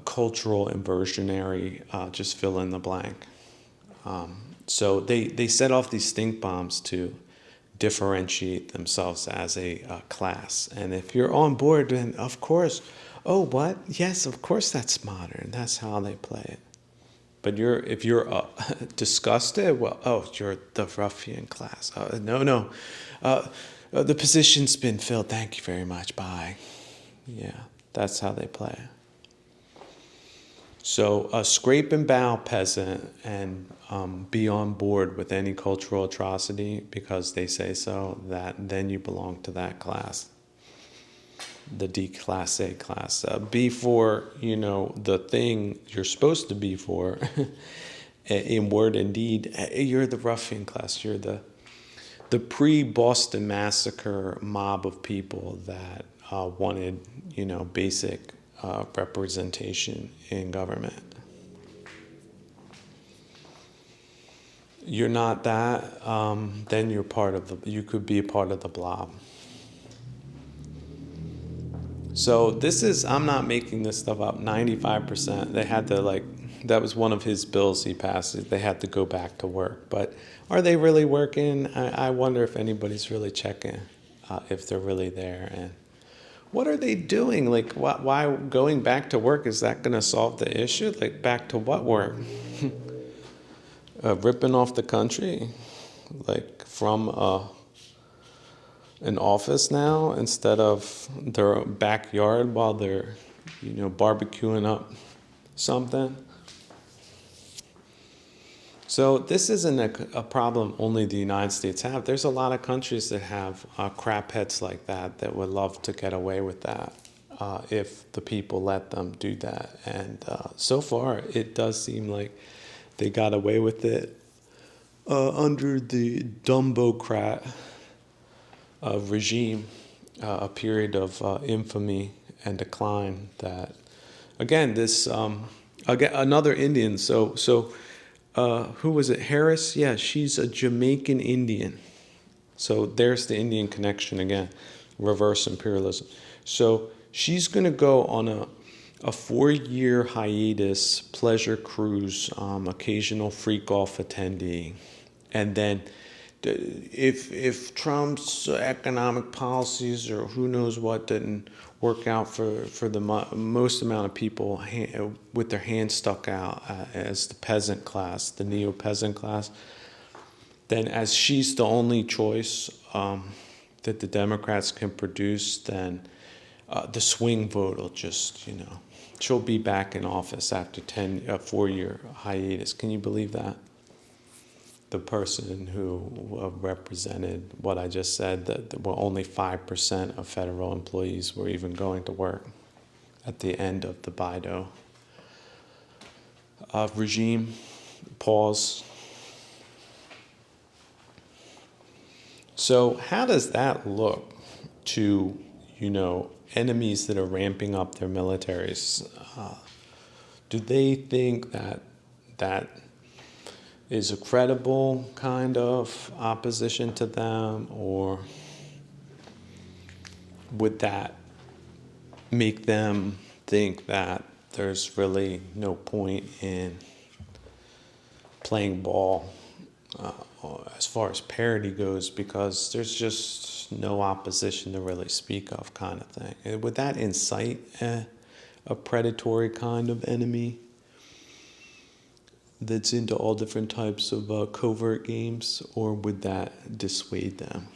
Speaker 1: cultural inversionary, just fill in the blank. So they set off these stink bombs to differentiate themselves as a class. And if you're on board, then of course, oh, what? Yes, of course that's modern. That's how they play it. But if you're disgusted, well, oh, you're the ruffian class. No. The position's been filled. Thank you very much. Bye. Yeah, that's how they play. So a scrape and bow peasant and be on board with any cultural atrocity because they say so, that then you belong to that class, the D class, A class. B for, the thing you're supposed to be for in word and deed. You're the ruffian class. You're the pre-Boston Massacre mob of people that wanted, basic representation in government. You're not that, then you could be a part of the blob. So I'm not making this stuff up, 95%. They had to that was one of his bills he passed. They had to go back to work. But are they really working? I wonder if anybody's really checking if they're really there. And what are they doing? Like, why going back to work, is that going to solve the issue? Like, back to what work? Ripping off the country? Like, from an office now instead of their backyard while they're, barbecuing up something? So this isn't a problem only the United States have. There's a lot of countries that have crap heads like that would love to get away with that if the people let them do that. And so far, it does seem like they got away with it under the Dumbocrat regime, a period of infamy and decline. That again, another Indian. So. Who was it? Harris? Yeah, she's a Jamaican Indian. So there's the Indian connection again, reverse imperialism. So she's going to go on a 4-year hiatus, pleasure cruise, occasional freak off attendee. And then if Trump's economic policies or who knows what didn't work out for the most amount of people with their hands stuck out as the peasant class, the neo-peasant class, then as she's the only choice that the Democrats can produce, then the swing vote will just, she'll be back in office after a 4-year hiatus. Can you believe that? The person who represented what I just said, that only 5% of federal employees were even going to work at the end of the Biden regime. Pause. So how does that look to, enemies that are ramping up their militaries? Do they think that is a credible kind of opposition to them, or would that make them think that there's really no point in playing ball as far as parity goes, because there's just no opposition to really speak of, kind of thing? Would that incite a predatory kind of enemy that's into all different types of covert games, or would that dissuade them?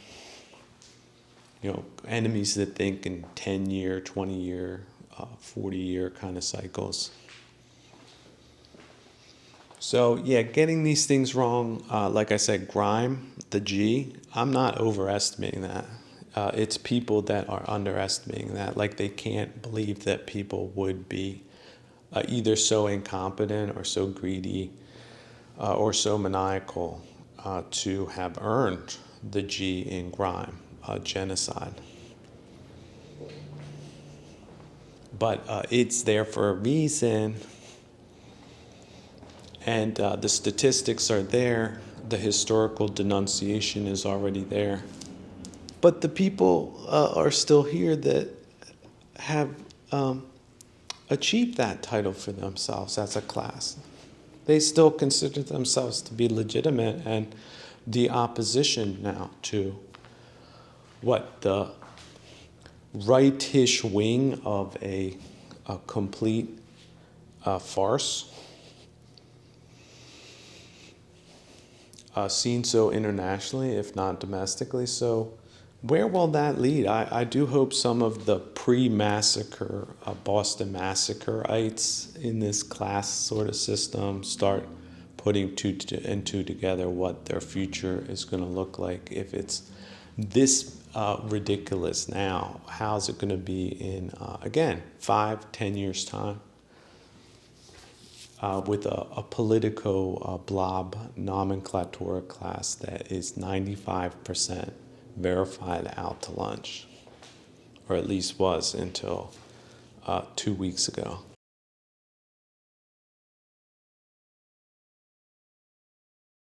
Speaker 1: Enemies that think in 10-year, 20-year, 40-year kind of cycles. So yeah, getting these things wrong, like I said, grime, the G, I'm not overestimating that. It's people that are underestimating that. Like, they can't believe that people would be either so incompetent or so greedy or so maniacal to have earned the G in grime, genocide. But it's there for a reason, and the statistics are there. The historical denunciation is already there. But the people are still here that have achieved that title for themselves as a class. They still consider themselves to be legitimate and the opposition now to the rightish wing of a complete farce, seen so internationally, if not domestically. So Where will that lead? I do hope some of the pre-massacre Boston Massacreites in this class sort of system start putting two and two together what their future is going to look like. If it's this ridiculous now, how's it going to be in, again, 5-10 years' time? With a Politico blob nomenclatura class that is 95% verified out to lunch, or at least was until 2 weeks ago.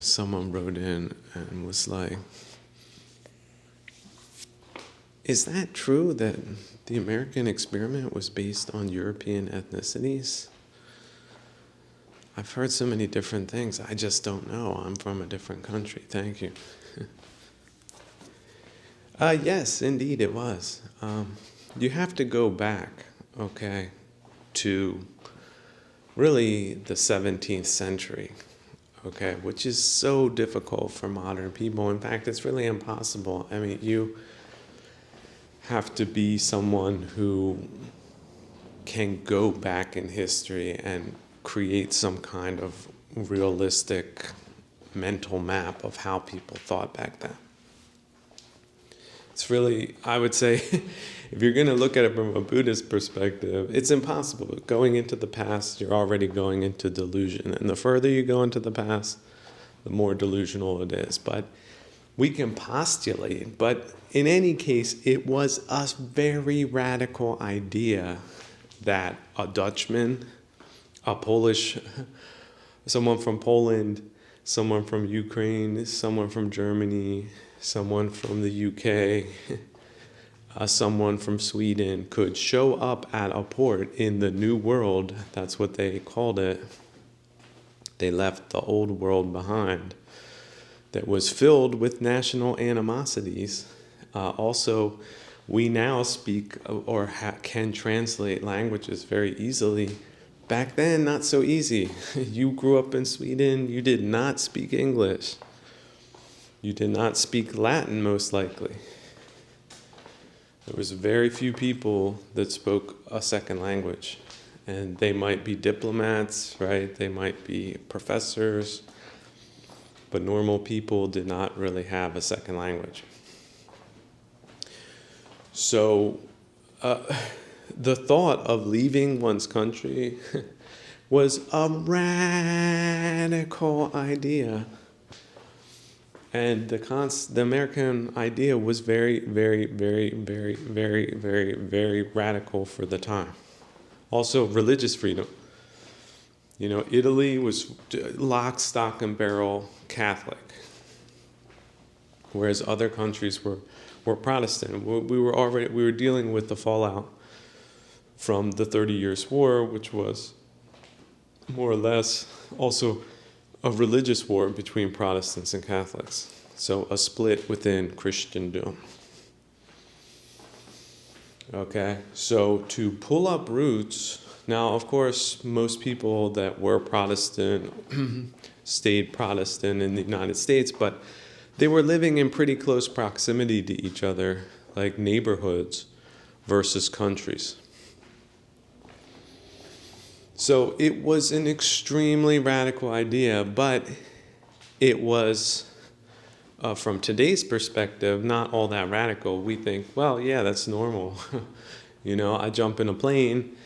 Speaker 1: Someone wrote in and was like, is that true that the American experiment was based on European ethnicities? I've heard so many different things. I just don't know. I'm from a different country. Thank you. Yes, indeed it was. You have to go back, okay, to really the 17th century, okay, which is so difficult for modern people. In fact, it's really impossible. I mean, you have to be someone who can go back in history and create some kind of realistic mental map of how people thought back then. It's really, I would say, if you're going to look at it from a Buddhist perspective, it's impossible. Going into the past, you're already going into delusion. And the further you go into the past, the more delusional it is. But we can postulate. But in any case, it was a very radical idea that a Dutchman, a Polish, someone from Poland, someone from Ukraine, someone from Germany, someone from the UK, someone from Sweden could show up at a port in the New World. That's what they called it. They left the old world behind that was filled with national animosities. Also, we now speak or can translate languages very easily. Back then, not so easy. You grew up in Sweden, you did not speak English. You did not speak Latin, most likely. There was very few people that spoke a second language. And they might be diplomats, right? They might be professors. But normal people did not really have a second language. So the thought of leaving one's country was a radical idea. And the American idea was very, very, very, very, very, very, very radical for the time. Also, religious freedom. You know, Italy was lock, stock, and barrel Catholic, whereas other countries were Protestant. We were dealing with the fallout from the 30 Years' War, which was more or less also a religious war between Protestants and Catholics. So a split within Christendom. Okay, so to pull up roots, now of course most people that were Protestant stayed Protestant in the United States, but they were living in pretty close proximity to each other, like neighborhoods versus countries. So it was an extremely radical idea, but it was, from today's perspective, not all that radical. We think, well, yeah, that's normal. You know, I jump in a plane,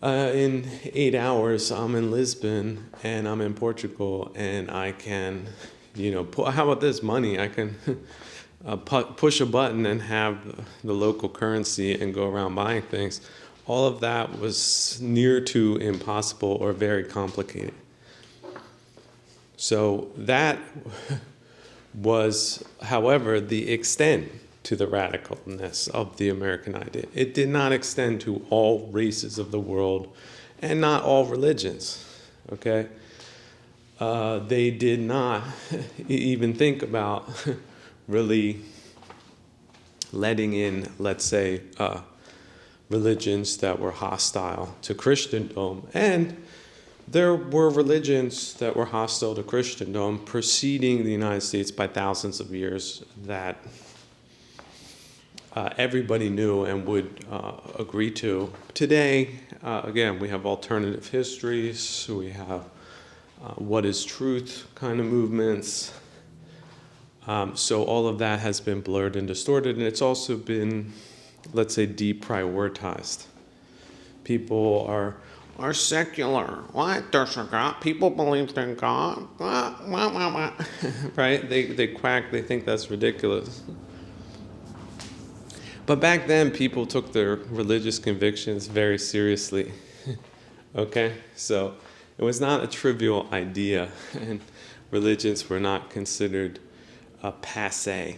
Speaker 1: in 8 hours, I'm in Lisbon, and I'm in Portugal, and I can, you know, how about this money? I can push a button and have the local currency and go around buying things. All of that was near to impossible or very complicated. So that was, however, the extent to the radicalness of the American idea. It did not extend to all races of the world and not all religions, okay? They did not even think about really letting in, let's say, religions that were hostile to Christendom. And there were religions that were hostile to Christendom preceding the United States by thousands of years that everybody knew and would agree to. Today, again, we have alternative histories, we have what is truth kind of movements. So all of that has been blurred and distorted, and it's also been, let's say, deprioritized. People are secular. What? There's a God? People believe in God? What? Right? They quack, they think that's ridiculous. But back then, people took their religious convictions very seriously. Okay? So it was not a trivial idea, and religions were not considered passé.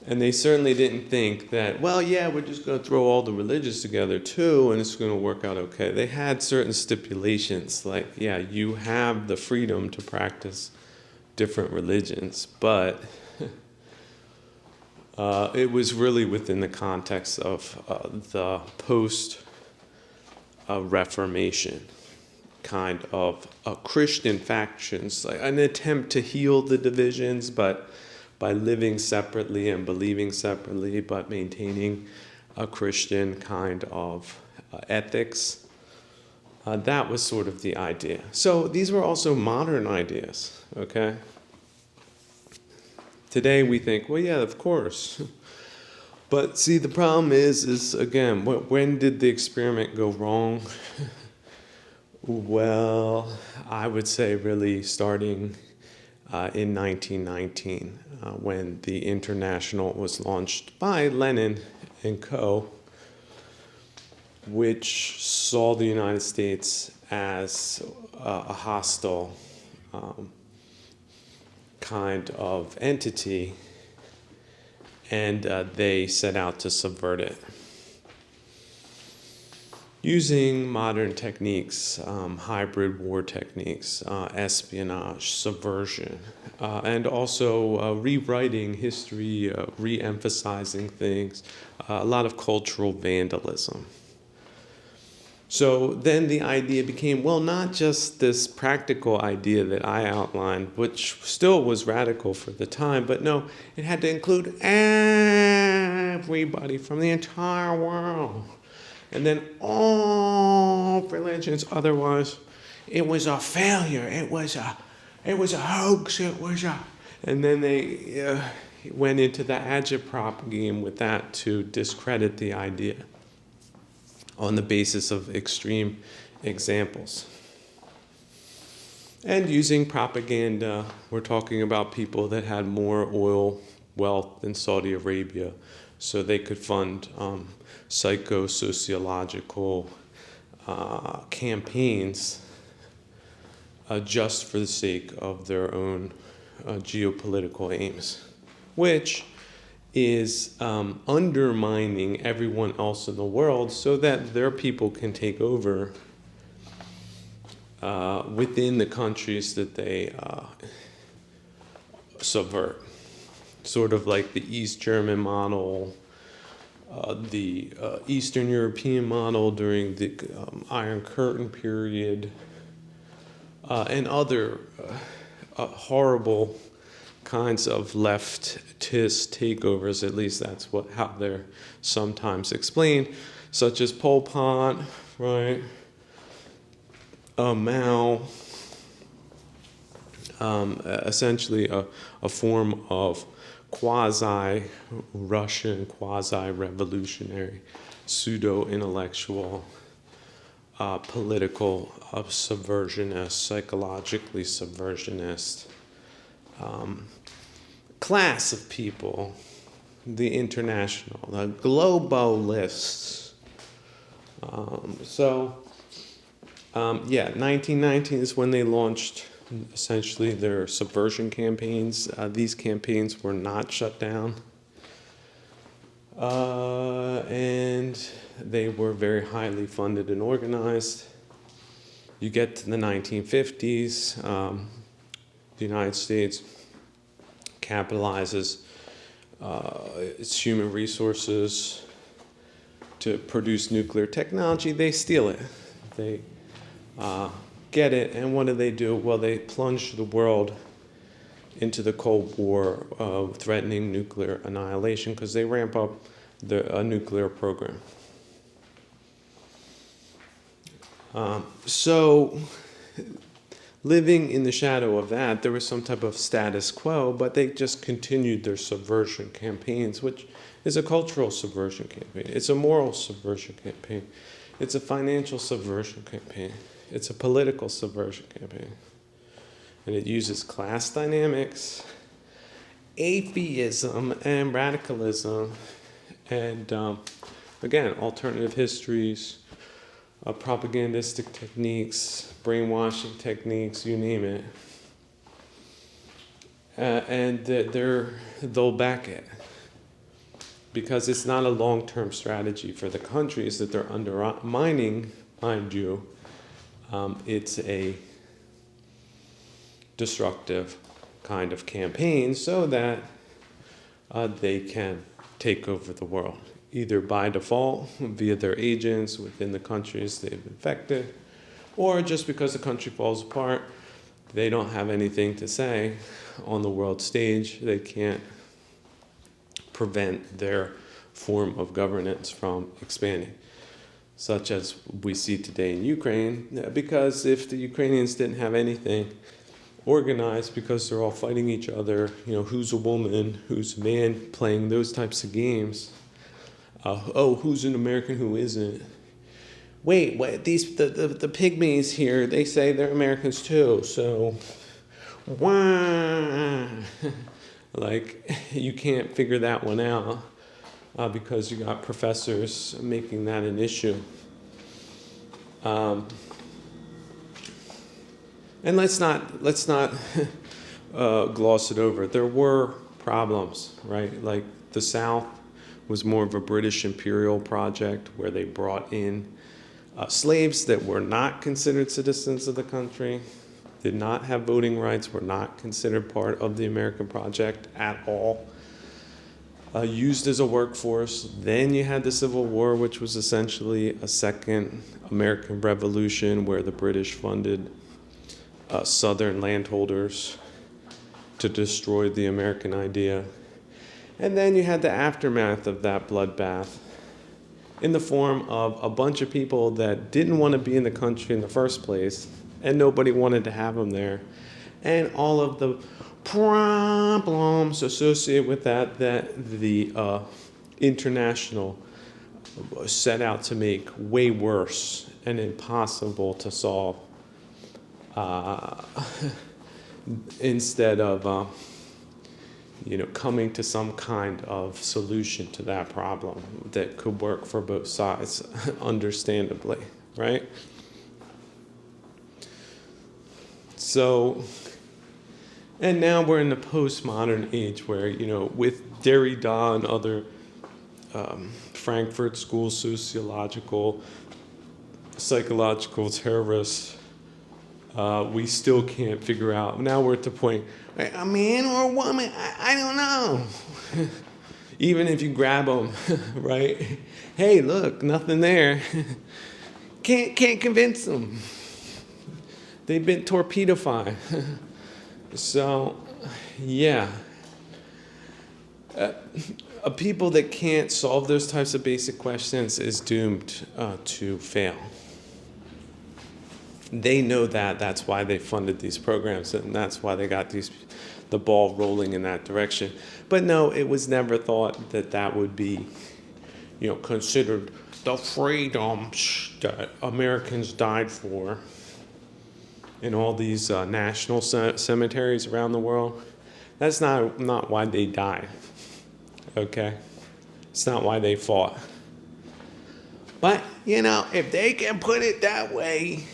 Speaker 1: And they certainly didn't think that, well, yeah, we're just going to throw all the religions together too, and it's going to work out okay. They had certain stipulations, like, yeah, you have the freedom to practice different religions, but it was really within the context of the post-Reformation kind of Christian factions, like an attempt to heal the divisions, but by living separately and believing separately, but maintaining a Christian kind of ethics. That was sort of the idea. So these were also modern ideas, okay? Today we think, well, yeah, of course. But see, the problem is again, when did the experiment go wrong? Well, I would say really starting in 1919, when the International was launched by Lenin and co., which saw the United States as a hostile kind of entity, and they set out to subvert it. Using modern techniques, hybrid war techniques, espionage, subversion, and also rewriting history, re-emphasizing things, a lot of cultural vandalism. So then the idea became, well, not just this practical idea that I outlined, which still was radical for the time, but no, it had to include everybody from the entire world. And then all religions, otherwise, it was a failure. It was a hoax. And then they went into the agitprop game with that to discredit the idea on the basis of extreme examples. And using propaganda, we're talking about people that had more oil wealth than Saudi Arabia, so they could fund psychosociological campaigns just for the sake of their own geopolitical aims, which is undermining everyone else in the world so that their people can take over within the countries that they subvert. Sort of like the East German model, the Eastern European model during the Iron Curtain period, and other horrible kinds of leftist takeovers, at least that's how they're sometimes explained, such as Pol Pot, right? Mao, essentially a form of quasi-Russian, quasi-revolutionary, pseudo-intellectual, political subversionist, psychologically subversionist class of people, the international, the globalists. 1919 is when they launched essentially their subversion campaigns. These campaigns were not shut down. And they were very highly funded and organized. You get to the 1950s, the United States capitalizes its human resources to produce nuclear technology. They steal it. They get it, and what do? Well, they plunge the world into the Cold War of threatening nuclear annihilation because they ramp up the nuclear program. So living in the shadow of that, there was some type of status quo, but they just continued their subversion campaigns, which is a cultural subversion campaign. It's a moral subversion campaign. It's a financial subversion campaign. It's a political subversion campaign. And it uses class dynamics, atheism, and radicalism, and again, alternative histories, propagandistic techniques, brainwashing techniques, you name it. And they'll back it. Because it's not a long-term strategy for the countries that they're undermining, mind you. It's a destructive kind of campaign so that they can take over the world, either by default via their agents within the countries they've infected, or just because the country falls apart, they don't have anything to say on the world stage. They can't prevent their form of governance from expanding, such as we see today in Ukraine, because if the Ukrainians didn't have anything organized, because they're all fighting each other, who's a woman, who's a man, playing those types of games, who's an American, who isn't. Wait, the pygmies here, they say they're Americans too, so wah. Like, you can't figure that one out because you got professors making that an issue. And let's not gloss it over. There were problems, right? Like the South was more of a British imperial project where they brought in slaves that were not considered citizens of the country, did not have voting rights, were not considered part of the American project at all, used as a workforce. Then you had the Civil War, which was essentially a second American Revolution where the British funded Southern landholders to destroy the American idea. And then you had the aftermath of that bloodbath in the form of a bunch of people that didn't want to be in the country in the first place, and nobody wanted to have them there. And all of the problems associated with that the international set out to make way worse and impossible to solve. Instead of coming to some kind of solution to that problem that could work for both sides, understandably, right? So, and now we're in the postmodern age where, with Derrida and other Frankfurt School psychological terrorists, we still can't figure out. Now we're at the point, a man or a woman, I don't know. Even if you grab them, right? Hey, look, nothing there. Can't convince them. They've been torpedoed. So, yeah. A people that can't solve those types of basic questions is doomed to fail. They know that. That's why they funded these programs, and that's why they got the ball rolling in that direction. But no, it was never thought that would be, considered the freedoms that Americans died for in all these national cemeteries around the world. That's not why they died. Okay, it's not why they fought. But if they can put it that way.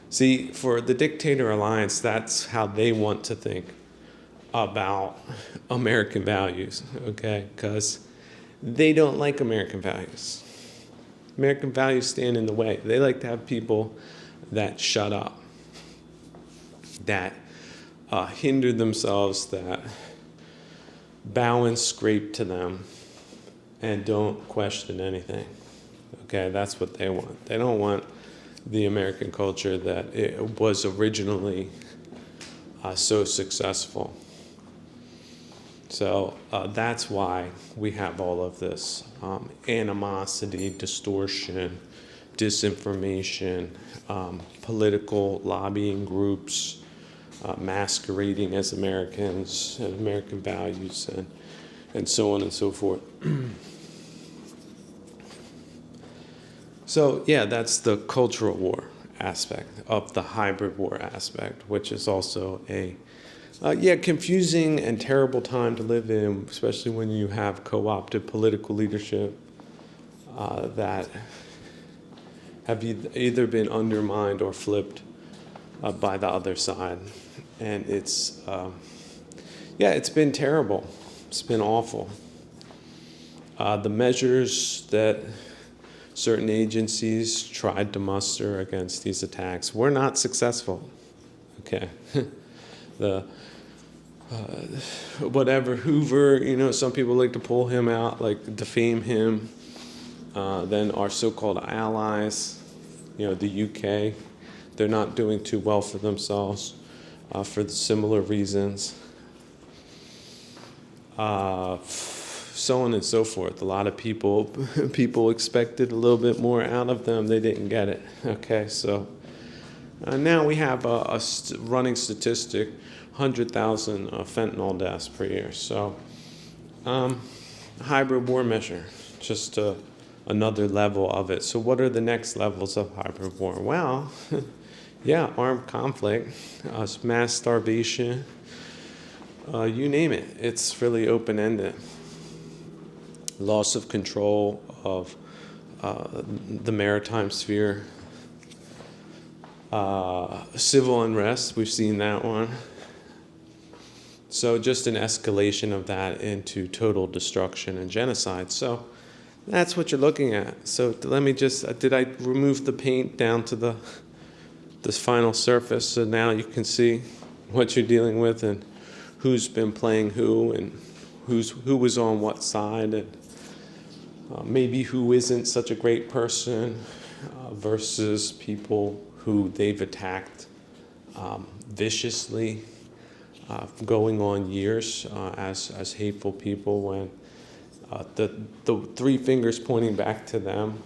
Speaker 1: See, for the Dictator Alliance, that's how they want to think about American values, okay? Because they don't like American values. American values stand in the way. They like to have people that shut up, that hinder themselves, that bow and scrape to them, and don't question anything, okay? That's what they want. They don't want the American culture that it was originally so successful. So that's why we have all of this animosity, distortion, disinformation, political lobbying groups masquerading as Americans and American values, and so on and so forth. So yeah, that's the cultural war aspect of the hybrid war aspect, which is also a confusing and terrible time to live in, especially when you have co-opted political leadership that have either been undermined or flipped by the other side. And it's been terrible. It's been awful. The measures that certain agencies tried to muster against these attacks were not successful. Okay. Whatever Hoover, some people like to pull him out, like defame him. Then our so-called allies, the UK, they're not doing too well for themselves for similar reasons. So on and so forth. A lot of people expected a little bit more out of them. They didn't get it. Okay, so now we have a running statistic, 100,000 fentanyl deaths per year. So hybrid war measure, just another level of it. So what are the next levels of hybrid war? Well, armed conflict, mass starvation, you name it. It's really open-ended. Loss of control of the maritime sphere. Civil unrest, we've seen that one. So just an escalation of that into total destruction and genocide. So that's what you're looking at. So let me did I remove the paint down to this final surface so now you can see what you're dealing with and who's been playing who and who was on what side, and maybe who isn't such a great person versus people who they've attacked viciously, going on years as hateful people, when the three fingers pointing back to them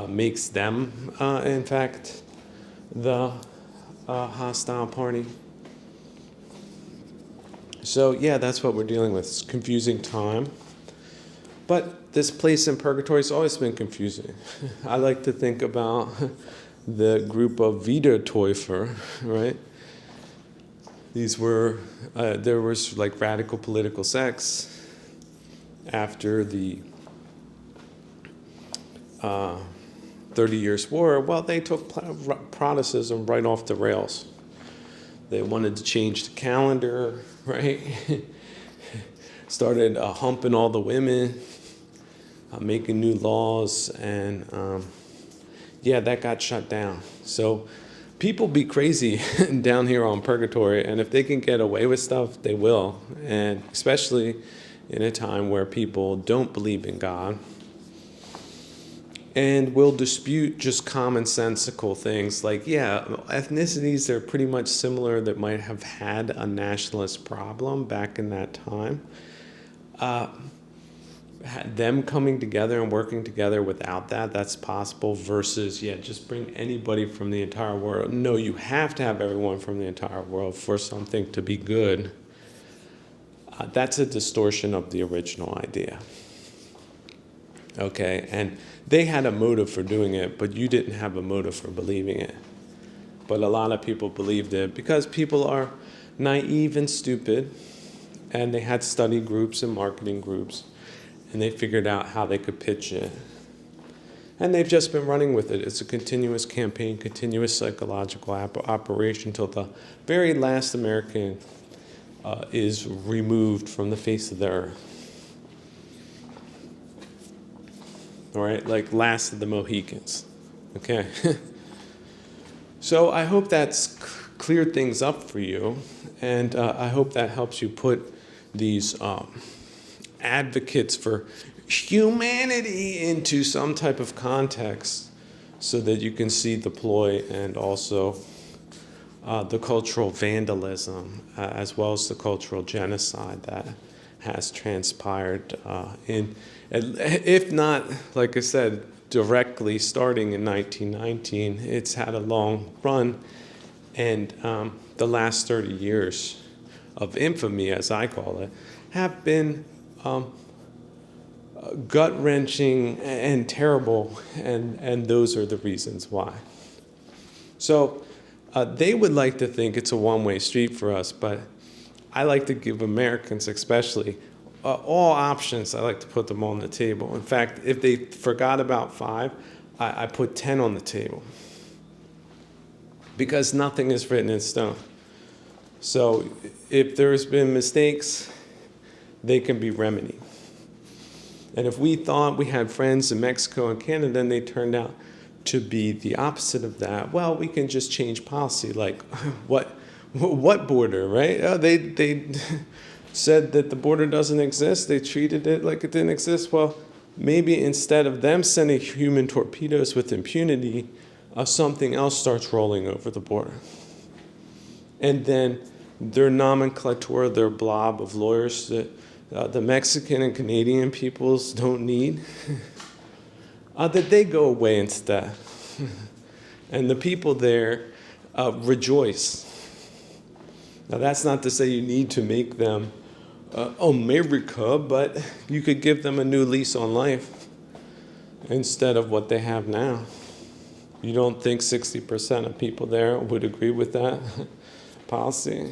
Speaker 1: makes them, in fact, the hostile party. So yeah, that's what we're dealing with. It's a confusing time. But this place in purgatory has always been confusing. I like to think about the group of Wiedertäufer, right? These were, there was like radical political sects after the 30 Years' War. Well, they took Protestantism right off the rails. They wanted to change the calendar, right? Started humping all the women, making new laws, and that got shut down. So people be crazy down here on purgatory, and if they can get away with stuff, they will. And especially in a time where people don't believe in God and will dispute just commonsensical things like, ethnicities are pretty much similar that might have had a nationalist problem back in that time. Them coming together and working together without that's possible, versus, just bring anybody from the entire world. No, you have to have everyone from the entire world for something to be good. That's a distortion of the original idea. Okay, and they had a motive for doing it, but you didn't have a motive for believing it. But a lot of people believed it because people are naive and stupid, and they had study groups and marketing groups, and they figured out how they could pitch it. And they've just been running with it. It's a continuous campaign, continuous psychological operation till the very last American is removed from the face of the earth. All right, like last of the Mohicans. Okay. So I hope that's cleared things up for you, and I hope that helps you put these advocates for humanity into some type of context so that you can see the ploy and also the cultural vandalism, as well as the cultural genocide that has transpired if not, like I said, directly starting in 1919, it's had a long run, and the last 30 years of infamy, as I call it, have been gut-wrenching and terrible, and those are the reasons why. So they would like to think it's a one-way street for us, but I like to give Americans especially all options. I like to put them on the table. In fact, if they forgot about 5, I put 10 on the table, because nothing is written in stone. So if there's been mistakes, they can be remedied. And if we thought we had friends in Mexico and Canada and they turned out to be the opposite of that, well, we can just change policy. Like, what border, right? Oh, they said that the border doesn't exist. They treated it like it didn't exist. Well, maybe instead of them sending human torpedoes with impunity, something else starts rolling over the border. And then their nomenclature, their blob of lawyers that the Mexican and Canadian peoples don't need, that they go away instead. And the people there rejoice. Now, that's not to say you need to make them America, but you could give them a new lease on life instead of what they have now. You don't think 60% of people there would agree with that policy?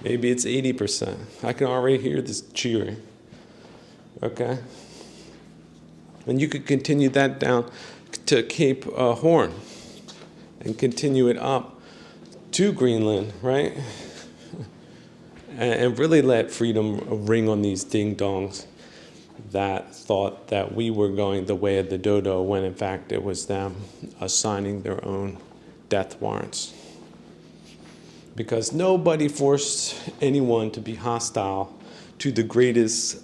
Speaker 1: Maybe it's 80%. I can already hear this cheering. Okay? And you could continue that down to Cape Horn and continue it up to Greenland, right? And really let freedom ring on these ding-dongs that thought that we were going the way of the dodo, when in fact it was them assigning their own death warrants. Because nobody forced anyone to be hostile to the greatest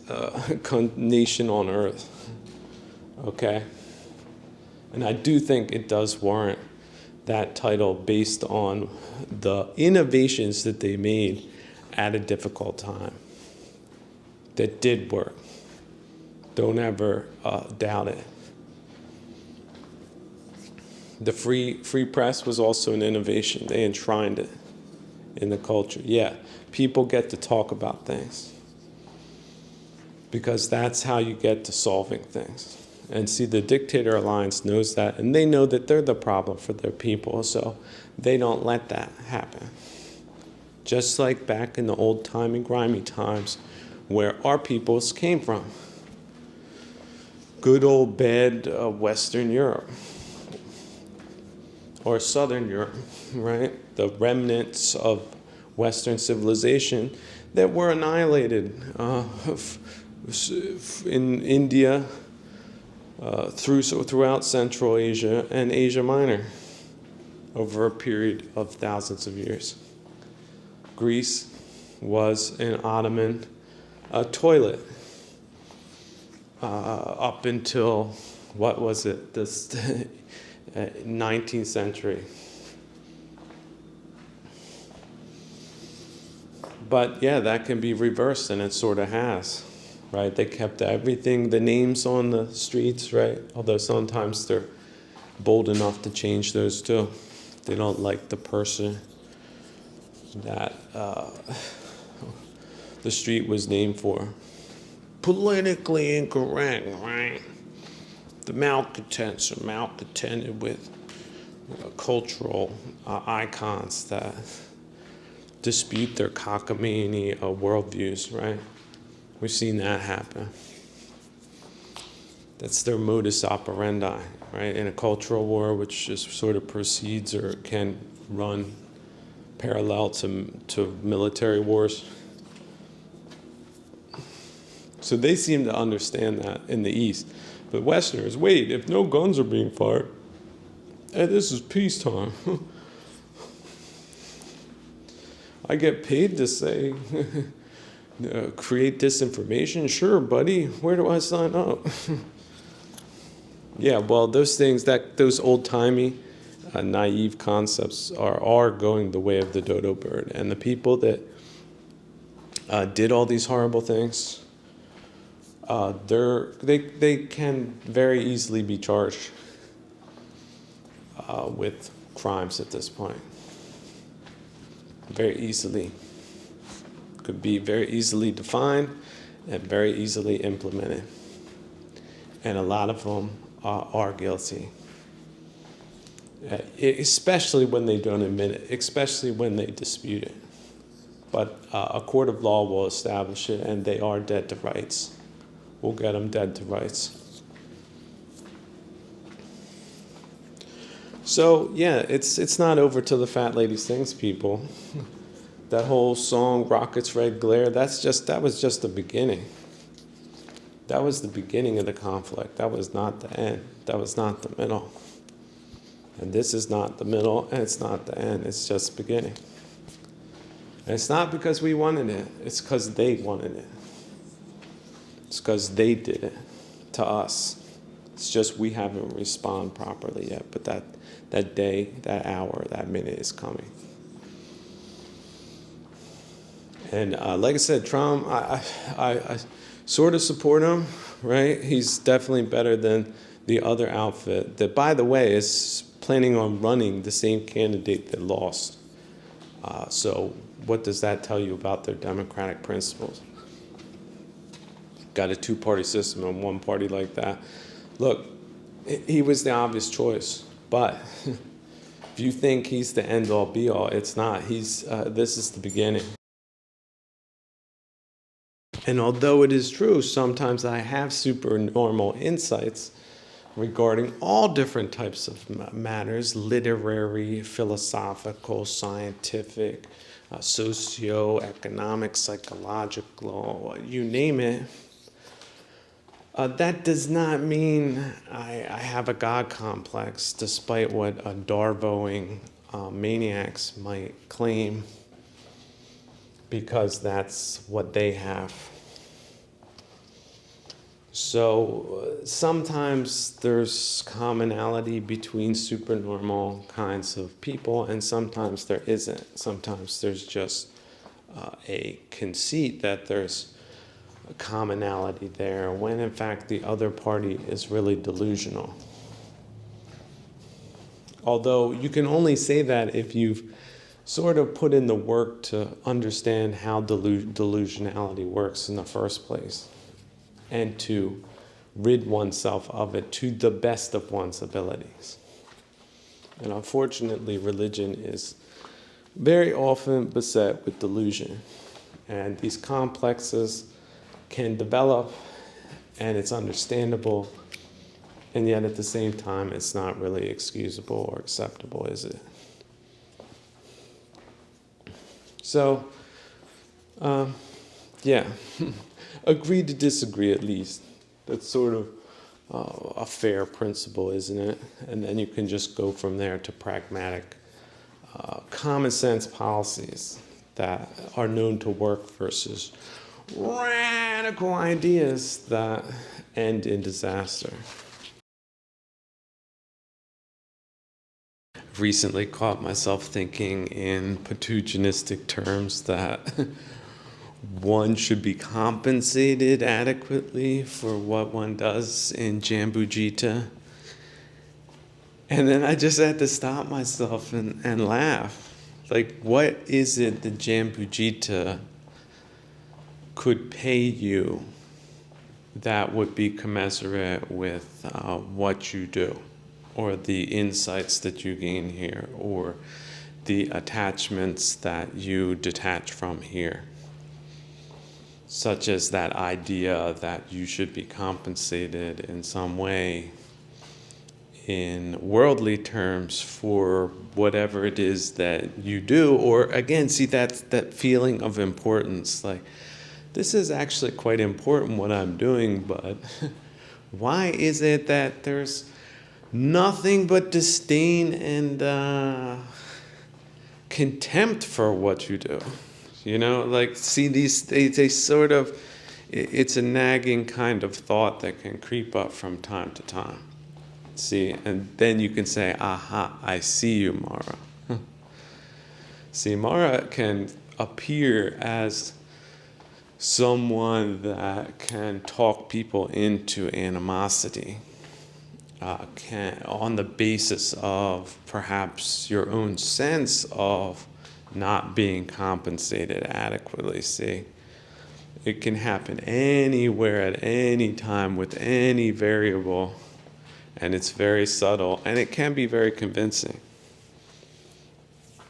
Speaker 1: nation on earth. Okay? And I do think it does warrant that title based on the innovations that they made at a difficult time that did work. Don't ever doubt it. The free press was also an innovation. They enshrined it in the culture. Yeah, people get to talk about things because that's how you get to solving things. And see, the Dictator Alliance knows that, and they know that they're the problem for their people, so they don't let that happen. Just like back in the old-timey, grimy times where our peoples came from. Good old bad Western Europe. Or Southern Europe, right? The remnants of Western civilization that were annihilated in India, throughout Central Asia and Asia Minor over a period of thousands of years. Greece was an Ottoman toilet up until, what was it, this 19th century. But yeah, that can be reversed, and it sort of has, right? They kept everything, the names on the streets, right? Although sometimes they're bold enough to change those too. They don't like the person that the street was named for. Politically incorrect, right? The malcontents are malcontented with cultural icons that dispute their cockamamie worldviews, right? We've seen that happen. That's their modus operandi, right? In a cultural war, which just sort of proceeds or can run parallel to military wars. So they seem to understand that in the East. But Westerners, wait, if no guns are being fired, hey, this is peacetime. I get paid to say, create disinformation? Sure, buddy. Where do I sign up? Yeah, well, those things, those old-timey naive concepts are going the way of the dodo bird. And the people that did all these horrible things, they can very easily be charged with crimes at this point. Very easily. Could be very easily defined and very easily implemented. And a lot of them are guilty. Especially when they don't admit it, especially when they dispute it. But a court of law will establish it, and they are dead to rights. We'll get them dead to rights. So yeah, it's not over till the fat lady sings, people. That whole song, Rocket's Red Glare, that was just the beginning. That was the beginning of the conflict. That was not the end. That was not the middle. And this is not the middle, and it's not the end. It's just the beginning. And it's not because we wanted it. It's because they wanted it. It's because they did it to us. It's just we haven't responded properly yet. But that day, that hour, that minute is coming. And like I said, Trump, I sort of support him, right? He's definitely better than the other outfit that, by the way, is planning on running the same candidate that lost. So what does that tell you about their democratic principles? Got a two-party system and one party like that. Look, he was the obvious choice, but if you think he's the end-all be-all, it's not. This is the beginning. And although it is true, sometimes I have supernormal insights regarding all different types of matters, literary, philosophical, scientific, socio-economic, psychological, you name it. That does not mean I have a God complex, despite what Darvoing maniacs might claim, because that's what they have. So sometimes there's commonality between supernormal kinds of people, and sometimes there isn't. Sometimes there's just a conceit that there's a commonality there, when in fact the other party is really delusional. Although you can only say that if you've sort of put in the work to understand how delusionality works in the first place, and to rid oneself of it to the best of one's abilities. And unfortunately, religion is very often beset with delusion. And these complexes can develop, and it's understandable, and yet at the same time, it's not really excusable or acceptable, is it? So, yeah. Agree to disagree, at least. That's sort of a fair principle, isn't it? And then you can just go from there to pragmatic, common sense policies that are known to work versus radical ideas that end in disaster. Recently caught myself thinking in Patugianistic terms that one should be compensated adequately for what one does in Jambu Jita. And then I just had to stop myself and laugh. Like, what is it that Jambu Jita could pay you that would be commensurate with what you do, or the insights that you gain here, or the attachments that you detach from here? Such as that idea that you should be compensated in some way in worldly terms for whatever it is that you do, or again, see that feeling of importance, like, this is actually quite important what I'm doing, but why is it that there's nothing but disdain and contempt for what you do? You know, like, see, they sort of, it's a nagging kind of thought that can creep up from time to time. See, and then you can say, aha, I see you, Mara. See, Mara can appear as someone that can talk people into animosity, on the basis of perhaps your own sense of not being compensated adequately. See, it can happen anywhere at any time with any variable, and it's very subtle, and it can be very convincing.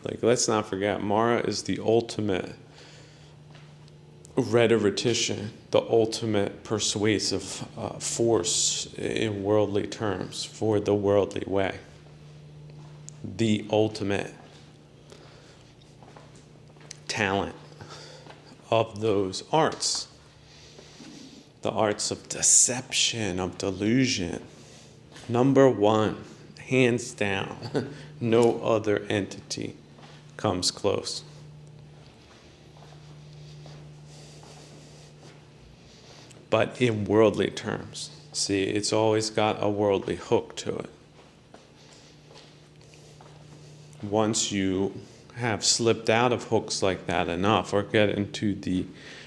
Speaker 1: Like, let's not forget, Mara is the ultimate rhetorician, the ultimate persuasive force in worldly terms for the worldly way. The ultimate talent of those arts. The arts of deception, of delusion. Number one, hands down, no other entity comes close. But in worldly terms, see, it's always got a worldly hook to it. Once you have slipped out of hooks like that enough, or get into the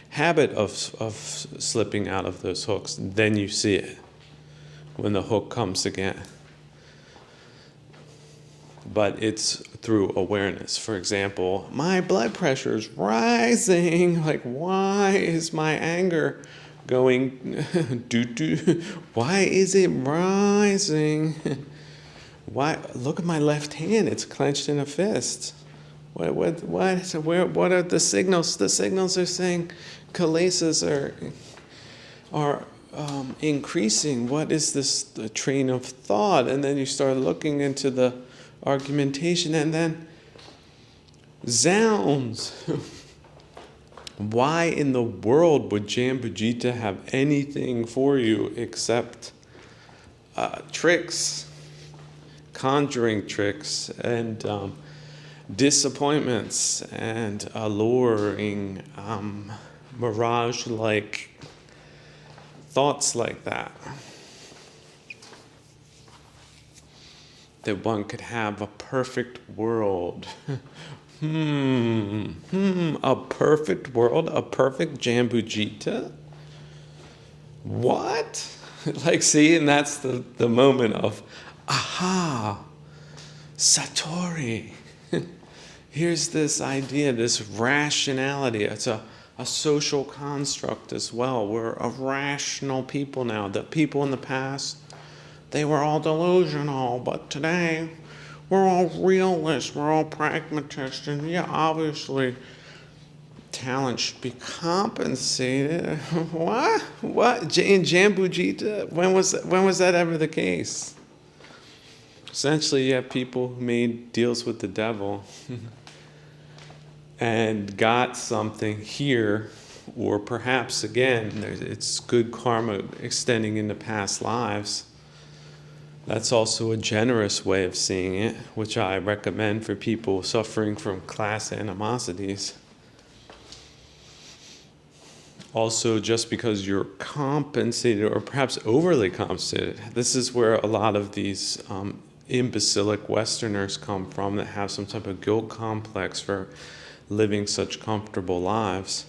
Speaker 1: habit of slipping out of those hooks, then you see it when the hook comes again. But it's through awareness. For example, my blood pressure is rising. Like, why is my anger going why is it rising? Why? Look at my left hand, it's clenched in a fist. What are the signals? The signals are saying kilesas are increasing. What is this, the train of thought? And then you start looking into the argumentation, and then zounds. Why in the world would Jambujita have anything for you except tricks, conjuring tricks, and disappointments, and alluring, mirage-like thoughts like that? That one could have a perfect world. A perfect world? A perfect Jambujita? What? Like, see, and that's the moment of, aha, Satori. Here's this idea, this rationality. It's a social construct as well. We're a rational people now. The people in the past, they were all delusional, but today we're all realists, we're all pragmatists, and yeah, obviously talent should be compensated. What? In Jambujita? When was that ever the case? Essentially, you have people who made deals with the devil and got something here, or perhaps again, it's good karma extending into past lives. That's also a generous way of seeing it, which I recommend for people suffering from class animosities. Also, just because you're compensated, or perhaps overly compensated, this is where a lot of these imbecilic Westerners come from that have some type of guilt complex for living such comfortable lives.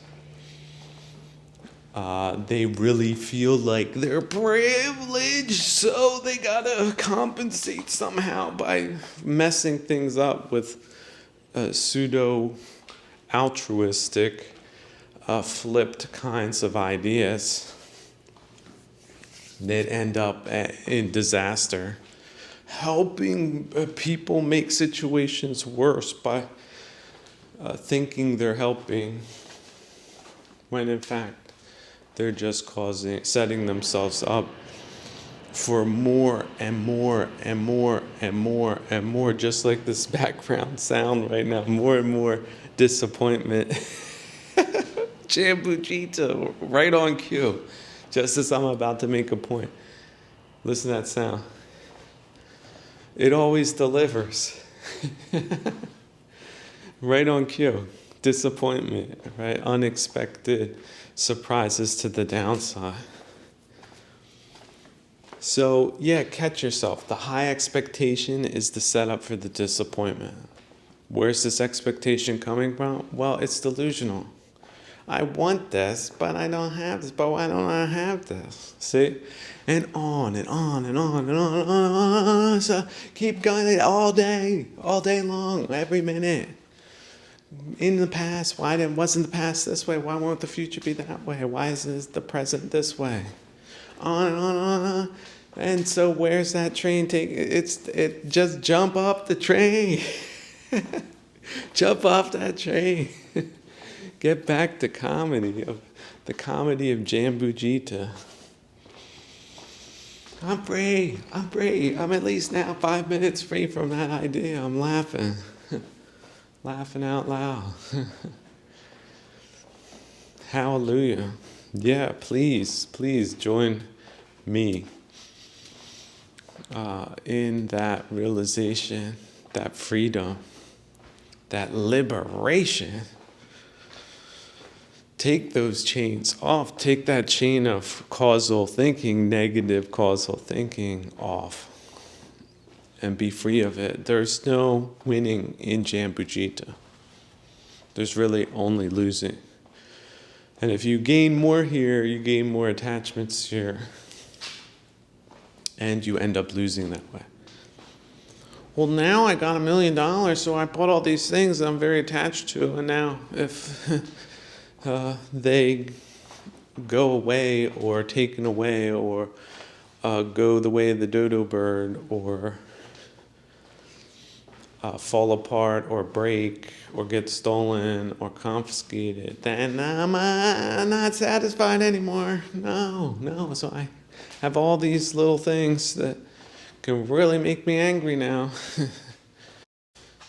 Speaker 1: They really feel like they're privileged, so they gotta compensate somehow by messing things up with pseudo-altruistic, flipped kinds of ideas that end up in disaster. Helping people make situations worse by thinking they're helping, when in fact they're just setting themselves up for more and more and more and more and more, just like this background sound right now, more and more disappointment. Jambujita, right on cue, just as I'm about to make a point. Listen to that sound. It always delivers. Right on cue. Disappointment, right? Unexpected surprises to the downside. So, yeah, catch yourself. The high expectation is the setup for the disappointment. Where's this expectation coming from? Well, it's delusional. I want this, but I don't have this. But why don't I have this? See? And on and on and on and on and on and on. So keep going all day long, every minute. In the past, wasn't the past this way? Why won't the future be that way? Why isn't the present this way? On and on and on. And so where's that train taking? It just jump up the train. Jump off that train. Get back to the comedy of Jambujita. I'm free. I'm at least now 5 minutes free from that idea. I'm laughing. Laughing out loud. Hallelujah. Yeah, please join me in that realization, that freedom, that liberation. Take those chains off. Take that chain of causal thinking, negative causal thinking off, and be free of it. There's no winning in Jambujita. There's really only losing. And if you gain more here, you gain more attachments here, and you end up losing that way. Well, now I got $1 million, so I bought all these things that I'm very attached to, and now if they go away or taken away or go the way of the dodo bird or fall apart or break or get stolen or confiscated, then I'm not satisfied anymore. No. So I have all these little things that can really make me angry now.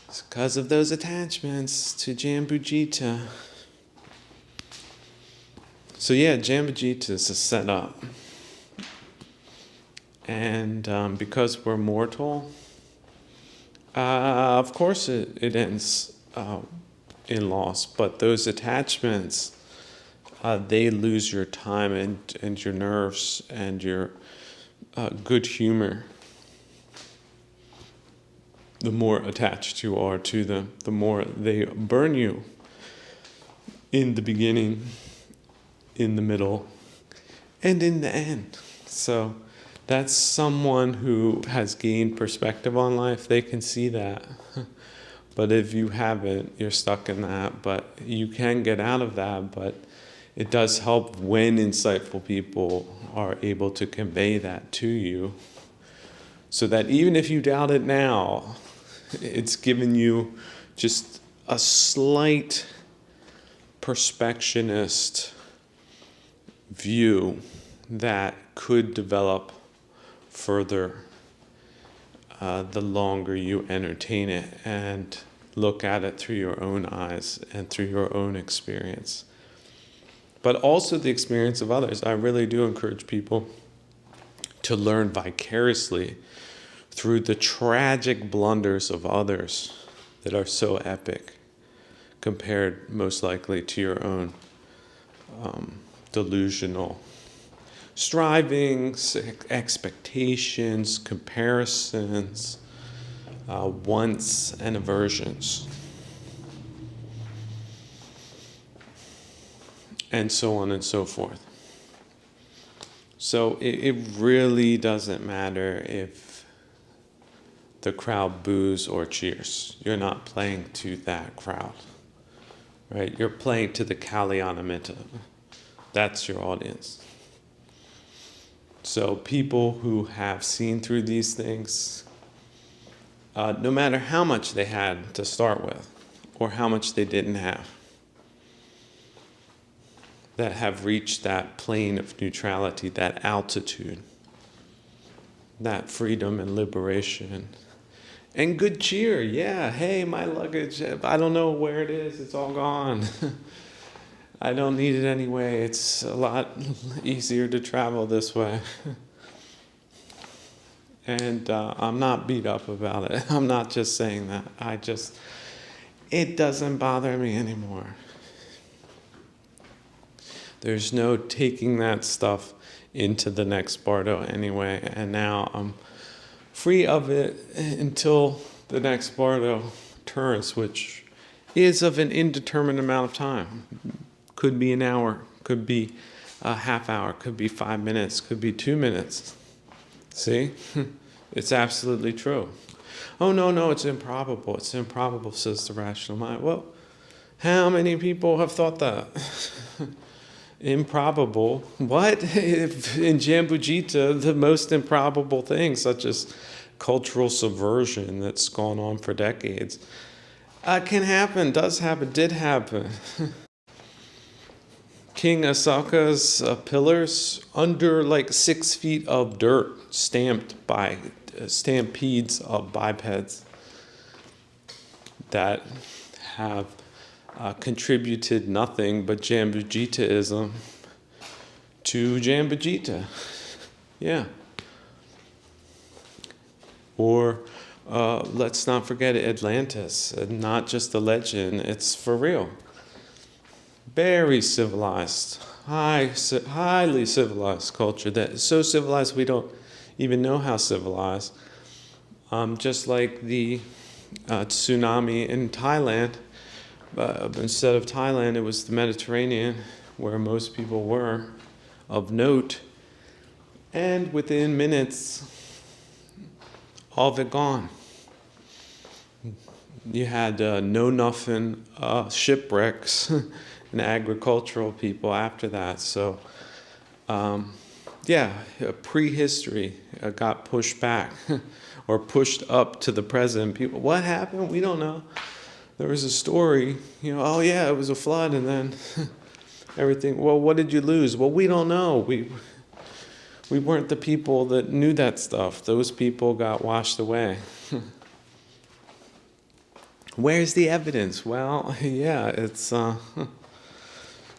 Speaker 1: It's because of those attachments to Jambujita. So yeah, Jambujita is a setup. And because we're mortal, of course it ends in loss. But those attachments, they lose your time and your nerves and your good humor. The more attached you are to them, the more they burn you in the beginning, in the middle, and in the end. So that's someone who has gained perspective on life. They can see that. But if you haven't, you're stuck in that. But you can get out of that. But it does help when insightful people are able to convey that to you, so that even if you doubt it now, it's given you just a slight perspectionist view that could develop further the longer you entertain it and look at it through your own eyes and through your own experience. But also the experience of others. I really do encourage people to learn vicariously through the tragic blunders of others that are so epic compared most likely to your own delusional strivings, expectations, comparisons, wants, and aversions, and so on and so forth. So it really doesn't matter if the crowd boos or cheers. You're not playing to that crowd, right? You're playing to the Kalyanamitta. That's your audience. So people who have seen through these things, no matter how much they had to start with or how much they didn't have, that have reached that plane of neutrality, that altitude, that freedom and liberation. And good cheer, yeah, hey, my luggage, I don't know where it is, it's all gone. I don't need it anyway, it's a lot easier to travel this way. And I'm not beat up about it. I'm not just saying that. It doesn't bother me anymore. There's no taking that stuff into the next Bardo anyway, and now I'm free of it until the next Bardo turns, which is of an indeterminate amount of time. Could be an hour, could be a half hour, could be 5 minutes, could be 2 minutes. See? It's absolutely true. Oh, no, it's improbable. It's improbable, says the rational mind. Well, how many people have thought that? Improbable. What? If in Jambudjita, the most improbable things, such as cultural subversion that's gone on for decades, can happen, does happen, did happen. King Asaka's pillars under like 6 feet of dirt, stamped by stampedes of bipeds that have contributed nothing but Jambudjitaism to Jambudjita. Yeah. Or let's not forget Atlantis, not just a legend, it's for real. Very civilized, highly civilized culture that is so civilized we don't even know how civilized. Just like the tsunami in Thailand, instead of Thailand, it was the Mediterranean, where most people were of note. And within minutes, all of it gone. You had know-nothing shipwrecks and agricultural people after that. So, prehistory got pushed back or pushed up to the present. People, what happened? We don't know. There was a story, oh yeah, it was a flood and then everything. Well, what did you lose? Well, we don't know. We weren't the people that knew that stuff. Those people got washed away. Where's the evidence? Well, yeah, it's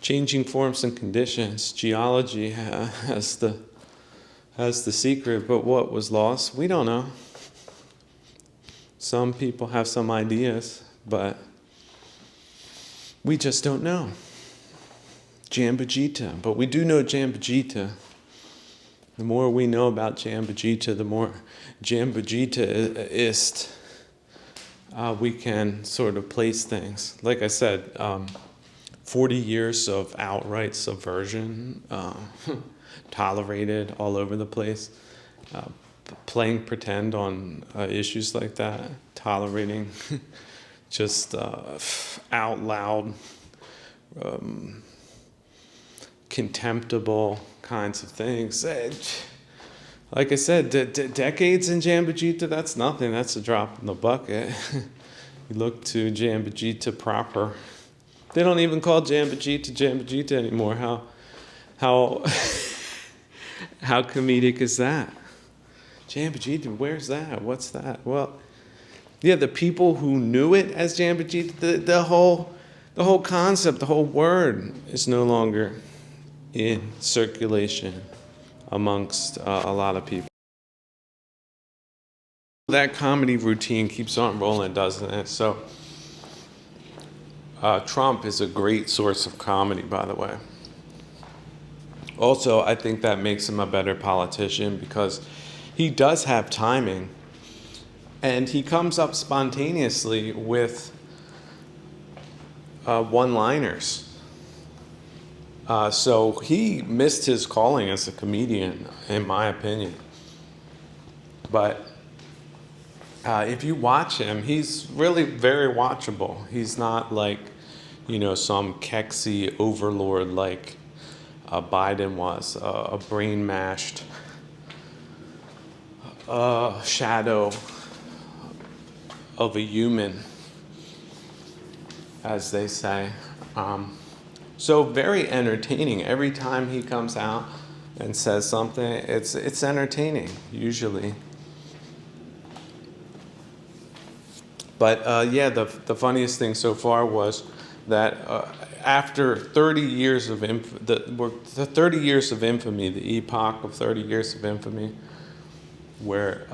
Speaker 1: changing forms and conditions. Geology has the secret, but what was lost, we don't know. Some people have some ideas, but we just don't know. Jambudjita, but we do know Jambudjita. The more we know about Jambudjita, the more Jambudjitaist we can sort of place things. Like I said, 40 years of outright subversion, tolerated all over the place, playing pretend on issues like that, tolerating just out loud, contemptible kinds of things. Like I said, decades in Jambudjita, that's nothing. That's a drop in the bucket. You look to Jambudjita proper. They don't even call Jambudjita anymore. How comedic is that? Jambudjita, where's that? What's that? Well, yeah, the people who knew it as Jambudjita, the whole concept, the whole word is no longer in circulation amongst a lot of people. That comedy routine keeps on rolling, doesn't it? So Trump is a great source of comedy, by the way. Also, I think that makes him a better politician because he does have timing and he comes up spontaneously with one-liners. So he missed his calling as a comedian, in my opinion. But if you watch him, he's really very watchable. He's not like, some Kexy overlord like Biden was, a brain-mashed shadow of a human, as they say. So very entertaining. Every time he comes out and says something, it's entertaining, usually. But the funniest thing so far was that after 30 years of the 30 years of infamy, the epoch of 30 years of infamy, where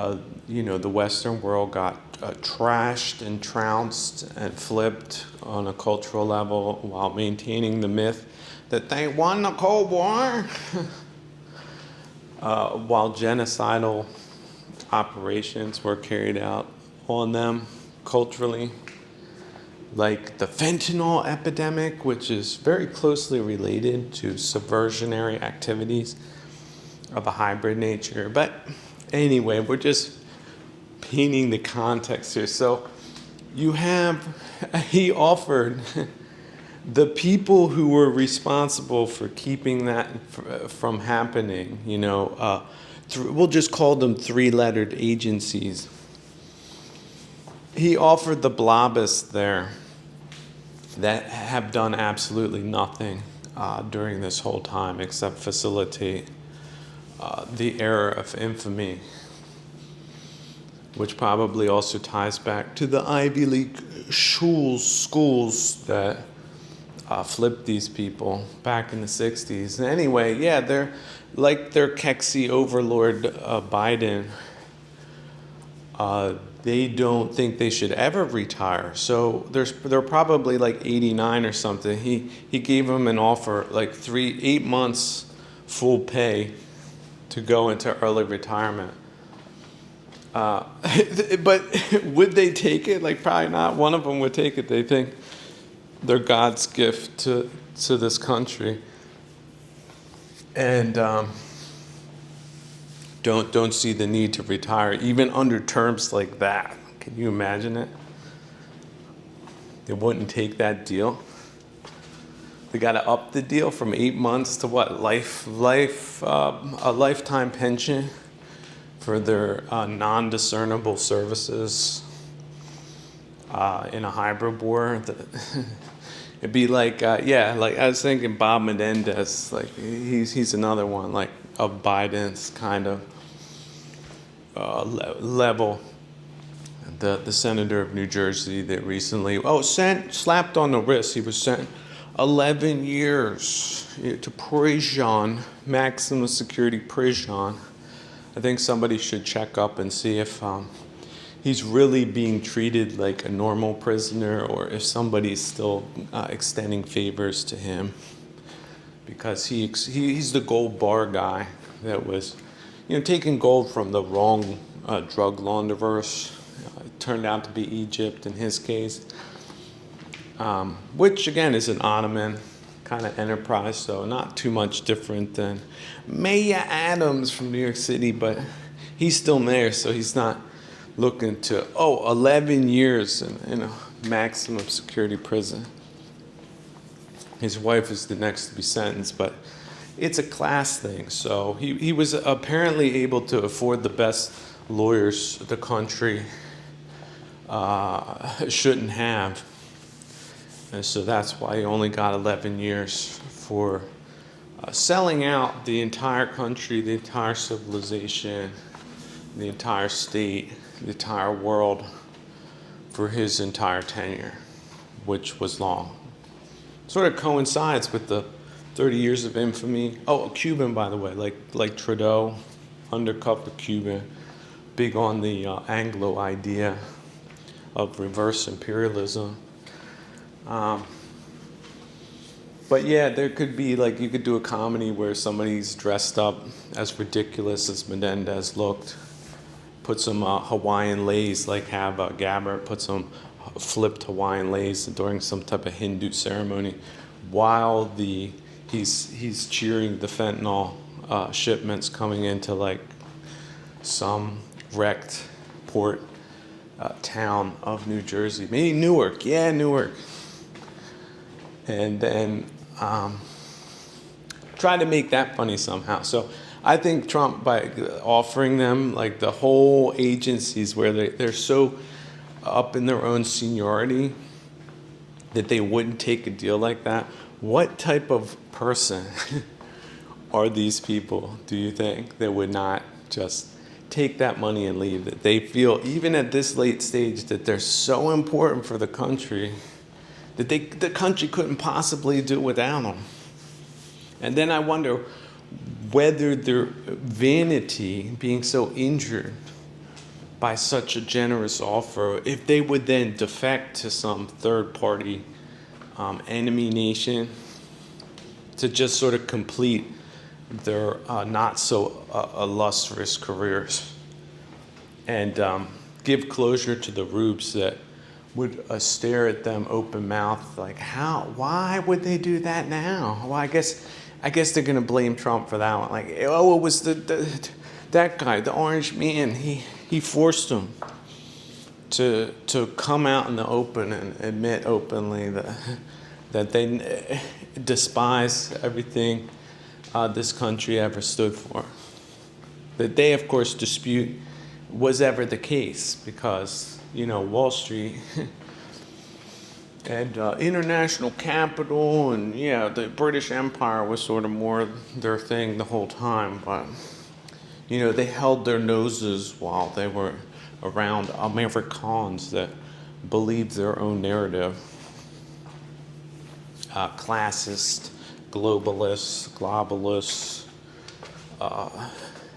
Speaker 1: the Western world got trashed and trounced and flipped on a cultural level while maintaining the myth that they won the Cold War. while genocidal operations were carried out on them culturally, like the fentanyl epidemic, which is very closely related to subversionary activities of a hybrid nature. But anyway, we're just painting the context here. So he offered the people who were responsible for keeping that from happening, we'll just call them three-lettered agencies. He offered the blobists there that have done absolutely nothing during this whole time except facilitate the era of infamy, which probably also ties back to the Ivy League schools that flipped these people back in the 60s. And anyway, yeah, they're like their Kexi overlord Biden. They don't think they should ever retire. So they're probably like 89 or something. He gave them an offer like 8 months full pay to go into early retirement. But would they take it? Like, probably not. One of them would take it. They think they're God's gift to this country, and don't see the need to retire, even under terms like that. Can you imagine it? They wouldn't take that deal. They got to up the deal from 8 months to what? A lifetime pension for their non-discernible services in a hybrid war. It'd be like, like I was thinking Bob Menendez, like he's another one, like of Biden's kind of level. The senator of New Jersey that recently, slapped on the wrist. He was sent 11 years to prison, maximum security prison. I think somebody should check up and see if he's really being treated like a normal prisoner or if somebody's still extending favors to him. Because he's the gold bar guy that was, taking gold from the wrong drug launderers. It turned out to be Egypt in his case, which again is an Ottoman kind of enterprise, so not too much different than Mayor Adams from New York City, but he's still mayor, so he's not looking to 11 years in a maximum security prison. His wife is the next to be sentenced, but it's a class thing. So he was apparently able to afford the best lawyers the country shouldn't have. And so that's why he only got 11 years for selling out the entire country, the entire civilization, the entire state, the entire world for his entire tenure, which was long. Sort of coincides with the 30 years of infamy. A Cuban, by the way, like Trudeau, undercover Cuban, big on the Anglo idea of reverse imperialism. But yeah, there could be you could do a comedy where somebody's dressed up as ridiculous as Menendez looked, put some Hawaiian leis, have Gabbard put some flipped Hawaiian leis during some type of Hindu ceremony, while he's cheering the fentanyl shipments coming into some wrecked port town of New Jersey, maybe Newark, Newark. And then try to make that funny somehow. So I think Trump, by offering them the whole agencies where they're so up in their own seniority that they wouldn't take a deal like that. What type of person are these people, do you think, that would not just take that money and leave? That they feel, even at this late stage, that they're so important for the country that the country couldn't possibly do without them. And then I wonder whether their vanity, being so injured by such a generous offer, if they would then defect to some third-party enemy nation to just sort of complete their not so illustrious careers, and give closure to the rubes that would stare at them open mouthed, like, why would they do that now? Well, I guess they're gonna blame Trump for that one. Like, oh, it was that guy, the orange man. He forced them to come out in the open and admit openly that they despise everything this country ever stood for. That they, of course, dispute was ever the case, because, Wall Street and international capital and, the British Empire was sort of more their thing the whole time. But, they held their noses while they were around Americans that believed their own narrative. Classist, globalists,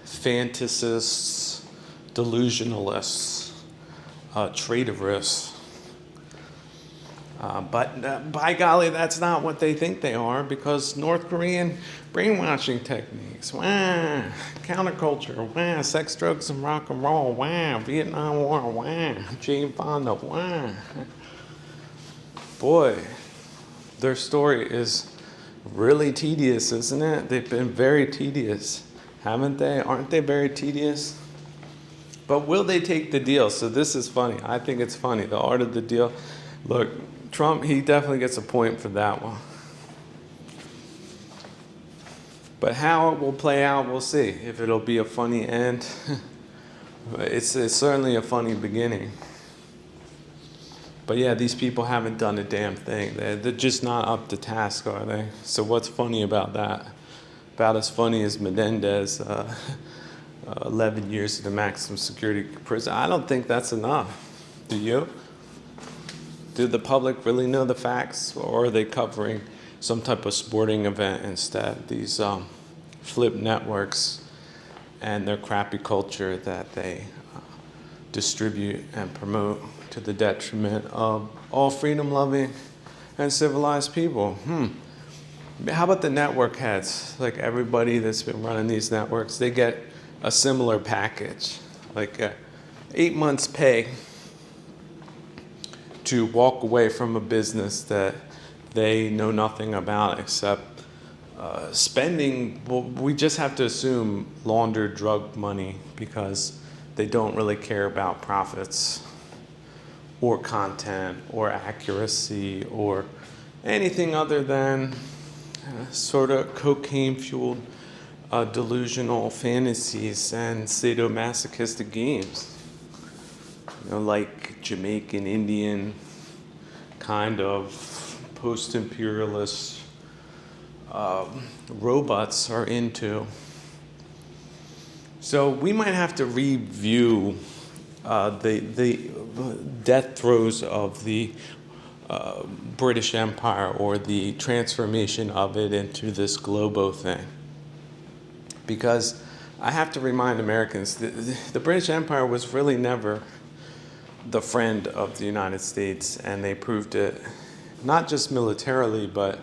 Speaker 1: fantasists, delusionalists, traitorists. But by golly, that's not what they think they are, because North Korean brainwashing techniques, counterculture, sex, drugs, and rock and roll, Vietnam War, Jane Fonda, Boy, their story is really tedious, isn't it? They've been very tedious, haven't they? Aren't they very tedious? But will they take the deal? So this is funny. I think it's funny. The art of the deal. Look, Trump, he definitely gets a point for that one. But how it will play out, we'll see. If it'll be a funny end, it's certainly a funny beginning. But yeah, these people haven't done a damn thing. They're just not up to task, are they? So what's funny about that? About as funny as Menendez, 11 years in the maximum security prison. I don't think that's enough. Do you? Do the public really know the facts, or are they covering some type of sporting event instead? These flip networks and their crappy culture that they distribute and promote to the detriment of all freedom-loving and civilized people. How about the network heads? Like, everybody that's been running these networks, they get a similar package, like 8 months' pay to walk away from a business that they know nothing about except spending. Well, we just have to assume laundered drug money, because they don't really care about profits or content or accuracy or anything other than sort of cocaine-fueled delusional fantasies and sadomasochistic games. Like Jamaican Indian kind of post-imperialist robots are into. So we might have to review the death throes of the British Empire, or the transformation of it into this globo thing. Because I have to remind Americans that the British Empire was really never the friend of the United States, and they proved it not just militarily, but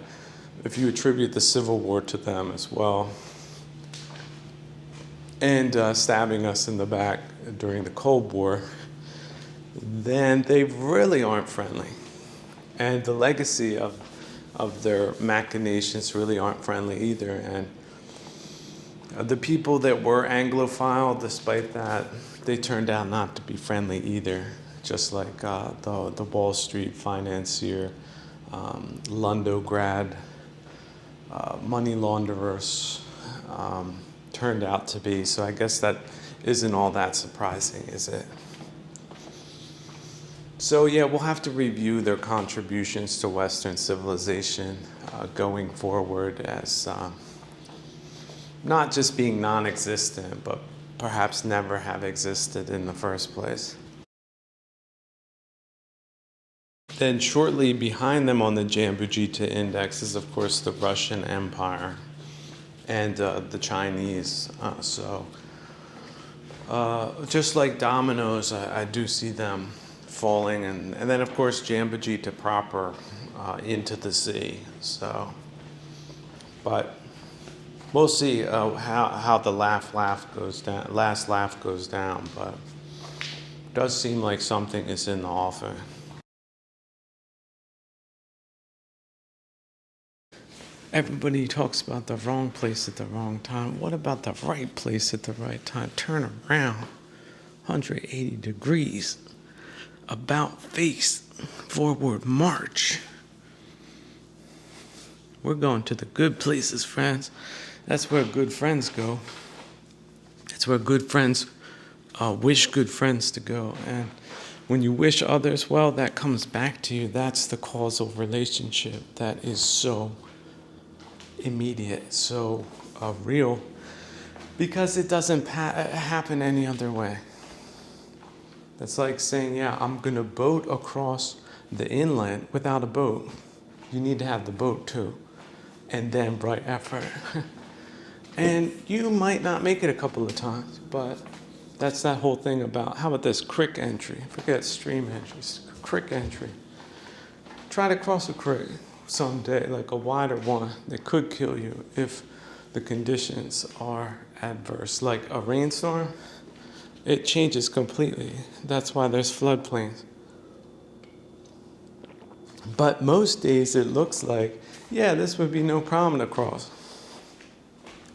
Speaker 1: if you attribute the Civil War to them as well, and stabbing us in the back during the Cold War, then they really aren't friendly. And the legacy of their machinations really aren't friendly either. And the people that were Anglophile, despite that, they turned out not to be friendly either. Just like the Wall Street financier, Londograd, money launderers turned out to be. So I guess that isn't all that surprising, is it? So yeah, we'll have to review their contributions to Western civilization going forward as not just being non-existent, but perhaps never have existed in the first place. Then shortly behind them on the Jambujita Index is, of course, the Russian Empire and the Chinese. So just like dominoes, I do see them falling. And then, of course, Jambujita proper into the sea. So, but We'll see how the laugh goes down. Last laugh goes down, but it does seem like something is in the offing. Everybody talks about the wrong place at the wrong time. What about the right place at the right time? Turn around 180 degrees, about face, forward march. We're going to the good places, friends. That's where good friends go. That's where good friends wish good friends to go. And when you wish others well, that comes back to you. That's the causal relationship that is so immediate, so real, because it doesn't happen any other way. That's like saying, yeah, I'm going to boat across the inlet without a boat. You need to have the boat too, and then right effort. And you might not make it a couple of times, but that's that whole thing about, how about this creek entry? Forget stream entries, creek entry. Try to cross a creek someday, like a wider one that could kill you if the conditions are adverse. Like a rainstorm, it changes completely. That's why there's floodplains. But most days it looks like, yeah, this would be no problem to cross.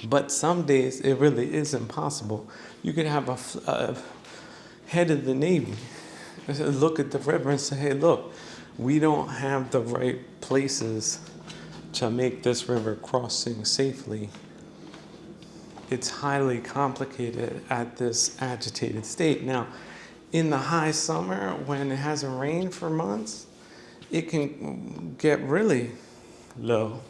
Speaker 1: But some days it really is impossible. You could have a head of the Navy look at the river and say, hey, look, we don't have the right places to make this river crossing safely. It's highly complicated at this agitated state. Now, in the high summer, when it hasn't rained for months, it can get really low,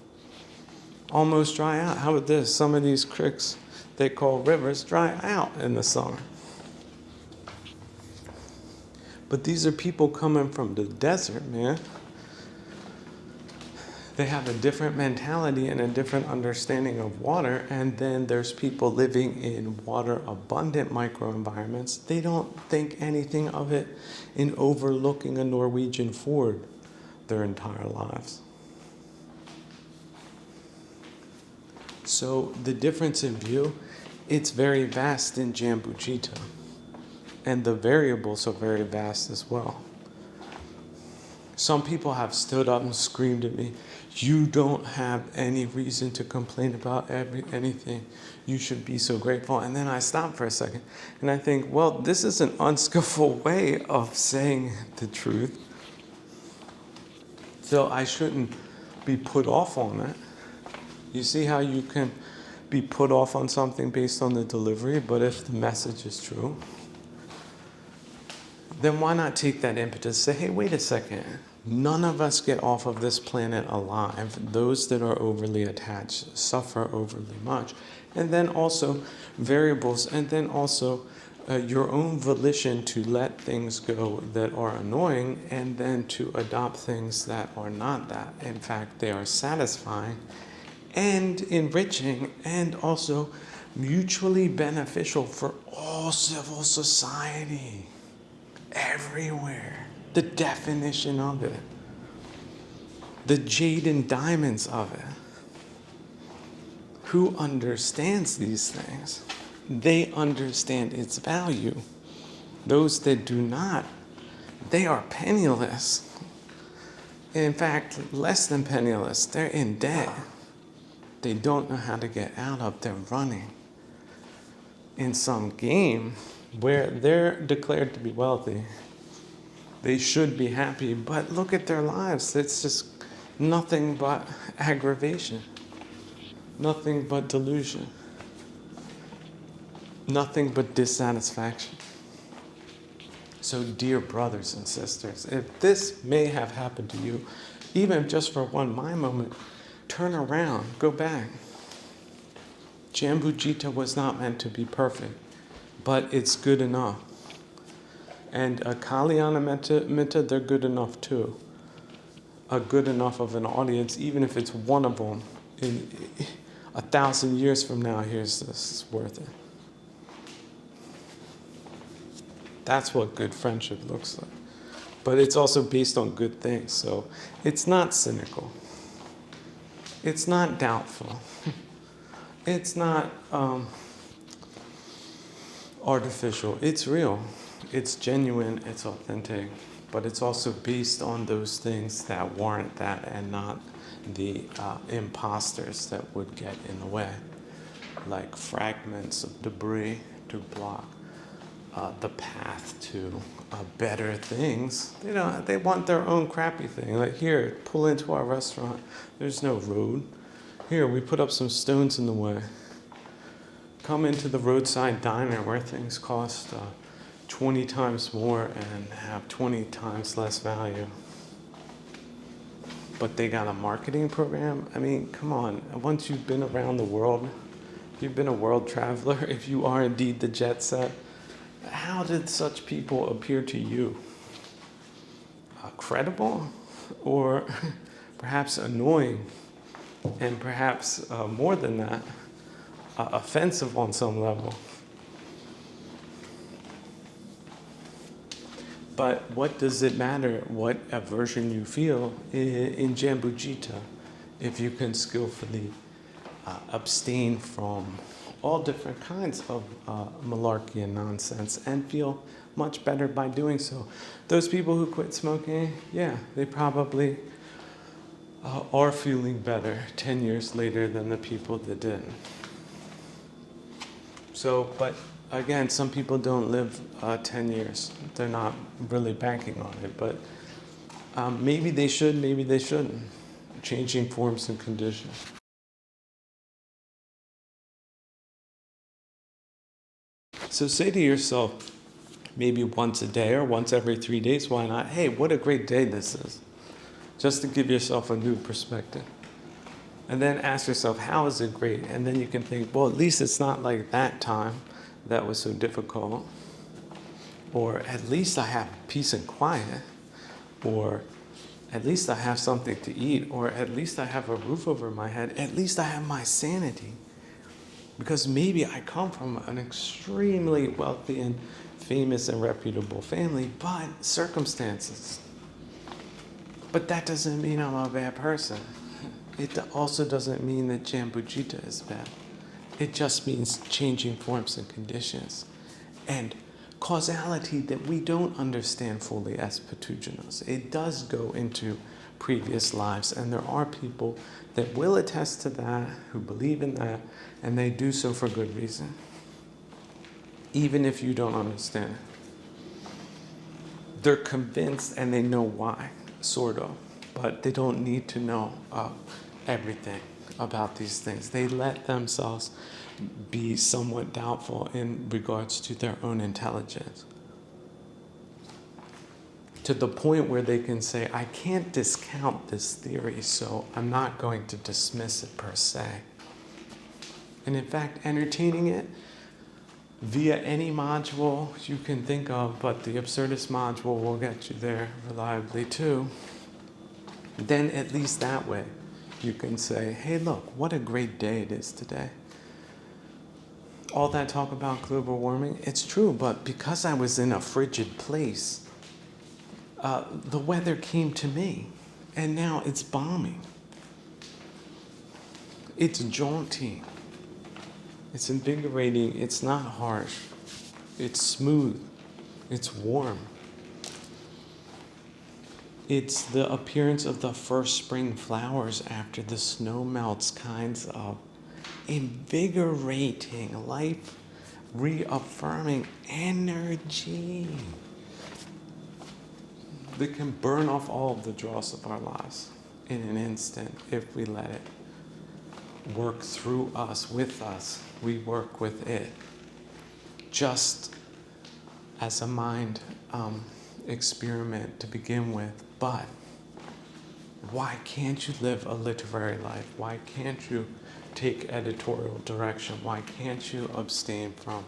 Speaker 1: almost dry out. How about this? Some of these creeks they call rivers dry out in the summer. But these are people coming from the desert, man. They have a different mentality and a different understanding of water. And then there's people living in water-abundant microenvironments. They don't think anything of it in overlooking a Norwegian fjord their entire lives. So the difference in view, it's very vast in Jambujita. And the variables are very vast as well. Some people have stood up and screamed at me, you don't have any reason to complain about anything. You should be so grateful. And then I stop for a second and I think, well, this is an unskillful way of saying the truth. So I shouldn't be put off on it. You see how you can be put off on something based on the delivery, but if the message is true, then why not take that impetus, say, hey, wait a second. None of us get off of this planet alive. Those that are overly attached suffer overly much. And then also variables, and then also your own volition to let things go that are annoying, and then to adopt things that are not that. In fact, they are satisfying and enriching and also mutually beneficial for all civil society. Everywhere. The definition of it. The jade and diamonds of it. Who understands these things? They understand its value. Those that do not, they are penniless. In fact, less than penniless. They're in debt. They don't know how to get out of. They're running in some game where they're declared to be wealthy. They should be happy, but look at their lives. It's just nothing but aggravation, nothing but delusion, nothing but dissatisfaction. So, dear brothers and sisters, if this may have happened to you, even just for one mind moment, turn around, go back. Jambujita was not meant to be perfect, but it's good enough. And Kalyana Mitta, they're good enough too. A good enough of an audience, even if it's one of them. In 1,000 years from now, here's this, it's worth it. That's what good friendship looks like. But it's also based on good things, so it's not cynical. It's not doubtful. It's not artificial. It's real. It's genuine. It's authentic. But it's also based on those things that warrant that and not the imposters that would get in the way, like fragments of debris to block the path to better things. They want their own crappy thing. Like, here, pull into our restaurant. There's no road. Here, we put up some stones in the way. Come into the roadside diner where things cost 20 times more and have 20 times less value. But they got a marketing program. I mean, come on. Once you've been around the world, you've been a world traveler, if you are indeed the jet set, how did such people appear to you? Credible? Or perhaps annoying? And perhaps more than that, offensive on some level. But what does it matter what aversion you feel in Jambujita if you can skillfully abstain from all different kinds of malarkey and nonsense and feel much better by doing so? Those people who quit smoking, yeah, they probably are feeling better 10 years later than the people that didn't. So, but again, some people don't live 10 years. They're not really banking on it, but maybe they should, maybe they shouldn't. Changing forms and conditions. So say to yourself, maybe once a day or once every 3 days, why not? Hey, what a great day this is. Just to give yourself a new perspective. And then ask yourself, how is it great? And then you can think, well, at least it's not like that time that was so difficult. Or at least I have peace and quiet. Or at least I have something to eat. Or at least I have a roof over my head. At least I have my sanity. Because maybe I come from an extremely wealthy and famous and reputable family, but circumstances. But that doesn't mean I'm a bad person. It also doesn't mean that Jambujita is bad. It just means changing forms and conditions and causality that we don't understand fully as Patujanos. It does go into previous lives, and there are people that will attest to that, who believe in that, and they do so for good reason, even if you don't understand it. They're convinced and they know why, sort of, but they don't need to know everything about these things. They let themselves be somewhat doubtful in regards to their own intelligence, to the point where they can say, I can't discount this theory, so I'm not going to dismiss it per se. And in fact, entertaining it via any module you can think of, but the absurdist module will get you there reliably too, then at least that way you can say, hey, look, what a great day it is today. All that talk about global warming, it's true, but because I was in a frigid place, the weather came to me, and now it's balmy. It's jaunty. It's invigorating. It's not harsh. It's smooth. It's warm. It's the appearance of the first spring flowers after the snow melts, kinds of invigorating, life reaffirming energy that can burn off all of the dross of our lives in an instant if we let it work through us, with us. We work with it just as a mind experiment to begin with. But why can't you live a literary life? Why can't you take editorial direction? Why can't you abstain from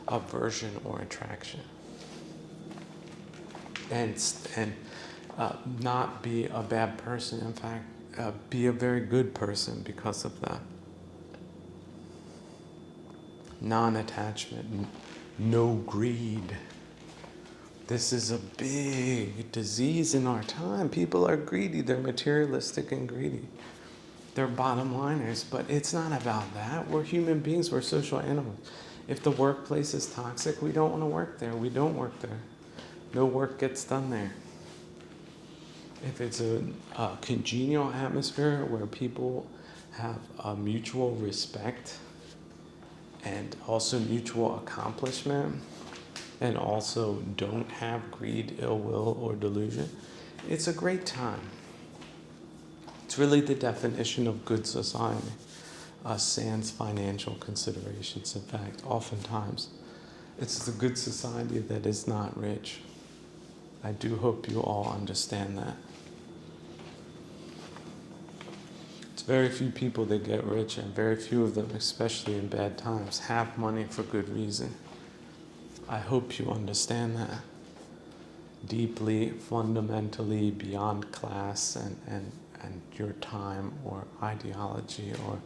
Speaker 1: aversion or attraction? And not be a bad person. In fact, be a very good person because of that. Non-attachment, no greed. This is a big disease in our time. People are greedy. They're materialistic and greedy. They're bottom liners, but it's not about that. We're human beings, we're social animals. If the workplace is toxic, we don't want to work there. We don't work there. No work gets done there. If it's a congenial atmosphere where people have a mutual respect and also mutual accomplishment and also don't have greed, ill will, or delusion, it's a great time. It's really the definition of good society, sans financial considerations. In fact, oftentimes, it's the good society that is not rich. I do hope you all understand that. It's very few people that get rich, and very few of them, especially in bad times, have money for good reason. I hope you understand that deeply, fundamentally, beyond class and your time or ideology or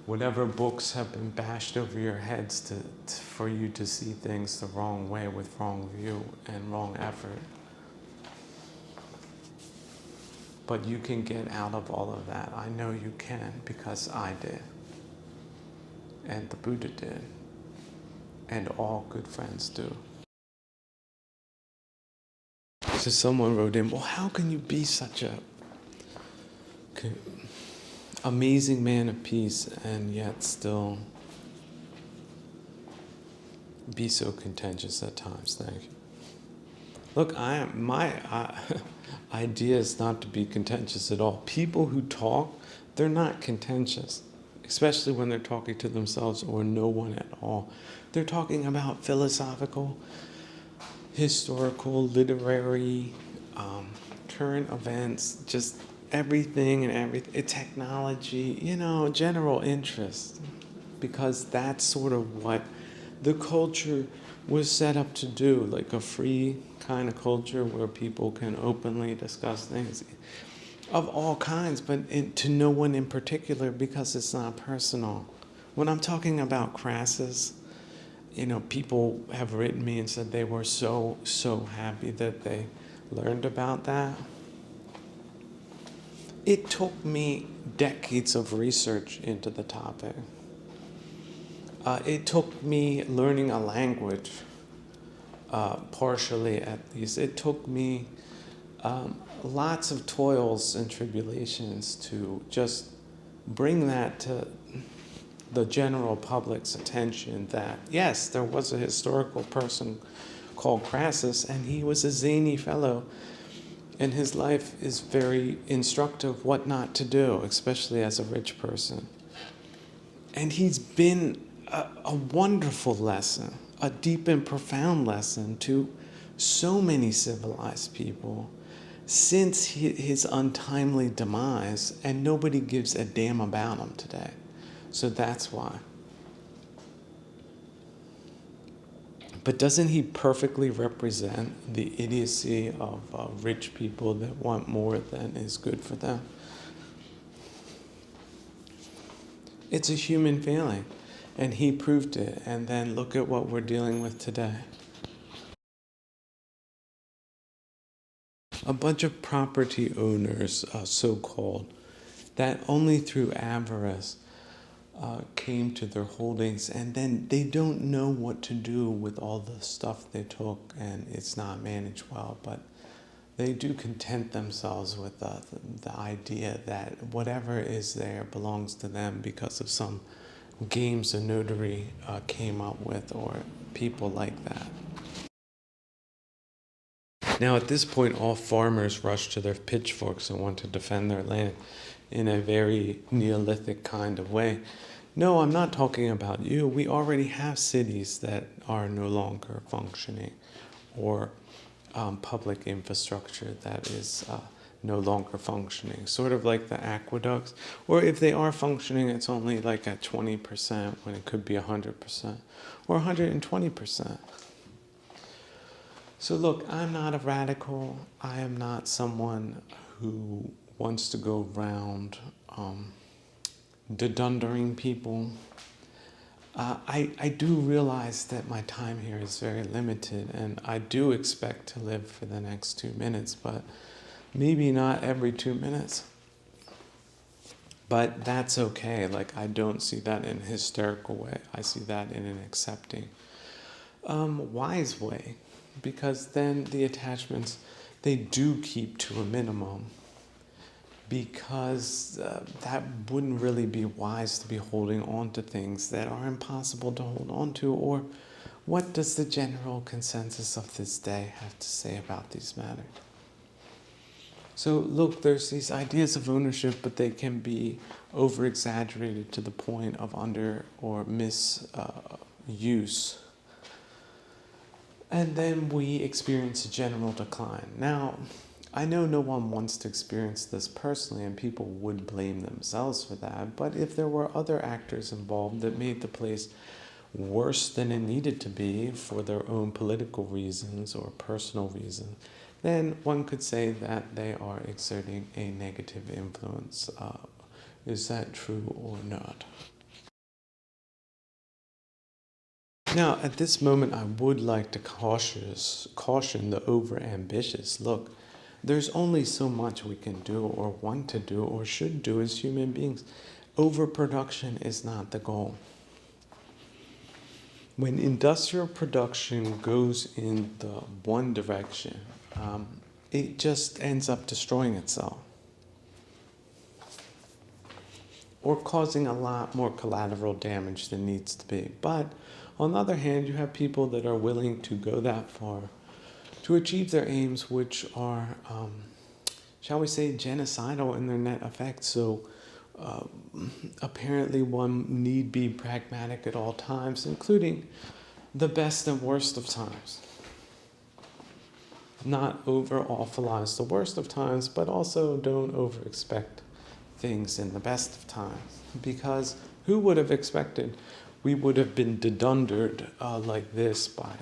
Speaker 1: whatever books have been bashed over your heads for you to see things the wrong way with wrong view and wrong effort. But you can get out of all of that. I know you can, because I did. And the Buddha did. And all good friends do. So someone wrote in, well, how can you be such a amazing man of peace and yet still be so contentious at times? Thank you. Look, my idea is not to be contentious at all. People who talk, they're not contentious, especially when they're talking to themselves or no one at all. They're talking about philosophical, historical, literary, current events, just everything and everything, technology, general interest, because that's sort of what the culture was set up to do, like a free kind of culture where people can openly discuss things of all kinds, but to no one in particular, because it's not personal. When I'm talking about Crassus, people have written me and said they were so happy that they learned about that. It took me decades of research into the topic. It took me learning a language, partially at least. It took me lots of toils and tribulations to just bring that to the general public's attention that, yes, there was a historical person called Crassus, and he was a zany fellow, and his life is very instructive what not to do, especially as a rich person. And he's been a wonderful lesson, a deep and profound lesson to so many civilized people since his untimely demise, and nobody gives a damn about him today. So that's why. But doesn't he perfectly represent the idiocy of rich people that want more than is good for them? It's a human feeling, and he proved it. And then look at what we're dealing with today. A bunch of property owners, so-called, that only through avarice came to their holdings, and then they don't know what to do with all the stuff they took, and it's not managed well, but they do content themselves with the idea that whatever is there belongs to them because of some games a notary came up with, or people like that. Now at this point, all farmers rush to their pitchforks and want to defend their land in a very Neolithic kind of way. No, I'm not talking about you. We already have cities that are no longer functioning, or public infrastructure that is no longer functioning, sort of like the aqueducts. Or if they are functioning, it's only like at 20% when it could be 100% or 120%. So look, I'm not a radical. I am not someone who wants to go around dedundering people. I do realize that my time here is very limited, and I do expect to live for the next 2 minutes, but maybe not every 2 minutes. But that's okay. Like, I don't see that in a hysterical way. I see that in an accepting, wise way. Because then the attachments, they do keep to a minimum. Because that wouldn't really be wise to be holding on to things that are impossible to hold on to. Or what does the general consensus of this day have to say about these matters? So look, there's these ideas of ownership, but they can be over-exaggerated to the point of under or misuse. And then we experience a general decline. Now, I know no one wants to experience this personally, and people would blame themselves for that, but if there were other actors involved that made the place worse than it needed to be for their own political reasons or personal reasons, then one could say that they are exerting a negative influence. Is that true or not? Now, at this moment, I would like to caution the over-ambitious. Look, there's only so much we can do or want to do or should do as human beings. Overproduction is not the goal. When industrial production goes in the one direction, it just ends up destroying itself or causing a lot more collateral damage than needs to be. But on the other hand, you have people that are willing to go that far to achieve their aims, which are, shall we say, genocidal in their net effect. So apparently one need be pragmatic at all times, including the best and worst of times. Not over-awfulize the worst of times, but also don't over-expect things in the best of times. Because who would have expected we would have been dedundered like this by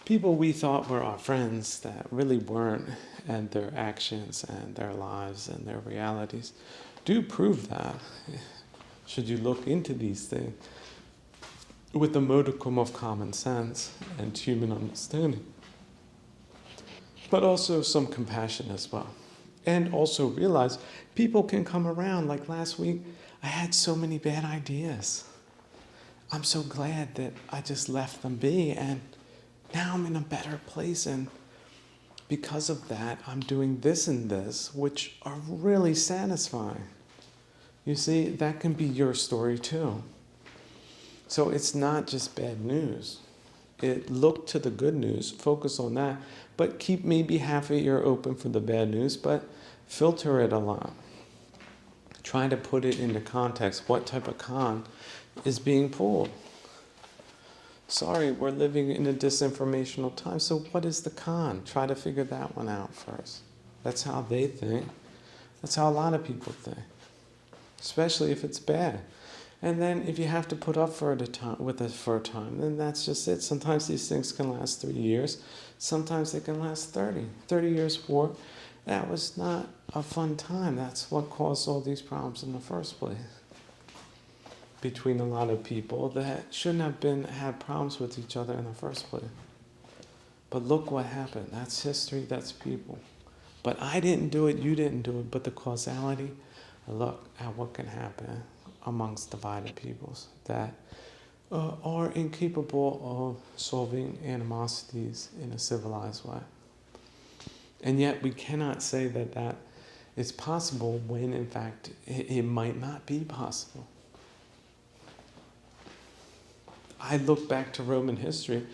Speaker 1: people we thought were our friends that really weren't, and their actions and their lives and their realities do prove that. Should you look into these things with a modicum of common sense and human understanding, but also some compassion as well. And also realize people can come around. Like last week, I had so many bad ideas. I'm so glad that I just left them be, and now I'm in a better place, and because of that, I'm doing this and this, which are really satisfying. You see, that can be your story too. So it's not just bad news. Look to the good news, focus on that, but keep maybe half a ear open for the bad news, but filter it a lot. Try to put it into context. What type of con is being pulled? Sorry, we're living in a disinformational time, so what is the con? Try to figure that one out first. That's how they think. That's how a lot of people think, especially if it's bad. And then if you have to put up with it for a time, then that's just it. Sometimes these things can last 3 years. Sometimes they can last 30. 30 years war, that was not a fun time. That's what caused all these problems in the first place between a lot of people that shouldn't have had problems with each other in the first place. But look what happened. That's history, that's people. But I didn't do it, you didn't do it, but the causality, look at what can happen amongst divided peoples that are incapable of solving animosities in a civilized way. And yet we cannot say that that is possible when in fact it might not be possible. I look back to Roman history.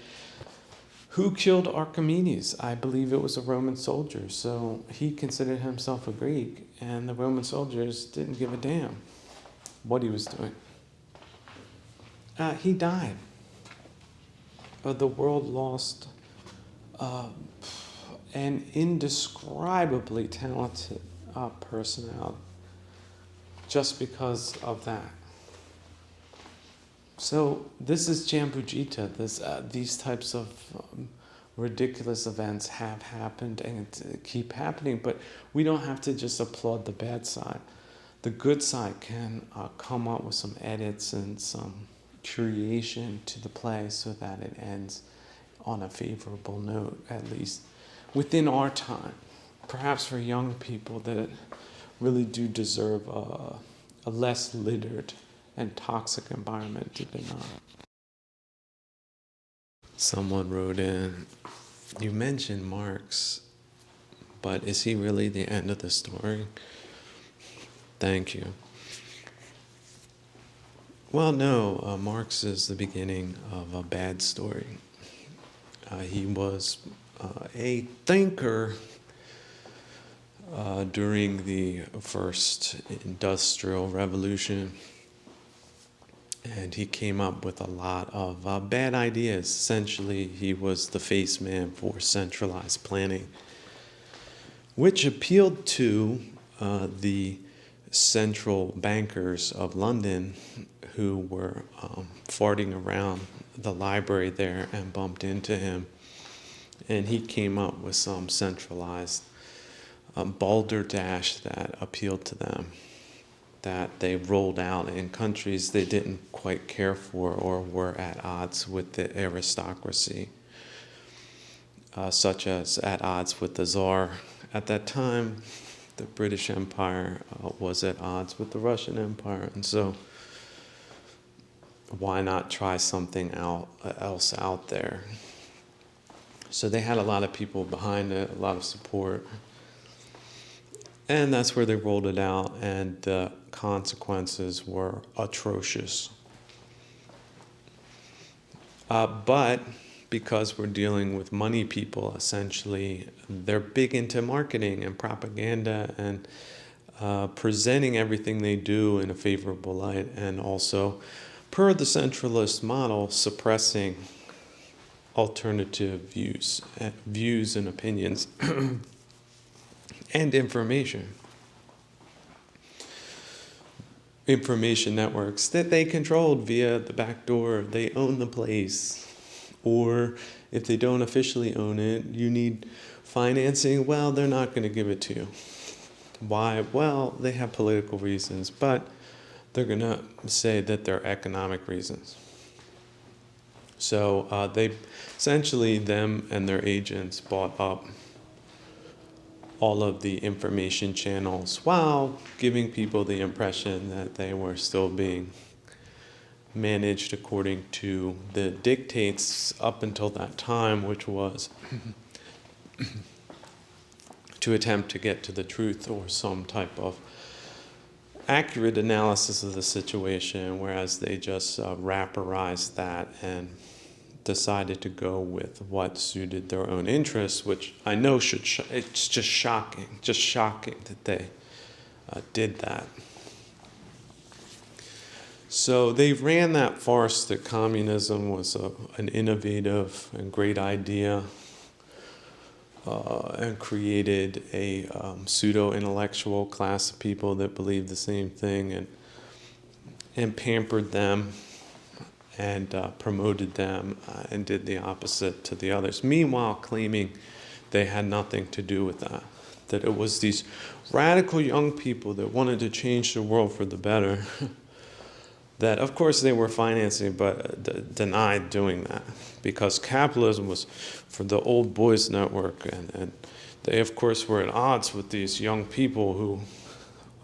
Speaker 1: Who killed Archimedes? I believe it was a Roman soldier. So he considered himself a Greek, and the Roman soldiers didn't give a damn what he was doing. He died. The world lost an indescribably talented personality just because of that. So this is Jambujita. These types of ridiculous events have happened and keep happening, but we don't have to just applaud the bad side. The good side can come up with some edits and some creation to the play so that it ends on a favorable note, at least within our time. Perhaps for young people that really do deserve a less littered and toxic environment, did they not? Someone wrote in, you mentioned Marx, but is he really the end of the story? Thank you. Well, no, Marx is the beginning of a bad story. He was a thinker during the first industrial revolution, and he came up with a lot of bad ideas. Essentially, he was the face man for centralized planning, which appealed to the central bankers of London who were farting around the library there and bumped into him. And he came up with some centralized balderdash that appealed to them, that they rolled out in countries they didn't quite care for or were at odds with the aristocracy, such as at odds with the Tsar. At that time, the British Empire was at odds with the Russian Empire, and so why not try something else out there? So they had a lot of people behind it, a lot of support. And that's where they rolled it out, and the consequences were atrocious. But because we're dealing with money people, essentially, they're big into marketing and propaganda and presenting everything they do in a favorable light, and also, per the centralist model, suppressing alternative views and opinions and information networks that they controlled via the back door. They own the place, or if they don't officially own it, you need financing. Well, they're not going to give it to you. Why? Well, they have political reasons, but they're going to say that they're economic reasons. So they essentially, them and their agents, bought up all of the information channels while giving people the impression that they were still being managed according to the dictates up until that time, which was to attempt to get to the truth or some type of accurate analysis of the situation, whereas they just wrapperized that and decided to go with what suited their own interests, which I know it's just shocking that they did that. So they ran that farce that communism was an innovative and great idea, and created a pseudo-intellectual class of people that believed the same thing, and pampered them and promoted them, and did the opposite to the others. Meanwhile, claiming they had nothing to do with that it was these radical young people that wanted to change the world for the better, that of course they were financing, but denied doing that, because capitalism was for the old boys network, and they of course were at odds with these young people who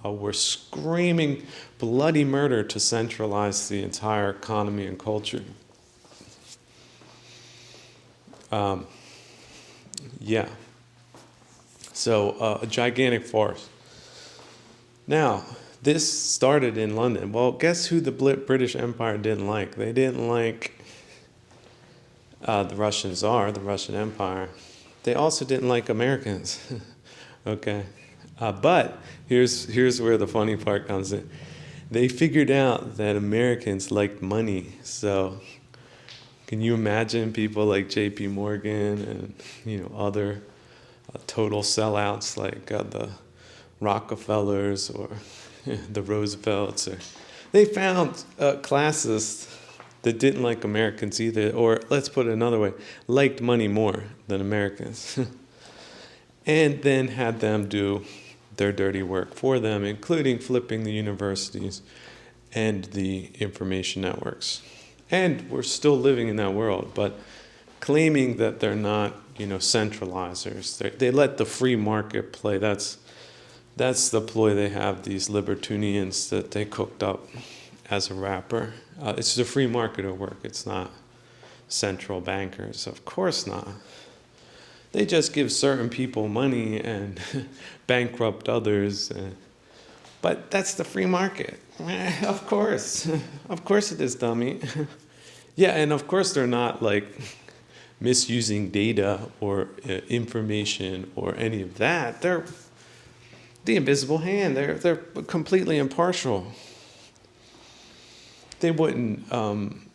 Speaker 1: were screaming bloody murder to centralize the entire economy and culture. So a gigantic farce. Now, this started in London. Well, guess who the British Empire didn't like? They didn't like the Russian Tsar, the Russian Empire. They also didn't like Americans. Okay. But here's where the funny part comes in. They figured out that Americans liked money. So can you imagine people like J.P. Morgan and other total sellouts like the Rockefellers or the Roosevelts? They found classes that didn't like Americans either, or let's put it another way, liked money more than Americans, and then had them do their dirty work for them, including flipping the universities and the information networks. And we're still living in that world, but claiming that they're not, centralizers. They let the free market play. That's That's the ploy they have, these libertinians that they cooked up as a wrapper. It's the free market at work. It's not central bankers. Of course not. They just give certain people money and bankrupt others. But that's the free market. Of course. Of course it is, dummy. Yeah, and of course they're not like misusing data or information or any of that. They're the invisible hand. They're completely impartial. They wouldn't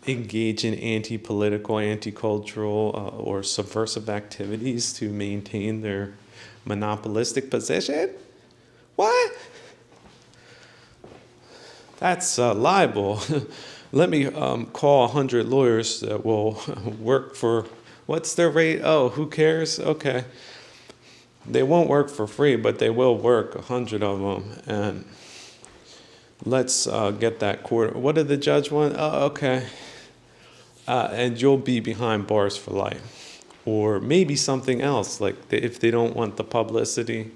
Speaker 1: engage in anti-political, anti-cultural, or subversive activities to maintain their monopolistic position. What? That's libel. Let me call 100 lawyers that will work for, what's their rate? Oh, who cares? Okay. They won't work for free, but they will work, 100 of them. And let's get that court. What did the judge want? Oh, okay. And you'll be behind bars for life. Or maybe something else, like if they don't want the publicity.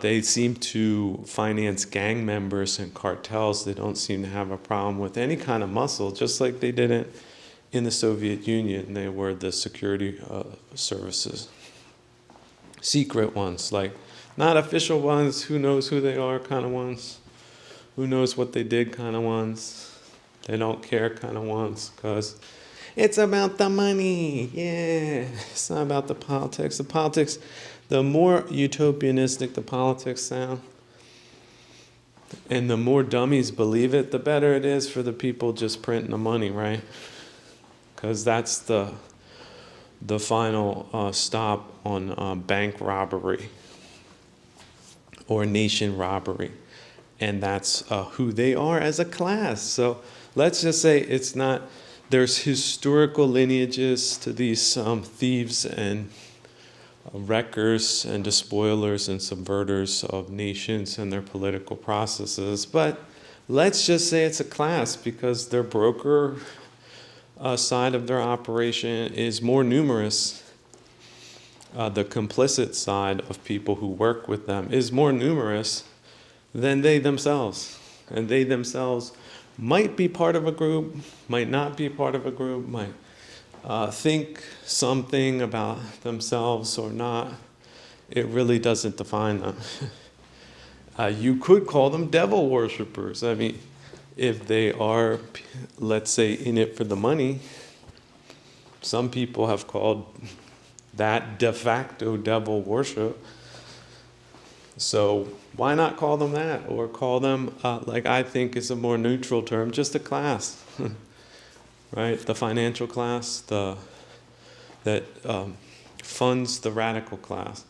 Speaker 1: They seem to finance gang members and cartels. They don't seem to have a problem with any kind of muscle, just like they didn't in the Soviet Union. They were the security services. Secret ones, like not official ones, who knows who they are kind of ones. Who knows what they did kind of ones. They don't care kind of ones, because it's about the money. Yeah, it's not about the politics. The politics, the more utopianistic the politics sound, and the more dummies believe it, the better it is for the people just printing the money, right? Because that's the final stop on bank robbery or nation robbery. And that's who they are as a class. So let's just say it's not, there's historical lineages to these thieves and wreckers and despoilers and subverters of nations and their political processes. But let's just say it's a class because their broker side of their operation is more numerous. The complicit side of people who work with them is more numerous than they themselves. And they themselves might be part of a group, might not be part of a group, might think something about themselves or not. It really doesn't define them. You could call them devil worshippers. I mean, if they are, let's say, in it for the money, some people have called that de facto devil worship. So why not call them that? Or call them, like I think is a more neutral term, just a class. Right? The financial class, that funds the radical class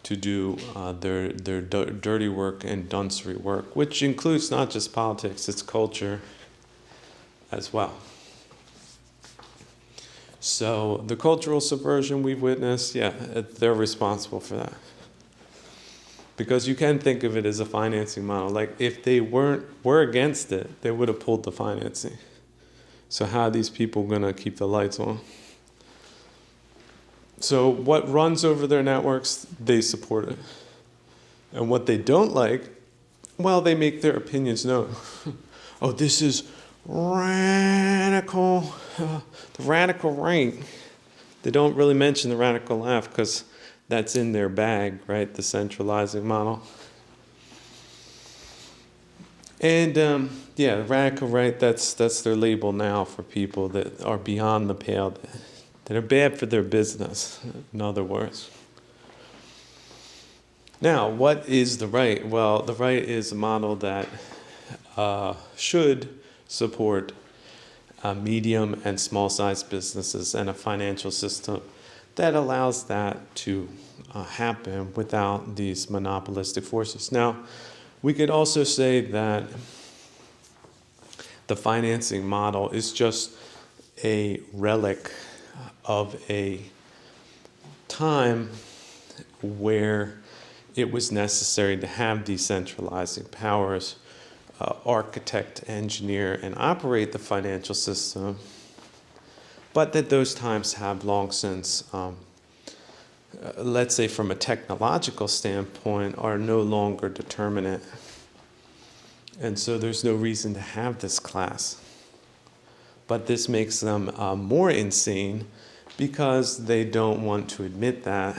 Speaker 1: to do their dirty work and duncery work, which includes not just politics, it's culture as well. So the cultural subversion we've witnessed, yeah, they're responsible for that. Because you can think of it as a financing model. Like if they were against it, they would have pulled the financing. So how are these people going to keep the lights on? So what runs over their networks, they support it. And what they don't like, well, they make their opinions known. Oh, this is radical, the radical right. They don't really mention the radical left because that's in their bag, right? The centralizing model. And yeah, the radical right, that's their label now for people that are beyond the pale, that are bad for their business, in other words. Now, what is the right? Well, the right is a model that should support medium and small-sized businesses and a financial system that allows that to happen without these monopolistic forces. Now, we could also say that the financing model is just a relic of a time where it was necessary to have decentralizing powers architect, engineer, and operate the financial system, but that those times have long since let's say from a technological standpoint, are no longer determinate. And so there's no reason to have this class. But this makes them more insane because they don't want to admit that.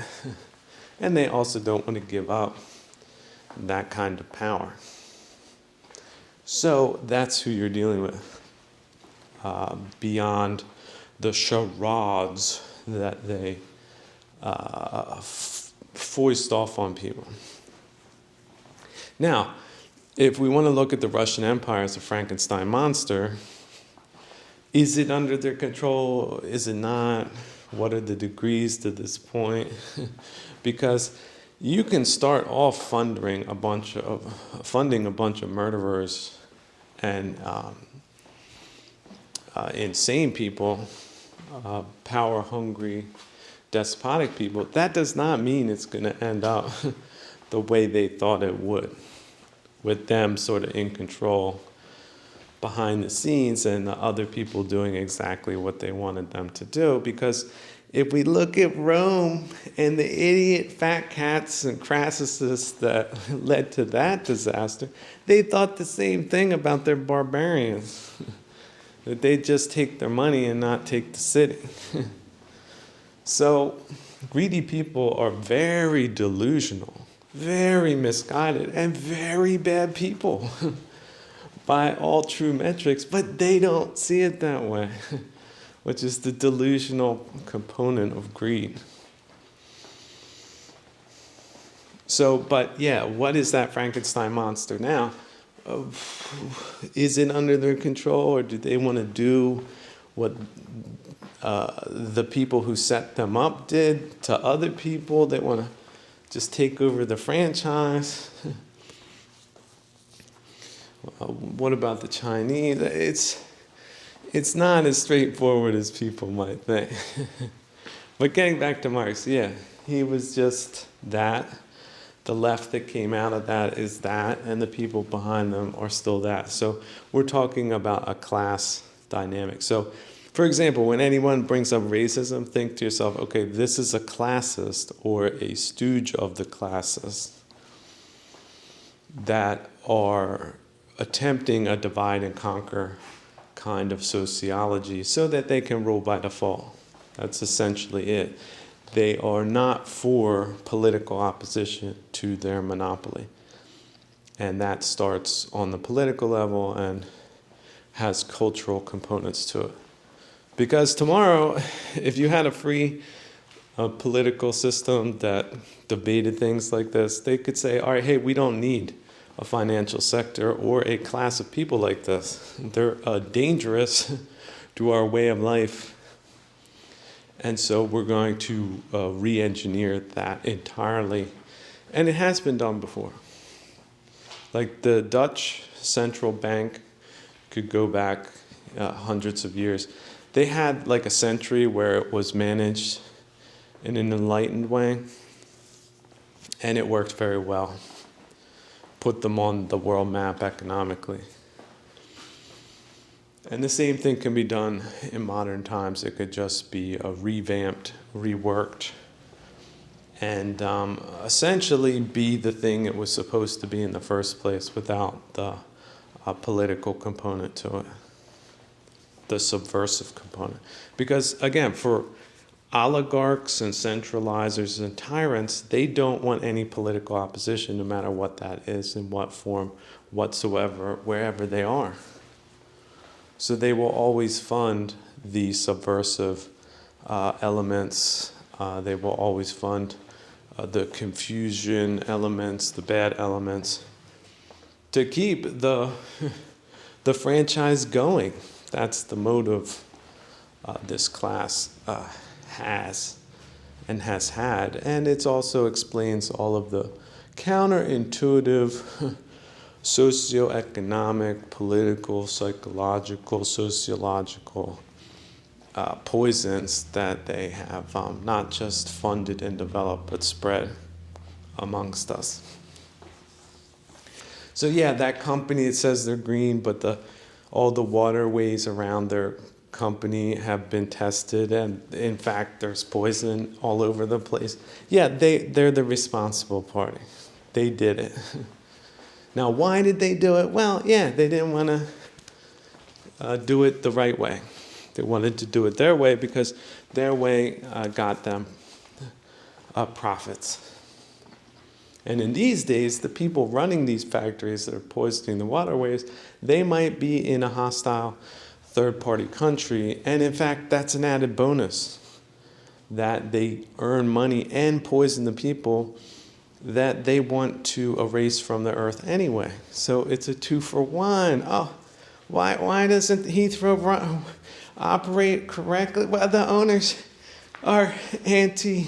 Speaker 1: And they also don't want to give up that kind of power. So that's who you're dealing with, beyond the charades that they foist off on people. Now, if we want to look at the Russian Empire as a Frankenstein monster, is it under their control? Is it not? What are the degrees to this point? Because you can start off funding a bunch of murderers and insane people, power-hungry, despotic people. That does not mean it's going to end up the way they thought it would, with them sort of in control behind the scenes and the other people doing exactly what they wanted them to do. Because if we look at Rome and the idiot fat cats and Crassus that led to that disaster, they thought the same thing about their barbarians, that they'd just take their money and not take the city. So greedy people are very delusional, very misguided, and very bad people by all true metrics, but they don't see it that way, which is the delusional component of greed. So, but yeah, what is that Frankenstein monster now? Is it under their control, or do they want to do what the people who set them up did to other people? They want to just take over the franchise. What about the Chinese? It's not as straightforward as people might think. But getting back to Marx, yeah, he was just that. The left that came out of that is that, and the people behind them are still that. So we're talking about a class dynamic. So, for example, when anyone brings up racism, think to yourself, okay, this is a classist or a stooge of the classists that are attempting a divide and conquer kind of sociology so that they can rule by default. That's essentially it. They are not for political opposition to their monopoly. And that starts on the political level and has cultural components to it. Because tomorrow, if you had a free political system that debated things like this, they could say, all right, hey, we don't need a financial sector or a class of people like this. They're dangerous to our way of life. And so we're going to re-engineer that entirely. And it has been done before. Like the Dutch central bank could go back hundreds of years. They had like a century where it was managed in an enlightened way. And it worked very well. Put them on the world map economically. And the same thing can be done in modern times. It could just be revamped, reworked, and essentially be the thing it was supposed to be in the first place without the political component to it, the subversive component. Because again, for oligarchs and centralizers and tyrants, they don't want any political opposition, no matter what that is, in what form whatsoever, wherever they are. So they will always fund the subversive elements. They will always fund the confusion elements, the bad elements, to keep the franchise going. That's the motive this class has and has had. And it also explains all of the counterintuitive socioeconomic, political, psychological, sociological poisons that they have not just funded and developed, but spread amongst us. So yeah, that company, it says they're green, but all the waterways around their company have been tested, and in fact there's poison all over the place. Yeah, they're the responsible party. They did it. Now, why did they do it? Well, yeah, they didn't want to do it the right way. They wanted to do it their way because their way got them profits. And in these days, the people running these factories that are poisoning the waterways, they might be in a hostile third-party country, and in fact, that's an added bonus, that they earn money and poison the people that they want to erase from the earth anyway. So it's a 2-for-1. Oh, why doesn't Heathrow operate correctly? Well, the owners are anti-UK.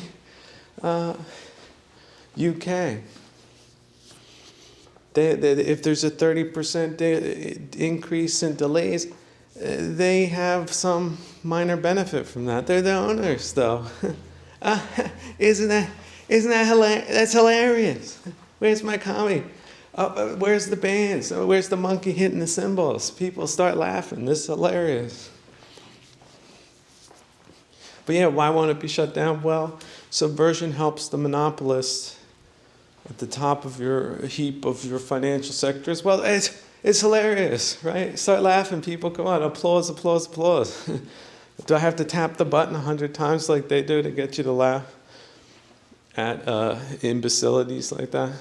Speaker 1: If there's a 30% increase in delays, they have some minor benefit from that. They're the owners, though. Isn't that hilarious? That's hilarious. Where's my comedy? Where's the bands? Where's the monkey hitting the cymbals? People start laughing. This is hilarious. But yeah, why won't it be shut down? Well, subversion helps the monopolists at the top of your heap of your financial sectors. Well, it's hilarious, right? Start laughing, people. Come on, applause, applause, applause. Do I have to tap the button 100 times like they do to get you to laugh at imbecilities like that?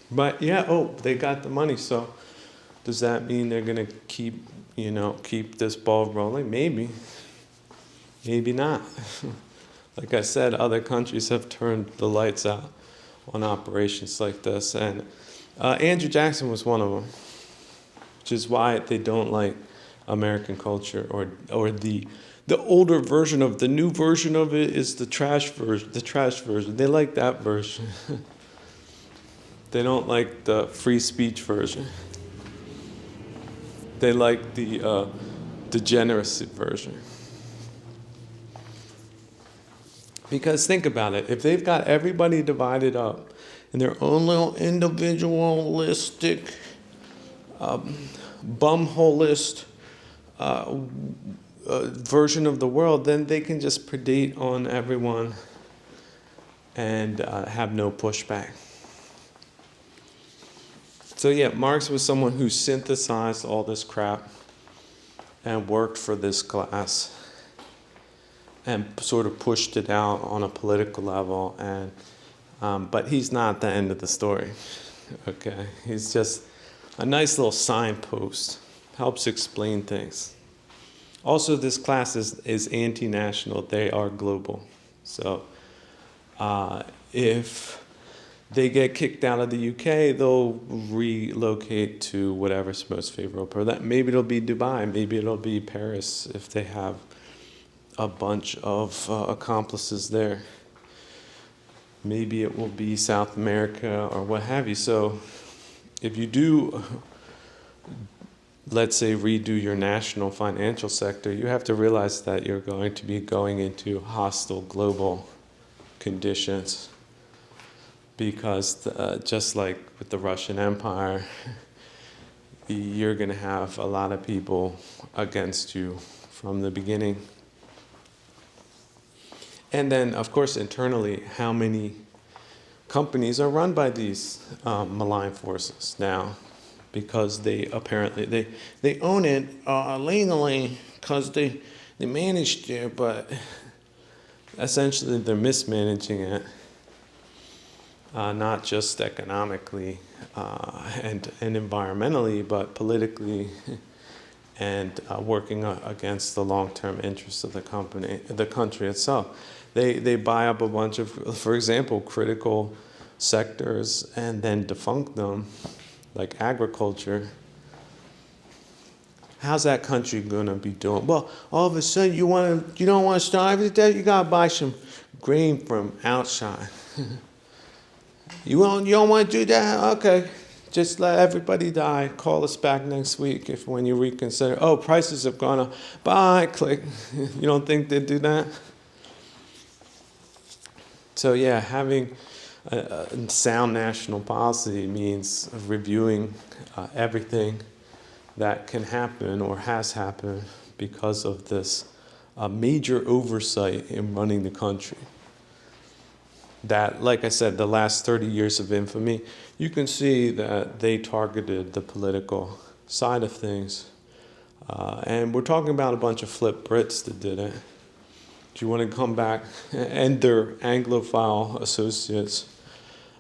Speaker 1: But yeah, they got the money, so does that mean they're gonna keep this ball rolling? Maybe. Maybe not. Like I said, other countries have turned the lights out on operations like this, and Andrew Jackson was one of them, which is why they don't like American culture, or the older version of the new version of it is the trash version. They like that version. They don't like the free speech version. They like the degeneracy version. Because think about it, if they've got everybody divided up in their own little individualistic, bumholist version of the world, then they can just predate on everyone and have no pushback. So yeah, Marx was someone who synthesized all this crap and worked for this class and sort of pushed it out on a political level, and but he's not the end of the story. Okay, he's just a nice little signpost, helps explain things. Also, this class is anti-national. They are global. So if they get kicked out of the UK, they'll relocate to whatever's most favorable. Maybe it'll be Dubai, maybe it'll be Paris if they have a bunch of accomplices there. Maybe it will be South America or what have you. So if you do, let's say, redo your national financial sector, you have to realize that you're going to be going into hostile global conditions, because just like with the Russian Empire, you're going to have a lot of people against you from the beginning. And then, of course, internally, how many companies are run by these malign forces now? Because they apparently, they own it legally because they managed it, but essentially they're mismanaging it, not just economically and environmentally, but politically, and working against the long-term interests of the country itself. They buy up a bunch of, for example, critical sectors and then defunct them, like agriculture. How's that country gonna be doing? Well, all of a sudden you don't want to starve to death. You gotta buy some grain from outside. You don't want to do that? Okay, just let everybody die. Call us back next week when you reconsider. Oh, prices have gone up. Bye, click. You don't think they'd do that? So yeah, having a sound national policy means reviewing everything, that can happen or has happened because of this major oversight in running the country. That, like I said, the last 30 years of infamy, you can see that they targeted the political side of things. And we're talking about a bunch of flip Brits that did it. Do you want to come back? And their Anglophile associates,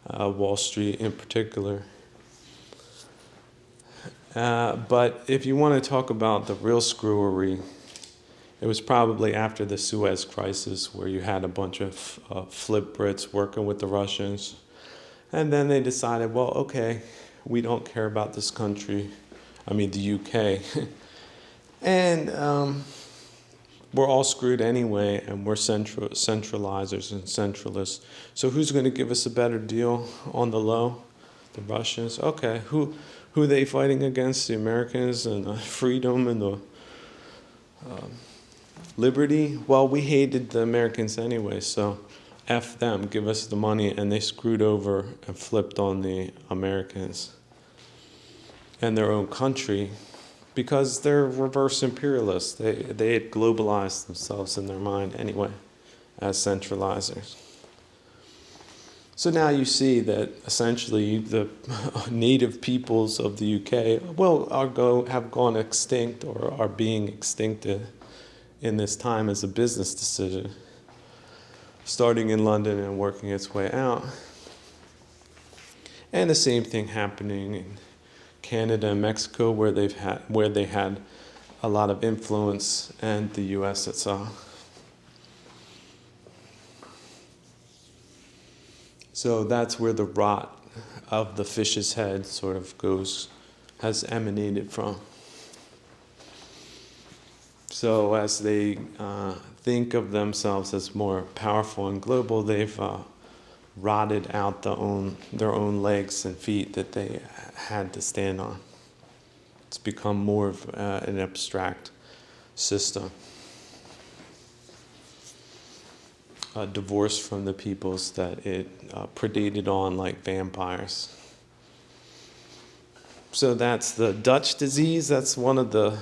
Speaker 1: Wall Street in particular. But if you want to talk about the real screwery, it was probably after the Suez Crisis where you had a bunch of flip Brits working with the Russians. And then they decided, well, okay, we don't care about this country, the UK. And we're all screwed anyway, and we're centralizers and centralists. So who's going to give us a better deal on the low? The Russians. Okay, who are they fighting against? The Americans and the freedom and the liberty? Well, we hated the Americans anyway, so F them, give us the money. And they screwed over and flipped on the Americans and their own country because they're reverse imperialists. They had globalized themselves in their mind anyway as centralizers. So now you see that essentially the native peoples of the UK have gone extinct or are being extincted in this time as a business decision, starting in London and working its way out. And the same thing happening in Canada and Mexico, where they had a lot of influence, and the U.S. itself. So that's where the rot of the fish's head sort of has emanated from. So as they think of themselves as more powerful and global, they've rotted out their own legs and feet that they had to stand on. It's become more of an abstract system, divorced from the peoples that it predated on like vampires. So that's the Dutch disease. That's one of the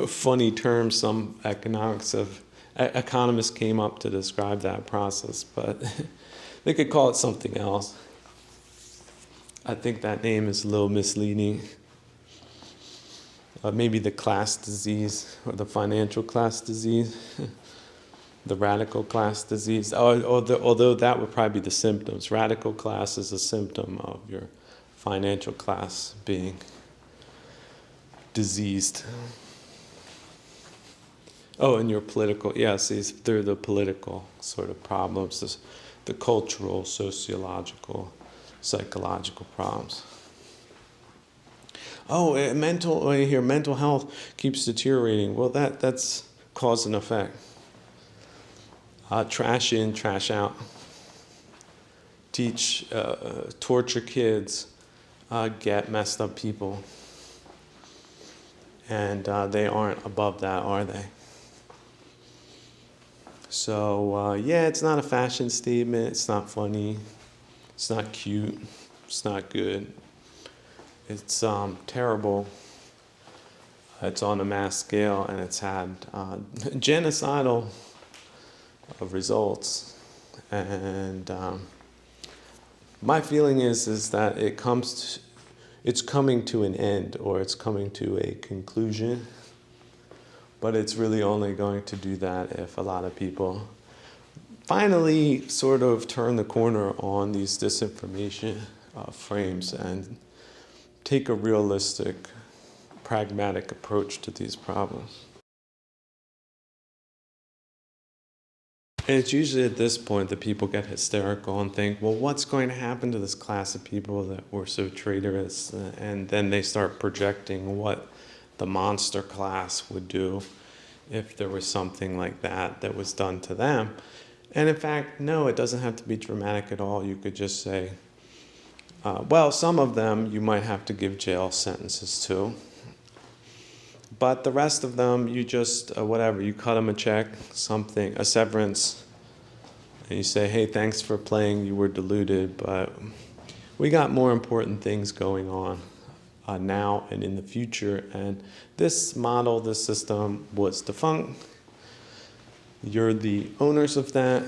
Speaker 1: funny terms some economists came up to describe that process, but they could call it something else. I think that name is a little misleading. Maybe the class disease or the financial class disease, the radical class disease. Although that would probably be the symptoms. Radical class is a symptom of your financial class being diseased. Oh, and your political, they're the political sort of problems, the cultural, sociological, psychological problems. Mental health keeps deteriorating. Well, that's cause and effect. Trash in, trash out. Torture kids, get messed up people. And they aren't above that, are they? So, it's not a fashion statement. It's not funny. It's not cute. It's not good. It's terrible. It's on a mass scale, and it's had genocidal results. And my feeling is that it's coming to an end, or it's coming to a conclusion. But it's really only going to do that if a lot of people finally sort of turn the corner on these disinformation frames and take a realistic, pragmatic approach to these problems. And it's usually at this point that people get hysterical and think, well, what's going to happen to this class of people that were so traitorous? And then they start projecting what the monster class would do if there was something like that was done to them. And in fact, no, it doesn't have to be dramatic at all. You could just say, some of them you might have to give jail sentences to. But the rest of them, you just, you cut them a check, a severance, and you say, hey, thanks for playing, you were deluded, but we got more important things going on now and in the future. And this model, this system was defunct. You're the owners of that.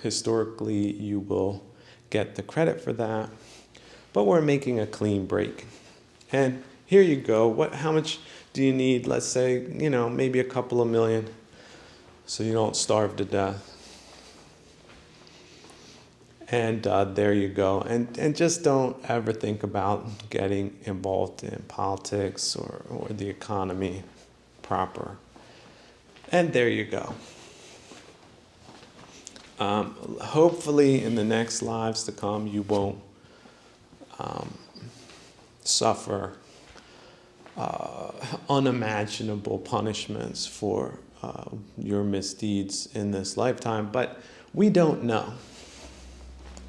Speaker 1: Historically, you will get the credit for that. But we're making a clean break. And here you go. How much do you need? Let's say, maybe a couple of million so you don't starve to death. And there you go. And just don't ever think about getting involved in politics or the economy proper. And there you go. Hopefully in the next lives to come, you won't suffer unimaginable punishments for your misdeeds in this lifetime. But we don't know.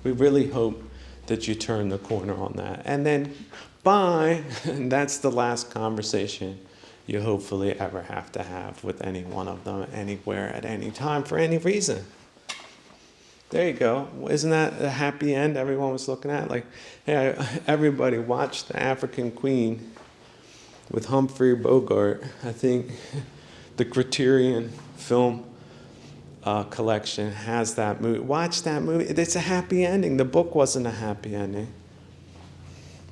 Speaker 1: We really hope that you turn the corner on that. And then, bye. And that's the last conversation you hopefully ever have to have with any one of them, anywhere, at any time, for any reason. There you go. Isn't that a happy end everyone was looking at? Like, hey, everybody watch The African Queen with Humphrey Bogart. I think the Criterion film collection has that movie. Watch that movie. It's a happy ending. The book wasn't a happy ending.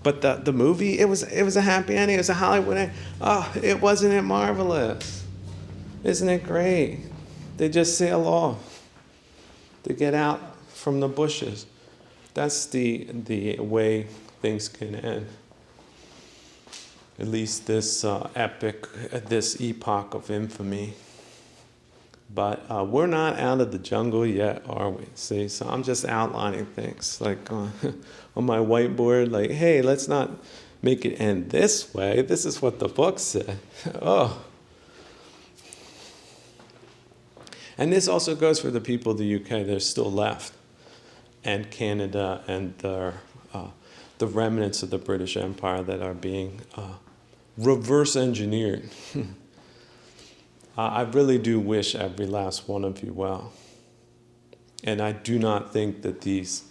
Speaker 1: But the movie, it was a happy ending. It was a Hollywood ending. Oh, wasn't it marvelous? Isn't it great? They just sail off. They get out from the bushes. That's the way things can end. At least this this epoch of infamy. But we're not out of the jungle yet, are we? See, so I'm just outlining things like on my whiteboard, like, hey, let's not make it end this way. This is what the book said. Oh. And this also goes for the people of the UK. They're still left, and Canada, and the remnants of the British Empire that are being reverse engineered. I really do wish every last one of you well. And I do not think that these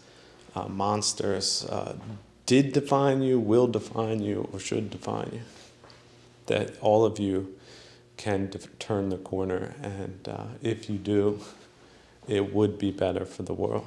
Speaker 1: monsters did define you, will define you, or should define you. That all of you can turn the corner, and if you do, it would be better for the world.